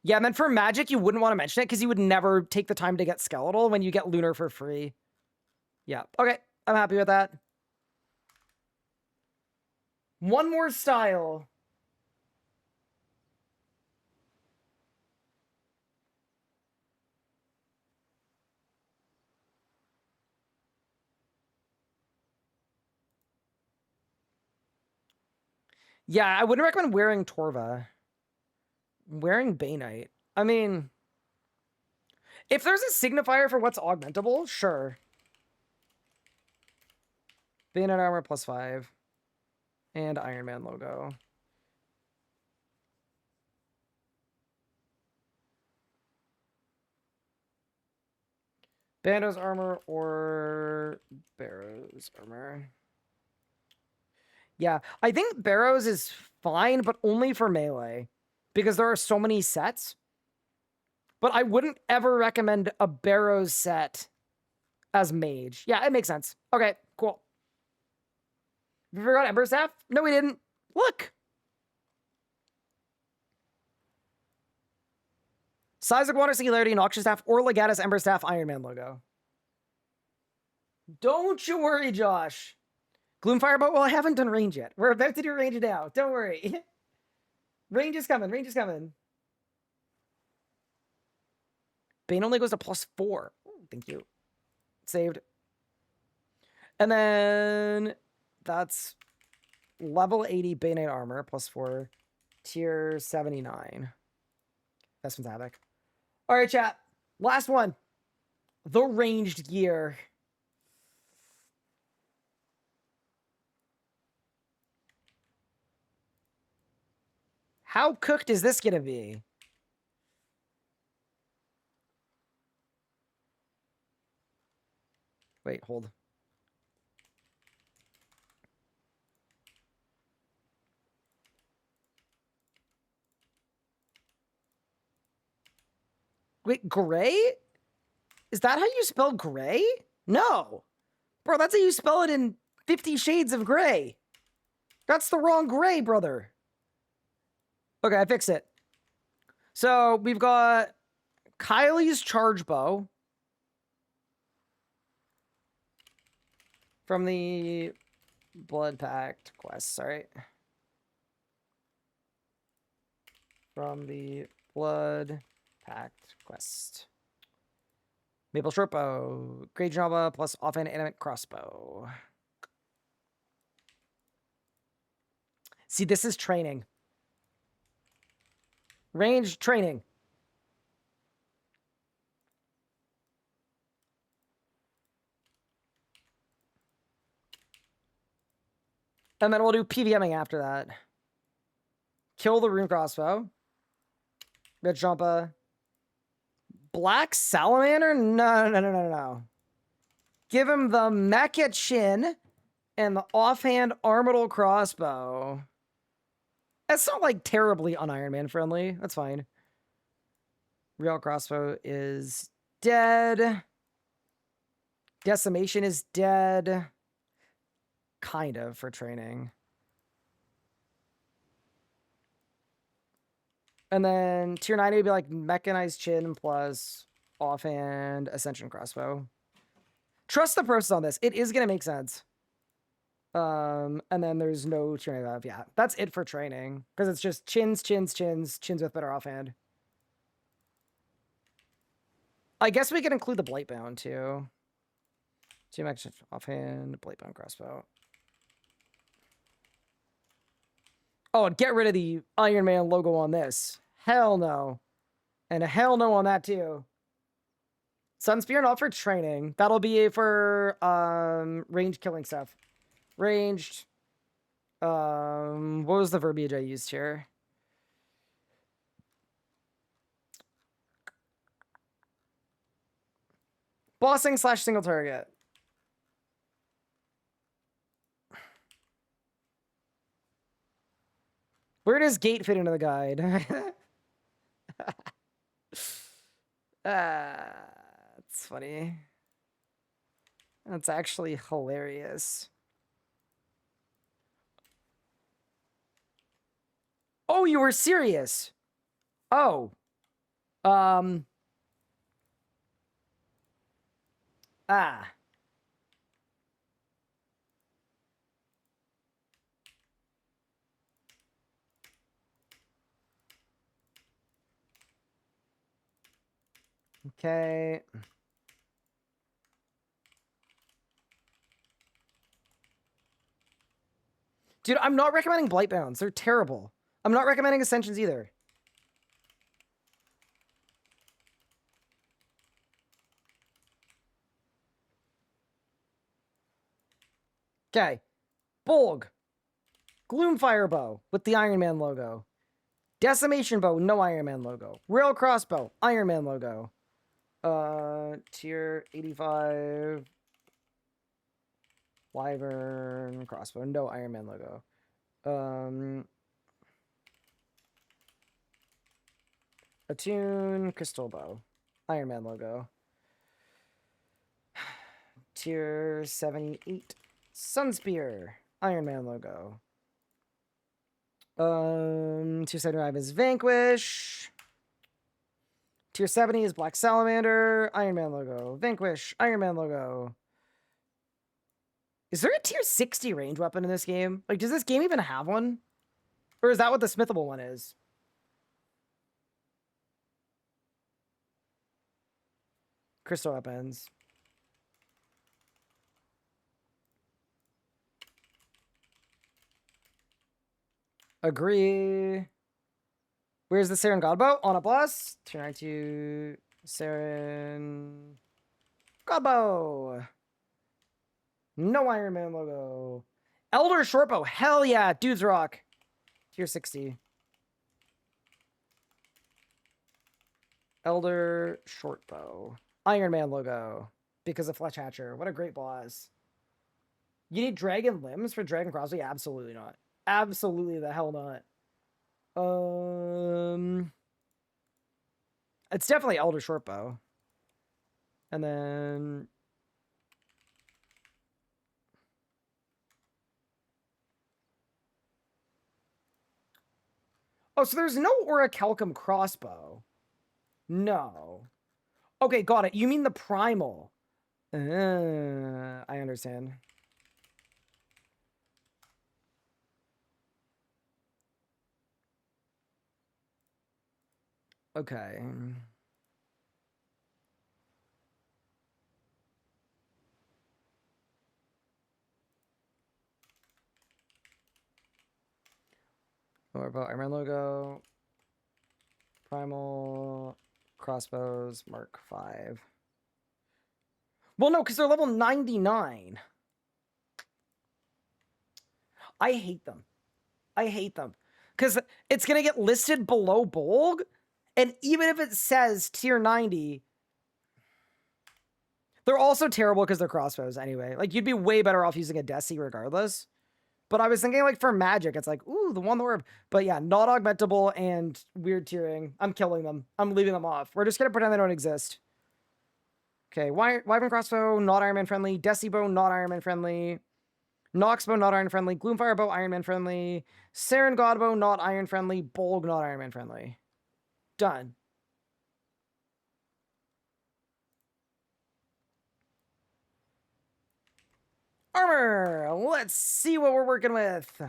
S1: Yeah, and then for Magic, you wouldn't want to mention it because you would never take the time to get Skeletal when you get Lunar for free. Yeah. Okay, I'm happy with that. One more style. Yeah, I wouldn't recommend wearing Torva. Wearing Bay Knight. I mean, if there's a signifier for what's augmentable, sure. Bayonet armor +5. And Iron Man logo. Bando's armor or Barrow's armor. Yeah, I think Barrow's is fine, but only for melee. Because there are so many sets. But I wouldn't ever recommend a Barrow's set as mage. Yeah, it makes sense. Okay, cool. We forgot Ember Staff? No, we didn't. Look. Seismic Water Singularity, Noxious Staff, or Legatus Ember Staff Iron Man logo. Don't you worry, Josh. Gloom Firebolt, well, I haven't done range yet. We're about to do range now. Don't worry. Range is coming. Range is coming. Bane only goes to +4. Ooh, thank you. Saved. And then that's level 80 Bane armor, +4. Tier 79. That's fantastic. All right, chat. Last one. The ranged gear. How cooked is this gonna be? Wait, hold. Wait, gray? Is that how you spell gray? No. Bro, that's how you spell it in 50 Shades of Gray. That's the wrong gray, brother. Okay, I fixed it. So we've got Kylie's Charge Bow from the Blood Pact quest, sorry. From the Blood Pact quest. Maple Short Bow, Great Java plus offhand animate crossbow. See, this is training. Range training. And then we'll do PVMing after that. Kill the rune crossbow. Red Jumpa. Black Salamander? No. Give him the Mecha Chin and the offhand Armadillo crossbow. That's not like terribly un-Iron Man friendly. That's fine. Real crossbow is dead. Decimation is dead. Kind of for training. And then tier 9 would be like mechanized chin plus offhand ascension crossbow. Trust the process on this. It is going to make sense. And then there's no tier 9. Yeah, that's it for training. Because it's just chins with better offhand. I guess we could include the Blightbound too. Two max offhand, Blightbound crossbow. Oh, and get rid of the Iron Man logo on this. Hell no. And a hell no on that too. Sunspear not for training. That'll be for ranged killing stuff. Ranged. What was the verbiage I used here? Bossing / single target. Where does gate fit into the guide? That's funny. That's actually hilarious. Oh, you were serious? Oh. Ah. Okay. Dude, I'm not recommending Blightbounds. They're terrible. I'm not recommending Ascensions either. Okay. Bolg. Gloomfire Bow with the Iron Man logo. Decimation Bow, no Iron Man logo. Rail Crossbow, Iron Man logo. Tier 85. Wyvern Crossbow, no Iron Man logo. Attune Crystal Bow, Iron Man logo. Tier 78. Sunspear, Iron Man logo. Tier 75 is Vanquish. Tier 70 is Black Salamander, Iron Man logo. Vanquish, Iron Man logo. Is there a tier 60 range weapon in this game? Like, does this game even have one? Or is that what the smithable one is? Crystal weapons. Agree. Where's the Saren Godbow? On a bus. Tier 92 Saren Godbow. No Iron Man logo. Elder Shortbow. Hell yeah. Dudes rock. Tier 60. Elder Shortbow. Iron Man logo. Because of Fletch Hatcher. What a great boss. You need dragon limbs for Dragon Crossbow? Yeah, absolutely not. Absolutely the hell not. It's definitely Elder Shortbow. And then... Oh, so there's no Orichalcum crossbow. No. Okay, got it. You mean the primal. I understand. Okay. Or about Iron Man logo. Primal crossbows Mark 5. Well, no, because they're level 99. I hate them. I hate them. Because it's going to get listed below Bolg, and even if it says tier 90, they're also terrible because they're crossbows anyway. Like, you'd be way better off using a Desi regardless. But I was thinking, like, for magic, it's like, ooh, the one orb. But yeah, not augmentable and weird tiering. I'm killing them. I'm leaving them off. We're just going to pretend they don't exist. Okay, Wyvern crossbow, not Iron Man friendly. Desi bow, not Iron Man friendly. Nox bow, not Iron friendly. Gloomfire bow, Iron Man friendly. Saren God bow, not Iron friendly. Bolg, not Iron Man friendly. Done. Armor! Let's see what we're working with.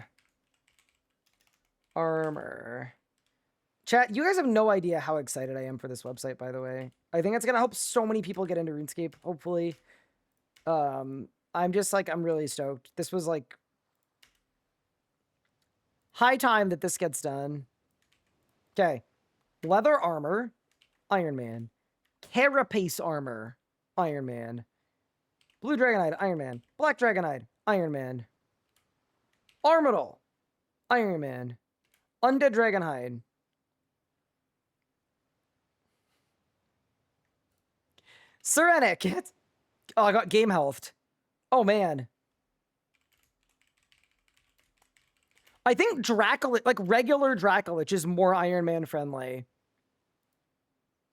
S1: Armor. Chat, you guys have no idea how excited I am for this website, by the way. I think it's going to help so many people get into RuneScape, hopefully. I'm just, like, I'm really stoked. This was, like, high time that this gets done. Okay. Leather armor, Iron Man. Carapace armor, Iron Man. Blue Dragonite, Iron Man. Black Dragonite, Iron Man. Armadil, Iron Man. Undead Dragonhide. Serenic. Oh, I got game health. Oh, man. I think Dracolich, like regular Dracolich, is more Iron Man friendly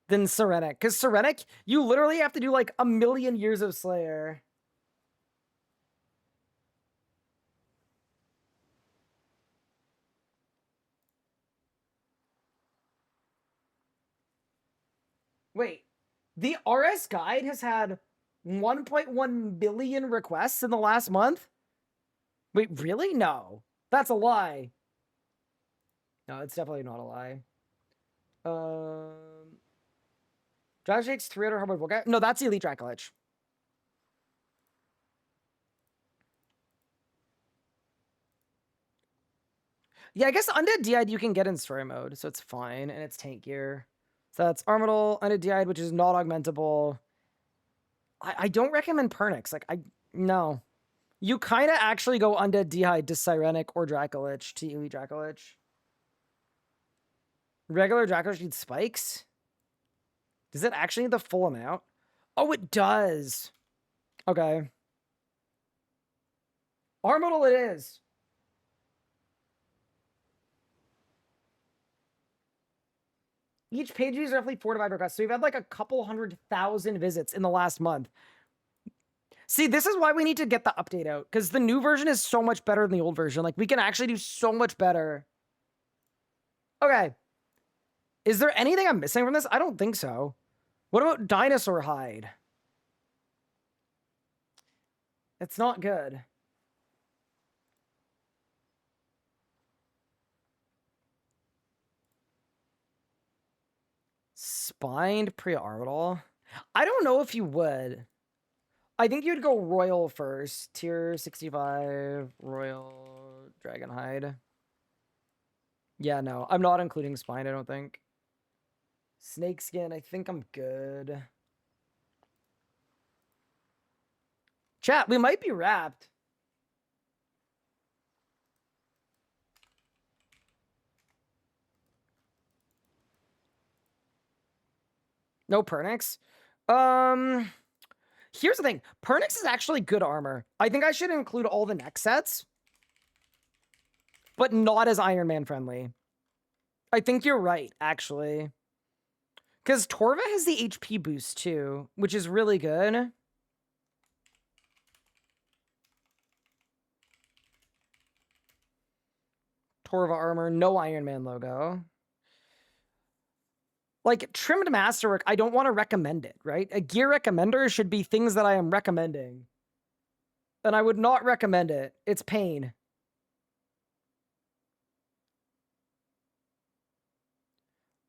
S1: than Serenic. Because Serenic, you literally have to do like 1,000,000 years of Slayer. Wait, the RS guide has had 1.1 billion requests in the last month? Wait, really? No. That's a lie. No, it's definitely not a lie. Dragon Shake's 300 hardwood Volga. No, that's Elite Dracolich. Yeah, I guess Undead Deide you can get in story mode, so it's fine, and it's tank gear. So that's Armadil, Undead Deide, which is not augmentable. I don't recommend Pernix. Like, no. You kind of actually go Undead Deide to Sirenic or Dracolich to Elite Dracolich. Regular Dracolich needs spikes? Does it actually need the full amount? Oh, it does. Okay. Armadil it is. Each page views roughly 4 to 5 requests. So we've had like a couple 100,000 visits in the last month. See, this is why we need to get the update out. Because the new version is so much better than the old version. Like, we can actually do so much better. Okay. Is there anything I'm missing from this? I don't think so. What about Dinosaur Hide? It's not good. Spined pre-Armadil? I don't know if you would. I think you'd go Royal first. Tier 65, Royal Dragonhide. Yeah, no. I'm not including Spine, I don't think. Snakeskin, I think I'm good. Chat, we might be wrapped. No Pernix? Here's the thing. Pernix is actually good armor. I think I should include all the neck sets, but not as Iron Man friendly. I think you're right, actually. Because Torva has the HP boost too, which is really good. Torva armor, no Iron Man logo. Like, trimmed masterwork, I don't want to recommend it, right? A gear recommender should be things that I am recommending. And I would not recommend it. It's pain.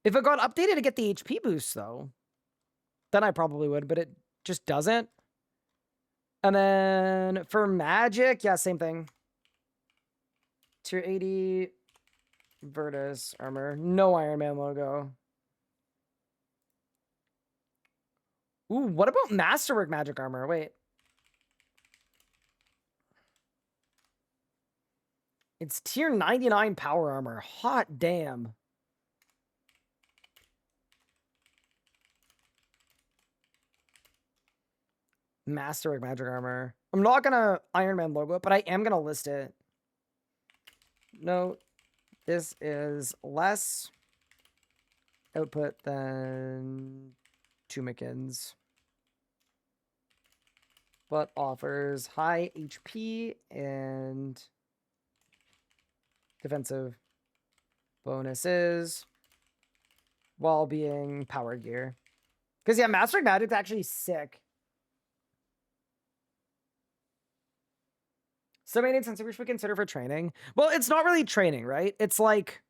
S1: If it got updated to get the HP boost, though, then I probably would, but it just doesn't. And then for magic, yeah, same thing. Tier 80, VODS armor. No Iron Man logo. Ooh, what about Masterwork magic armor? Wait. It's tier 99 power armor. Hot damn. Masterwork magic armor. I'm not gonna Iron Man logo it, but I am gonna list it. Note, this is less output than Tumikins, but offers high HP and defensive bonuses while being power gear. Because yeah, Master Magic's actually sick. So many sensors we consider for training. Well, it's not really training, right? It's like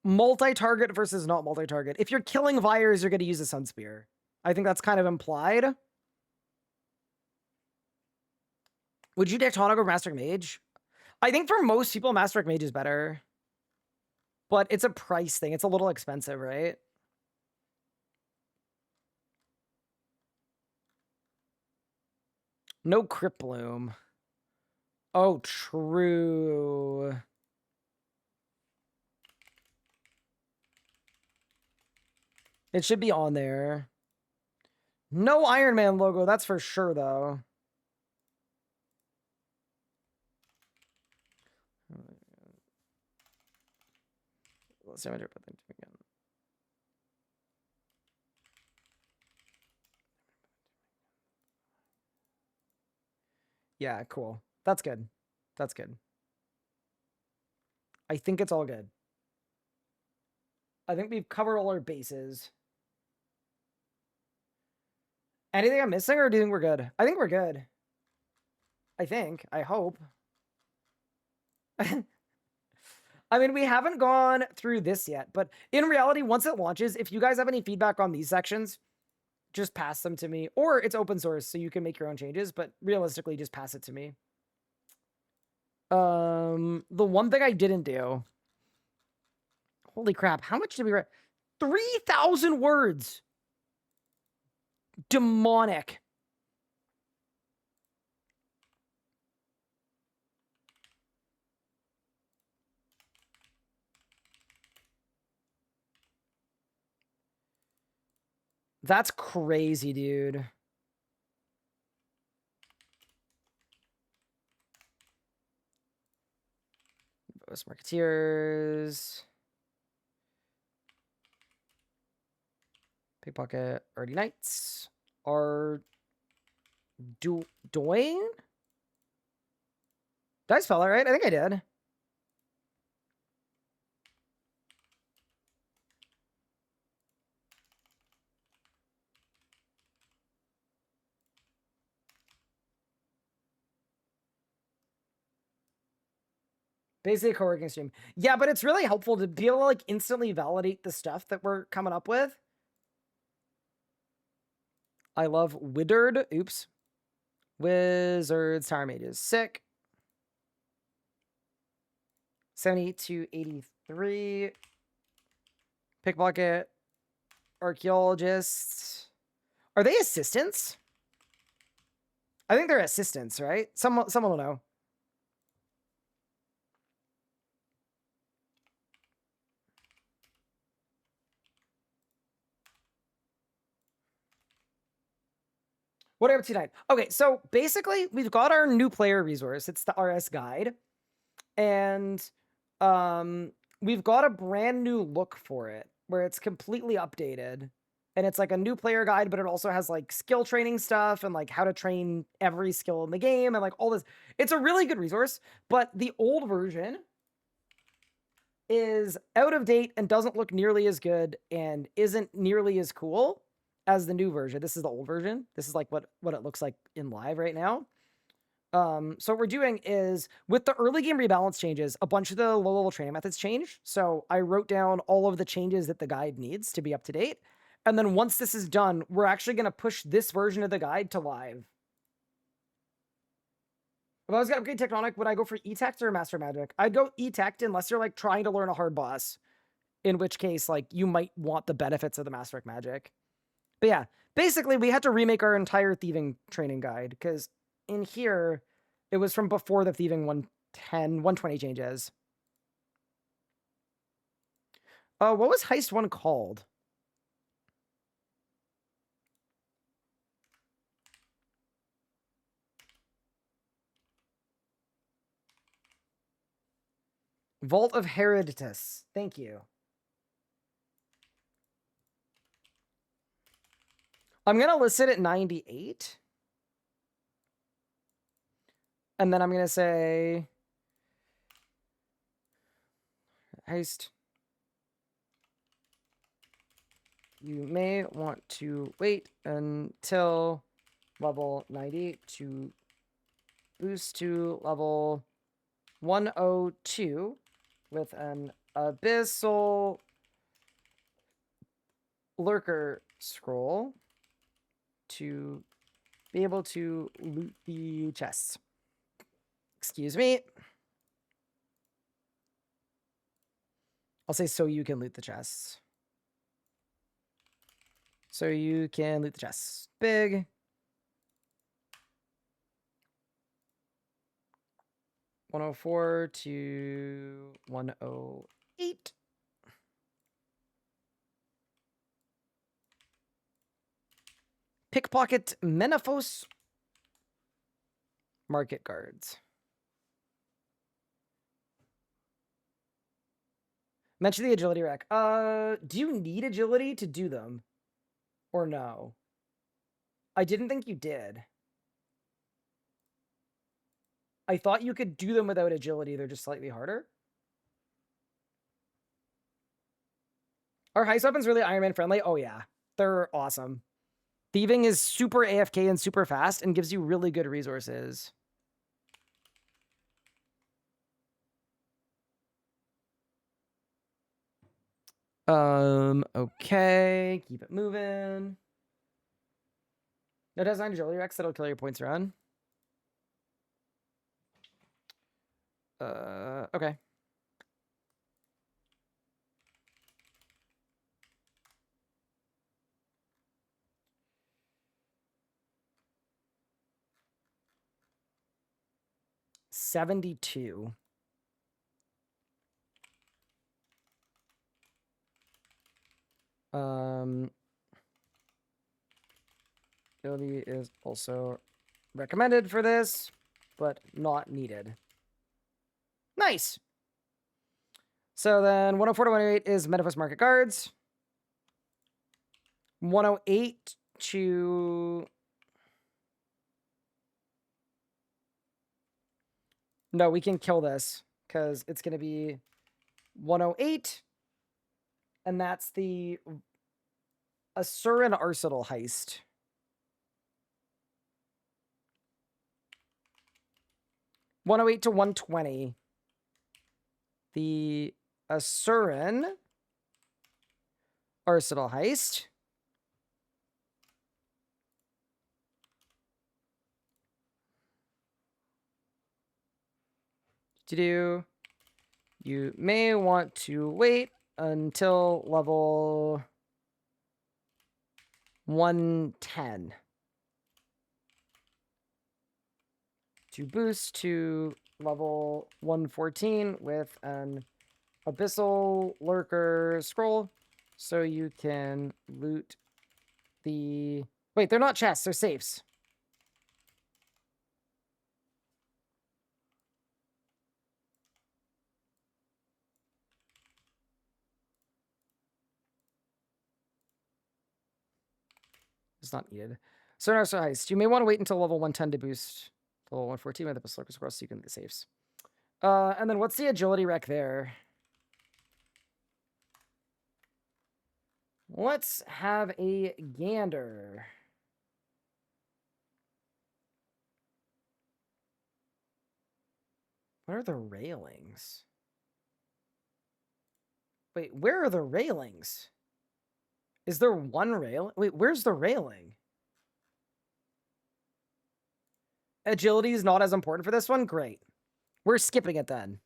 S1: multi-target versus not multi-target. If you're killing Vires, you're going to use a Sun Spear. I think that's kind of implied. Would you Tectonic over Master Mage? I think for most people, Master Mage is better. But it's a price thing. It's a little expensive, right? No Crypt Bloom. Oh, true. It should be on there. No Iron Man logo, that's for sure, though. Let's see if I put them again. Yeah, cool. That's good. That's good. I think it's all good. I think we've covered all our bases. Anything I'm missing, or do you think we're good? I think we're good. I think. I hope. I mean, we haven't gone through this yet, but in reality, once it launches, if you guys have any feedback on these sections, just pass them to me. Or it's open source, so you can make your own changes, but realistically, just pass it to me. The one thing I didn't do... Holy crap, how much did we write? 3,000 words! Demonic. That's crazy, dude. Most Marketeers. Pickpocket. Already Knights. Are... Doing? Did I spell that right? I think I did. Basically a co-working stream. Yeah, but it's really helpful to be able to like instantly validate the stuff that we're coming up with. I love Withered. Oops. Wizards, Tower Mages. Sick. 78 to 83. Pickpocket. Archaeologists. Are they assistants? I think they're assistants, right? Someone will know. What are we up to tonight? Okay, so basically, we've got our new player resource. It's the RS guide. And we've got a brand new look for it, where it's completely updated. And it's like a new player guide, but it also has like skill training stuff and like how to train every skill in the game and like all this. It's a really good resource, but the old version is out of date and doesn't look nearly as good and isn't nearly as cool as the new version. This is the old version. This is like what it looks like in live right now. So what we're doing is, with the early game rebalance changes, a bunch of the low-level training methods change. So I wrote down all of the changes that the guide needs to be up to date. And then once this is done, we're actually going to push this version of the guide to live. If I was gonna upgrade Tectonic, would I go for E-Tect or Master Magic? I'd go E-Tect unless you're like trying to learn a hard boss, in which case like you might want the benefits of the Master Magic. But yeah, basically we had to remake our entire thieving training guide because in here it was from before the thieving 110, 120 changes. What was Heist 1 called? Vault of Herodotus. Thank you. I'm going to list it at 98. And then I'm going to say Heist. You may want to wait until level 90 to boost to level 102 with an Abyssal Lurker scroll to be able to loot the chests. Excuse me. I'll say so you can loot the chests. So you can loot the chests. Big. 104 to 108. Pickpocket Menaphos Market Guards. Mention the agility rack. Do you need agility to do them? Or no? I didn't think you did. I thought you could do them without agility. They're just slightly harder. Are heist weapons really Iron Man friendly? Oh yeah, they're awesome. Thieving is super AFK and super fast and gives you really good resources. Okay, keep it moving. No design agility Rex that'll kill your points run. Okay. $72. Ability is also recommended for this, but not needed. Nice. So then 104 to 108 is Menaphos Market Guards. 108 to... No, we can kill this because it's going to be 108. And that's the Asuran Arsenal heist. $108 to 120. The Asuran Arsenal heist. You may want to wait until level 110 to boost to level 114 with an Abyssal Lurker scroll, so you can loot the... Wait, they're not chests, they're safes. It's not needed. So heist. You may want to wait until level 110 to boost to level 114 with the Abyssal Lurker scroll, so you can loot the safes. And then what's the agility rec there? Let's have a gander. What are the railings? Wait, where are the railings? Is there one rail? Wait, where's the railing? agility is not as important for this one. Great. We're skipping it then.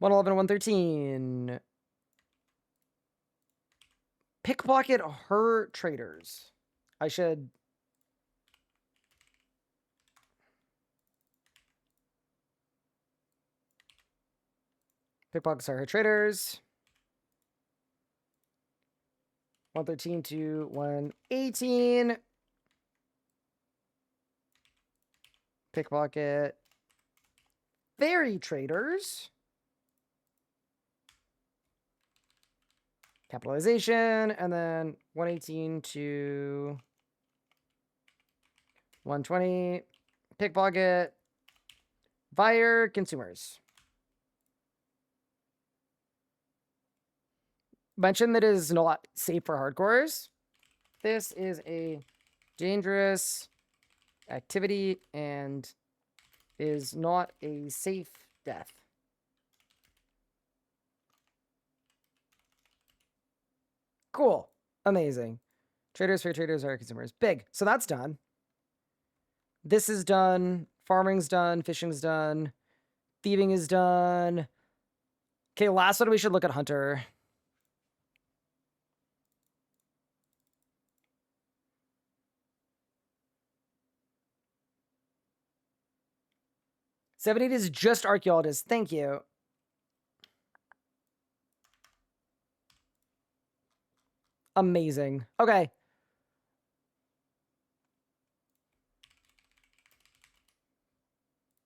S1: $111, 113. Pickpocket her traders. I should... Pickpockets are her traders. 113 to 118. Pickpocket. Fairy traders. Capitalization. And then 118 to 120. Pickpocket. Buyer consumers. Mention that is not safe for hardcores. This is a dangerous activity and is not a safe death. Cool. Amazing. Traders, fair traders are consumers. Big. So that's done. This is done. Farming's done. Fishing's done. Thieving is done. Okay, last one we should look at Hunter. $78 is just archaeologist. Thank you. Amazing. Okay.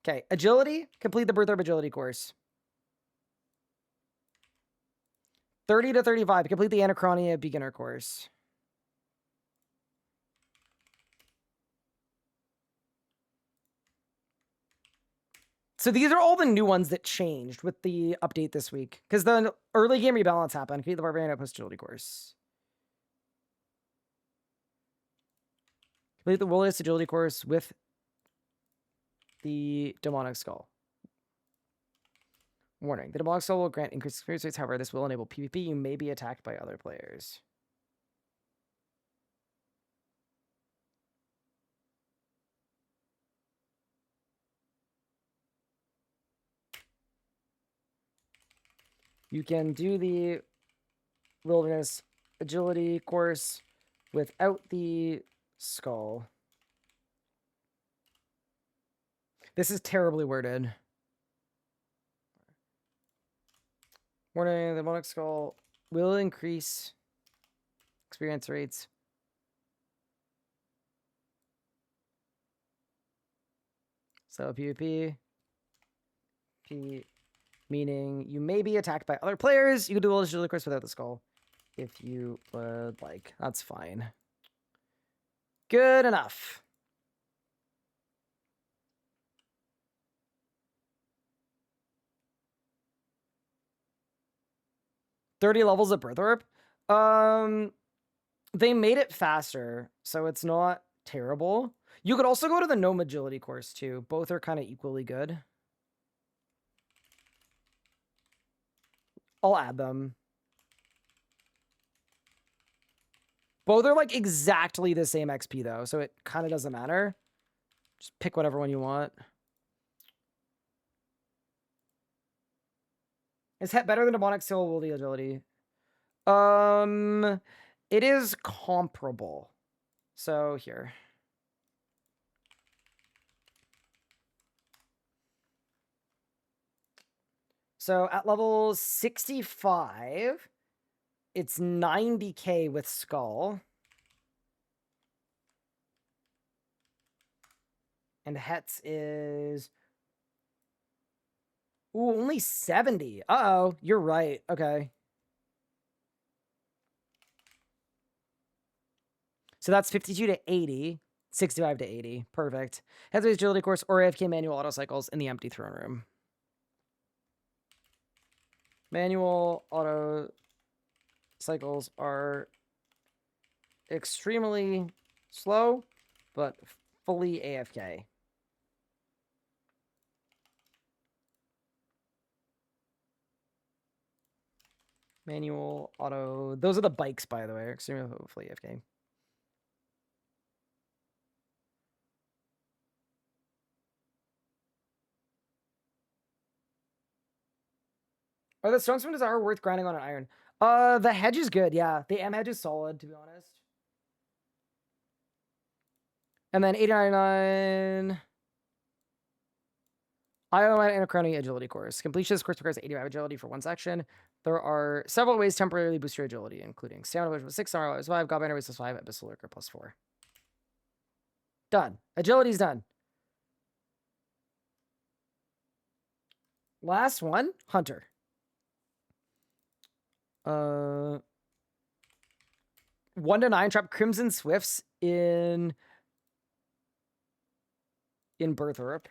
S1: Okay. Agility. Complete the Birth Orb Agility course. 30 to 35. Complete the Anachronia beginner course. So these are all the new ones that changed with the update this week. Because the early game rebalance happened. Complete the Barbarian Outpost Agility course. Complete the Wilderness Agility course with the Demonic Skull. Warning. The Demonic Skull will grant increased experience rates. However, this will enable PvP. You may be attacked by other players. You can do the Wilderness Agility course without the skull. This is terribly worded. Warning, the Demonic Skull will increase experience rates. So PvP. Meaning you may be attacked by other players. You can do Agility course without the skull if you would like. That's fine. Good enough. $30 levels of Birth Orb. They made it faster, so it's not terrible. You could also go to the Gnome Agility course too. Both are kind of equally good. I'll add them. Both are like exactly the same XP though, so it kind of doesn't matter. Just pick whatever one you want. Is Het better than Demonic Soul will the agility? It is comparable. So here. So at level 65, it's 90k with Skull. And Het's is... Ooh, only 70. Uh-oh, you're right. Okay. So that's 52 to 80. 65 to 80. Perfect. Het's agility course or AFK manual auto cycles in the empty throne room. Manual auto cycles are extremely slow, but fully AFK. Manual, auto. Those are the bikes, by the way. Extremely hopefully AFK. Are the stones from Desire worth grinding on an iron? The hedge is good, yeah. The M hedge is solid, to be honest. And then 899. Ion and a crowning agility course. Completion of this course requires 85 agility for one section. There are several ways to temporarily boost your agility, including stamina which was 6, summer was 5, goblin was 5, abyssal lurker plus 4. Done. Agility's done. Last one, Hunter. 1 to 9 trap Crimson Swifts in Berthorpe,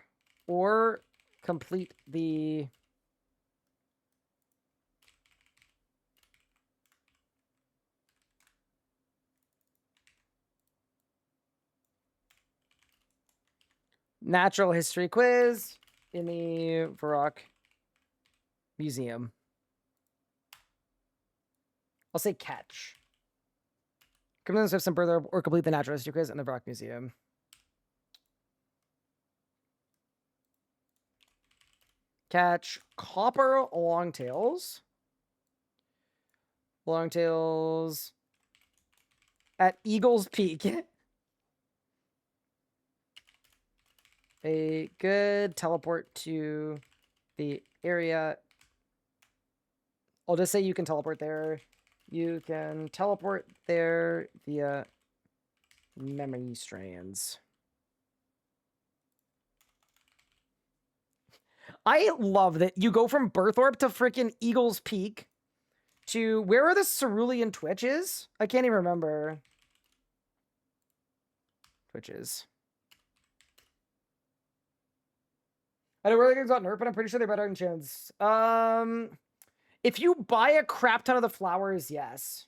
S1: or complete the natural history quiz in the Varrock Museum. I'll say catch. Crimson Swifts in Berthorpe, or complete the natural history quiz in the Varrock Museum. Catch copper longtails. Longtails at Eagle's Peak. A good teleport to the area. I'll just say you can teleport there. You can teleport there via memory strands. I love that you go from Berthorpe to freaking Eagle's Peak to where are the Cerulean Twitches? I can't even remember. Twitches. I know where they got nerfed, but I'm pretty sure they're better than chins. If you buy a crap ton of the flowers, yes.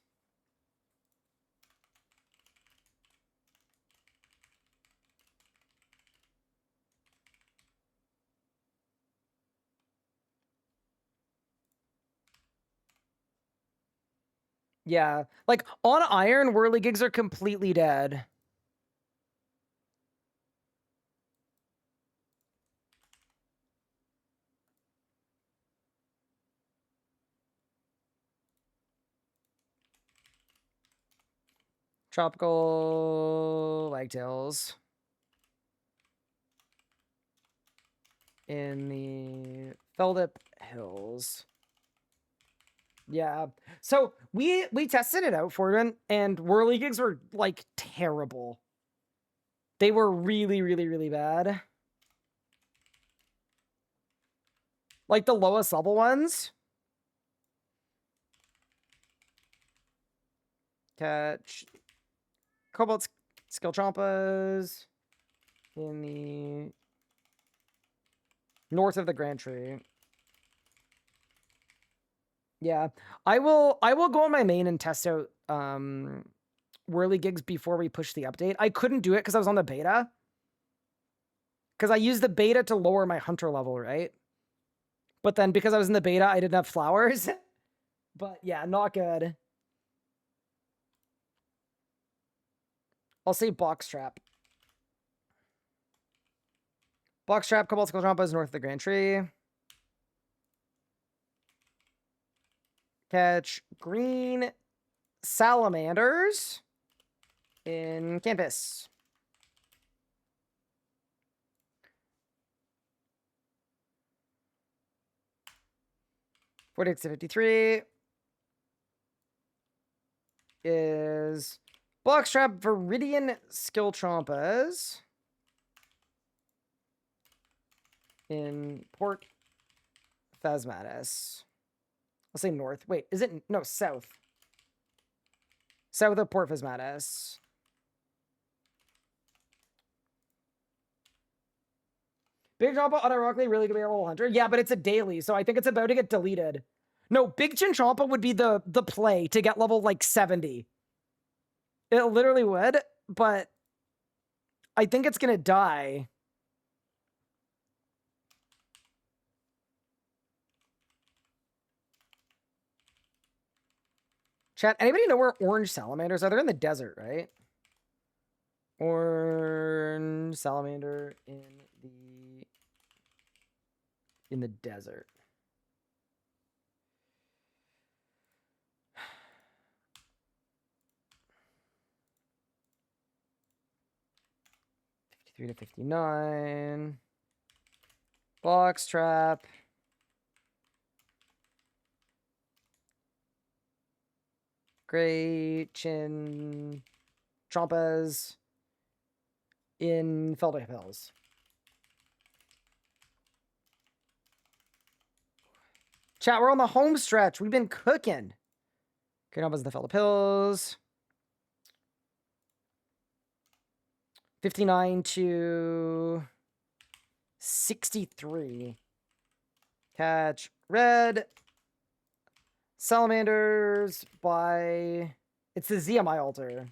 S1: Yeah, like on Iron, whirligigs are completely dead. Tropical wagtails in the Feldip Hills. Yeah. So we tested it out for it, and whirligigs were like terrible. They were really, really, really bad. Like the lowest level ones. Catch Cobalt Skill Chompas in the north of the Grand Tree. Yeah, I will go on my main and test out whirligigs before we push the update. I couldn't do it because I was on the beta. Because I used the beta to lower my hunter level, right? But then because I was in the beta, I didn't have flowers. But yeah, not good. I'll say box trap. Box trap, Cobalt Skull Champas north of the Grand Tree. Catch green salamanders in Campus. $46 to $53 is box trap Viridian Skill Trompas in Port Phasmatis. I'll say north. Wait, is it? No, south. South of Port Phasmatis. Big Champa unironically really could be a level 100. Yeah, but it's a daily, so I think it's about to get deleted. No, Big Chinchampa would be the play to get level like 70. It literally would, but I think it's gonna die. Chat, anybody know where orange salamanders are? They're in the desert, right? Orange salamander in the desert. '53 to '59. Box trap. Great chin. Trompas in Felder Hills. Chat, we're on the home stretch. We've been cooking. Great Trompas in the Felder Hills. 59 to 63. Catch red. Salamanders by... It's the ZMI altar.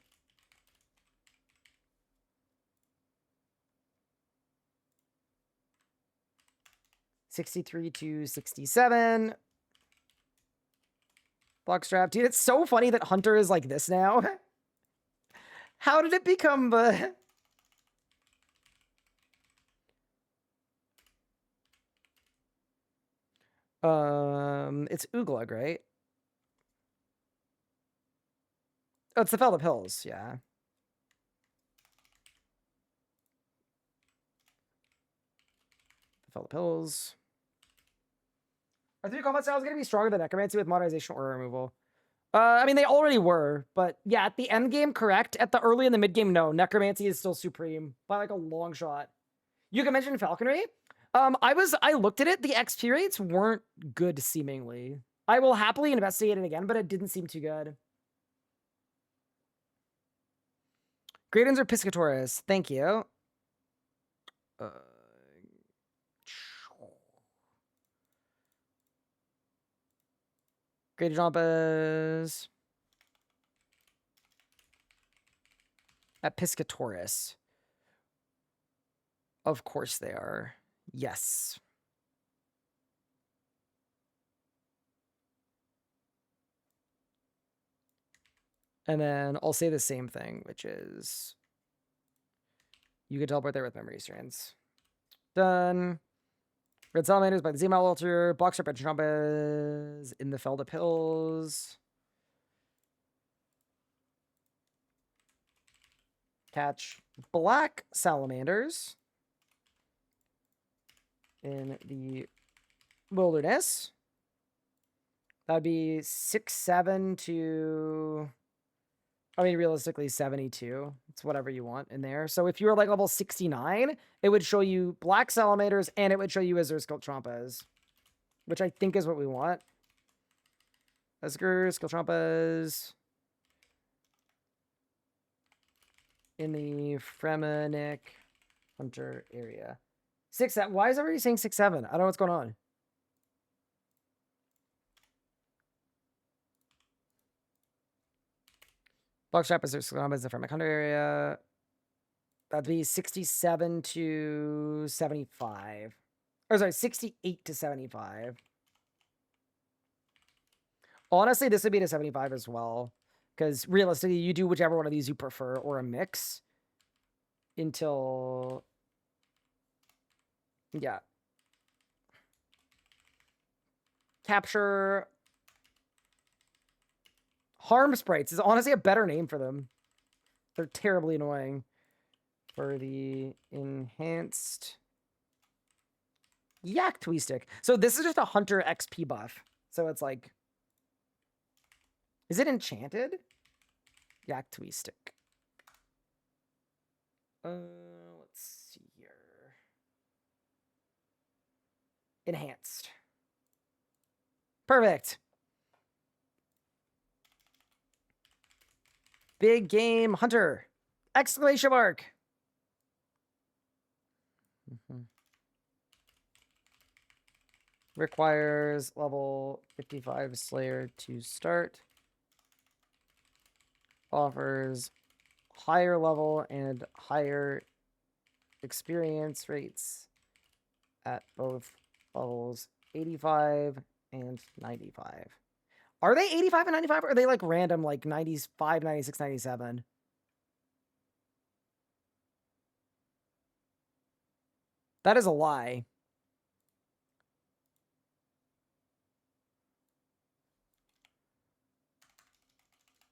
S1: '63 to '67. Block strap. Dude, it's so funny that Hunter is like this now. How did it become... It's Ooglag, right? Oh, it's the Felder Hills, yeah. The Felder Hills. Are 3 combat styles going to be stronger than Necromancy with modernization or removal? I mean, they already were, but yeah, at the end game, correct. At the early and the mid game, no. Necromancy is still supreme by like a long shot. You can mention Falconry. I looked at it. The XP rates weren't good, seemingly. I will happily investigate it again, but it didn't seem too good. Gradens or Piscatores? Thank you. Graded Jompas. At Piscatores. Of course they are. Yes. And then I'll say the same thing, which is you can teleport there with memory strands. Done. Red Salamanders by the Zemal altar. Boxer Petrompas in the Felda Pills. Catch black salamanders in the wilderness. That would be 6-7 to... I mean, realistically, 72. It's whatever you want in there. So if you were like level 69, it would show you black salamanders and it would show you Azure Skull Trompas, which I think is what we want. Azure Skull Trompas in the Fremenic Hunter area. 6-7. Why is everybody saying 6-7? I don't know what's going on. Box trap is in the Fremenic Hunter area. That'd be 67 to 75. Or sorry, 68 to 75. Honestly, this would be to 75 as well. Because realistically, you do whichever one of these you prefer, or a mix. Until... Yeah. Capture... Harm Sprites is honestly a better name for them. They're terribly annoying. For the enhanced... Yak Tweestick. So this is just a Hunter XP buff. So it's like... Is it enchanted? Yak Tweestick. Let's see here. Enhanced. Perfect. Big game hunter. Exclamation mark. Requires level 55 Slayer to start. Offers higher level and higher experience rates at both levels 85 and 95. Are they 85 and 95? Or are they like random, like 95, 96, 97? That is a lie.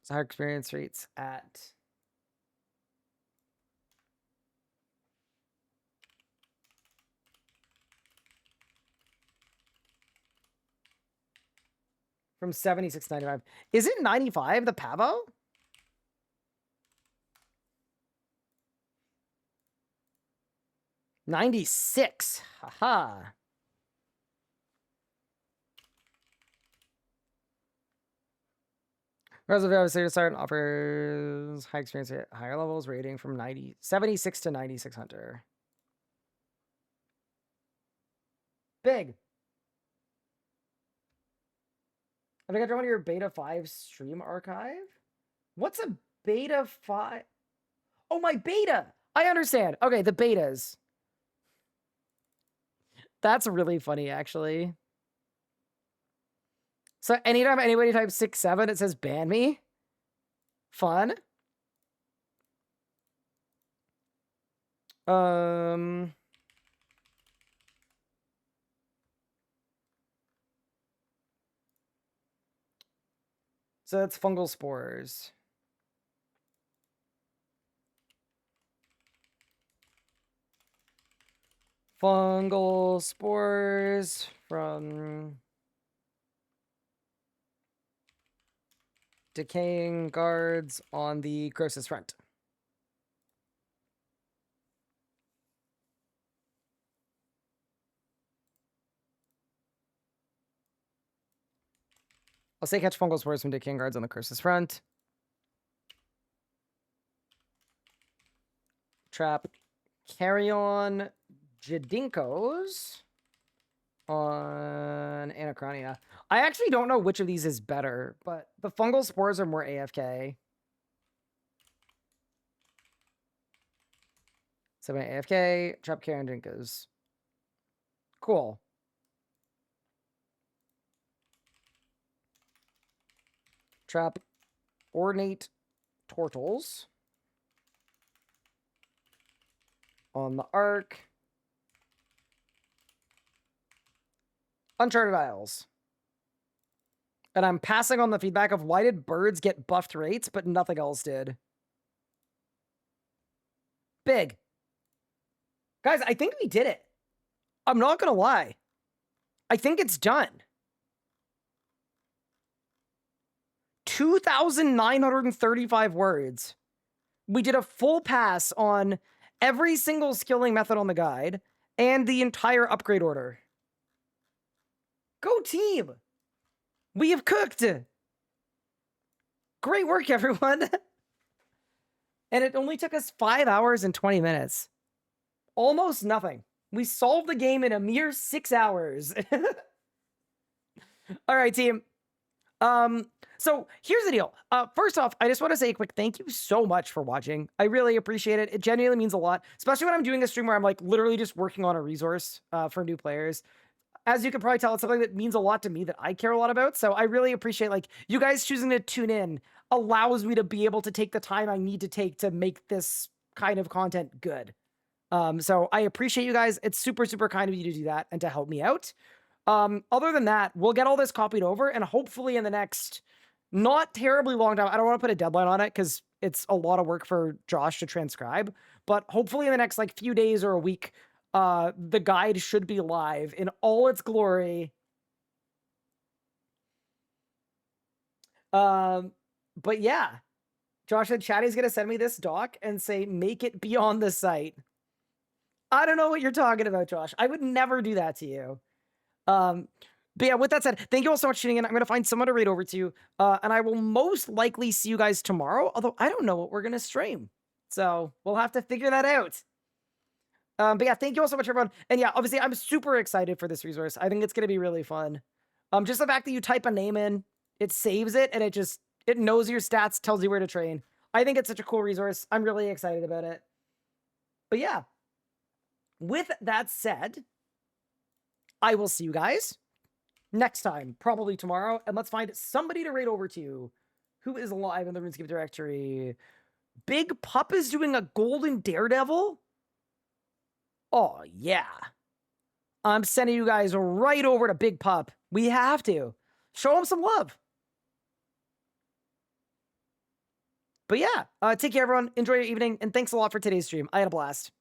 S1: So higher experience rates at... From 76 to 95. Is it 95, the Pavo? $96. Haha. Reservoir State Start offers high experience at higher levels, rating from 76 to 96 Hunter. Big. I think I drawn your beta 5 stream archive. What's a beta 5? Oh, my beta. I understand. Okay, the betas. That's really funny, actually. So anytime anybody types 6-7, it says ban me. Fun. So it's fungal spores. Fungal spores from decaying guards on the Croesus front. I'll say catch fungal spores from decaying guards on the Croesus front. Trap carrion Jadinkos on Anachronia. I actually don't know which of these is better, but the fungal spores are more AFK. So my AFK, trap carrion Jadinkos. Cool. Trap ornate tortles on the Ark. Uncharted Isles. And I'm passing on the feedback of why did birds get buffed rates, but nothing else did. Big. Guys, I think we did it. I'm not going to lie. I think it's done. 2,935 words. We did a full pass on every single skilling method on the guide and the entire upgrade order. Go team! We have cooked! Great work, everyone! And it only took us 5 hours and 20 minutes. Almost nothing. We solved the game in a mere 6 hours. All right, team. So here's the deal. First off, I just want to say a quick thank you so much for watching. I really appreciate it. It genuinely means a lot, especially when I'm doing a stream where I'm like literally just working on a resource for new players. As you can probably tell, it's something that means a lot to me that I care a lot about. So I really appreciate like you guys choosing to tune in allows me to be able to take the time I need to take to make this kind of content good. So I appreciate you guys. It's super, super kind of you to do that and to help me out. Other than that, we'll get all this copied over and hopefully in the next not terribly long time. I don't want to put a deadline on it because it's a lot of work for Josh to transcribe, but hopefully in the next like few days or a week, the guide should be live in all its glory. But yeah, Josh said Chatty's going to send me this doc and say, make it be on the site. I don't know what you're talking about, Josh. I would never do that to you. But yeah, with that said, thank you all so much for tuning in. I'm going to find someone to read over to, and I will most likely see you guys tomorrow, although I don't know what we're going to stream. So we'll have to figure that out. But yeah, thank you all so much, everyone. And yeah, obviously, I'm super excited for this resource. I think it's going to be really fun. Just the fact that you type a name in, it saves it, and it knows your stats, tells you where to train. I think it's such a cool resource. I'm really excited about it. But yeah, with that said, I will see you guys next time, probably tomorrow, and let's find somebody to raid over to. Who is alive in the RuneScape directory? Big Pup is doing a golden daredevil? Oh, yeah. I'm sending you guys right over to Big Pup. We have to. Show him some love. But yeah, take care, everyone. Enjoy your evening, and thanks a lot for today's stream. I had a blast.